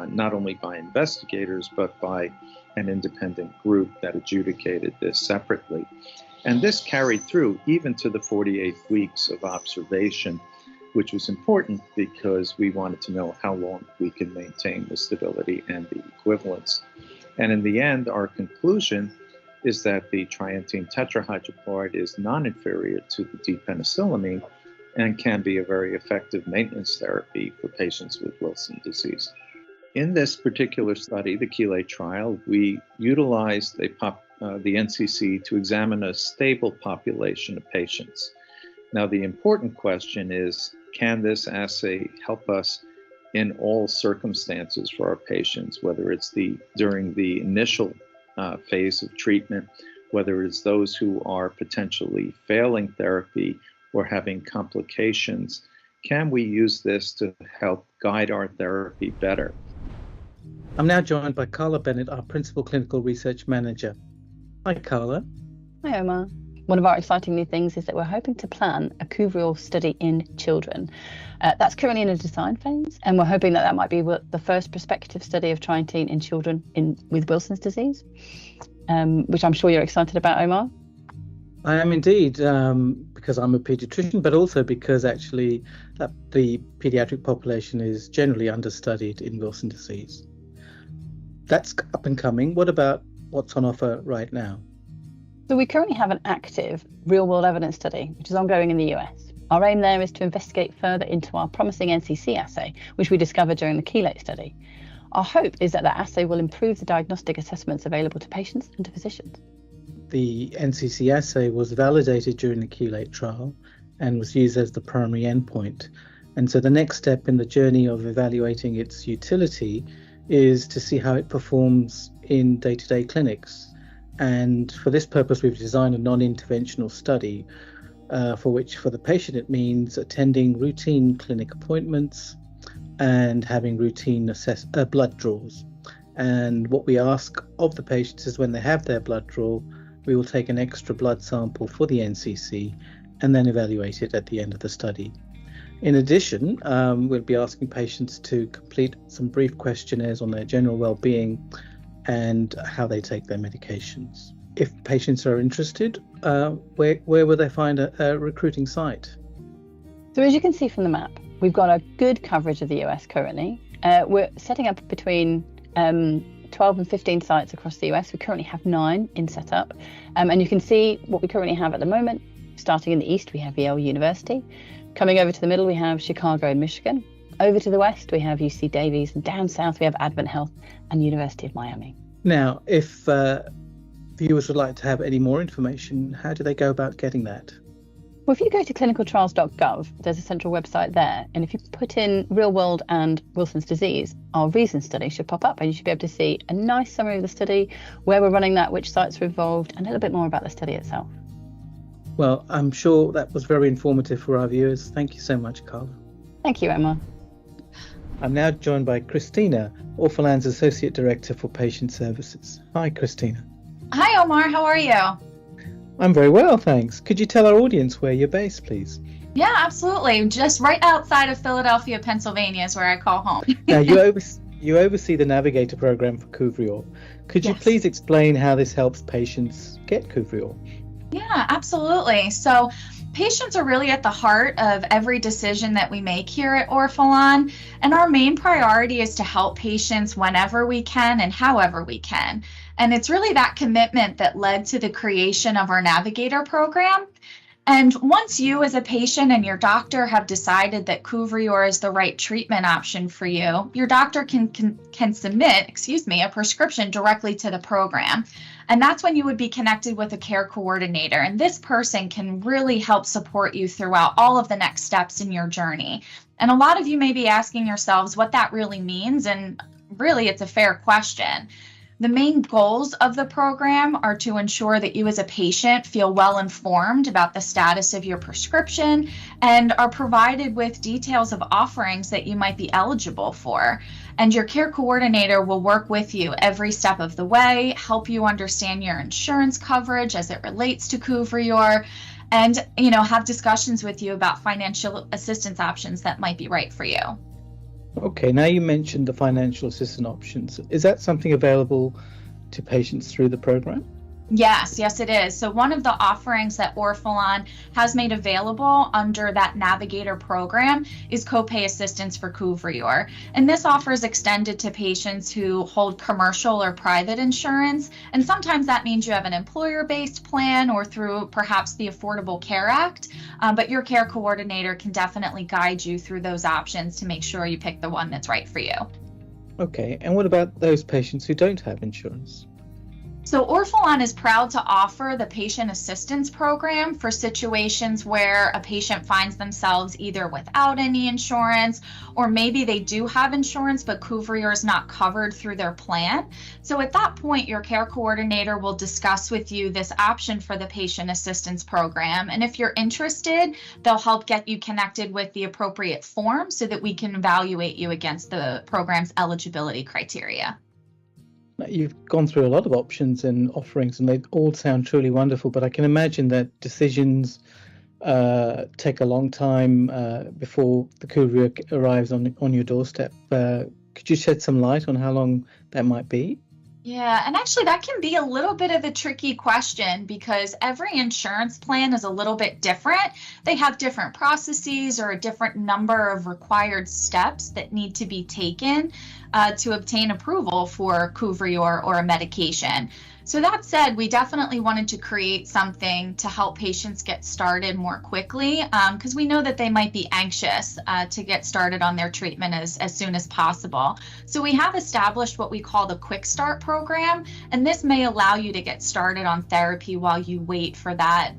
not only by investigators but by an independent group that adjudicated this separately. And this carried through even to the 48 weeks of observation, which was important because we wanted to know how long we can maintain the stability and the equivalence. And in the end, our conclusion is that the trientine tetrahydrochloride is non-inferior to the D-penicillamine and can be a very effective maintenance therapy for patients with Wilson disease. In this particular study, the Chelate trial, we utilized the NCC to examine a stable population of patients. Now, the important question is, can this assay help us in all circumstances for our patients, whether it's during the initial phase of treatment, whether it's those who are potentially failing therapy or having complications? Can we use this to help guide our therapy better? I'm now joined by Carla Bennett, our Principal Clinical Research Manager. Hi, Carla. Hi, Omar. One of our exciting new things is that we're hoping to plan a Couvreur study in children. That's currently in a design phase, and we're hoping that might be the first prospective study of trientine in children with Wilson's disease, which I'm sure you're excited about, Omar. I am indeed, because I'm a pediatrician, but also because actually the pediatric population is generally understudied in Wilson disease. That's up and coming. What about what's on offer right now? So we currently have an active real-world evidence study, which is ongoing in the US. Our aim there is to investigate further into our promising NCC assay, which we discovered during the Chelate study. Our hope is that assay will improve the diagnostic assessments available to patients and to physicians. The NCC assay was validated during the Chelate trial and was used as the primary endpoint. And so the next step in the journey of evaluating its utility is to see how it performs in day-to-day clinics. And for this purpose, we've designed a non-interventional study for which, for the patient, it means attending routine clinic appointments and having routine blood draws. And what we ask of the patients is when they have their blood draw, we will take an extra blood sample for the NCC and then evaluate it at the end of the study. In addition, we'll be asking patients to complete some brief questionnaires on their general well-being and how they take their medications. If patients are interested, where will they find a recruiting site? So as you can see from the map, we've got a good coverage of the US currently. We're setting up between 12 and 15 sites across the US. We currently have 9 in setup. And you can see what we currently have at the moment. Starting in the east, we have Yale University. Coming over to the middle, we have Chicago and Michigan. Over to the west, we have UC Davies. And down south, we have Advent Health and University of Miami. Now, if viewers would like to have any more information, how do they go about getting that? Well, if you go to clinicaltrials.gov, there's a central website there. And if you put in real world and Wilson's disease, our Reason study should pop up and you should be able to see a nice summary of the study, where we're running that, which sites are involved, and a little bit more about the study itself. Well, I'm sure that was very informative for our viewers. Thank you so much, Carla. Thank you, Emma. I'm now joined by Christina, Orphan's Associate Director for Patient Services. Hi, Christina. Hi, Omar. How are you? I'm very well, thanks. Could you tell our audience where you're based, please? Yeah, absolutely. Just right outside of Philadelphia, Pennsylvania is where I call home. Now, you oversee the Navigator program for Couvreur. Could you please explain how this helps patients get Couvreur? Yeah, absolutely. So patients are really at the heart of every decision that we make here at Orphan, and our main priority is to help patients whenever we can and however we can. And it's really that commitment that led to the creation of our Navigator program. And once you as a patient and your doctor have decided that Couvreur is the right treatment option for you, your doctor can submit, a prescription directly to the program. And that's when you would be connected with a care coordinator. And this person can really help support you throughout all of the next steps in your journey. And a lot of you may be asking yourselves what that really means. And really, it's a fair question. The main goals of the program are to ensure that you as a patient feel well informed about the status of your prescription and are provided with details of offerings that you might be eligible for. And your care coordinator will work with you every step of the way, help you understand your insurance coverage as it relates to Couvrior, and have discussions with you about financial assistance options that might be right for you. Okay, now you mentioned the financial assistance options. Is that something available to patients through the program? Yes, it is. So one of the offerings that Orphan has made available under that Navigator program is copay assistance for Couvrior. And this offer is extended to patients who hold commercial or private insurance. And sometimes that means you have an employer-based plan or through perhaps the Affordable Care Act. But your care coordinator can definitely guide you through those options to make sure you pick the one that's right for you. Okay, and what about those patients who don't have insurance? So Orphan is proud to offer the patient assistance program for situations where a patient finds themselves either without any insurance, or maybe they do have insurance, but Couvrior is not covered through their plan. So at that point, your care coordinator will discuss with you this option for the patient assistance program. And if you're interested, they'll help get you connected with the appropriate form so that we can evaluate you against the program's eligibility criteria. You've gone through a lot of options and offerings, and they all sound truly wonderful, but I can imagine that decisions take a long time before the Couvrior arrives on your doorstep. Could you shed some light on how long that might be? Yeah, and actually that can be a little bit of a tricky question because every insurance plan is a little bit different. They have different processes or a different number of required steps that need to be taken to obtain approval for Couvrior or a medication. So that said, we definitely wanted to create something to help patients get started more quickly because we know that they might be anxious to get started on their treatment as soon as possible. So we have established what we call the Quick Start program, and this may allow you to get started on therapy while you wait for that,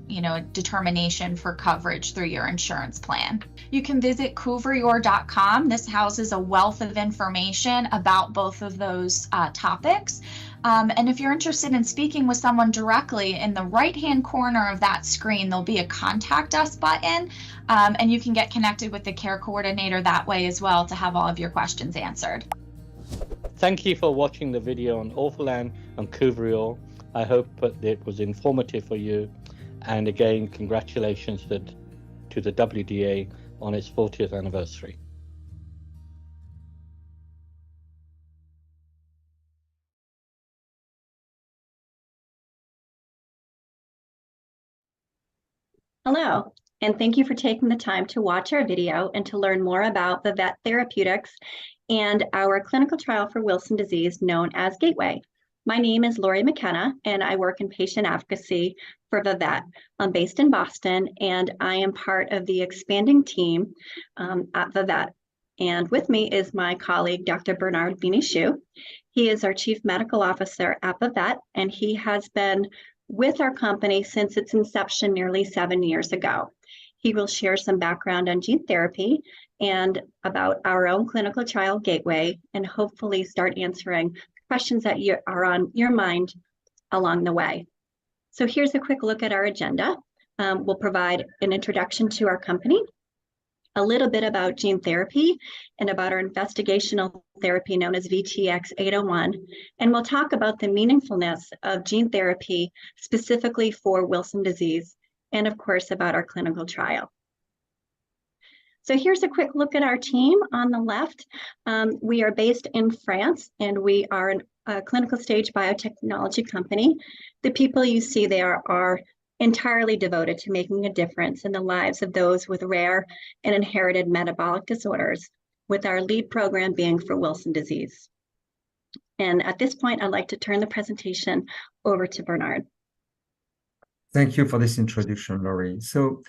determination for coverage through your insurance plan. You can visit Couvrior.com. This houses a wealth of information about both of those topics. And if you're interested in speaking with someone directly, in the right-hand corner of that screen, there'll be a Contact Us button, and you can get connected with the care coordinator that way as well to have all of your questions answered. Thank you for watching the video on Orphan and Couvrior. I hope that it was informative for you. And again, congratulations to the WDA on its 40th anniversary. Hello, and thank you for taking the time to watch our video and to learn more about Vivet Therapeutics and our clinical trial for Wilson disease known as Gateway. My name is Lori McKenna, and I work in patient advocacy for Vivet. I'm based in Boston, and I am part of the expanding team at Vivet. And with me is my colleague, Dr. Bernard Binichou. He is our Chief Medical Officer at Vivet, and he has been with our company since its inception nearly 7 years ago. He will share some background on gene therapy and about our own clinical trial Gateway, and hopefully start answering questions that are on your mind along the way. So here's a quick look at our agenda. We'll provide an introduction to our company, a little bit about gene therapy and about our investigational therapy known as VTX-801. And we'll talk about the meaningfulness of gene therapy specifically for Wilson disease, and of course about our clinical trial. So here's a quick look at our team on the left. We are based in France, and we are a clinical stage biotechnology company. The people you see there are entirely devoted to making a difference in the lives of those with rare and inherited metabolic disorders, with our lead program being for Wilson disease. And at this point, I'd like to turn the presentation over to Bernard. Thank you for this introduction, Laurie. So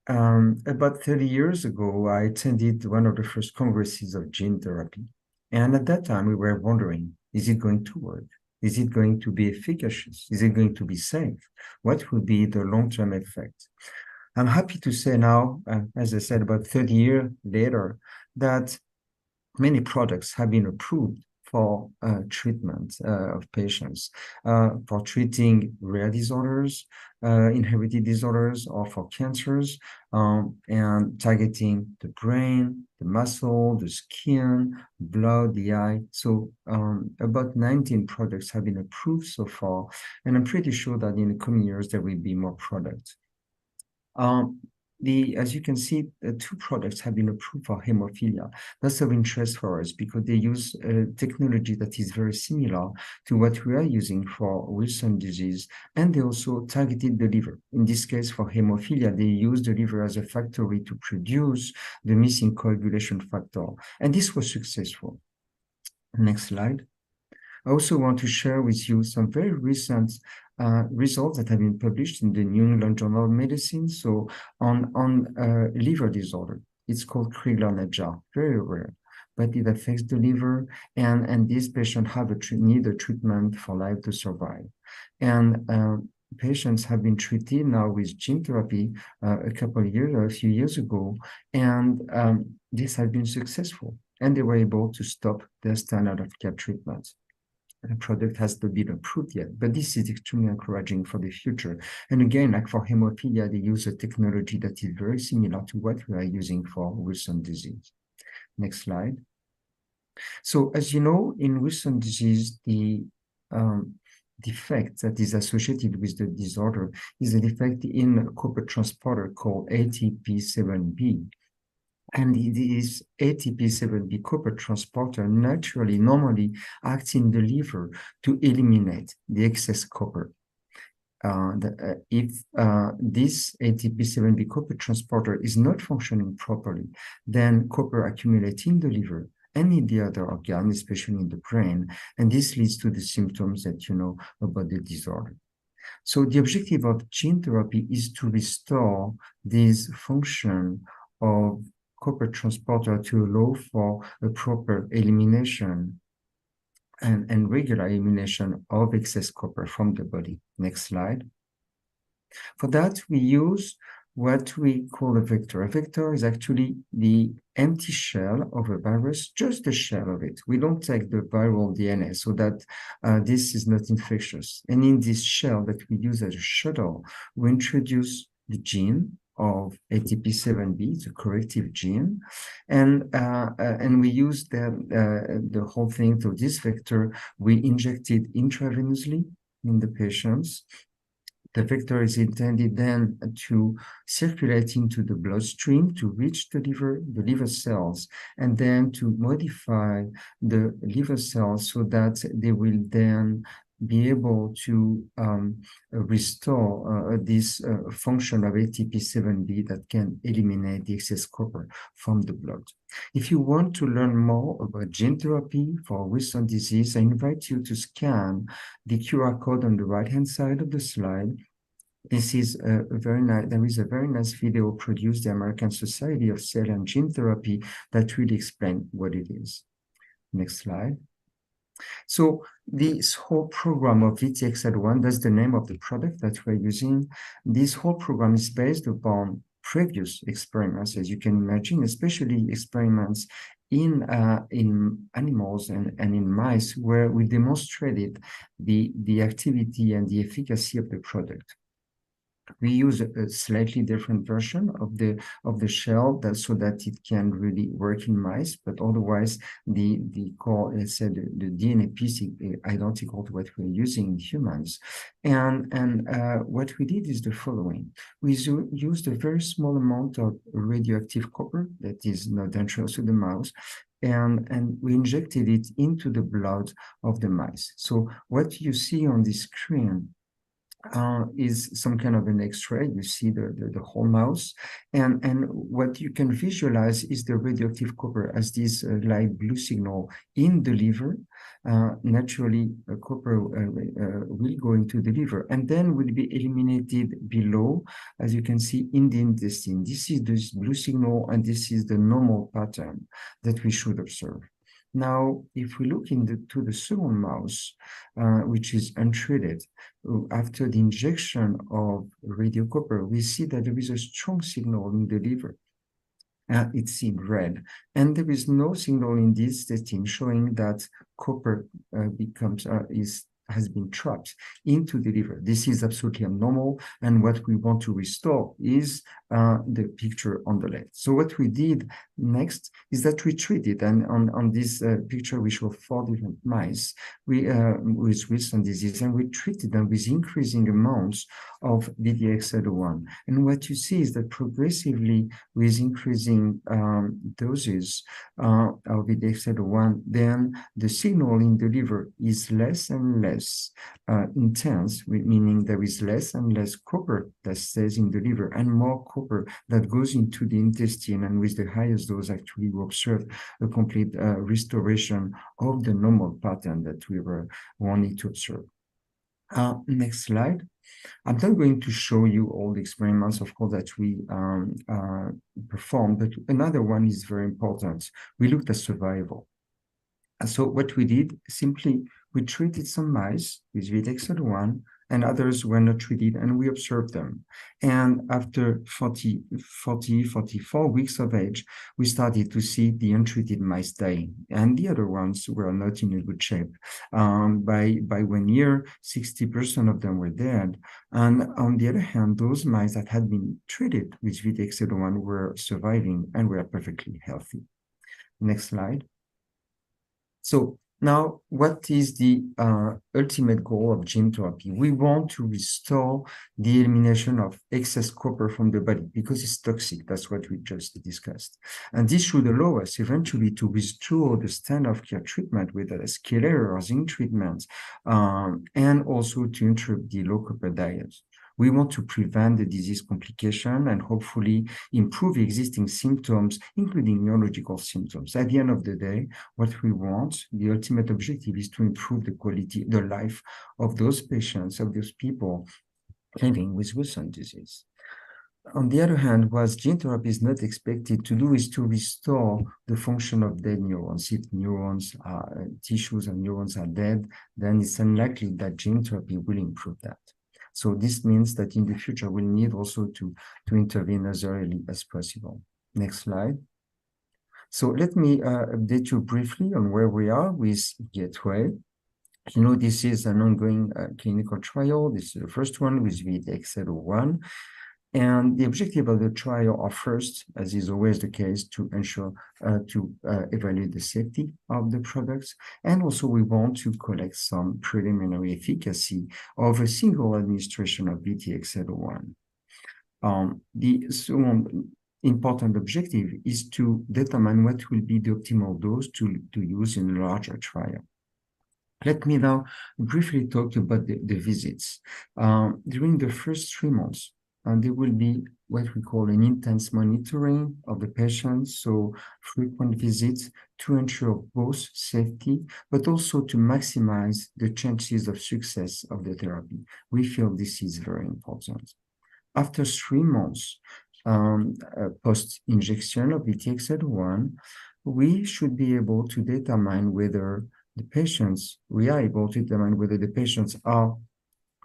about 30 years ago, I attended one of the first congresses of gene therapy. And at that time, we were wondering, is it going to work? Is it going to be efficacious? Is it going to be safe? What will be the long-term effect? I'm happy to say now, as I said, about 30 years later, that many products have been approved for treatment of patients, for treating rare disorders, inherited disorders, or for cancers, and targeting the brain, the muscle, the skin, blood, the eye. So about 19 products have been approved so far, and I'm pretty sure that in the coming years there will be more products. As you can see, 2 products have been approved for hemophilia. That's of interest for us because they use technology that is very similar to what we are using for Wilson disease, and they also targeted the liver. In this case, for hemophilia, they use the liver as a factory to produce the missing coagulation factor, and this was successful. Next slide. I also want to share with you some very recent results that have been published in the New England Journal of Medicine. So on liver disorder, it's called Crigler-Najjar, very rare, but it affects the liver, and these patients need a treatment for life to survive. And patients have been treated now with gene therapy a few years ago, and this has been successful, and they were able to stop their standard of care treatment. The product has not been approved yet, but this is extremely encouraging for the future. And again, like for hemophilia, they use a technology that is very similar to what we are using for Wilson disease. Next slide. So as you know, in Wilson disease, the defect that is associated with the disorder is a defect in a copper transporter called ATP7B. And this ATP7B copper transporter normally acts in the liver to eliminate the excess copper. If this ATP7B copper transporter is not functioning properly, then copper accumulates in the liver and in the other organs, especially in the brain, and this leads to the symptoms that you know about the disorder. So the objective of gene therapy is to restore this function of copper transporter to allow for a proper elimination and regular elimination of excess copper from the body. Next slide. For that, we use what we call a vector. A vector is actually the empty shell of a virus, just the shell of it. We don't take the viral DNA so that this is not infectious. And in this shell that we use as a shuttle, we introduce the gene of ATP7B, the corrective gene, and we use the whole thing to this vector. We inject it intravenously in the patients. The vector is intended then to circulate into the bloodstream to reach the liver cells, and then to modify the liver cells so that they will then be able to restore this function of ATP7B that can eliminate the excess copper from the blood. If you want to learn more about gene therapy for Wilson disease, I invite you to scan the QR code on the right-hand side of the slide. This is there is a very nice video produced by the American Society of Cell and Gene Therapy that really explains what it is. Next slide. So this whole program of VTX-1, that's the name of the product that we're using. This whole program is based upon previous experiments, as you can imagine, especially experiments in animals and in mice, where we demonstrated the activity and the efficacy of the product. We use a slightly different version of the shell so that it can really work in mice, but otherwise the core, let's say the DNA piece is identical to what we're using in humans. And what we did is the following: we used a very small amount of radioactive copper that is not dangerous to the mouse, and we injected it into the blood of the mice. So what you see on the screen is some kind of an X-ray. You see the whole mouse, and what you can visualize is the radioactive copper as this light blue signal in the liver. Naturally, copper will go into the liver and then will be eliminated below, as you can see, in the intestine. This is this blue signal, and this is the normal pattern that we should observe. Now, if we look to the second mouse, which is untreated, after the injection of radiocopper, we see that there is a strong signal in the liver. It's in red. And there is no signal in this testing showing that copper has been trapped into the liver. This is absolutely abnormal, and what we want to restore is the picture on the left. So what we did next is that we treated, and on this picture we show 4 different mice with Wilson disease, and we treated them with increasing amounts of VDXL01. And what you see is that progressively, with increasing doses of VDXL01, then the signal in the liver is less and less intense, meaning there is less and less copper that stays in the liver and more copper that goes into the intestine. And with the highest dose, actually, we observed a complete restoration of the normal pattern that we were wanting to observe. Next slide. I'm not going to show you all the experiments, of course, that we performed, but another one is very important. We looked at survival. And so what we did, simply, we treated some mice with VDXL01 and others were not treated, and we observed them. And after 44 weeks of age, we started to see the untreated mice dying, and the other ones were not in a good shape. By 1 year, 60% of them were dead. And on the other hand, those mice that had been treated with VDXL01 were surviving and were perfectly healthy. Next slide. So now, what is the ultimate goal of gene therapy? We want to restore the elimination of excess copper from the body because it's toxic. That's what we just discussed. And this should allow us eventually to withdraw the standard of care treatment with a chelator or zinc treatment, and also to interrupt the low copper diet. We want to prevent the disease complication and hopefully improve existing symptoms, including neurological symptoms. At the end of the day, what we want, the ultimate objective, is to improve the life of those patients, of those people living with Wilson disease. On the other hand, what gene therapy is not expected to do is to restore the function of dead neurons. If tissues and neurons are dead, then it's unlikely that gene therapy will improve that. So this means that in the future, we'll need also to intervene as early as possible. Next slide. So let me update you briefly on where we are with Gateway. You know, this is an ongoing clinical trial. This is the first one with VDXL01. And the objective of the trial are first, as is always the case, to ensure to evaluate the safety of the products. And also we want to collect some preliminary efficacy of a single administration of VDXL01. The second important objective is to determine what will be the optimal dose to use in a larger trial. Let me now briefly talk about the visits. During the first 3 months, there will be what we call an intense monitoring of the patients, so frequent visits to ensure both safety, but also to maximize the chances of success of the therapy. We feel this is very important. After 3 months post-injection of VDXL01, we should be able to determine whether the patients are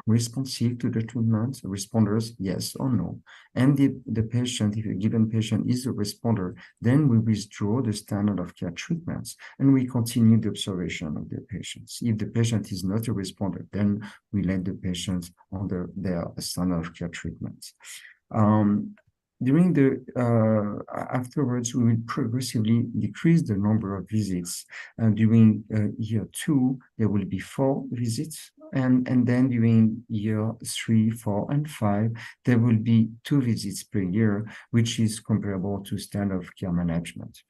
responsive to the treatment, responders, yes or no. And the patient, if a given patient is a responder, then we withdraw the standard of care treatments and we continue the observation of the patients. If the patient is not a responder, then we let the patient under their standard of care treatments. During afterwards, we will progressively decrease the number of visits. During year 2, there will be 4 visits. And then during year 3, 4, and 5, there will be 2 visits per year, which is comparable to standard of care management.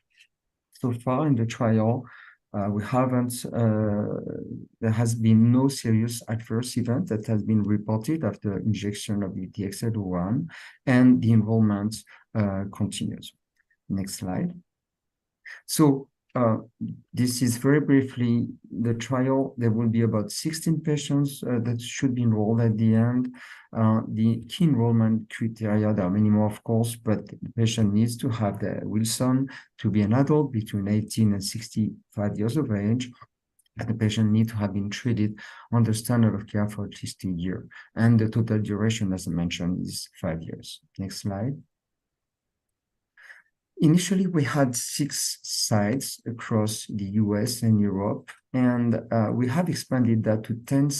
So far in the trial, there has been no serious adverse event that has been reported after injection of VDXL01, and the enrollment continues. Next slide. So this is very briefly the trial. There will be about 16 patients that should be enrolled at the end. The key enrollment criteria, there are many more, of course, but the patient needs to have the Wilson, to be an adult between 18 and 65 years of age. And the patient needs to have been treated on the standard of care for at least a year. And the total duration, as I mentioned, is 5 years. Next slide. Initially, we had 6 sites across the US and Europe, and we have expanded that to 10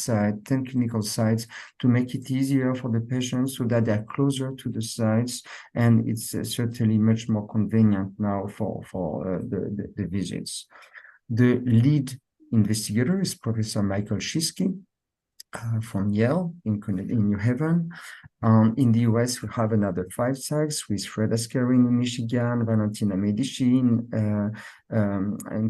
clinical sites to make it easier for the patients so that they're closer to the sites, and it's certainly much more convenient now for the visits. The lead investigator is Professor Michael Shiskey from Yale in New Haven. In the US, we have another 5 sites with Fred Ascarin in Michigan, Valentina Medici in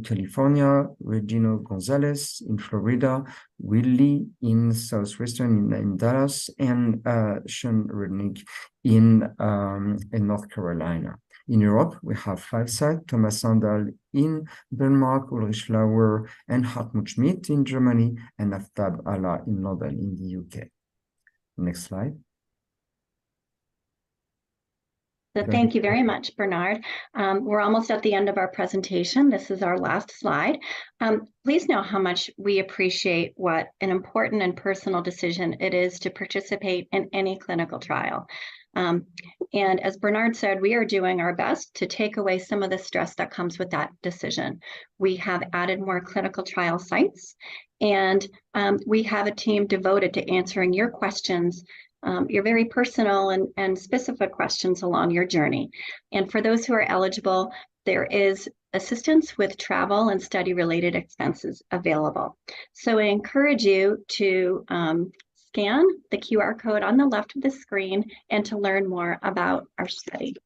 California, Regino Gonzalez in Florida, Will Lee in Southwestern in Dallas, and Sean Rudnick in North Carolina. In Europe, we have 5 sites, Thomas Sandal in Denmark, Ulrich Lauer and Hartmut Schmidt in Germany, and Aftab Allah in London in the UK. Next slide. So thank you very much, Bernard. We're almost at the end of our presentation. This is our last slide. Please know how much we appreciate what an important and personal decision it is to participate in any clinical trial. And as Bernard said, we are doing our best to take away some of the stress that comes with that decision. We have added more clinical trial sites, and we have a team devoted to answering your questions, your very personal and specific questions along your journey. And for those who are eligible, there is assistance with travel and study-related expenses available. So I encourage you to scan the QR code on the left of the screen and to learn more about our study.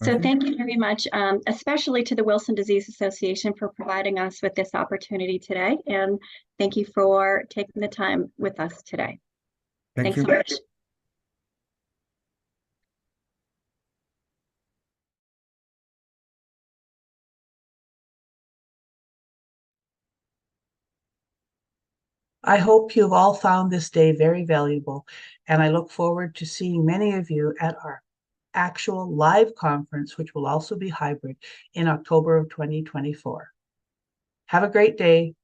So thank you very much, especially to the Wilson Disease Association for providing us with this opportunity today. And thank you for taking the time with us today. Thanks so much. I hope you've all found this day very valuable, and I look forward to seeing many of you at our actual live conference, which will also be hybrid in October of 2024. Have a great day.